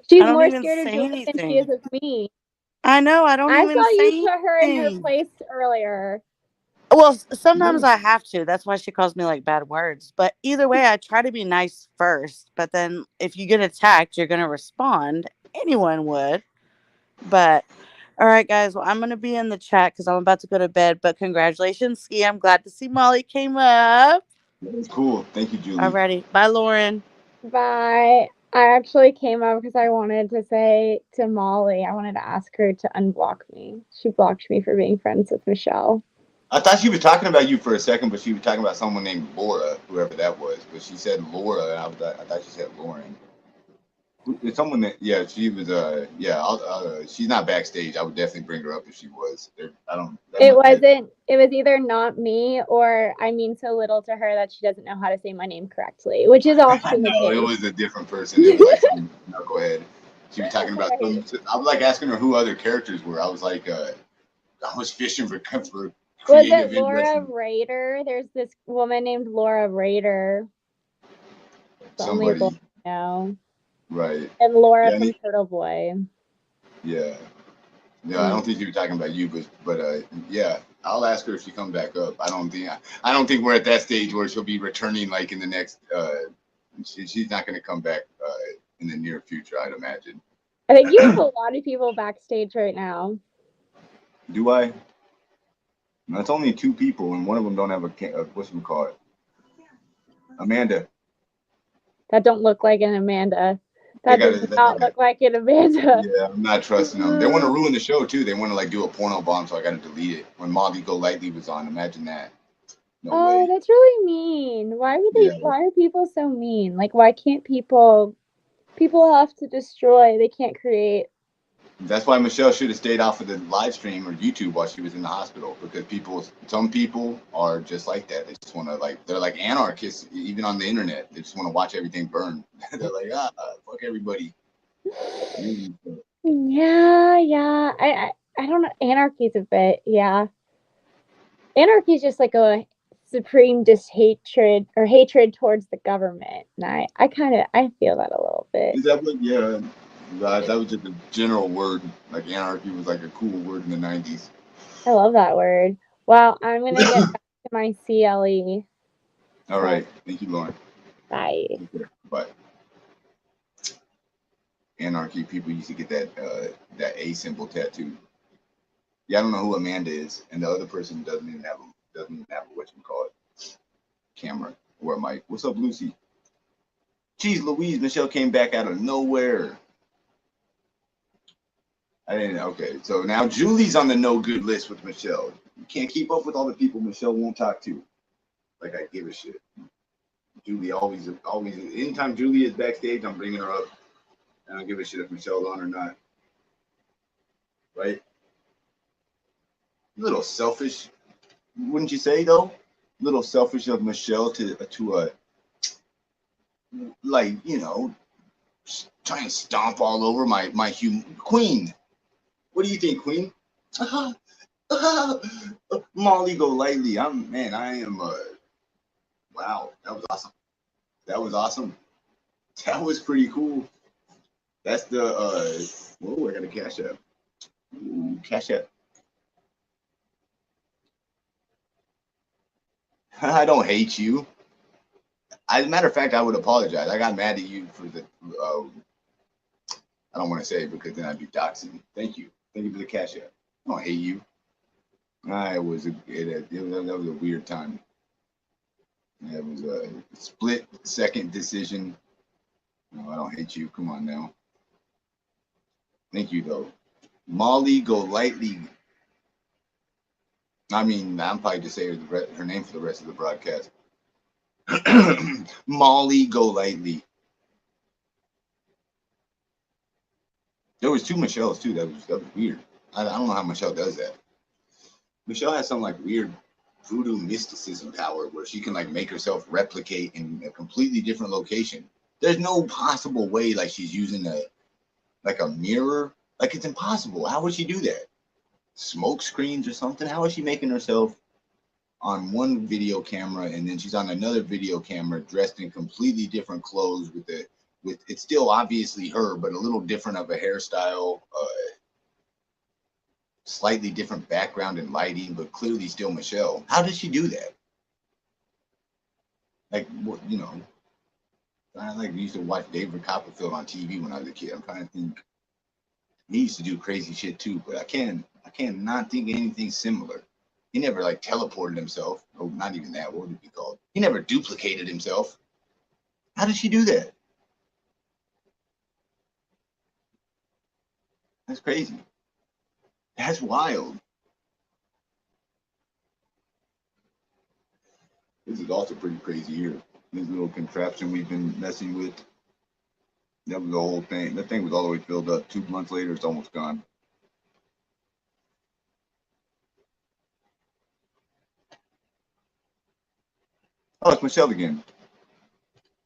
She's I don't more even scared of say Julie than she is anything. of me. I know. I don't I even saw you say put her in her anything. place earlier. Well, sometimes I have to. That's why she calls me like bad words. But either way, I try to be nice first. But then if you get attacked, you're gonna respond. Anyone would. But all right, guys. Well, I'm gonna be in the chat because I'm about to go to bed. But congratulations, Ski. I'm glad to see Molly came up. That was cool. Thank you, Julie. Alrighty. Bye, Lauren. Bye. I actually came up because I wanted to say to Molly, I wanted to ask her to unblock me. She blocked me for being friends with Michelle. I thought she was talking about you for a second, but she was talking about someone named Laura, whoever that was. But she said Laura, and I thought she said Lauren. It's someone that, yeah, she was, she's not backstage. I would definitely bring her up if she was. I don't. It wasn't. It was either not me or I mean so little to her that she doesn't know how to say my name correctly, which is often the No, case. it was a different person. It was like some knucklehead. She was talking about Right. I was like asking her who other characters were. I was like, I was fishing for Was creative it Laura interest. Raider? There's this woman named Laura Raider. The only Somebody, Laura I know. right? And Laura Yeah, from Turtle Boy. yeah. Yeah, I don't think you were talking about you, but yeah, I'll ask her if she comes back up. I don't think we're at that stage where she'll be returning like in the next. She's not going to come back in the near future, I'd imagine. I think you have a lot of people backstage right now. Do I? No, it's only 2 people, and one of them don't have a what's it called? Amanda. That don't look like an Amanda. That They does not look like an Amanda. Yeah, I'm not trusting them. They want to ruin the show too. They want to like do a porno bomb, so I got to delete it. When Molly Golightly was on, imagine that. No way. That's really mean. Why would they? Yeah. Why are people so mean? Like, why can't people? People have to destroy. They can't create. That's why Michelle should have stayed off of the live stream or YouTube while she was in the hospital, because some people are just like that. They just want to they're like anarchists, even on the internet. They just want to watch everything burn. They're like, fuck everybody. Yeah. I don't know. Anarchy's a bit. Yeah. Anarchy is just like a supreme hatred towards the government, and I feel that a little bit. Is that what? Yeah. That was just a general word. Like anarchy was like a cool word in the 90s. I love that word. Well, I'm gonna get back to my CLE. All right. Thank you, Lauren. Bye. Bye. Anarchy people used to get that A symbol tattooed. Yeah, I don't know who Amanda is, and the other person doesn't even have what you call it, camera or a mic. What's up, Lucy? Jeez, Louise, Michelle came back out of nowhere. I didn't. Okay, so now Julie's on the no good list with Michelle. You can't keep up with all the people Michelle won't talk to. Like, I give a shit. Julie always. Anytime Julie is backstage, I'm bringing her up. I don't give a shit if Michelle's on or not. Right? A little selfish, wouldn't you say, though? A little selfish of Michelle to like, try and stomp all over my queen. What do you think, queen? Molly Golightly. I am. Wow, that was awesome. That was pretty cool. That's the whoa, I got a Cash App. Ooh, Cash App. I don't hate you. As a matter of fact, I would apologize. I got mad at you for the. I don't want to say it because then I'd be doxing. Thank you for the Cash App. I don't hate you. That was a weird time. It was a split second decision. No, I don't hate you. Come on now. Thank you though. Molly Golightly. I mean, I'm probably just saying her name for the rest of the broadcast. Molly Golightly. There was 2 Michelles too. That was weird. I don't know how Michelle does that. Michelle has some like weird voodoo mysticism power where she can like make herself replicate in a completely different location. There's no possible way like she's using a mirror. Like, it's impossible. How would she do that? Smoke screens or something? How is she making herself on one video camera, and then she's on another video camera dressed in completely different clothes with it's still obviously her, but a little different of a hairstyle, slightly different background and lighting, but clearly still Michelle. How did she do that? Like, what, you know, I used to watch David Copperfield on TV when I was a kid. I'm trying to think. He used to do crazy shit too, but I can't not think of anything similar. He never like teleported himself. Oh, not even that. What would it be called? He never duplicated himself. How did she do that? That's crazy. That's wild. This is also pretty crazy here. This little contraption we've been messing with. That was the whole thing. That thing was all the way filled up. 2 months later, it's almost gone. Oh, it's Michelle again.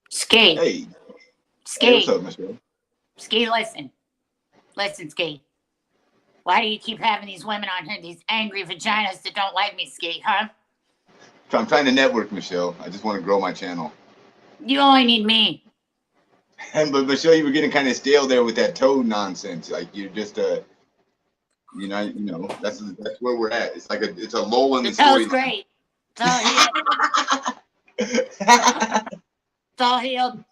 Ski. Hey. Ski. Hey, what's up, Michelle? Ski, listen. Listen, Ski. Why do you keep having these women on here, these angry vaginas that don't like me, Ski, huh? I'm trying to network, Michelle. I just want to grow my channel. You only need me. But Michelle, you were getting kind of stale there with that toad nonsense. Like you're just you know, that's where we're at. It's like it's a lull in the story. Toad's great. It's all healed. It's all healed.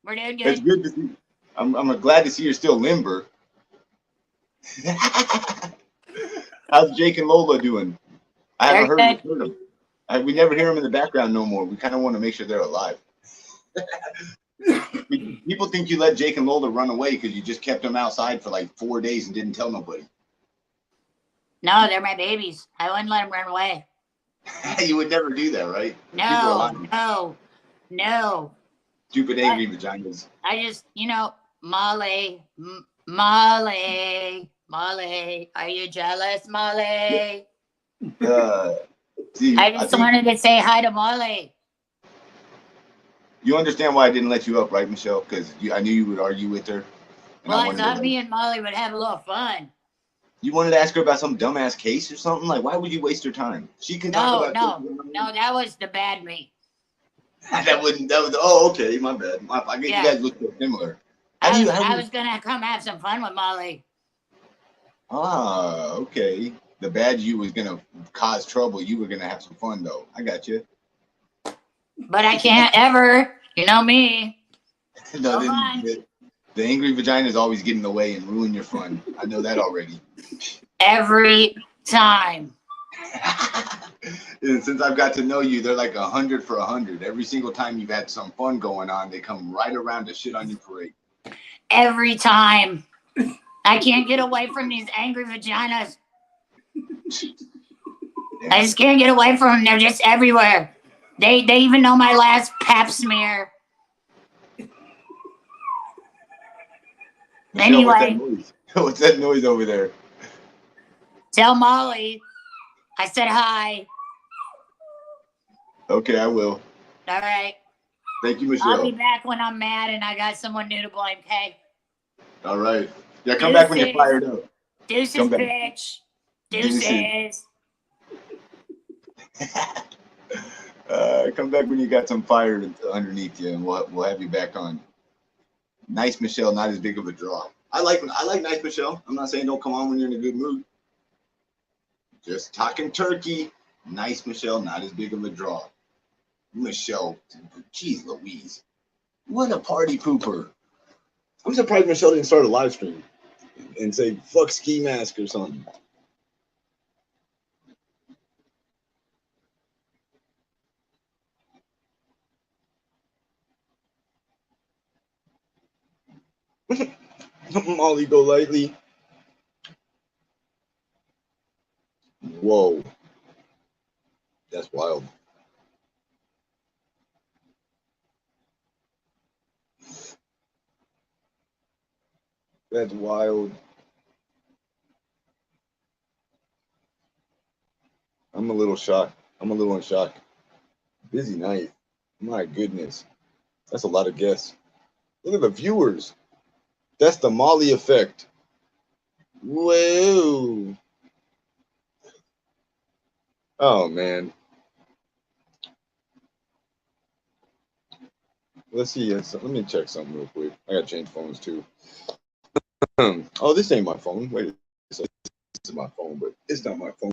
We're doing good. It's good to see. I'm glad to see you're still limber. How's Jake and Lola doing? I haven't heard them. We never hear them in the background no more. We kind of want to make sure they're alive. People think you let Jake and Lola run away because you just kept them outside for like 4 days and didn't tell nobody. No, they're my babies. I wouldn't let them run away. You would never do that, right? No. Stupid angry vaginas. I just, Molly, are you jealous, Molly? See, I just wanted to say hi to Molly. You understand why I didn't let you up, right, Michelle? Because I knew you would argue with her. Well, I thought me and Molly would have a little fun. You wanted to ask her about some dumbass case or something? Like, why would you waste her time? She can talk about. No, that was the bad me. Oh, okay, my bad. I guess you guys look so similar. I was gonna come have some fun with Molly. Ah, okay. The bad you was gonna cause trouble. You were gonna have some fun though. I got you. But I can't ever. You know me. No, the angry vagina is always get in the way and ruin your fun. I know that already. Every time. And since I've got to know you, they're like 100 for 100. Every single time you've had some fun going on, they come right around to shit on your parade. Every time. I can't get away from these angry vaginas. I just can't get away from them. They're just everywhere. They even know my last pap smear. Michelle, anyway. What's that noise over there? Tell Molly I said hi. Okay, I will. All right. Thank you, Michelle. I'll be back when I'm mad and I got someone new to blame, okay? All right. Yeah, come back when you're fired up. Deuces, bitch. Deuces. Come back when you got some fire underneath you, and we'll have you back on. Nice Michelle, not as big of a draw. I like Nice Michelle. I'm not saying don't come on when you're in a good mood. Just talking turkey. Nice Michelle, not as big of a draw. Michelle, geez Louise, what a party pooper. I'm surprised Michelle didn't start a live stream and say fuck Skimask or something. Molly Golightly. Whoa. That's wild. That's wild. I'm a little shocked. I'm a little in shock. Busy night. My goodness. That's a lot of guests. Look at the viewers. That's the Molly effect. Whoa. Oh, man. Let's see. Let me check something real quick. I gotta change phones too. Oh, this ain't my phone. Wait a second. This is my phone, but it's not my phone.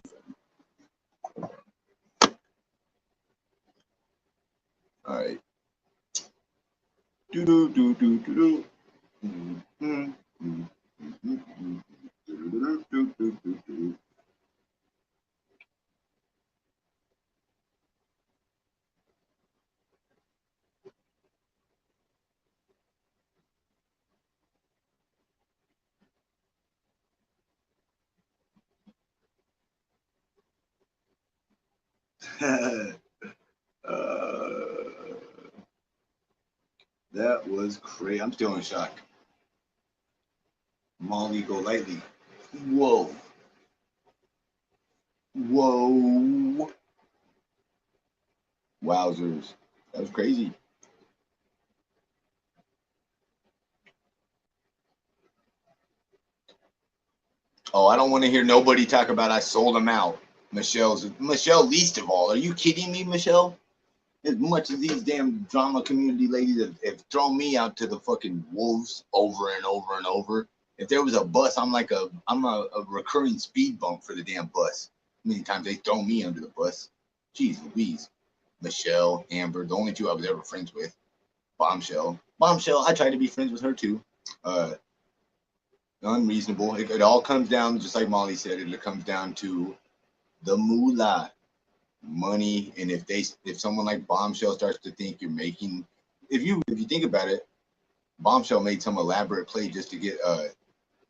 All right. Do do do do do do. That was crazy. I'm still in shock. Molly Golightly. Whoa. Whoa. Wowzers. That was crazy. Oh, I don't want to hear nobody talk about I sold them out. Michelle least of all. Are you kidding me, Michelle? As much as these damn drama community ladies have thrown me out to the fucking wolves over and over and over. If there was a bus, I'm a recurring speed bump for the damn bus. How many times they throw me under the bus? Jeez Louise. Michelle, Amber, the only two I was ever friends with. Bombshell, I tried to be friends with her too. Unreasonable. It all comes down, just like Molly said, it comes down to the moolah, money. And if someone like Bombshell starts to think you're making, if you think about it, Bombshell made some elaborate play just to get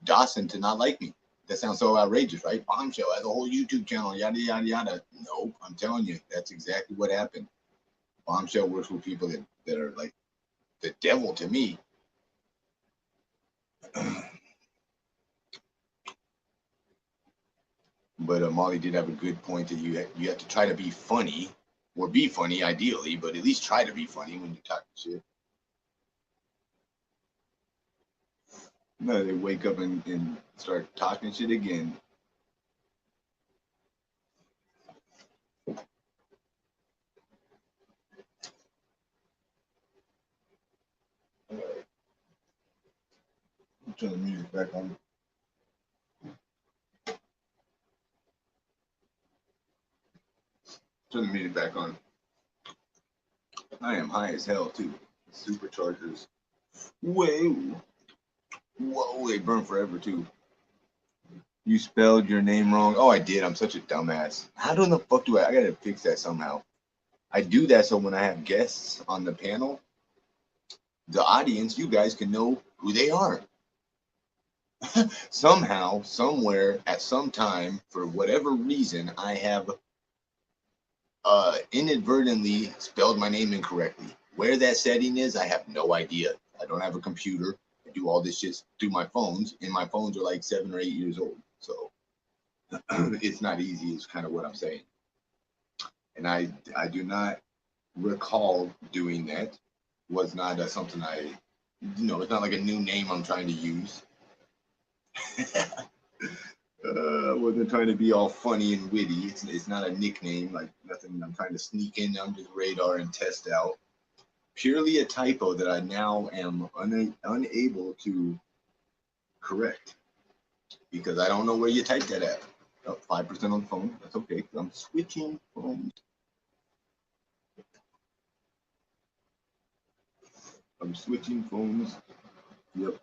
Dawson to not like me. That sounds so outrageous, right? Bombshell has a whole YouTube channel, yada yada yada. Nope, I'm telling you, that's exactly what happened. Bombshell works with people that are like the devil to me. But Molly did have a good point that you have to try to be funny, or be funny ideally, but at least try to be funny when you talk shit. No, they wake up and start talking shit again. Turn the music back on. Turn the music back on. I am high as hell too. Superchargers. Whoa. Whoa, they burn forever too. You spelled your name wrong. Oh, I did. I'm such a dumbass. How in the fuck do I gotta fix that somehow. I do that so when I have guests on the panel, the audience, you guys can know who they are. Somehow, somewhere, at some time, for whatever reason, I have inadvertently spelled my name incorrectly. Where that setting is, I have no idea. I don't have a computer. I do all this shit through my phones, and my phones are like 7 or 8 years old. So it's not easy, is kind of what I'm saying. And I do not recall doing that. Was not something it's not like a new name I'm trying to use. I wasn't trying to be all funny and witty. It's not a nickname, like nothing I'm trying to sneak in under the radar and test out. Purely a typo that I now am unable to correct because I don't know where you type that at. 5% on the phone. That's okay. I'm switching phones. I'm switching phones. Yep.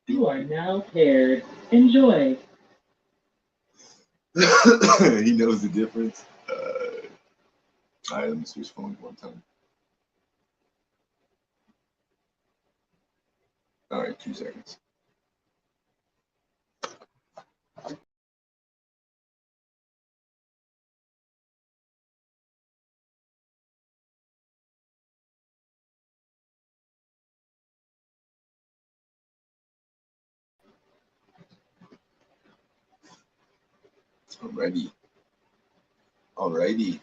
You are now paired. Enjoy. He knows the difference. All right, let me switch phones one time. All right, 2 seconds. Alrighty. Alrighty.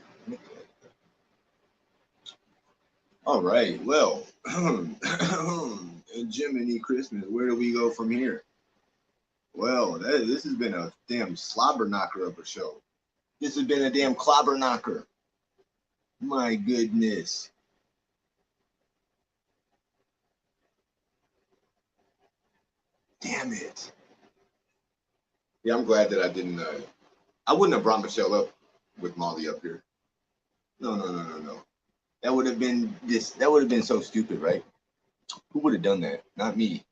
All right. Well, Jiminy Christmas. Where do we go from here? Well, this has been a damn slobber knocker of a show. This has been a damn clobber knocker. My goodness. Damn it. Yeah, I'm glad that I didn't. I wouldn't have brought Michelle up with Molly up here. No. That would have been this. That would have been so stupid, right? Who would have done that? Not me.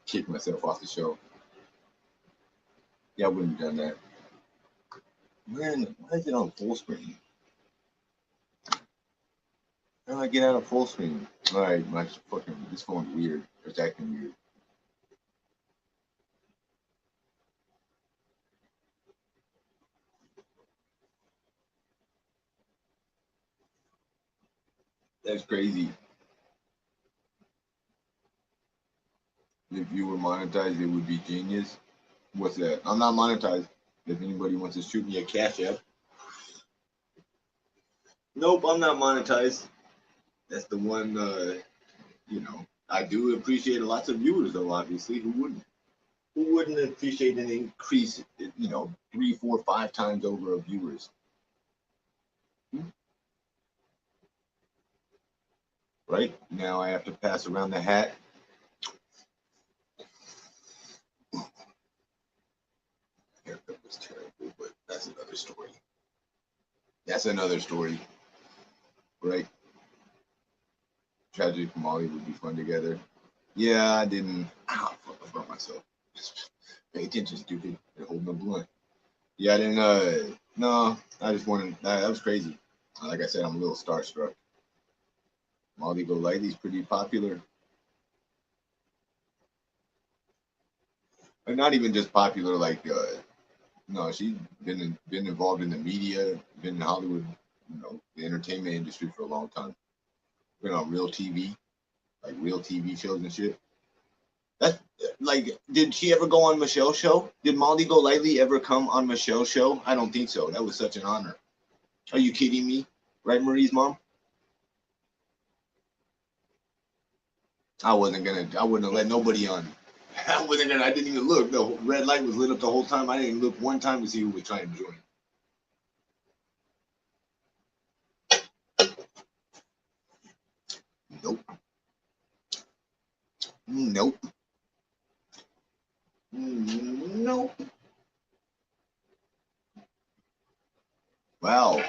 Kick myself off the show. Yeah, I wouldn't have done that. Man, why is it on full screen? How do I get out of full screen? All right, my fucking this phone's weird. It's acting weird. That's crazy. If you were monetized, it would be genius. What's that? I'm not monetized. If anybody wants to shoot me a cash app. Nope, I'm not monetized. That's the one, you know, I do appreciate lots of viewers, though, obviously. Who wouldn't? Who wouldn't appreciate an increase, you know, 3, 4, 5 times over of viewers? Right? Now I have to pass around the hat. Haircut was terrible, but that's another story. That's another story. Right? Tragedy from Molly would be fun together. Yeah, I didn't. Fuck, I brought myself. Pay attention, stupid. They're holding a blunt. Yeah, I didn't. No, I just wanted. That was crazy. Like I said, I'm a little starstruck. Molly Golightly is pretty popular. And not even just popular, like, no, she's been involved in the media, been in Hollywood, you know, the entertainment industry for a long time. Been on real TV, like real TV shows and shit. That's like, did she ever go on Michelle's show? Did Molly Golightly ever come on Michelle's show? I don't think so. That was such an honor. Are you kidding me? Right, Marie's mom? I wouldn't have let nobody on. I didn't even look. The red light was lit up the whole time. I didn't look one time to see who was trying to join. Nope. Nope. Nope. Wow.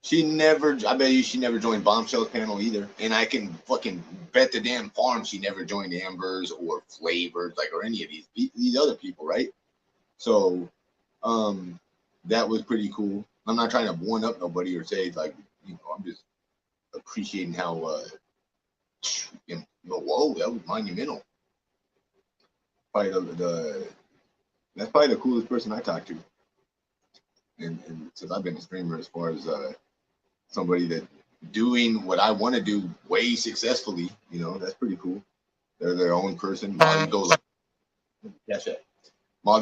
I bet you she never joined Bombshell's panel either. And I can fucking bet the damn farm she never joined Amber's or Flavors, like, or any of these other people, right? So, that was pretty cool. I'm not trying to one up nobody or say, like, you know, I'm just appreciating how, whoa, that was monumental. Probably that's probably the coolest person I talked to. And since I've been a streamer, as far as somebody that doing what I want to do way successfully, you know, that's pretty cool. They're their own person. Molly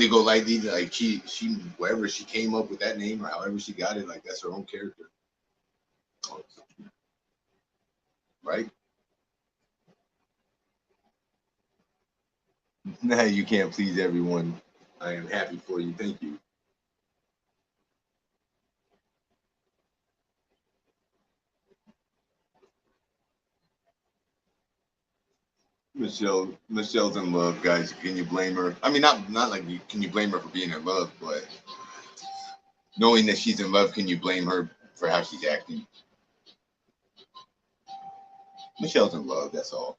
Golightly, like she wherever she came up with that name or however she got it, like that's her own character. Right? Nah, you can't please everyone. I am happy for you. Thank you. Michelle's in love, guys. Can you blame her? I mean, not like can you blame her for being in love, but knowing that she's in love, can you blame her for how she's acting? Michelle's in love, that's all.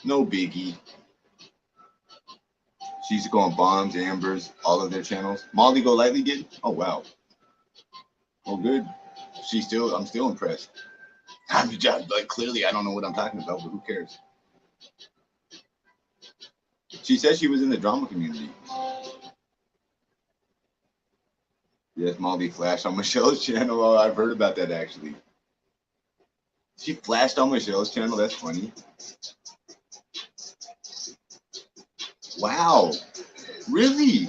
No biggie. She used to go on Bombs, Ambers, all of their channels. Molly Golightly did? Oh wow. Oh good. I'm still impressed. I'm just, like, clearly I don't know what I'm talking about, but who cares? She said she was in the drama community. Yes, Molly flashed on Michelle's channel. Oh, I've heard about that actually. She flashed on Michelle's channel. That's funny. Wow. Really?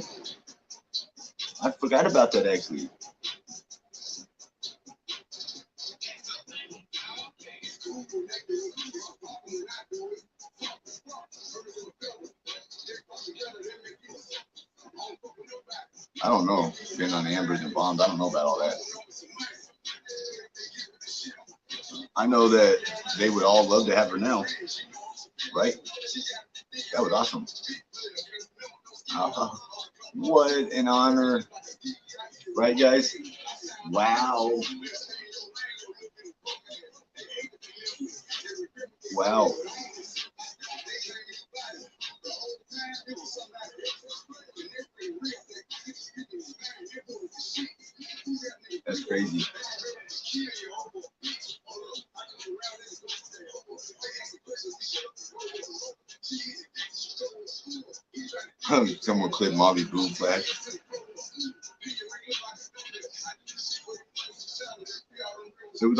I forgot about that actually. I don't know. Been on Ambers and Bombs. I don't know about all that. I know that they would all love to have her now. Right? That was awesome. What an honor. Right, guys? Wow. Wow. That's crazy. Someone clip Molly Boom Flash. So it was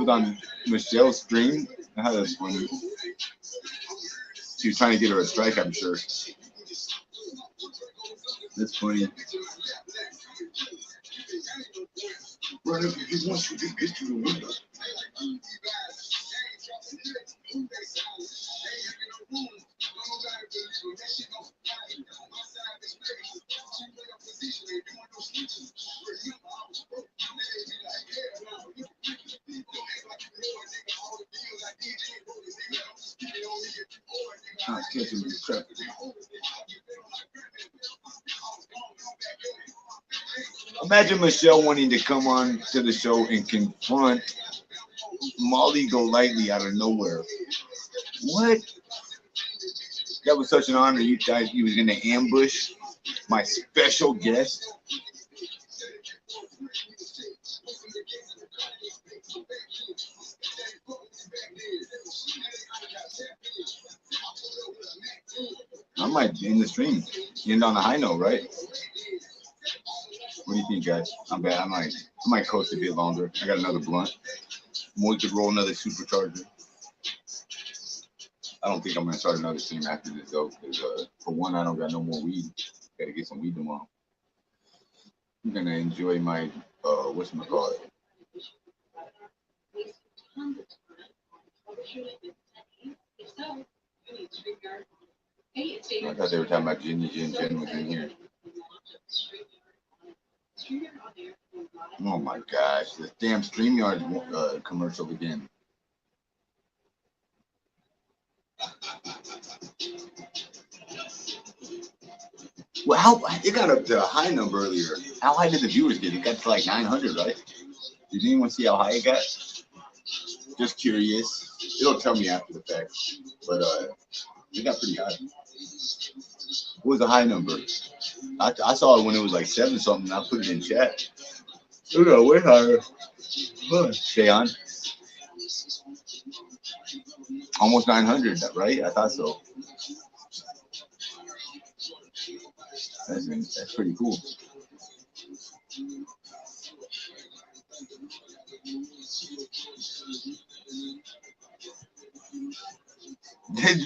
on Michelle's stream. How that's funny. She was trying to get her a strike, I'm sure. That's funny. Right up, he wants you to get to the window. Catching the traffic. Imagine Michelle wanting to come on to the show and confront Molly Golightly out of nowhere. What? That was such an honor. You thought he was going to ambush my special guest? I might end the stream. End on a high note, right? What do you think, guys? I'm bad. I might coast a bit longer. I got another blunt. We could roll another supercharger. I don't think I'm gonna start another stream after this though, because for one, I don't got no more weed. Gotta get some weed tomorrow. I'm gonna enjoy my whatchamacallit. I thought they were talking about Jen was in here. Oh my gosh, this damn StreamYard commercial again. Well, how it got up to a high number earlier. How high did the viewers get? It got to like 900, right? Did anyone see how high it got? Just curious. It'll tell me after the fact, but it got pretty high. What was the high number? I saw it when it was like 7 something. I put it in chat. It got way higher. Stay on. Almost 900, right? I thought so. That's pretty cool.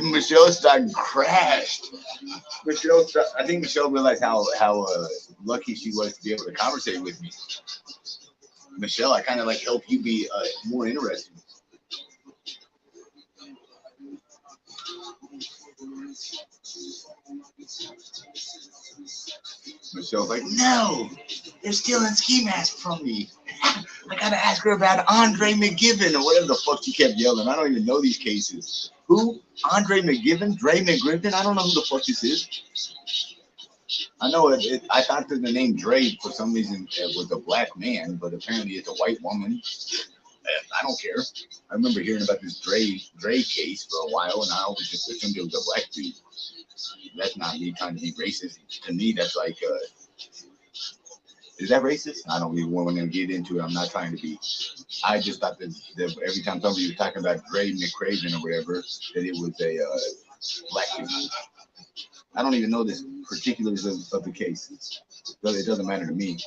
Michelle's stock crashed. I think Michelle realized how lucky she was to be able to conversate with me. Michelle, I kind of like help you be more interesting. Michelle's like, no, they're stealing Skimask from me. I gotta ask her about Andre McGivern or whatever the fuck she kept yelling. I don't even know these cases. Who? Andre McGivern? Dre McGriffin? I don't know who the fuck this is. I know I thought that the name Dre for some reason was a black man, but apparently it's a white woman. I don't care. I remember hearing about this Dre case for a while, and I always just assumed it was a black dude. That's not me trying to be racist. To me, that's like, is that racist? I don't even want to get into it. I'm not trying to be. I just thought that every time somebody was talking about Dre McCraven or whatever, that it was a black dude. I don't even know the particulars of the case. But it doesn't matter to me.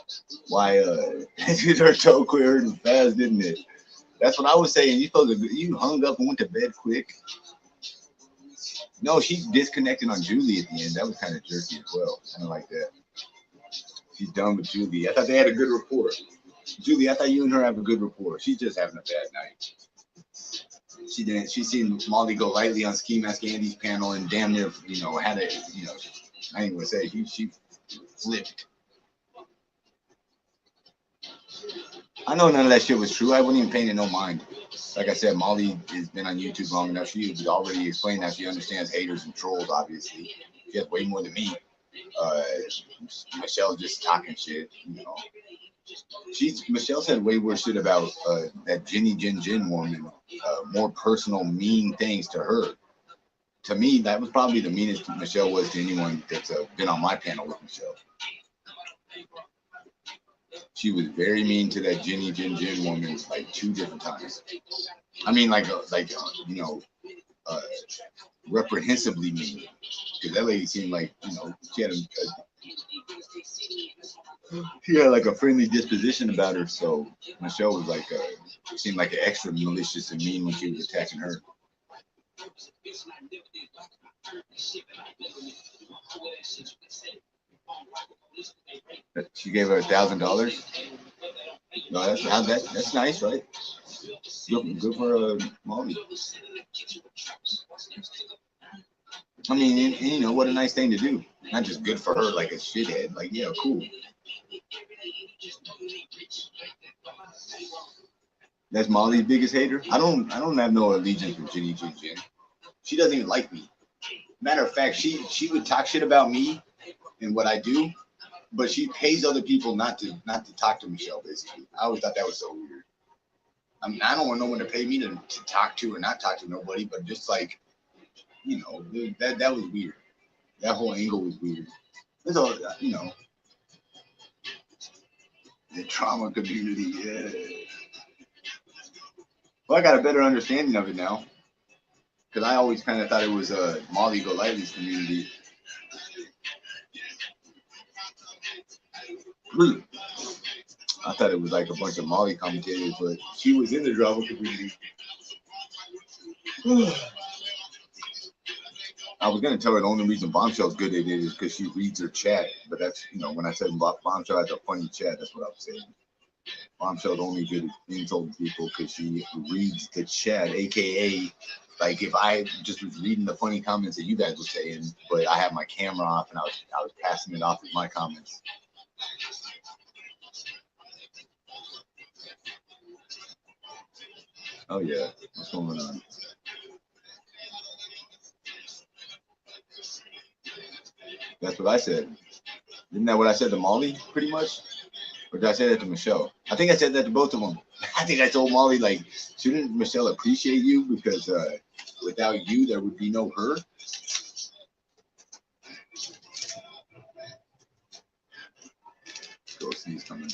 Why? Her toe quit hurting fast, didn't it? That's what I was saying. You hung up and went to bed quick. No, she disconnected on Julie at the end. That was kind of jerky as well. Kind of like that. She's done with Julie. I thought they had a good rapport. Julie, I thought you and her have a good rapport. She's just having a bad night. She didn't. She seen Molly go lightly on Skimask Andy's panel and damn near, had a, I ain't gonna say she flipped. I know none of that shit was true. I wouldn't even pay it no mind. Like I said, Molly has been on YouTube long enough. She has already explained that she understands haters and trolls. Obviously, she has way more than me. Michelle's just talking shit. Michelle said way worse shit about that Ginny Jin woman. More personal, mean things to her. To me, that was probably the meanest Michelle was to anyone that's been on my panel with Michelle. She was very mean to that Ginny Jin woman like 2 different times. I mean, reprehensibly mean. Because that lady seemed like, she had like a friendly disposition about her. So Michelle was like, seemed like an extra malicious and mean when she was attacking her. She gave her $1,000. No, that's nice, right? Good for Molly. I mean, and what a nice thing to do. Not just good for her, like a shithead. Like, yeah, cool. That's Molly's biggest hater. I don't have no allegiance for Ginny Jin. She doesn't even like me. Matter of fact, she would talk shit about me and what I do, but she pays other people not to talk to Michelle. Basically, I always thought that was so weird. I mean, I don't want no one to pay me to talk to or not talk to nobody, but just like, that was weird. That whole angle was weird. It's all, the trauma community. Yeah. Well, I got a better understanding of it now, because I always kind of thought it was Molly Golightly's community. I thought it was like a bunch of Molly commentators, but she was in the drama community. I was gonna tell her the only reason Bombshell's good at it is because she reads her chat. But that's, when I said Bombshell has a funny chat, that's what I was saying. Bombshell's only good at insulting people because she reads the chat, aka like if I just was reading the funny comments that you guys were saying, but I had my camera off and I was passing it off as my comments. Oh yeah, what's going on? That's what I said. Isn't that what I said to Molly, pretty much? Or did I say that to Michelle? I think I said that to both of them. I think I told Molly, like, shouldn't Michelle appreciate you? Because without you, there would be no her. Go see he's coming.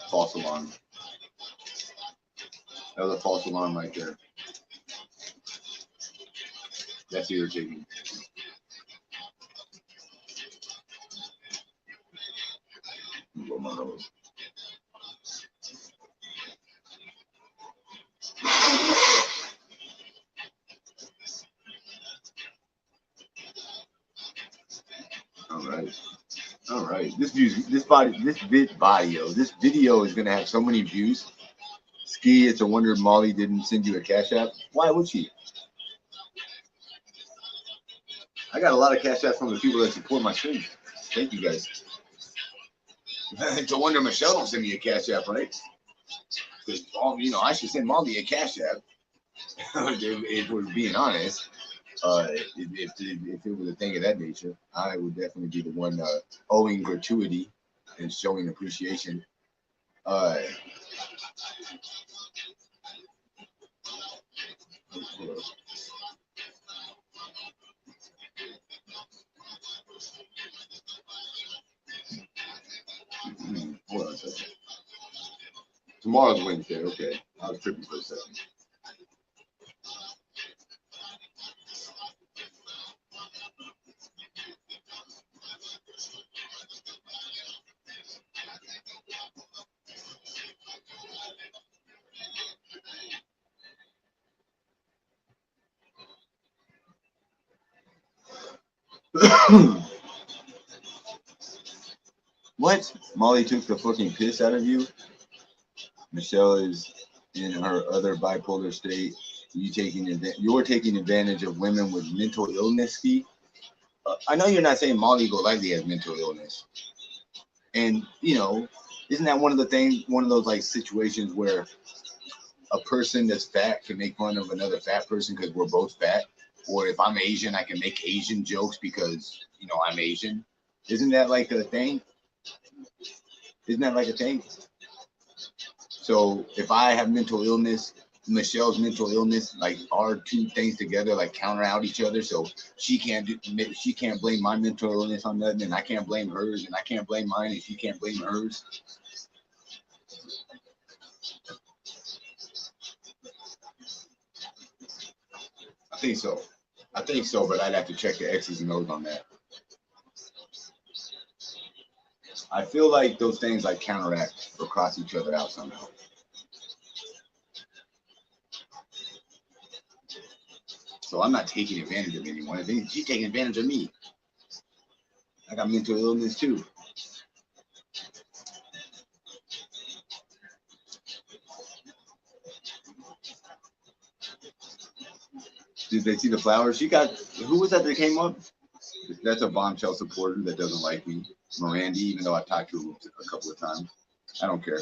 False alarm. That was a false alarm right there. That's irritating. Blow my nose. All right. This video is gonna have so many views. Ski, it's a wonder Molly didn't send you a Cash App. Why would she? I got a lot of Cash Apps from the people that support my stream. Thank you guys. It's a wonder Michelle don't send me a Cash App, right? Because I should send Molly a Cash App. if we're being honest. If it was a thing of that nature, I would definitely be the one owing gratuity and showing appreciation. Tomorrow's Wednesday. Okay, I was tripping for a second. What? Molly took the fucking piss out of you? Michelle is in her other bipolar state. You're taking advantage of women with mental illness, Ski. I know you're not saying Molly Golightly has mental illness. And, you know, isn't that one of those like situations where a person that's fat can make fun of another fat person because we're both fat? Or if I'm Asian, I can make Asian jokes because, you know, I'm Asian. Isn't that like a thing? Isn't that like a thing? So if I have mental illness, Michelle's mental illness, like our two things together, like counter out each other. So she can't blame my mental illness on nothing, and I can't blame hers, and I can't blame mine, and she can't blame hers. I think so. But I'd have to check the X's and O's on that. I feel like those things like counteract or cross each other out somehow. So I'm not taking advantage of anyone. I think she's taking advantage of me. I got mental illness too. Did they see the flowers? Who was that came up? That's a bombshell supporter that doesn't like me. Miranda, even though I've talked to him a couple of times. I don't care.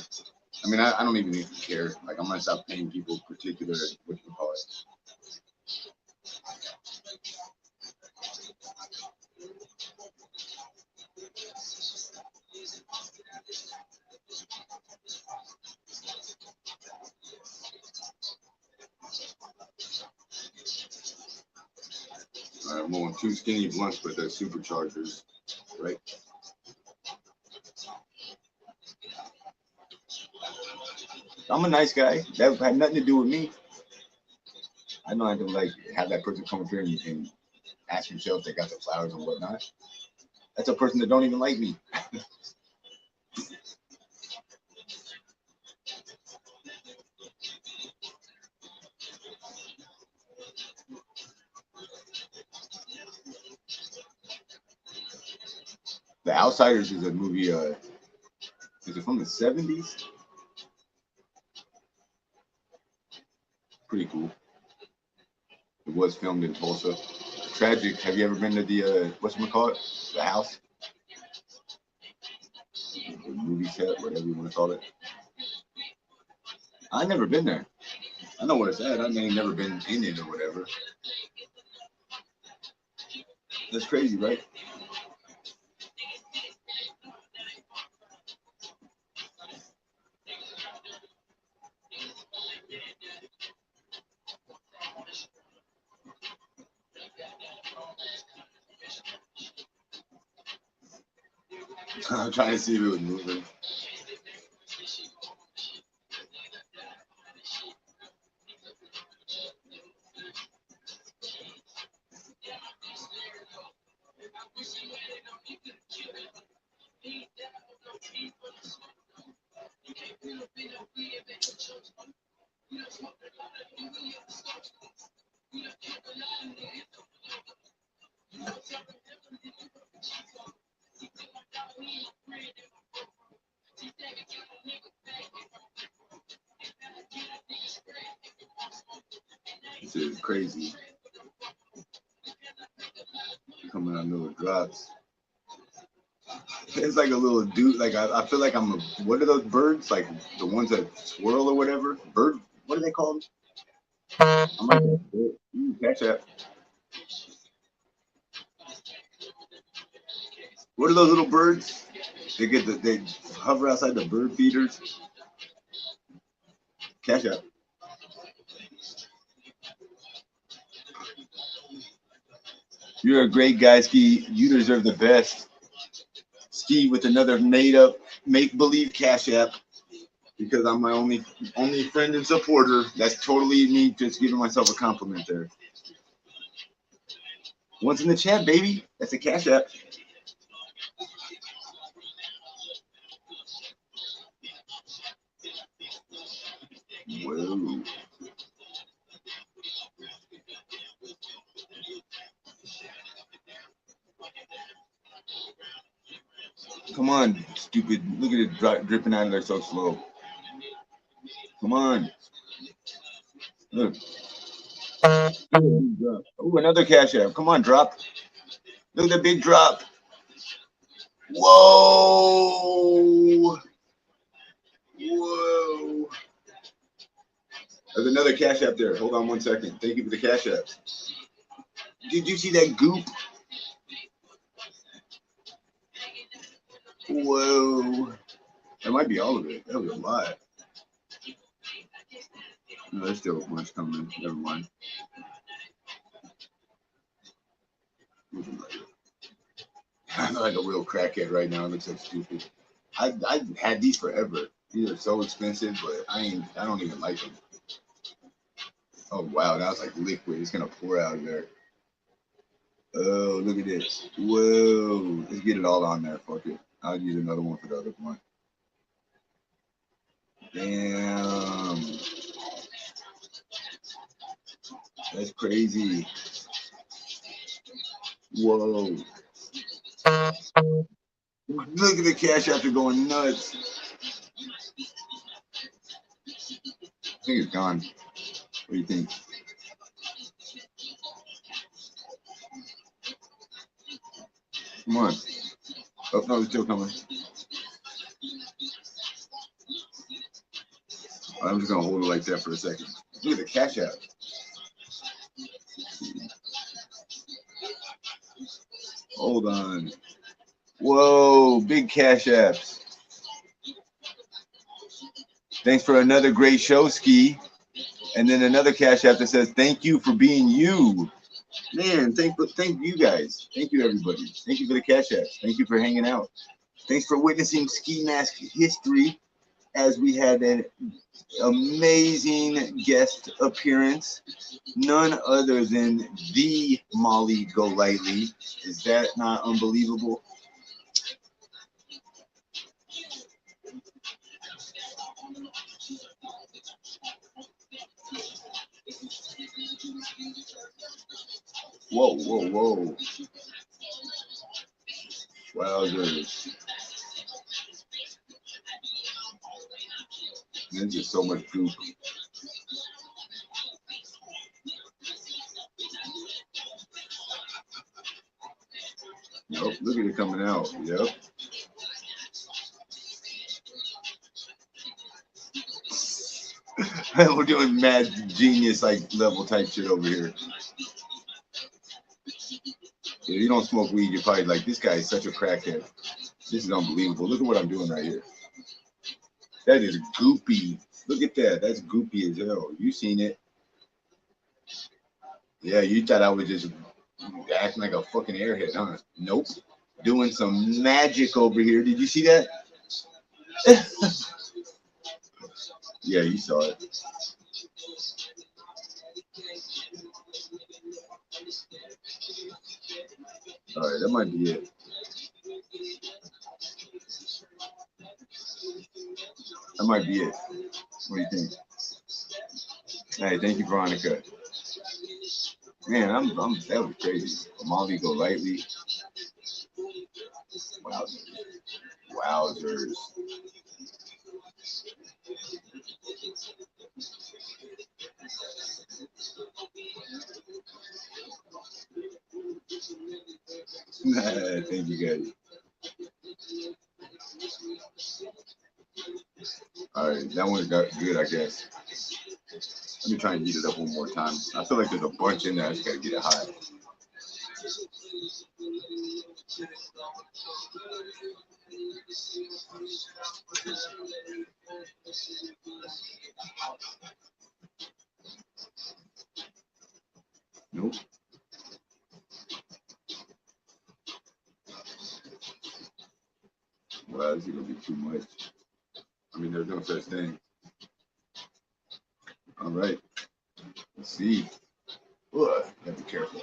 I mean, I don't even care. Like, I'm going to stop paying people particular, what you call it. I'm on 2 skinny blunts, but they're superchargers, right? I'm a nice guy. That had nothing to do with me. I know I don't like have that person come up here and ask themselves if they got the flowers and whatnot. That's a person that don't even like me. The Outsiders is a movie. Is it from the 70s? Pretty cool. It was filmed in Tulsa. Tragic. Have you ever been to the whatchamacallit? The house? The movie set, whatever you want to call it. I've never been there. I know what it's at. I may have never been in it or whatever. That's crazy, right? I'm trying to see if it was moving. This is crazy. Coming out little drops. It's like a little dude. Like I feel like I'm a. What are those birds? Like the ones that swirl or whatever. Bird. What do they call them? I'm like, catch that. What are those little birds? They hover outside the bird feeders. Catch up. You're a great guy, Ski. You deserve the best. Ski with another made up make believe cash app. because I'm my only friend and supporter. That's totally me just giving myself a compliment there. One's in the chat, baby. That's a Cash App. Whoa. Come on, stupid. Look at it dripping out of there so slow. Come on. Look. Oh, another Cash App. Come on, drop. Look at the big drop. Whoa. Whoa. There's another Cash App there. Hold on 1 second. Thank you for the Cash App. Did you see that goop? Whoa. That might be all of it. That was a lot. No, there's still a bunch coming. Never mind. I'm like a real crackhead right now. It looks so stupid. I had these forever. These are so expensive, but I don't even like them. Oh wow, that was like liquid. It's gonna pour out of there. Oh, look at this. Whoa. Let's get it all on there. Fuck it. I'll use another one for the other one. Damn. That's crazy. Whoa. Look at the Cash App going nuts. I think it's gone. What do you think? Come on. Oh, no, it's still coming. I'm just going to hold it like that for a second. Look at the Cash App. Hold on. Whoa, big Cash Apps. Thanks for another great show, Ski. And then another Cash App that says, thank you for being you. Man, thank you guys. Thank you, everybody. Thank you for the Cash Apps. Thank you for hanging out. Thanks for witnessing Skimask history as we had an amazing guest appearance. None other than the Molly Golightly. Is that not unbelievable? Whoa, whoa, whoa. Wowzers. There's just so much goop. Yep, look at it coming out. Yep. We're doing mad genius like level type shit over here. If you don't smoke weed, you're probably like, this guy is such a crackhead. This is unbelievable. Look at what I'm doing right here. That is goopy. Look at that. That's goopy as hell. You seen it. Yeah, you thought I was just acting like a fucking airhead, huh? Nope. Doing some magic over here. Did you see that? Yeah, you saw it. All right, that might be it. That might be it. What do you think? Hey, thank you, Veronica. Man, that was crazy. Molly Golightly. Wowzers. Wowzers. Thank you, guys. All right, that one got good, I guess. Let me try and heat it up one more time. I feel like there's a bunch in there. I just gotta get it hot. Nope. Well, this is gonna be too much. I mean, there's no such thing. All right. Let's see. Ugh, gotta be careful.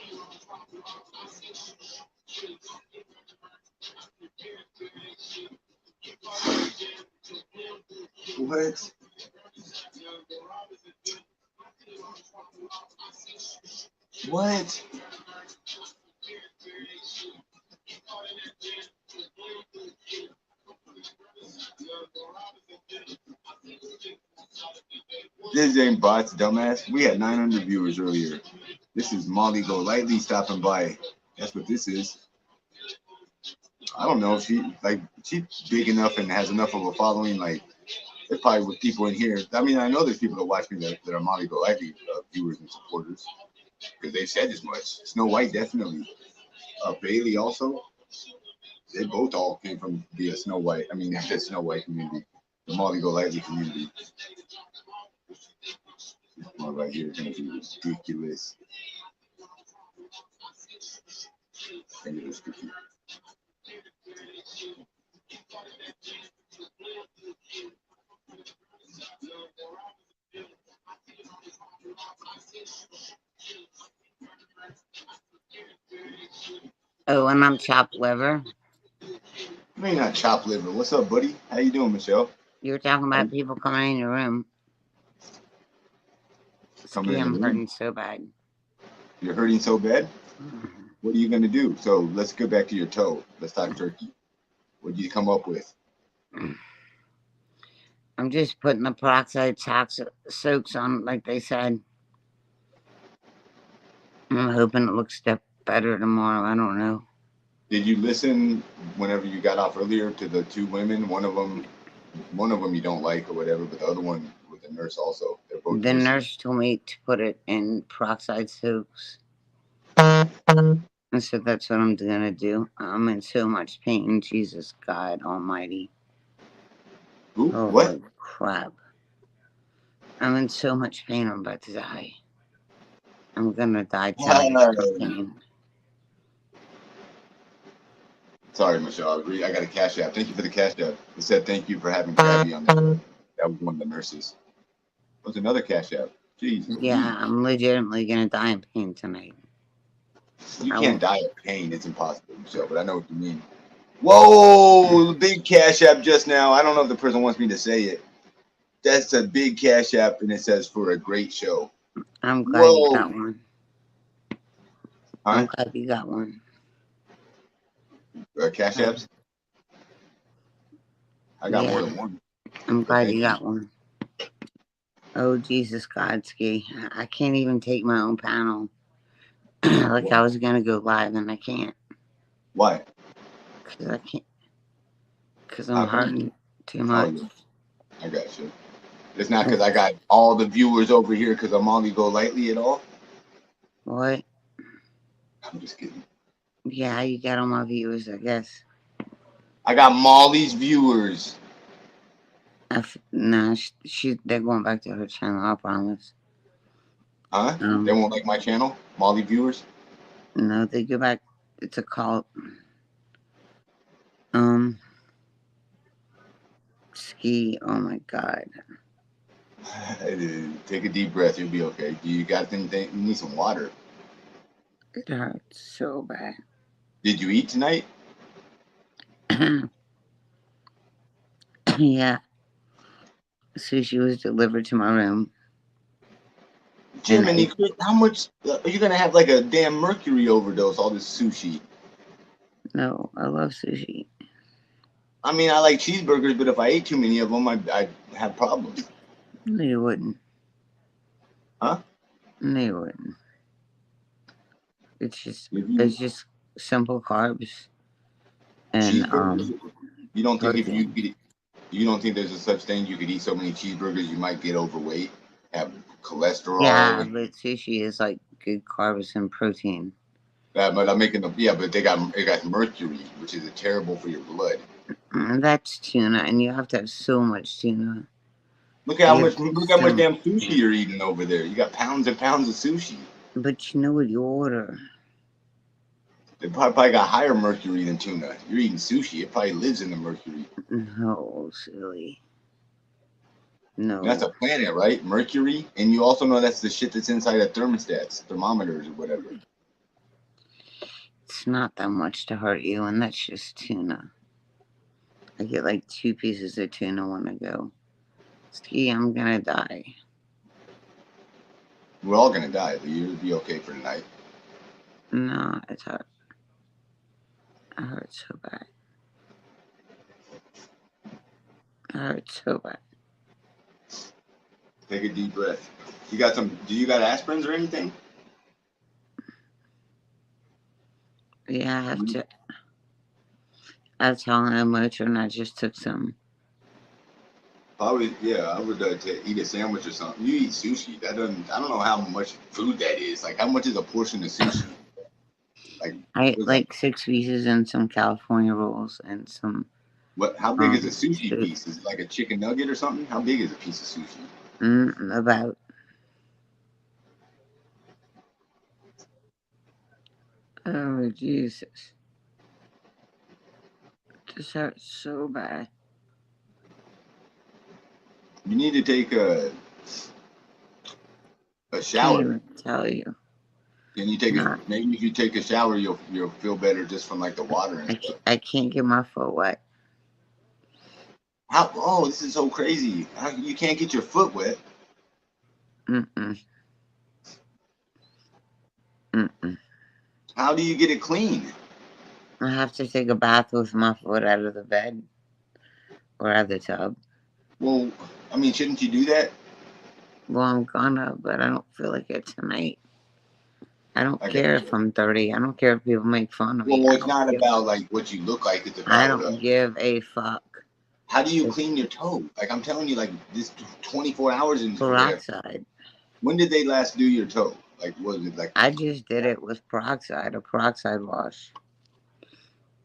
What? What? This ain't bots, dumbass. We had 900 viewers earlier. This is Molly Go Lightly stopping by. That's what this is. I don't know if she's big enough and has enough of a following. Like, there's probably with people in here. I mean, I know there's people that watch me that are Molly Go Lightly viewers and supporters because they've said as much. Snow White definitely. Bailey also. They both all came from the Snow White. I mean, the Snow White community, the Molly Go Lightly community. This one right here is gonna be ridiculous. Oh, and I'm chopped liver. I mean, not chopped liver. What's up, buddy? How you doing, Michelle? You were talking about people coming in your room. Coming in the I'm room? hurting so bad. You're hurting so bad? What are you gonna do? So let's go back to your toe. Let's talk turkey. What did you come up with? I'm just putting the peroxide soaks on, like they said. I'm hoping it looks better tomorrow. I don't know. Did you listen whenever you got off earlier to the two women? One of them you don't like or whatever, but the other one with the nurse also. They're both the nurses. nurse told me to put it in peroxide soaks. I said that's what I'm gonna do. I'm in so much pain. Jesus God Almighty. Who? Holy What? crap. I'm in so much pain. I'm about to die. I'm gonna die tonight. Pain. Sorry, Michelle. I got a cash app. Thank you for the cash app. It said thank you for having Krabby on there. That was one of the nurses. That was another cash app. Jeez. Yeah, I'm legitimately gonna die in pain tonight. You can't die of pain. It's impossible, Michelle, but I know what you mean. Whoa, the big cash app just now. I don't know if the person wants me to say it. That's a big cash app, and it says for a great show. I'm glad you got one. Huh? I'm glad you got one. Cash apps? I got more than one. I'm glad you got one. Oh, Jesus God, Ski. I can't even take my own panel. Like I was going to go live and I can't. Why? Because I can't. Because I'm hurting too much. I got you. It's not because I got all the viewers over here because I'm Molly Go Lightly at all? What? I'm just kidding. Yeah, you got all my viewers, I guess. I got Molly's viewers. Nah, they're going back to her channel, I promise. Huh? They won't like my channel? Molly viewers? No, they go back. It's a cult. Ski, oh my God. Take a deep breath. You'll be okay. Do you got anything? You need some water. It hurts so bad. Did you eat tonight? Yeah. Sushi was delivered to my room. Jiminy, how much are you gonna have? Like a damn mercury overdose? All this sushi. No, I love sushi. I mean, I like cheeseburgers, but if I ate too many of them, I'd have problems. No, you wouldn't. Huh? No, you wouldn't. It's just simple carbs. And you don't think if protein. you don't think there's a such thing you could eat so many cheeseburgers you might get overweight, have cholesterol. Yeah, but sushi is like good carbs and protein. But I'm making but it got mercury, which is terrible for your blood. That's tuna, and you have to have so much tuna. Look how much damn sushi you're eating over there. You got pounds and pounds of sushi. But you know what you order. They probably got higher mercury than tuna. You're eating sushi. It probably lives in the mercury. No, silly. No, That's a planet, right? Mercury. And you also know that's the shit that's inside of thermostats, thermometers, or whatever. it's not that much to hurt you, and that's just tuna. I get like 2 pieces of tuna when I go. Ski, I'm gonna die. We're all gonna die, but you'll be okay for tonight. No, it's hurt. It hurts so bad. It hurts so bad. Take a deep breath. You got some? Do you got aspirins or anything? Yeah, I have to. I was telling Motrin I just took some. Probably, yeah. I would eat a sandwich or something. You eat sushi. That doesn't. I don't know how much food that is. Like, how much is a portion of sushi? Like, I ate like 6 pieces and some California rolls and some. What? How big is a sushi soup. piece? Is it like a chicken nugget or something? How big is a piece of sushi? About. Oh, Jesus. This hurts so bad. You need to take a shower. Can't even tell you. Can you take a? Maybe if you take a shower, you'll feel better just from like the water and stuff. I can't get my foot wet. How? Oh, this is so crazy. You can't get your foot wet. How do you get it clean? I have to take a bath with my foot out of the bed or out of the tub. Well, I mean, shouldn't you do that? Well, I'm gonna, but I don't feel like it tonight. I don't care if I'm 30. I don't care if people make fun of me. Well, it's not about like what you look like. It's about. I don't give a fuck. How do you clean your toe? Like I'm telling you, like this 24 hours in peroxide. When did they last do your toe? Like was it like? I just did it with peroxide, a peroxide wash.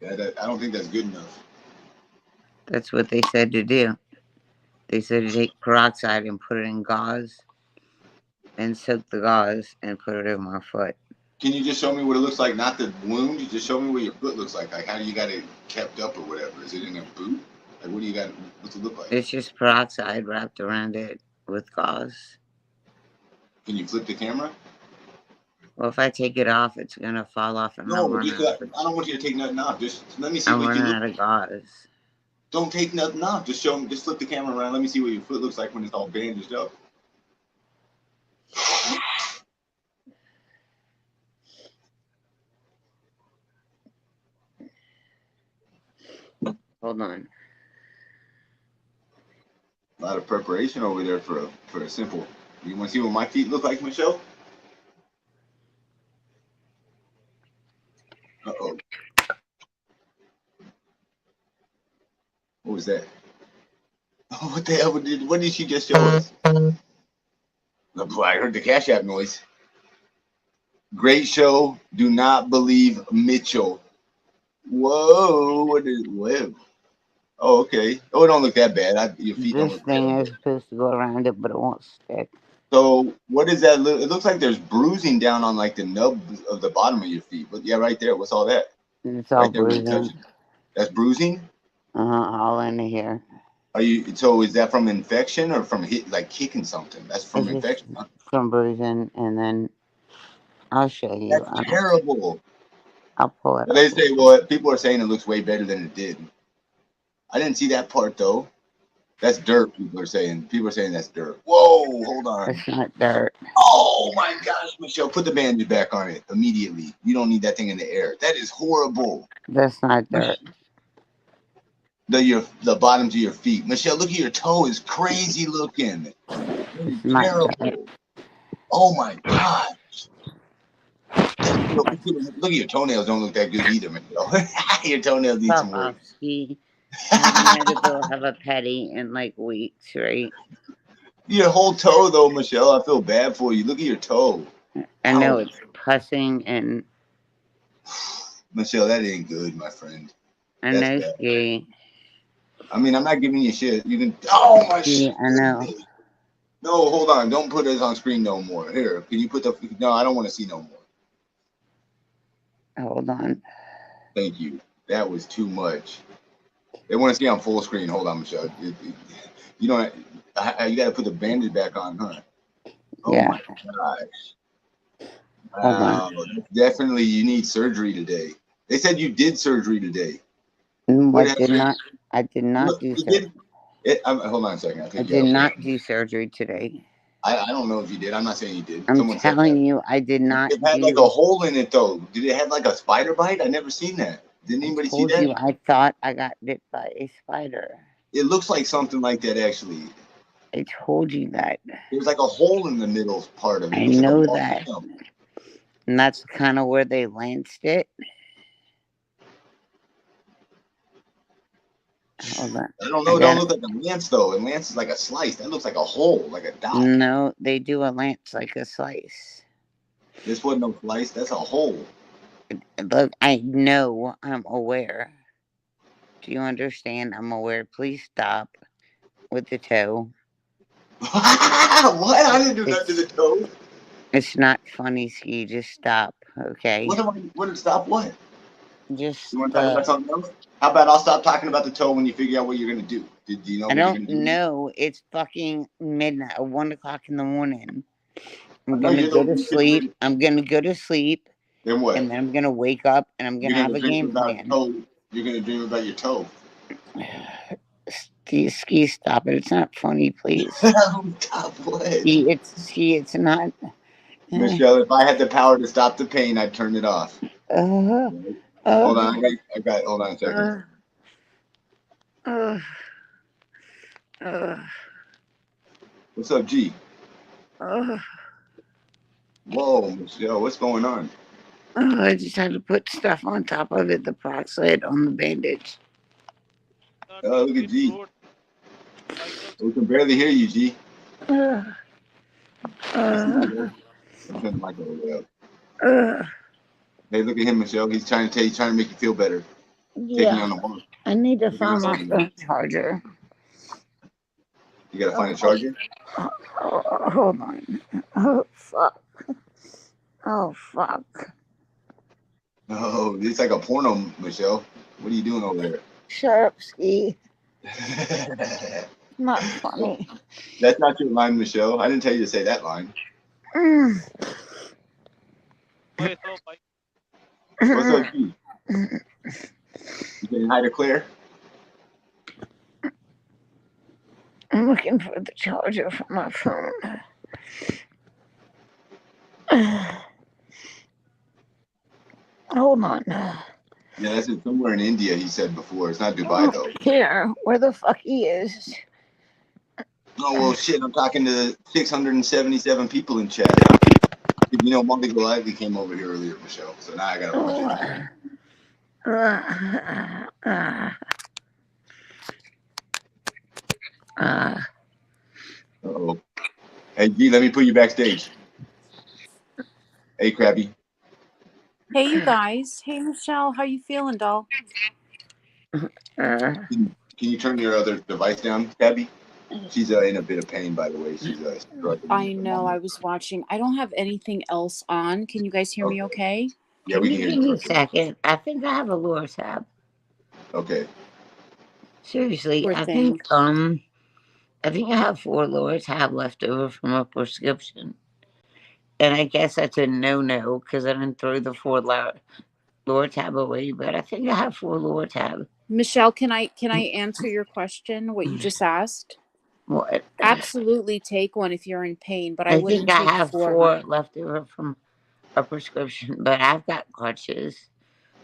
Yeah, I don't think that's good enough. That's what they said to do. They said to take peroxide and put it in gauze and soak the gauze and put it in my foot. Can you just show me what it looks like? Not the wound. You just show me what your foot looks like. Like how do you got it kept up or whatever? Is it in a boot? Like what do you got? What's it look like? It's just peroxide wrapped around it with gauze. Can you flip the camera? Well, if I take it off, it's gonna fall off and no, I don't want you to take nothing off. Just let me see I'm what you running look out of gauze. Don't take nothing off. Just show me. Just flip the camera around. Let me see what your foot looks like when it's all bandaged up. Hold on. A lot of preparation over there for a simple. You want to see what my feet look like, Michelle? Uh-oh. What was that? Oh, what the hell what did she just show us? I heard the Cash App noise. Great show. Do not believe Mitchell. Whoa, what? Oh, okay. Oh, it don't look that bad. Your feet don't This look thing bad. is supposed to go around it, but it won't stick. So what is that? It looks like there's bruising down on like the nub of the bottom of your feet. But yeah, right there. What's all that? It's all right there bruising. That's bruising? All in here. Are you? So is that from infection or from like kicking something? That's from It's infection. Huh? From bruising, and then I'll show you. That's terrible. I'll pull it. They say, well, people are saying it looks way better than it did. I didn't see that part though. That's dirt. People are saying. People are saying that's dirt. Whoa, hold on. It's not dirt. Oh my gosh, Michelle, put the bandage back on it immediately. You don't need that thing in the air. That is horrible. That's not dirt. The bottoms of your feet. Michelle, look at your toe. Is crazy looking. It's terrible. Dirt. Oh my gosh. Look at your toenails. Don't look that good either, Michelle. Your toenails need some work. I haven't had to go have a petty in like weeks, right? Your whole toe, though, Michelle. I feel bad for you. Look at your toe. I know it's pussing and. Michelle, that ain't good, my friend. I know, Ski. I mean, I'm not giving you shit. You can. Oh my shit. I know. No, hold on. Don't put this on screen no more. Here, can you put the? No, I don't want to see no more. Hold on. Thank you. That was too much. They want to see on full screen. Hold on, Michelle. You don't. You got to put the bandage back on, huh? Oh Yeah. my gosh! Hold on. Wow, definitely you need surgery today. They said you did surgery today. I What did happened? not. I did not Look, do you surgery. did. Hold on a second. I I think you did got to not pull. do surgery today. I don't know if you did. I'm not saying you did. I'm Someone said that. telling you, I did not It had like a do. hole in it though. Did it have like a spider bite? I never seen that. Didn't I anybody see told you, that? I thought I got bit by a spider. It looks like something like that actually. I told you that. There's like a hole in the middle part of it. It I looks like a know ball. that. And that's kind of where they lanced it. Hold on. I don't know. It don't look like a lance though. A lance is like a slice. That looks like a hole, like a dot. No, they do a lance like a slice. This wasn't no slice. That's a hole. Look, I know. I'm aware. Do you understand? I'm aware. Please stop with the toe. What? I didn't do nothing to the toe. It's not funny, Ski. Just stop, okay? What? Stop what? Just. You want to talk about something else? How about I'll stop talking about the toe when you figure out what you're gonna do? Do you know what I you're don't gonna do? know. It's fucking midnight, 1 o'clock in the morning. I'm No, gonna you're go the to one sleep. getting I'm gonna go to sleep, Then what? and then I'm gonna wake up, and I'm gonna You're have gonna a dream game about plan. toe. You're gonna dream about your toe. Ski, stop it. It's not funny, please. Stop what? It's not. Michelle, if I had the power to stop the pain, I'd turn it off. Hold on, I got. Hold on a second. What's up, G? Whoa, Michelle, what's going on? I just had to put stuff on top of it, the peroxide on the bandage. Oh, look at G. We can barely hear you, G. Turn the mic all the way up. Hey, look at him, Michelle. He's trying to make you feel better. Taking you on the walk. I need to find my phone charger. You gotta find a charger? Hold on. Oh, fuck. Oh, fuck. Oh, it's like a porno, Michelle. What are you doing over there? Shut up, Ski. Not funny. That's not your line, Michelle. I didn't tell you to say that line. What's up, G? You saying hi to Claire? I'm looking for the charger for my phone. Hold on. Yeah, that's it. Somewhere in India, he said before. It's not Dubai, though. Here, where the fuck he is. Oh, well, shit. I'm talking to 677 people in chat. You know, mollygolightly came over here earlier, Michelle. So now I got a bunch of Uh-oh. Hey, G, let me put you backstage. Hey, Krabby. Hey, you guys. Hey, Michelle. How you feeling, doll? Can you turn your other device down, Krabby? She's in a bit of pain, by the way. She's struggling. I know. I was watching. I don't have anything else on. Can you guys hear me okay? Yeah, we can hear Give me you. a second. I think I have a lower tab. Okay. Seriously, Poor I thing. think I have 4 lower tab left over from a prescription. And I guess that's a no-no because I didn't throw the 4 lower tab away, but I think I have 4 lower tab. Michelle, can I answer your question? What you just asked? What? Absolutely, take one if you're in pain, but I I wouldn't think I take have 4. 4 left over from a prescription, but I've got crutches.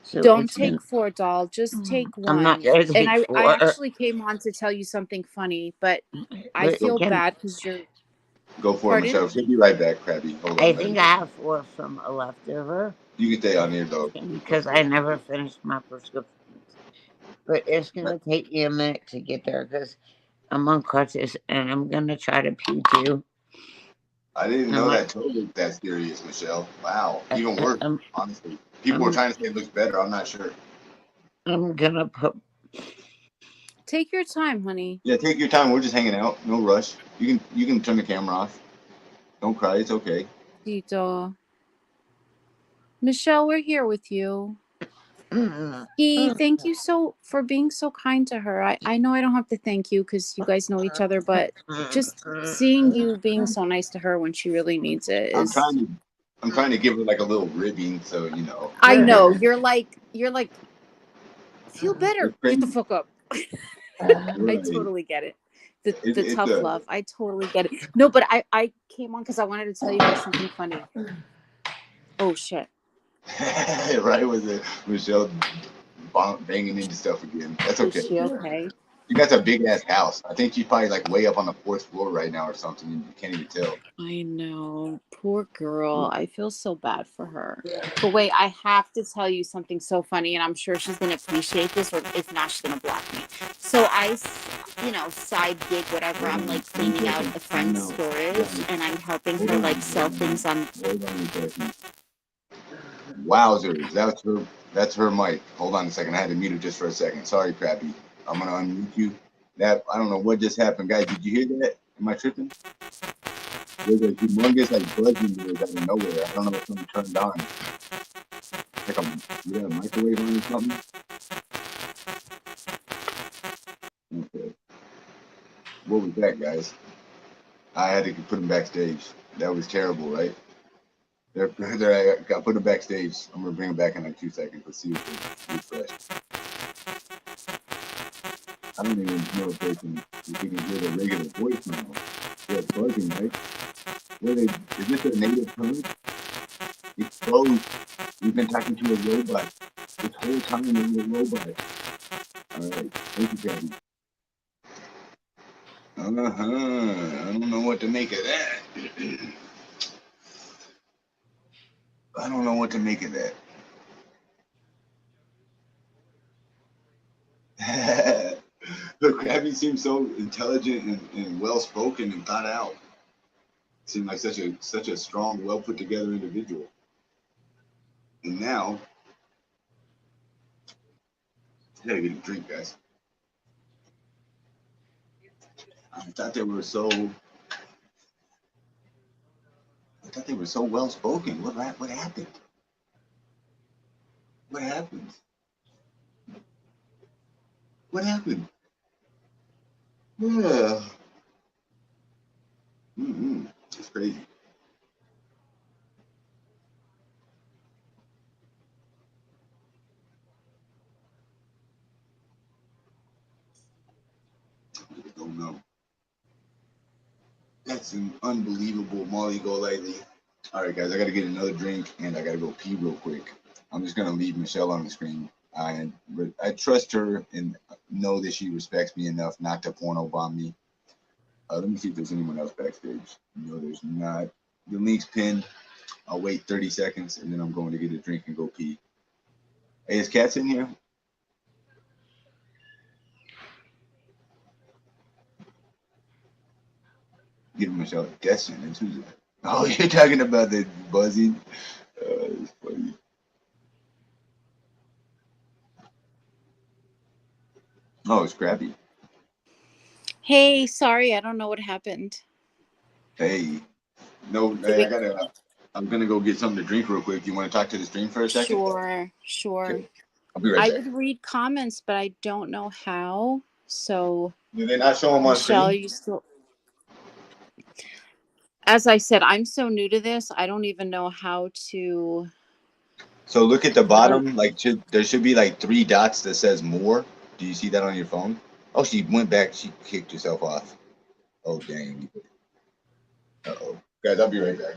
So Don't take 4, doll. Just take 1. I'm not going to take and 4. I actually came on to tell you something funny, but I feel bad because you're. Go for Pardon? it, Michelle. She'll be right back, Krabby. Hold on. I think I have 4 from a leftover. You can stay on here, though. Because I never finished my prescriptions. But it's going to take me a minute to get there because I'm on crutches and I'm going to try to pee too. I didn't know that toe looked that serious, Michelle. Wow. Even worse, honestly. People were trying to say it looks better. I'm not sure. I'm going to put... Take your time, honey. Yeah, take your time. We're just hanging out. No rush. You can turn the camera off. Don't cry. It's okay. Tito. Michelle, we're here with you. Thank you so for being so kind to her. I know I don't have to thank you because you guys know each other, but just seeing you being so nice to her when she really needs it I'm is. trying to give her like a little ribbing, so you know. I know you're like feel better. It's Get the crazy. fuck up. I Right. totally get it. The It's tough love. I totally get it. No, but I came on because I wanted to tell you guys something funny. Oh shit. right with it. Michelle banging into stuff again. That's Is okay. she okay? She got a big ass house. I think she's probably like way up on the 4th floor right now or something. And you can't even tell. I know. Poor girl. I feel so bad for her. But wait, I have to tell you something so funny, and I'm sure she's going to appreciate this, or if not, she's going to block me. So side gig, whatever, I'm like cleaning out a friend's storage, and I'm helping her like sell things on. Wowzers. That's her mic. Hold on a second. I had to mute it just for a second. Sorry, Krabby. I'm going to unmute you. I don't know what just happened. Guys, did you hear that? Am I tripping? There's a humongous like buzzing noise out of nowhere. I don't know if something turned on. Like you got a microwave on or something? Okay. What was that, guys? I had to put him backstage. That was terrible, right? I got put him backstage. I'm gonna bring him back in like 2 seconds. Let's see if it's refresh. I don't even know if we can hear the regular voice now. Yeah, it's buzzing, right? Is this a native tongue? It's closed. We've been talking to a robot. This whole time we're a robot. Alright, thank you, Kathy. I don't know what to make of that. I don't know what to make of that. Look, Krabby seems so intelligent and well spoken and thought out. Seemed like such a strong, well put together individual. And now, I gotta get a drink, guys. I thought they were so well spoken. What happened? What happened? What happened? Yeah. It's crazy. I don't know. That's an unbelievable Molly Golightly. All right, guys, I got to get another drink and I got to go pee real quick. I'm just going to leave Michelle on the screen. I trust her and know that she respects me enough not to porno bomb me. Let me see if there's anyone else backstage. No, there's not. The link's pinned. I'll wait 30 seconds and then I'm going to get a drink and go pee. Hey, is Kat's in here? Give Michelle a death sentence. Who's that? Oh, you're talking about the buzzing? It's funny. Oh, it's Krabby. Hey, sorry, I don't know what happened. Hey. No, I'm gonna go get something to drink real quick. You want to talk to the stream for a second? Sure. Okay. I'll be right back. I would read comments, but I don't know how. So, Do they not show them on Michelle, screen? you still? As I said, I'm so new to this. I don't even know how to. So look at the bottom. Like there should be like 3 dots that says more. Do you see that on your phone? Oh, she went back. She kicked herself off. Oh dang. Uh-oh. Guys, I'll be right back.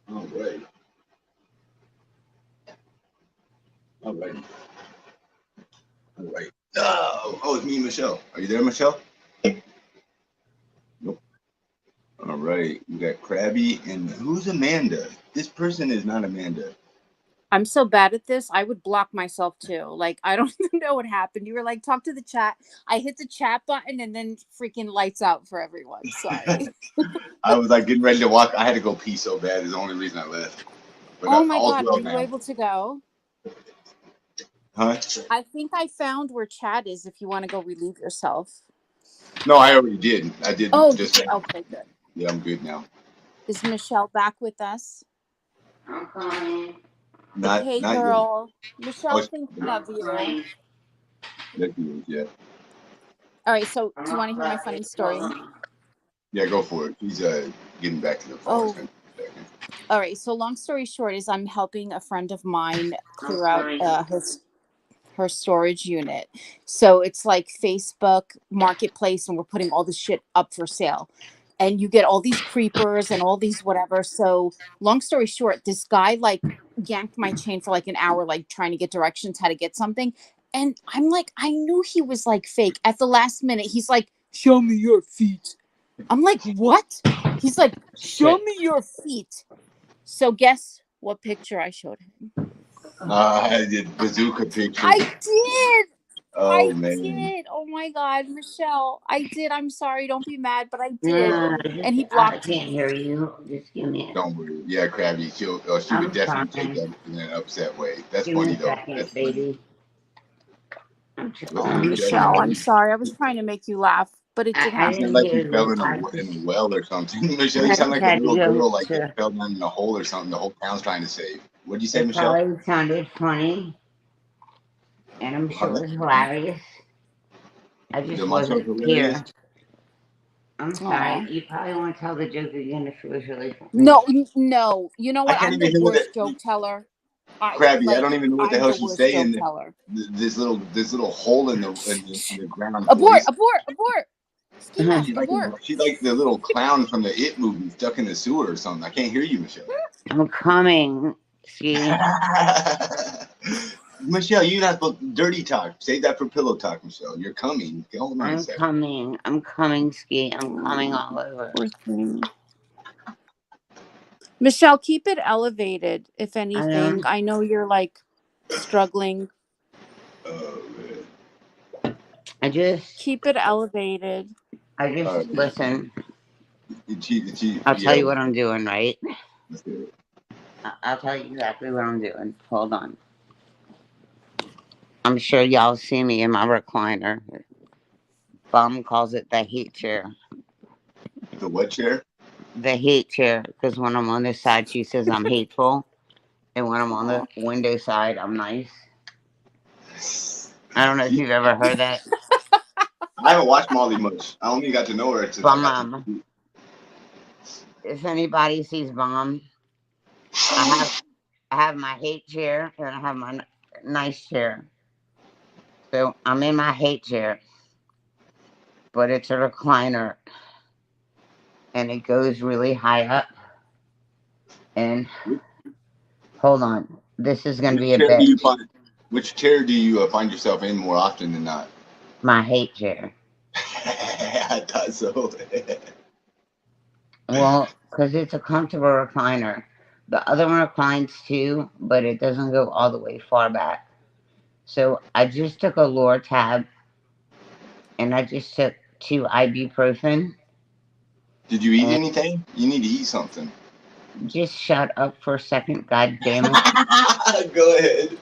All right. All right. All right. Oh, it's me and Michelle. Are you there, Michelle? Nope. All right. We got Krabby and who's Amanda? This person is not Amanda. I'm so bad at this. I would block myself too. Like, I don't even know what happened. You were like, talk to the chat. I hit the chat button and then freaking lights out for everyone. Sorry. I was like getting ready to walk. I had to go pee so bad. It's the only reason I left. But Oh my all's God. well Were you now. able to go? Huh? I think I found where chat is if you want to go relieve yourself. No, I already did. I did just. Okay, good. Yeah, I'm good now. Is Michelle back with us? I'm coming. Not Hey, yet. girl. Michelle, Oh, thinking of you. that is, yeah. All right, so do you want to hear my funny story? Yeah, go for it. He's getting back to the phone. Oh. All right, so long story short is I'm helping a friend of mine clear out her storage unit. So it's like Facebook Marketplace, and we're putting all this shit up for sale. And you get all these creepers and all these whatever. So long story short, this guy like yanked my chain for like an hour, like trying to get directions how to get something. And I'm like, I knew he was like fake. At the last minute, he's like, show me your feet. I'm like, what? He's like, show me your feet. So guess what picture I showed him? I did bazooka picture. I did. Oh, I man. did. Oh my God, Michelle. I did. I'm sorry. Don't be mad, but I did. And he blocked me. I can't hear you. Just give me a Don't worry. Yeah, Krabby. She would definitely take that in an upset way. That's give funny, me a though. second, That's baby. Oh, Michelle, I'm sorry. I was trying to make you laugh, but it did I You sound happen. like you fell in a well or something. Michelle, you sound like a little girl, like you fell down in a hole or something. The whole town's trying to save. What did you say, It Michelle? probably sounded funny, and I'm sure it was hilarious. I just wasn't here. I'm sorry. Aw. You probably want to tell the joke again if it was really funny. No. You know what? I can't I'm even the hear worst joke teller. Krabby, I don't even know what the hell she's saying. This little hole in the ground. Abort! She's like the little clown from the It movie stuck in the sewer or something. I can't hear you, Michelle. I'm coming. See? Michelle, you're not supposed to dirty talk. Save that for pillow talk, Michelle. You're coming. Hold on a second. I'm coming, Ski. I'm coming all over. Michelle, keep it elevated, if anything. I know you're like struggling. I just keep it elevated. Listen. I'll tell you what I'm doing, right? I'll tell you exactly what I'm doing. Hold on. I'm sure y'all see me in my recliner. Bum calls it the heat chair. The what chair? The heat chair, because when I'm on this side, she says I'm hateful, and when I'm on the window side, I'm nice. I don't know if you've ever heard that. I haven't watched Molly much. I only got to know her. If anybody sees Mom, I have my hate chair and I have my nice chair. So I'm in my hate chair, but it's a recliner, and it goes really high up. And hold on, this is going to be a bit. Which chair do you find yourself in more often than not? My hate chair. I thought so. Well, because it's a comfortable recliner. The other one reclines too, but it doesn't go all the way far back. So I just took a Lortab, and I just took 2 ibuprofen. Did you eat anything? You need to eat something. Just shut up for a second, God damn it. Go ahead.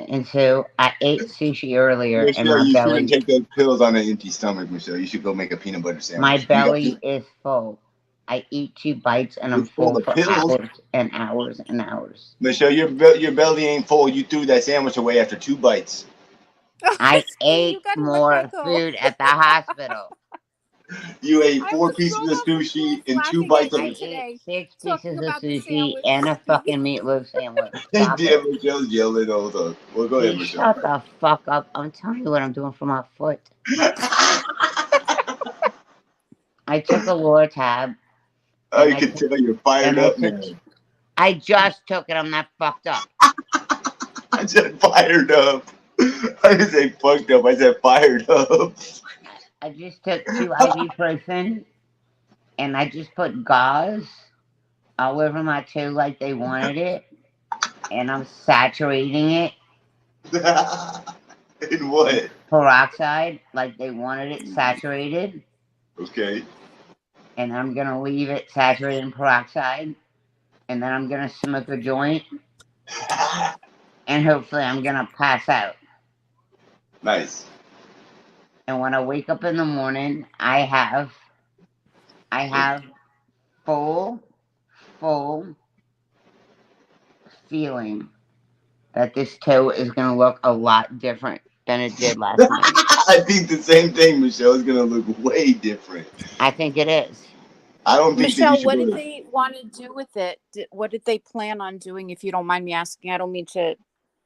And so I ate sushi earlier, Michelle, and my you belly. shouldn't take those pills on an empty stomach, Michelle. You should go make a peanut butter sandwich. My belly is full. I eat 2 bites, and I'm full for hours and hours and hours. Michelle, your belly ain't full. You threw that sandwich away after 2 bites. I ate more food at the hospital. You ate 4 pieces of sushi and 2 bites of I ate 6 pieces of sushi and a fucking meatloaf sandwich. Damn, Michelle's yelling all the. Well, go ahead, Michelle. Shut the fuck up. I'm telling you what I'm doing for my foot. I took a Loratab. I And can tell you're fired and up now. I just took it. I'm not fucked up. I said fired up. I didn't say fucked up. I said fired up. I just took 2 ibuprofen, and I just put gauze all over my toe like they wanted it, and I'm saturating it In what? peroxide like they wanted it saturated, Okay. and I'm gonna leave it saturated in peroxide, and then I'm gonna smoke a joint, and hopefully I'm gonna pass out. Nice. And when I wake up in the morning, I have full feeling that this toe is gonna look a lot different than it did last night. I think the same thing, Michelle, is gonna look way different. I think it is. I don't think that you Michelle, should what go did to. they want to do with it? What did they plan on doing? If you don't mind me asking, I don't mean to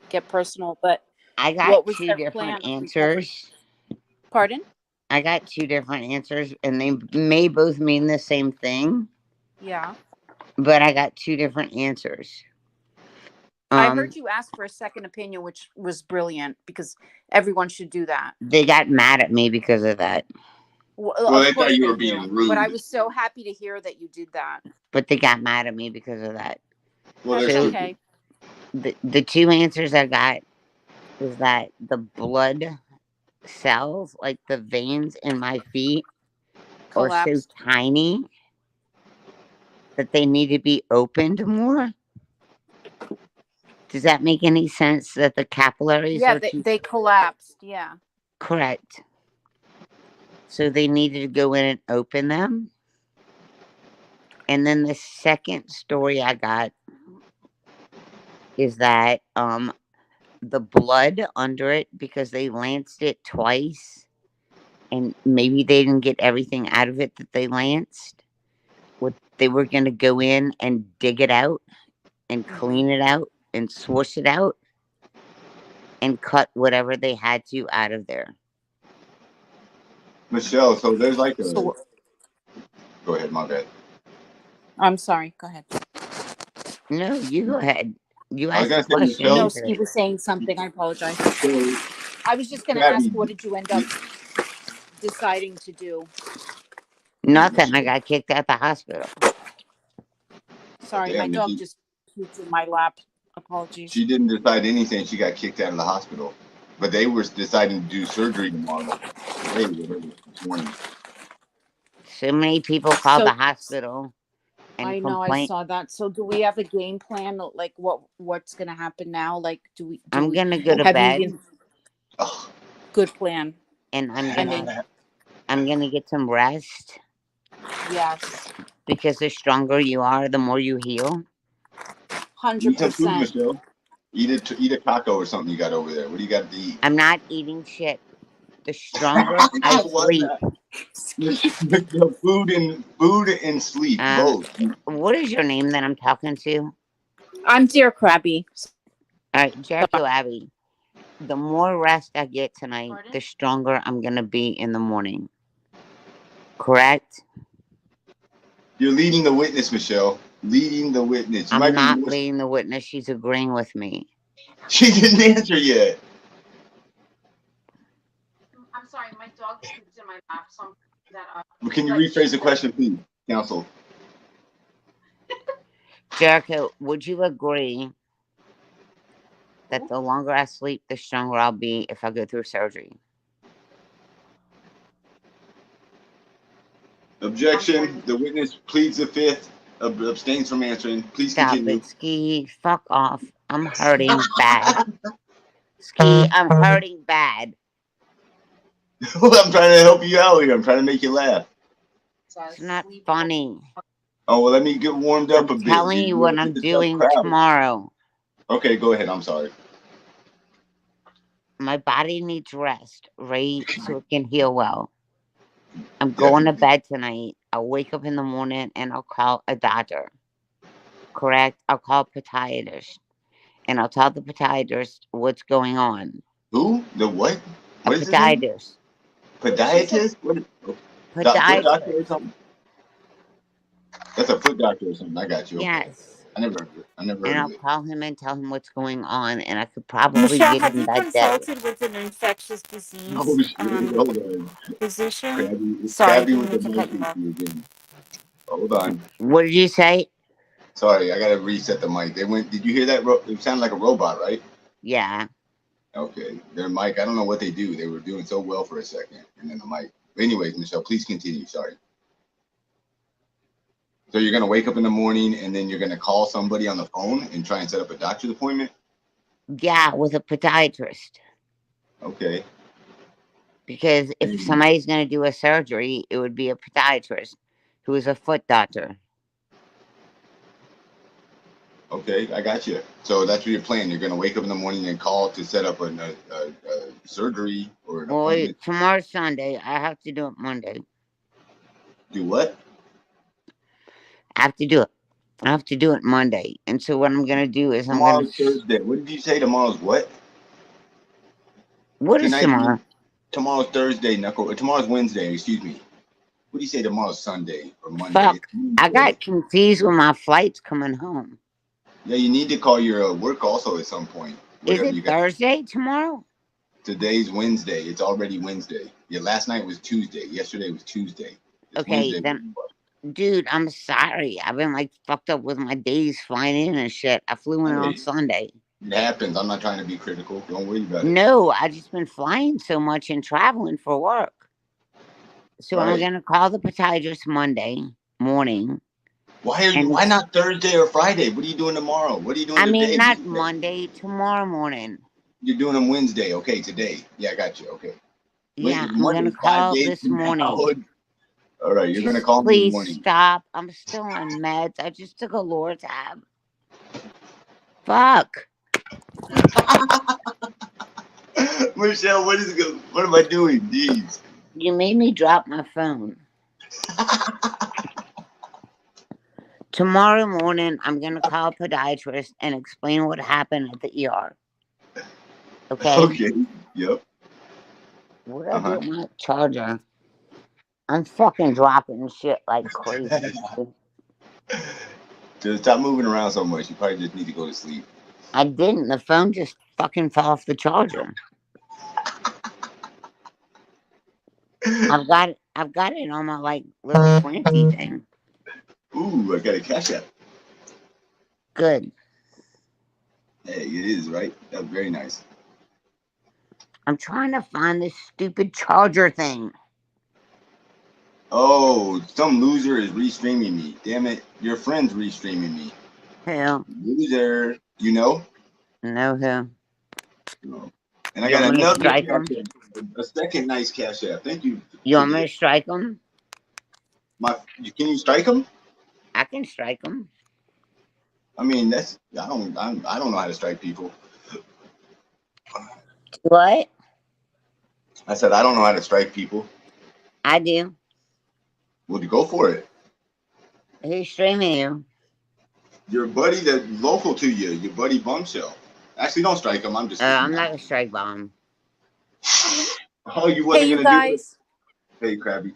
get personal, but I got what was 2 their different plan of recovery? answers. Pardon? I got 2 different answers, and they may both mean the same thing, Yeah. but I got 2 different answers. I heard you ask for a second opinion, which was brilliant because everyone should do that. They got mad at me because of that, Well, Of they thought course you they were being do. rude. But I was so happy to hear that you did that. but they got mad at me because of that. Well, That's they're okay. The 2 answers I got is that the blood cells, like the veins in my feet, are so Collapsed. tiny that they need to be opened more. Does that make any sense? That the capillaries Yeah, are too they collapsed. Yeah. correct. So they needed to go in and open them. And then the second story I got is that the blood under it, because they lanced it twice and maybe they didn't get everything out of it that they lanced. What they were going to go in and dig it out and clean it out and swoosh it out and cut whatever they had to out of there. Michelle, so there's like a. So Go ahead, my bad. I'm sorry. Go ahead. No, you go ahead. You I was asked gonna a say, question. Michelle. No, Answer Ski it. was saying something. I apologize. So, I was just going to ask, Gabby, what did you end up deciding to do? Nothing. I got kicked out the hospital. Sorry, damn, my dog she, just pooped in my lap. Apologies. she didn't decide anything. She got kicked out of the hospital, but they were deciding to do surgery tomorrow. Today we heard it this morning. So many people called So the hospital and I know I complained. saw that. So do we have a game plan? Like what's going to happen now? Like I'm gonna go to have bed. you good plan? And I'm And gonna get some rest. Yes. Because the stronger you are, the more you heal. 100%. Eat some food, Michelle. Eat a taco or something you got over there. What do you got to eat? I'm not eating shit. The stronger I sleep. The food and sleep both. What is your name that I'm talking to? I'm Dear Krabby. All right, Jericho Abby. The more rest I get tonight, the stronger I'm gonna be in the morning. Correct? You're leading the witness, Michelle. Leading the witness. I'm not leading the witness. She's agreeing with me. She didn't answer yet. I'm sorry, my dog pooped in my lap. So But can you rephrase the question, please, counsel? Jericho, would you agree that the longer I sleep, the stronger I'll be if I go through surgery? Objection. The witness pleads the fifth. Abstains from answering. Please Stop continue. it, Ski. Fuck off. I'm hurting bad. Ski, I'm hurting bad. I'm trying to help you out here. I'm trying to make you laugh. It's not funny. Oh, well, let me get warmed up a bit. I'm telling you what I'm doing tomorrow. Okay, go ahead. I'm sorry. My body needs rest, right? So it can heal well. I'm going to bed tonight. I'll wake up in the morning and I'll call a doctor. Correct? I'll call a podiatrist. And I'll tell the podiatrist what's going on. Who? The what? A podiatrist. Podiatrist? What? Foot doctor or podiatrist. something? That's a foot doctor or something. I got you. Okay. Yes. I never And heard I'll of it. call him and tell him what's going on, and I could probably Michelle, get have him you that day. consulted with an infectious disease Oh shit! Hold on. physician? It's Sorry, I Krabby didn't with mean the to cut you mic off. issue again. Hold on. What did you say? Sorry, I gotta reset the mic. They went. Did you hear that? It sounded like a robot, right? Yeah. Okay. Their mic. I don't know what they do. They were doing so well for a second, and then the mic. But anyways, Michelle, please continue. Sorry. So you're gonna wake up in the morning, and then you're gonna call somebody on the phone and try and set up a doctor's appointment. Yeah, with a podiatrist. Okay. Because if And, somebody's going to do a surgery, it would be a podiatrist who is a foot doctor. okay, I got you. So that's what you're planning. You're gonna wake up in the morning and call to set up a surgery or an Well, appointment. wait, tomorrow's Sunday. I have to do it Monday. Do what? I have to do it. I have to do it Monday. And so what I'm going to do is I'm going Tomorrow's to... Thursday. What did you say? Tomorrow's what? What is Tonight. tomorrow? Tomorrow's Thursday, Knuckle. Tomorrow's Wednesday. Excuse me. What do you say? Tomorrow's Sunday or Monday? Fuck. I Tuesday. got confused with my flights coming home. Yeah, you need to call your work also at some point. Is Whatever it you got. Thursday tomorrow? Today's Wednesday. It's already Wednesday. Yeah, last night was Tuesday. Yesterday was Tuesday. It's Okay, Wednesday. then... Dude, I'm sorry. I've been like fucked up with my days flying in and shit. I flew in on Hey, Sunday. it happens. I'm not trying to be critical. Don't worry about it. No, I just been flying so much and traveling for work. So I'm Right. gonna call the podiatrist Monday morning. Why not Thursday or Friday? What are you doing tomorrow? What are you doing I today? mean, not Monday, tomorrow morning. You're doing them Wednesday. Okay, today. Yeah, I got you. Okay. Yeah, I'm Monday's gonna 5 call days this from now. morning. All right, you're gonna Just call me in the please morning. stop. I'm still on meds. I just took a Lortab. Fuck. Michelle, what am I doing? Jeez. You made me drop my phone. Tomorrow morning, I'm gonna call a podiatrist and explain what happened at the ER. Okay? Okay. Yep. What did I do with my charger? I'm fucking dropping shit like crazy. Just stop moving around so much. You probably just need to go to sleep. I didn't. The phone just fucking fell off the charger. I've got it on my like little slanty thing. Ooh, I got a Cash App. Good. Hey, it is, right? That's very nice. I'm trying to find this stupid charger thing. Oh, some loser is restreaming me. Damn it. Your friend's restreaming me. Who? Loser. You know? No who? No. And I got another Cash App. A second nice Cash App. Thank you. You want me to strike them? Can you strike them? I can strike them. I mean, I don't know how to strike people. What? I said I don't know how to strike people. I do. Well, go for it. Who's streaming you? Your buddy that's local to you, your buddy Bombshell. Actually, don't strike him. I'm just. I'm not gonna strike bomb. Oh, you wasn't Hey, you gonna guys. do it. Hey, Krabby.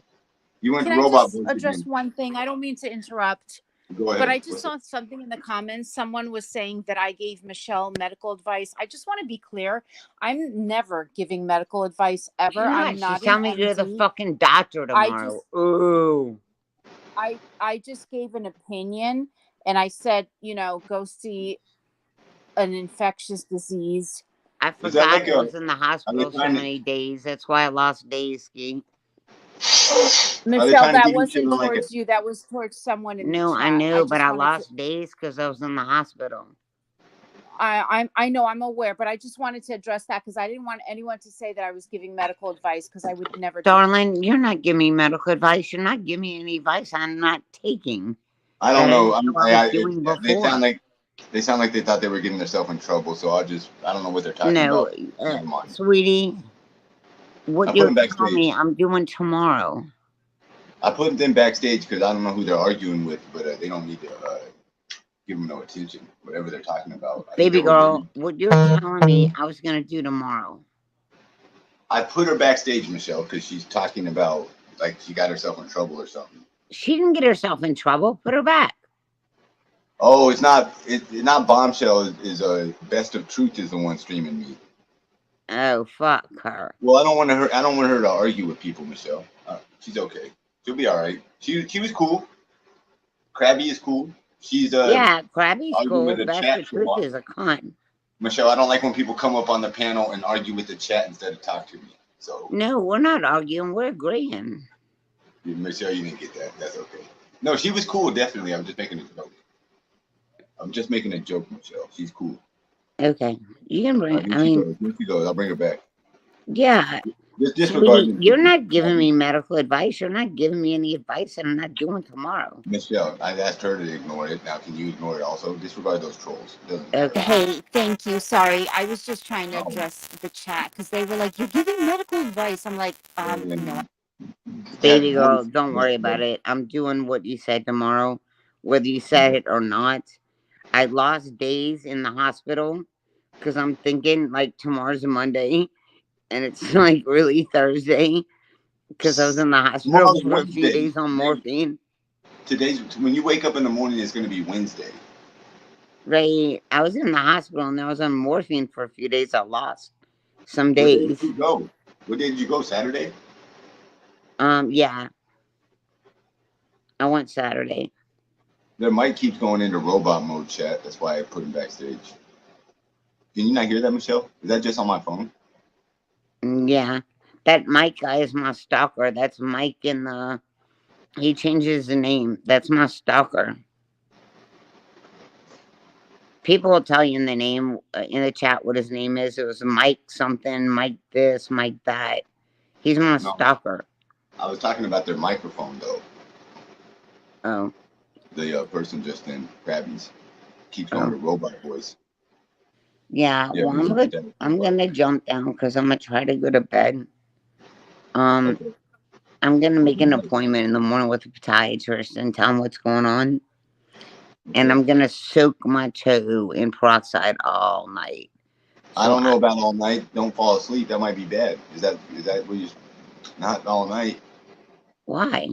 You went Can to I robot just voice address again. one thing? I don't mean to interrupt. Go ahead. But I just saw something in the comments. Someone was saying that I gave Michelle medical advice. I just want to be clear. I'm never giving medical advice ever. I'm not. She's telling me to go to the fucking doctor tomorrow. Ooh. I just gave an opinion, and I said, go see an infectious disease. I forgot I was in the hospital so many days. That's why I lost days, Ski. Michelle, that wasn't towards you. That was towards someone in the chat. I knew, but I lost days because I was in the hospital. I know, I'm aware, but I just wanted to address that because I didn't want anyone to say that I was giving medical advice because I would never. Darling, you're not giving me medical advice. You're not giving me any advice I'm not taking. I don't know. They sound like they thought they were getting themselves in trouble. So I don't know what they're talking about. Never mind. Sweetie, what you're telling me I'm doing tomorrow. I put them backstage because I don't know who they're arguing with, but they don't need to give them no attention, whatever they're talking about. Baby girl, what you're telling me I was going to do tomorrow. I put her backstage, Michelle, because she's talking about Like she got herself in trouble or something. She didn't get herself in trouble. Put her back. Oh, it's not Bombshell. Is Best of Truth is the one streaming me. Oh, fuck her. Well, I don't want her to argue with people, Michelle. She's okay. She'll be all right. She was cool. Krabby is cool. She's Yeah, Krabby's arguing cool. with the Best chat of for a Truth while. is a cunt. Michelle, I don't like when people come up on the panel and argue with the chat instead of talk to me. So No, we're not arguing. We're agreeing. Michelle, you didn't get that. That's okay. No, she was cool. Definitely. I'm just making a joke. Michelle. She's cool. Okay, you can bring. Here she goes. I'll bring her back. Yeah. Just Sweetie, disregarding. you're not giving me medical advice. You're not giving me any advice that I'm not doing tomorrow. Michelle, I asked her to ignore it. Now, can you ignore it also? Disregard those trolls. Okay. Hey, thank you. Sorry, I was just trying to address the chat because they were like, "You're giving medical advice." I'm like, no. Baby girl, don't worry about it. I'm doing what you said tomorrow, whether you said it or not. I lost days in the hospital because I'm thinking like tomorrow's a Monday and it's like really Thursday because I was in the hospital for a few days on morphine. Today's when you wake up in the morning, it's going to be Wednesday. Right. I was in the hospital and I was on morphine for a few days. I lost some days. Where did you go? What day did you go? Saturday? Yeah. I went Saturday. Their mic keeps going into robot mode, chat. That's why I put him backstage. Can you not hear that, Michelle? Is that just on my phone? Yeah. That Mike guy is my stalker. That's Mike in the... He changes the name. That's my stalker. People will tell you in the name, in the chat what his name is. It was Mike something, Mike this, Mike that. He's my stalker. I was talking about their microphone, though. Oh. The person just in Krabby's keeps going to robot voice. Yeah, well, I'm gonna jump down because I'm gonna try to go to bed. I'm gonna make an appointment in the morning with a podiatrist and tell him what's going on. And I'm gonna soak my toe in peroxide all night. I don't know about all night. Don't fall asleep. That might be bad. Is that what you? Not all night. Why?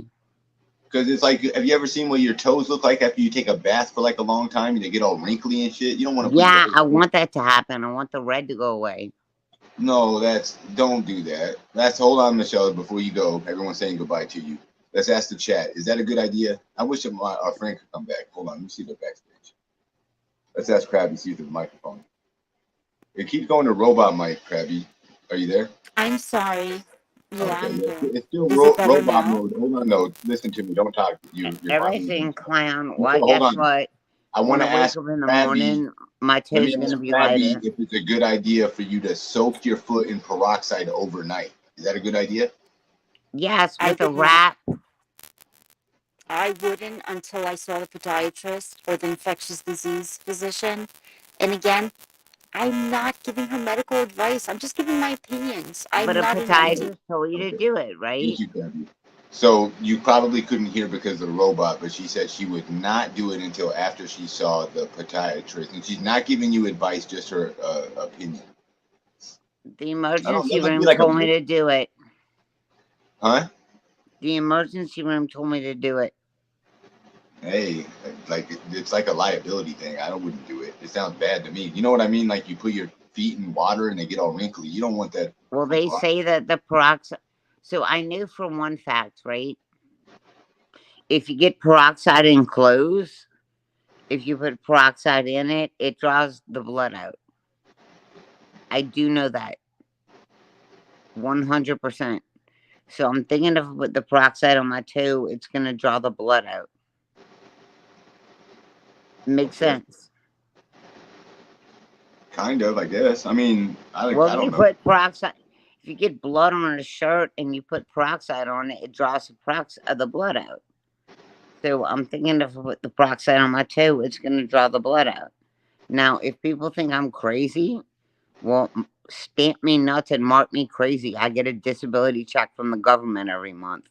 Because it's like, have you ever seen what your toes look like after you take a bath for like a long time and they get all wrinkly and shit? You don't want to. Yeah, I want that to happen. I want the red to go away. No, don't do that. Hold on, Michelle, before you go. Everyone's saying goodbye to you. Let's ask the chat. Is that a good idea? I wish our friend could come back. Hold on, let me see the backstage. Let's ask Krabby, see if there's a microphone. It keeps going to robot mic, Krabby. Are you there? I'm sorry. Yeah, I'm here. It's still Is it better robot now? mode. Hold on, no. Listen to me. Don't talk. You're Everything clown. Well, Hold guess on. what? I want to ask wake up in the Krabby, morning, my let me toe's gonna ask be Krabby lighter. if it's a good idea for you to soak your foot in peroxide overnight. Is that a good idea? Yes, with a wrap. I wouldn't until I saw the podiatrist or the infectious disease physician. And again, I'm not giving her medical advice. I'm just giving my opinions. But a podiatrist told you to do it, right? Thank you, Krabby. So you probably couldn't hear because of the robot, but she said she would not do it until after she saw the podiatrist. And she's not giving you advice, just her opinion. The emergency room told me to do it. Huh? The emergency room told me to do it. Hey, it's like a liability thing. I wouldn't do it. It sounds bad to me. You know what I mean? Like you put your feet in water and they get all wrinkly. You don't want that. Well, they say that the peroxide. So I knew for one fact, right? If you get peroxide in clothes, if you put peroxide in it, it draws the blood out. I do know that. 100%. So I'm thinking if I put the peroxide on my toe, it's going to draw the blood out. Makes sense. Kind of, I guess. I mean, I Well, don't you know. put peroxide. If you get blood on a shirt and you put peroxide on it, it draws the blood out. So I'm thinking if I put the peroxide on my toe, it's going to draw the blood out. Now, if people think I'm crazy, well, stamp me nuts and mark me crazy. I get a disability check from the government every month.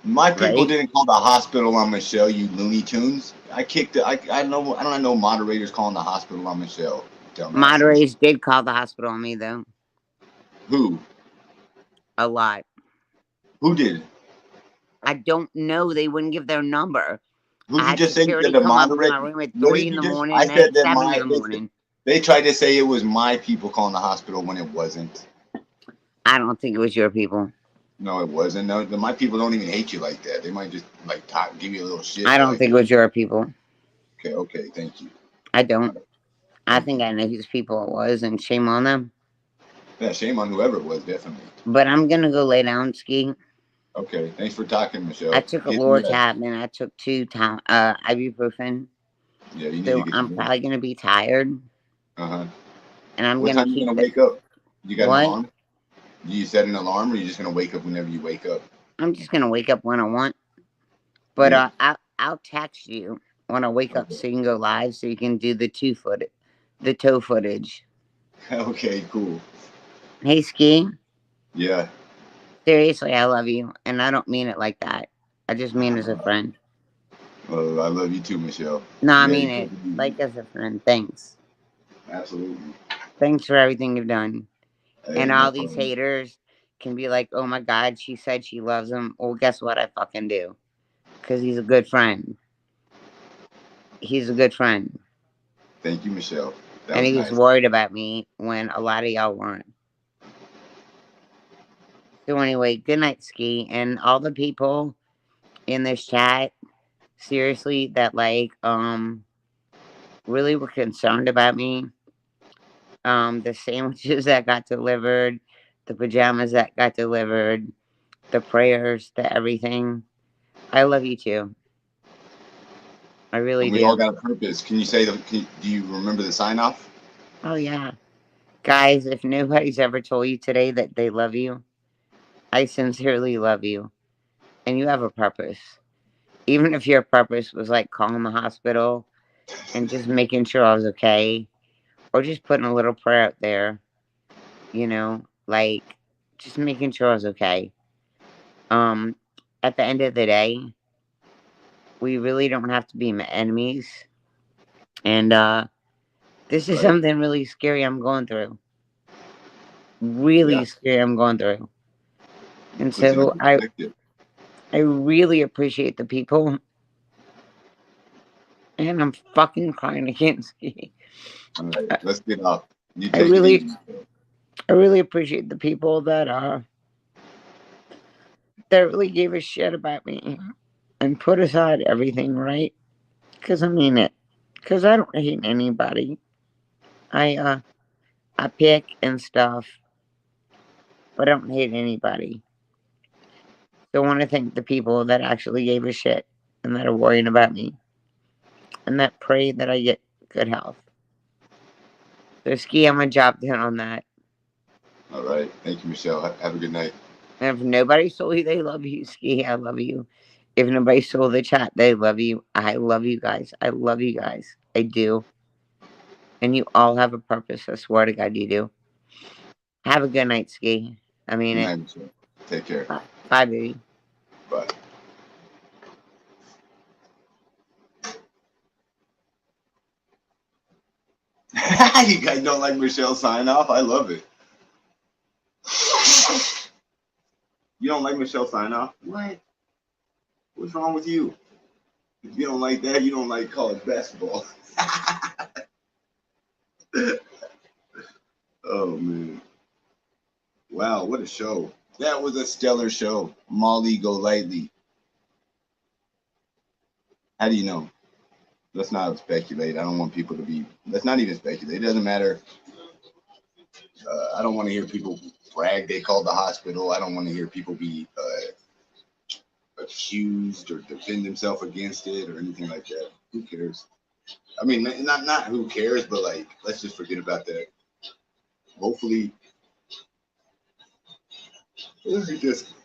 My people didn't call the hospital on Michelle, you Looney Tunes. I kicked it. I don't know moderators calling the hospital on Michelle. Moderators did call the hospital on me, though. Who? A lot. Who did? I don't know. They wouldn't give their number. Who'd I you had just say you security said the come up to moderate? my room at What 3 did in you the just? morning I and at said that 7 in the morning. they tried to say it was my people calling the hospital when it wasn't. I don't think it was your people. No, it wasn't. No, my people don't even hate you like that. They might just like talk, give you a little shit. I don't like, think it was your people. Okay, thank you. I don't. I think I know whose people it was, and shame on them. Yeah, shame on whoever it was, definitely. But I'm gonna go lay down, Ski. Okay, thanks for talking, Michelle. I took a Loratab and I took 2 ibuprofen. Yeah, you need So to get I'm probably gonna be tired. Uh-huh. And I'm what gonna time keep you gonna wake up? You got what? an alarm? You set an alarm, or you just gonna wake up whenever you wake up? I'm just gonna wake up when I want. But Yeah. I'll text you when I wake up so you can go live so you can do the toe footage. Okay, cool. Hey, Ski. Yeah. Seriously, I love you, and I don't mean it like that. I just mean as a friend. Well, I love you too, Michelle. No, I Yeah, mean it like as a friend. Thanks. Absolutely. Thanks for everything you've done. Hey, And no all these problem. haters can be like, oh my God, she said she loves him. Well, guess what? I fucking do. Because he's a good friend. He's a good friend. Thank you, Michelle. That And was he was nice. worried about me when a lot of y'all weren't. So anyway, good night, Ski. And all the people in this chat, seriously, that like really were concerned about me. The sandwiches that got delivered, the pajamas that got delivered, the prayers, the everything. I love you too. I really And we do. all got a purpose. Can you say do you remember the sign off? Oh yeah. Guys, if nobody's ever told you today that they love you, I sincerely love you. And you have a purpose. Even if your purpose was like calling the hospital and just making sure I was okay, or just putting a little prayer out there, you know, like just making sure I was okay. At the end of the day, we really don't have to be enemies. And this is something really scary I'm going through. Really scary I'm going through. And so I really appreciate the people. And I'm fucking crying again. All right, let's get up. You I take it easy. really appreciate the people that really gave a shit about me and put aside everything, right? Because I mean it. Because I don't hate anybody. I pick and stuff, but I don't hate anybody. So I want to thank the people that actually gave a shit and that are worrying about me and that pray that I get good health. So Ski, I'm a job done on that. All right. Thank you, Michelle. Have a good night. And if nobody told you they love you, Ski, I love you. If nobody told the chat they love you, I love you guys. I love you guys. I do. And you all have a purpose. I swear to God, you do. Have a good night, Ski. I mean Good it. night, Michelle. Take care. Bye, baby. Bye. You guys don't like Michelle's sign off? I love it. You don't like Michelle's sign off? What? What's wrong with you? If you don't like that, you don't like college basketball. Oh man. Wow, what a show. That was a stellar show. Molly Golightly. How do you know? Let's not speculate. I don't want people to be. Let's not even speculate. It doesn't matter. I don't want to hear people brag they called the hospital. I don't want to hear people be accused or defend themselves against it or anything like that. Who cares? I mean, not who cares, but like, let's just forget about that. Hopefully,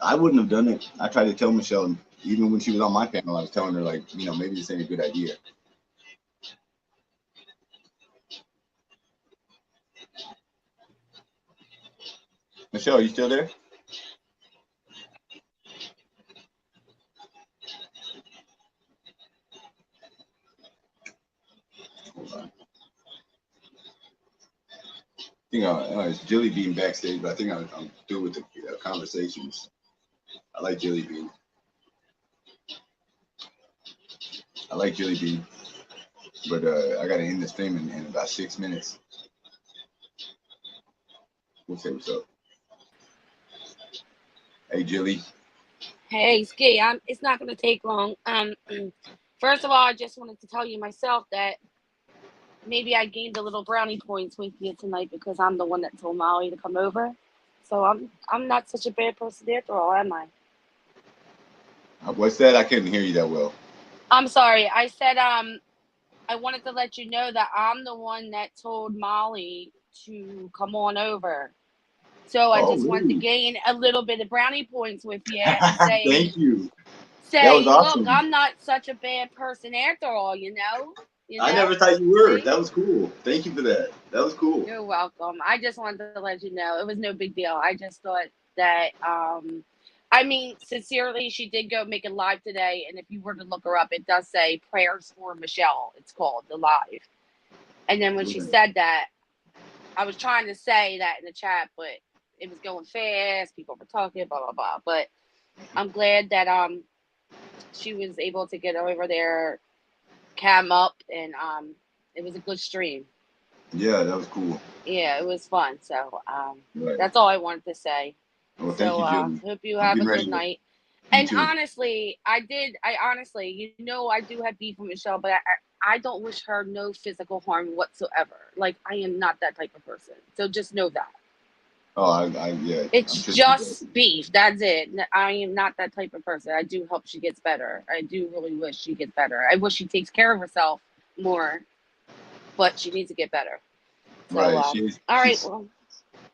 I wouldn't have done it. I tried to tell Michelle, even when she was on my panel, I was telling her like, maybe this ain't a good idea. Michelle, are you still there? Hold on. I think it's Jelly Bean backstage, but I think I'm through with the conversations. I like Jelly Bean. I like Jelly Bean. But I gotta end the stream in about 6 minutes. We'll say what's up. Hey, Jilly. Hey, Ski, it's not going to take long. First of all, I just wanted to tell you myself that maybe I gained a little brownie points with you tonight because I'm the one that told Molly to come over. So I'm not such a bad person after all, am I? What's that? I couldn't hear you that well. I'm sorry. I said I wanted to let you know that I'm the one that told Molly to come on over. So I just wanted to gain a little bit of brownie points with you and say, thank you. Say, was awesome. Look, I'm not such a bad person after all, you know? I never thought you were. See? That was cool. Thank you for that. That was cool. You're welcome. I just wanted to let you know. It was no big deal. I just thought that, I mean, sincerely, she did go make it live today. And if you were to look her up, it does say Prayers for Michelle. It's called the live. And then when she said that, I was trying to say that in the chat, but it was going fast. People were talking, blah, blah, blah. But I'm glad that she was able to get over there, cam up, and it was a good stream. Yeah, that was cool. Yeah, it was fun. So that's all I wanted to say. Well, thank you, Jilly. Hope you have a good night. And honestly, I honestly, you know, I do have beef with Michelle, but I don't wish her no physical harm whatsoever. Like, I am not that type of person. So just know that. Oh, yeah. It's just beef. That's it. I am not that type of person. I do hope she gets better. I do really wish she gets better. I wish she takes care of herself more, but she needs to get better. So, right. all right. Well,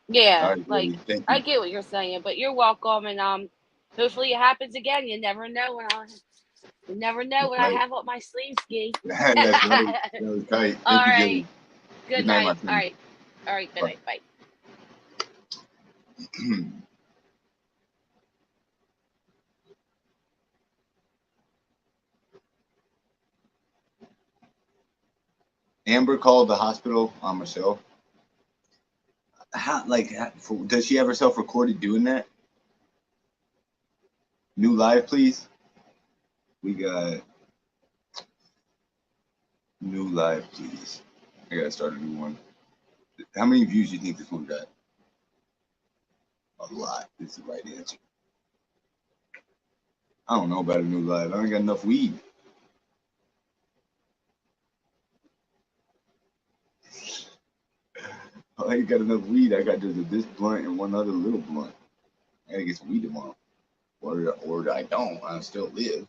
yeah. Right, like, I get what you're saying, but you're welcome. And hopefully it happens again. You never know when I have up my sleeve, Ski. That's right. That was tight. All Thank you, right. Jilly. Good night. my friend. All right. Good night. Bye. Amber called the hospital on Michelle. Does she have herself recorded doing that? New live, please. We got new live, please. I gotta start a new one. How many views do you think this one got? A lot. This is the right answer. I don't know about a new live. I ain't got enough weed. I ain't got enough weed. I got just this blunt and one other little blunt. I gotta get some weed tomorrow. Or I don't. I still live.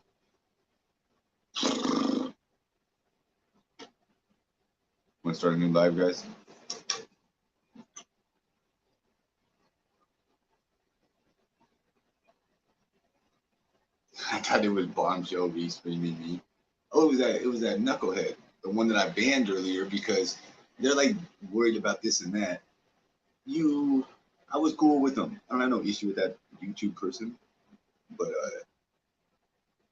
Want to start a new live, guys? I thought it was Bombshell re-streaming me. Oh, it was that knucklehead, the one that I banned earlier because they're like worried about this and that. I was cool with them. I don't have no issue with that YouTube person, but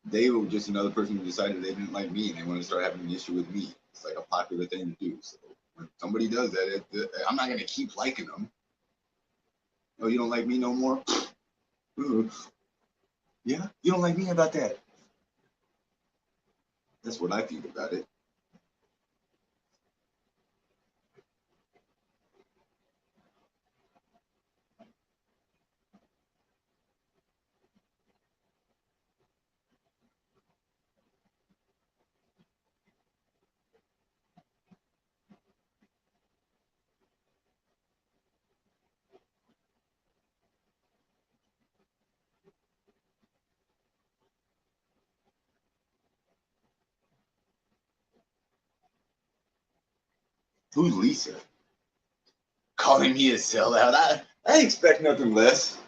they were just another person who decided they didn't like me and they wanted to start having an issue with me. It's like a popular thing to do. So when somebody does that, I'm not gonna keep liking them. Oh, you don't like me no more? Yeah, you don't like me about that. That's what I think about it. Who's Lisa? Calling me a sellout? I expect nothing less.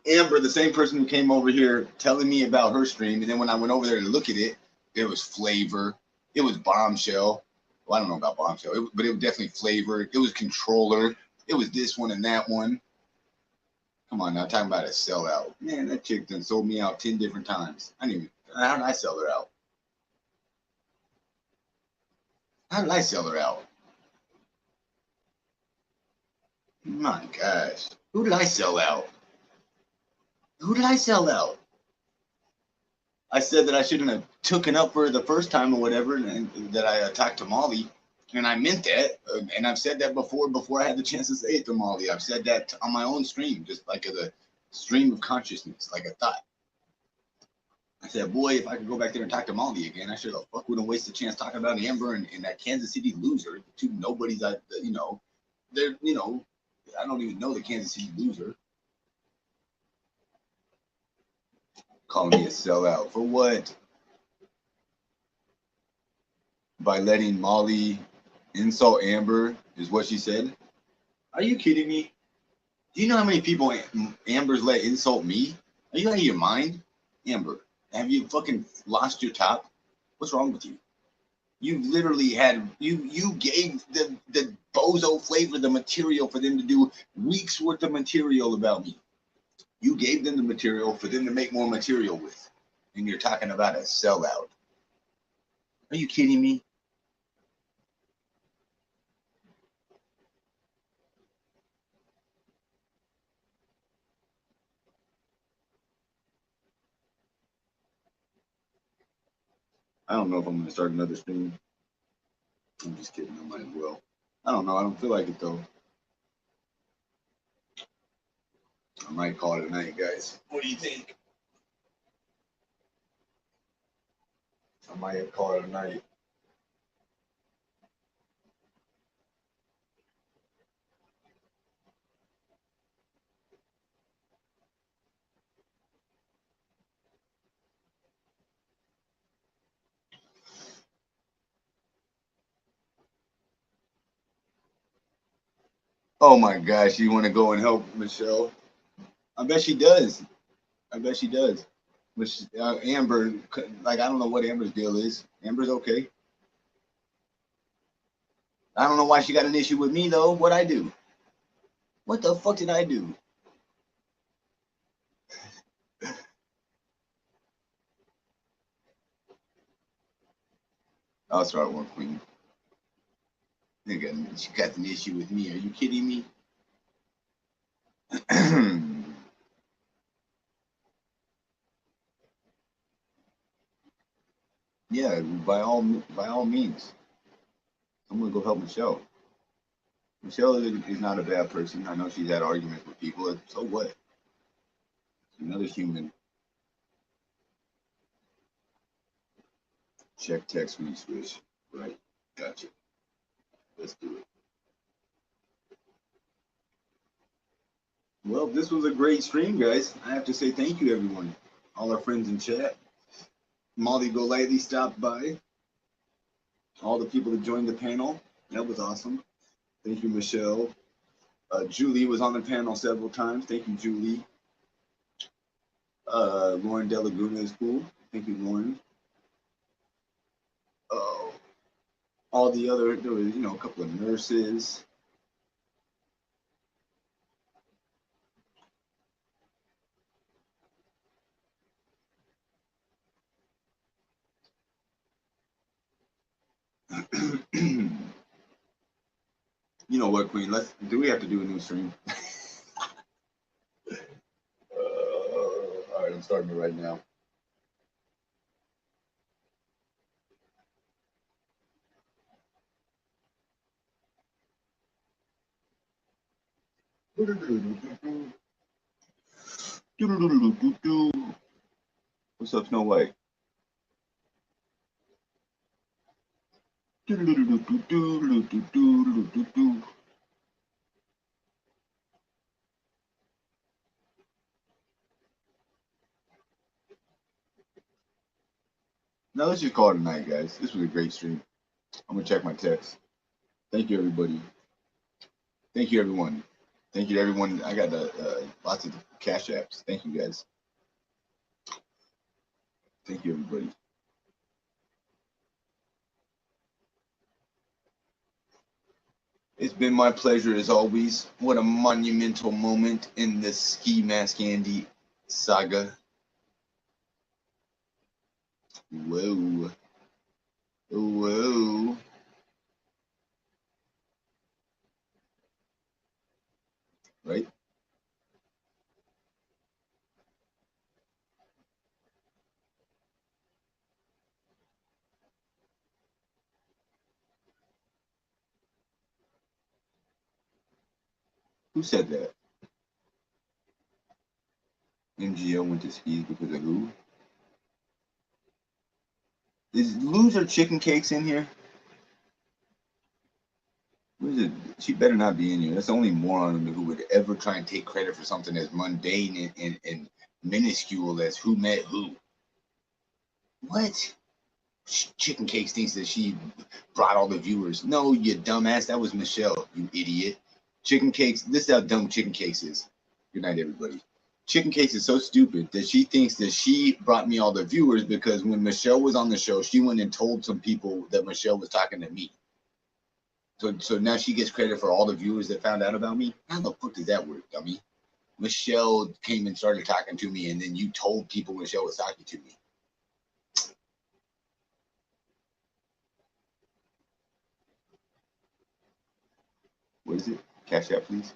Amber, the same person who came over here telling me about her stream, and then when I went over there to look at it, it was Flavor, it was Bombshell. Well, I don't know about Bombshell, but it was definitely Flavor. It was Controller. It was this one and that one. Come on now, talking about a sellout. Man, that chick done sold me out 10 different times. How did I sell her out? How did I sell her out? My gosh. Who did I sell out? Who did I sell out? I said that I shouldn't have taken up for her the first time or whatever, and that I talked to Molly, and I meant that, and I've said that before I had the chance to say it to Molly. I've said that on my own stream, just like as a stream of consciousness, like a thought. I said, boy, if I could go back there and talk to Molly again, I should have fuck wouldn't waste a chance talking about Amber and that Kansas City loser, the two nobodies. They're I don't even know the Kansas City loser. Calling me a sellout for what? By letting Molly insult Amber is what she said. Are you kidding me? Do you know how many people Amber's let insult me? Are you out of your mind, Amber? Have you fucking lost your top? What's wrong with you? You literally you gave the bozo flavor the material for them to do weeks worth of material about me. You gave them the material for them to make more material with, and you're talking about a sellout. Are you kidding me? I don't know if I'm gonna start another stream. I'm just kidding. I might as well. I don't know. I don't feel like it though. I might call it a night, guys. What do you think? I might call it a night. Oh my gosh, you want to go and help Michelle? I bet she does. I bet she does. But Amber, like, I don't know what Amber's deal is. Amber's okay. I don't know why she got an issue with me though. What I do? What the fuck did I do? I'll start one queen. Nigga, she got an issue with me. Are you kidding me? Yeah, by all means, I'm gonna go help Michelle. Michelle is not a bad person. I know she's had arguments with people. So what? She's another human. Check text when you switch. Right. Gotcha. Let's do it. Well, this was a great stream, guys. I have to say thank you, everyone. All our friends in chat. Molly Golightly stopped by. All the people that joined the panel. That was awesome. Thank you, Michelle. Julie was on the panel several times. Thank you, Julie. Lauren De Laguna is cool. Thank you, Lauren. All the other, there was, a couple of nurses. You know what, Queen? Do we have to do a new stream? All right, I'm starting it right now. What's up, Snow White? Now let's just call it a night, guys. This was a great stream. I'm gonna check my text. Thank you, everybody. Thank you, everyone. Thank you to everyone. I got lots of cash apps. Thank you, guys. Thank you, everybody. It's been my pleasure as always. What a monumental moment in the Skimask Andy saga. Whoa. Whoa. Right? Who said that? MGL went to skis because of who? Is loser chicken cakes in here? Where's it? She better not be in here. That's the only moron who would ever try and take credit for something as mundane and minuscule as who met who. What? Chicken Cakes thinks that she brought all the viewers. No, you dumbass. That was Michelle, you idiot. Chicken Cakes, this is how dumb Chicken Cakes is. Good night, everybody. Chicken Cakes is so stupid that she thinks that she brought me all the viewers because when Michelle was on the show, she went and told some people that Michelle was talking to me. So now she gets credit for all the viewers that found out about me? How the fuck does that work, dummy? Michelle came and started talking to me, and then you told people Michelle was talking to me. What is it? Cash out, please.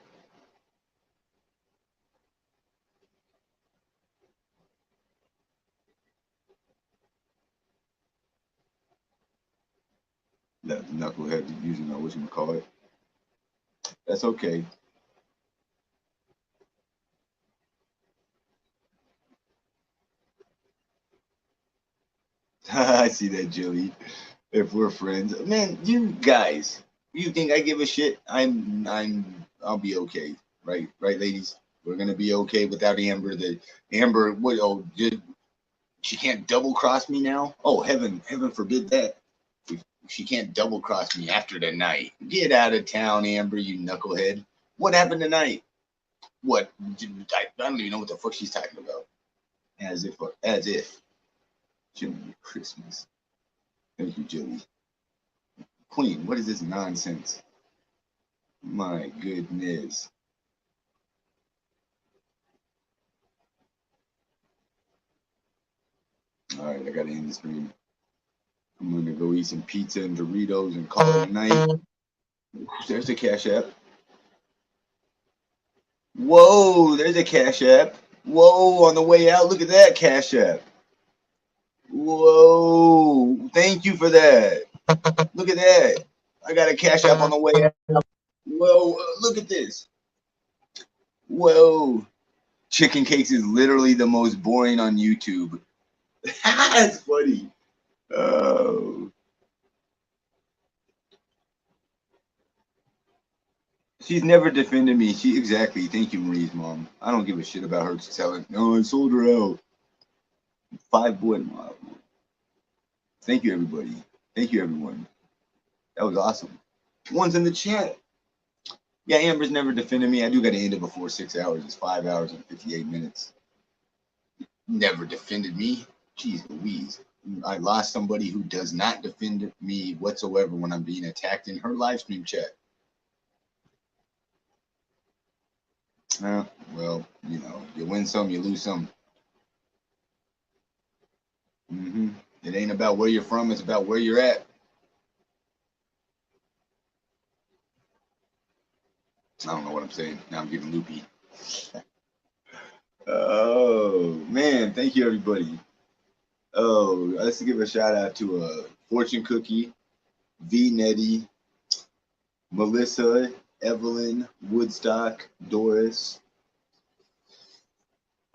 That knucklehead using my whatchamacallit. That's okay. I see that, Joey. If we're friends, man, you guys, you think I give a shit? I'll be okay, right, ladies. We're gonna be okay without Amber. Amber, what? Oh, she can't double cross me now? Oh, heaven forbid that. She can't double cross me after tonight. Get out of town, Amber, you knucklehead. What happened tonight? What? I don't even know what the fuck she's talking about. As if. Jimmy Christmas. Thank you, Joey. Queen, what is this nonsense? My goodness. All right, I gotta end the stream. I'm gonna go eat some pizza and Doritos and call it a night. There's the Cash App. Whoa, there's a Cash App. Whoa, on the way out, look at that Cash App. Whoa, thank you for that. Look at that. I got a Cash App on the way out. Whoa, look at this. Whoa. Chicken Cakes is literally the most boring on YouTube. That's funny. Oh. She's never defended me. Exactly. Thank you, Marie's mom. I don't give a shit about her selling. No, I sold her out. 5 boy mom. Thank you, everybody. Thank you, everyone. That was awesome. One's in the chat. Yeah, Amber's never defended me. I do got to end it before 6 hours. It's 5 hours and 58 minutes. Never defended me. Jeez Louise. I lost somebody who does not defend me whatsoever when I'm being attacked in her live stream chat. Well, you know, you win some, you lose some. It ain't about where you're from, it's about where you're at. I don't know what I'm saying. Now I'm getting loopy. Oh, man. Thank you, everybody. Oh, let's give a shout out to Fortune Cookie, V Nettie, Melissa, Evelyn, Woodstock, Doris.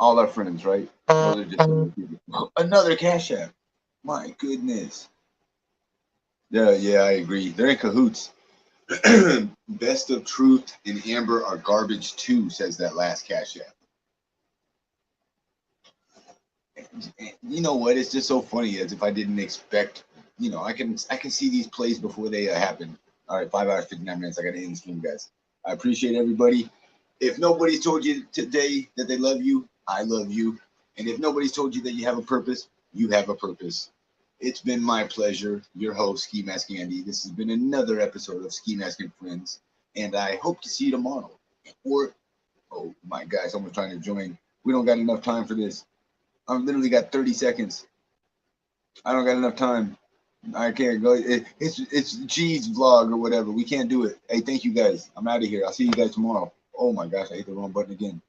All our friends, right? Those are just another Cash App. My goodness. Yeah, I agree. They're in cahoots. Best of Truth and Amber are garbage too, says that last Cash App. You know what? It's just so funny, as if I didn't expect. You know, I can see these plays before they happen. All right, 5 hours 59 minutes. I gotta end the stream, guys. I appreciate everybody. If nobody's told you today that they love you, I love you. And if nobody's told you that you have a purpose, you have a purpose. It's been my pleasure, your host, Skimask Andy. This has been another episode of Skimask Friends, and I hope to see you tomorrow. Or, oh my God, someone's trying to join. We don't got enough time for this. I've literally got 30 seconds. I don't got enough time. I can't go. It's G's vlog or whatever. We can't do it. Hey, thank you guys. I'm out of here. I'll see you guys tomorrow. Oh my gosh, I hit the wrong button again.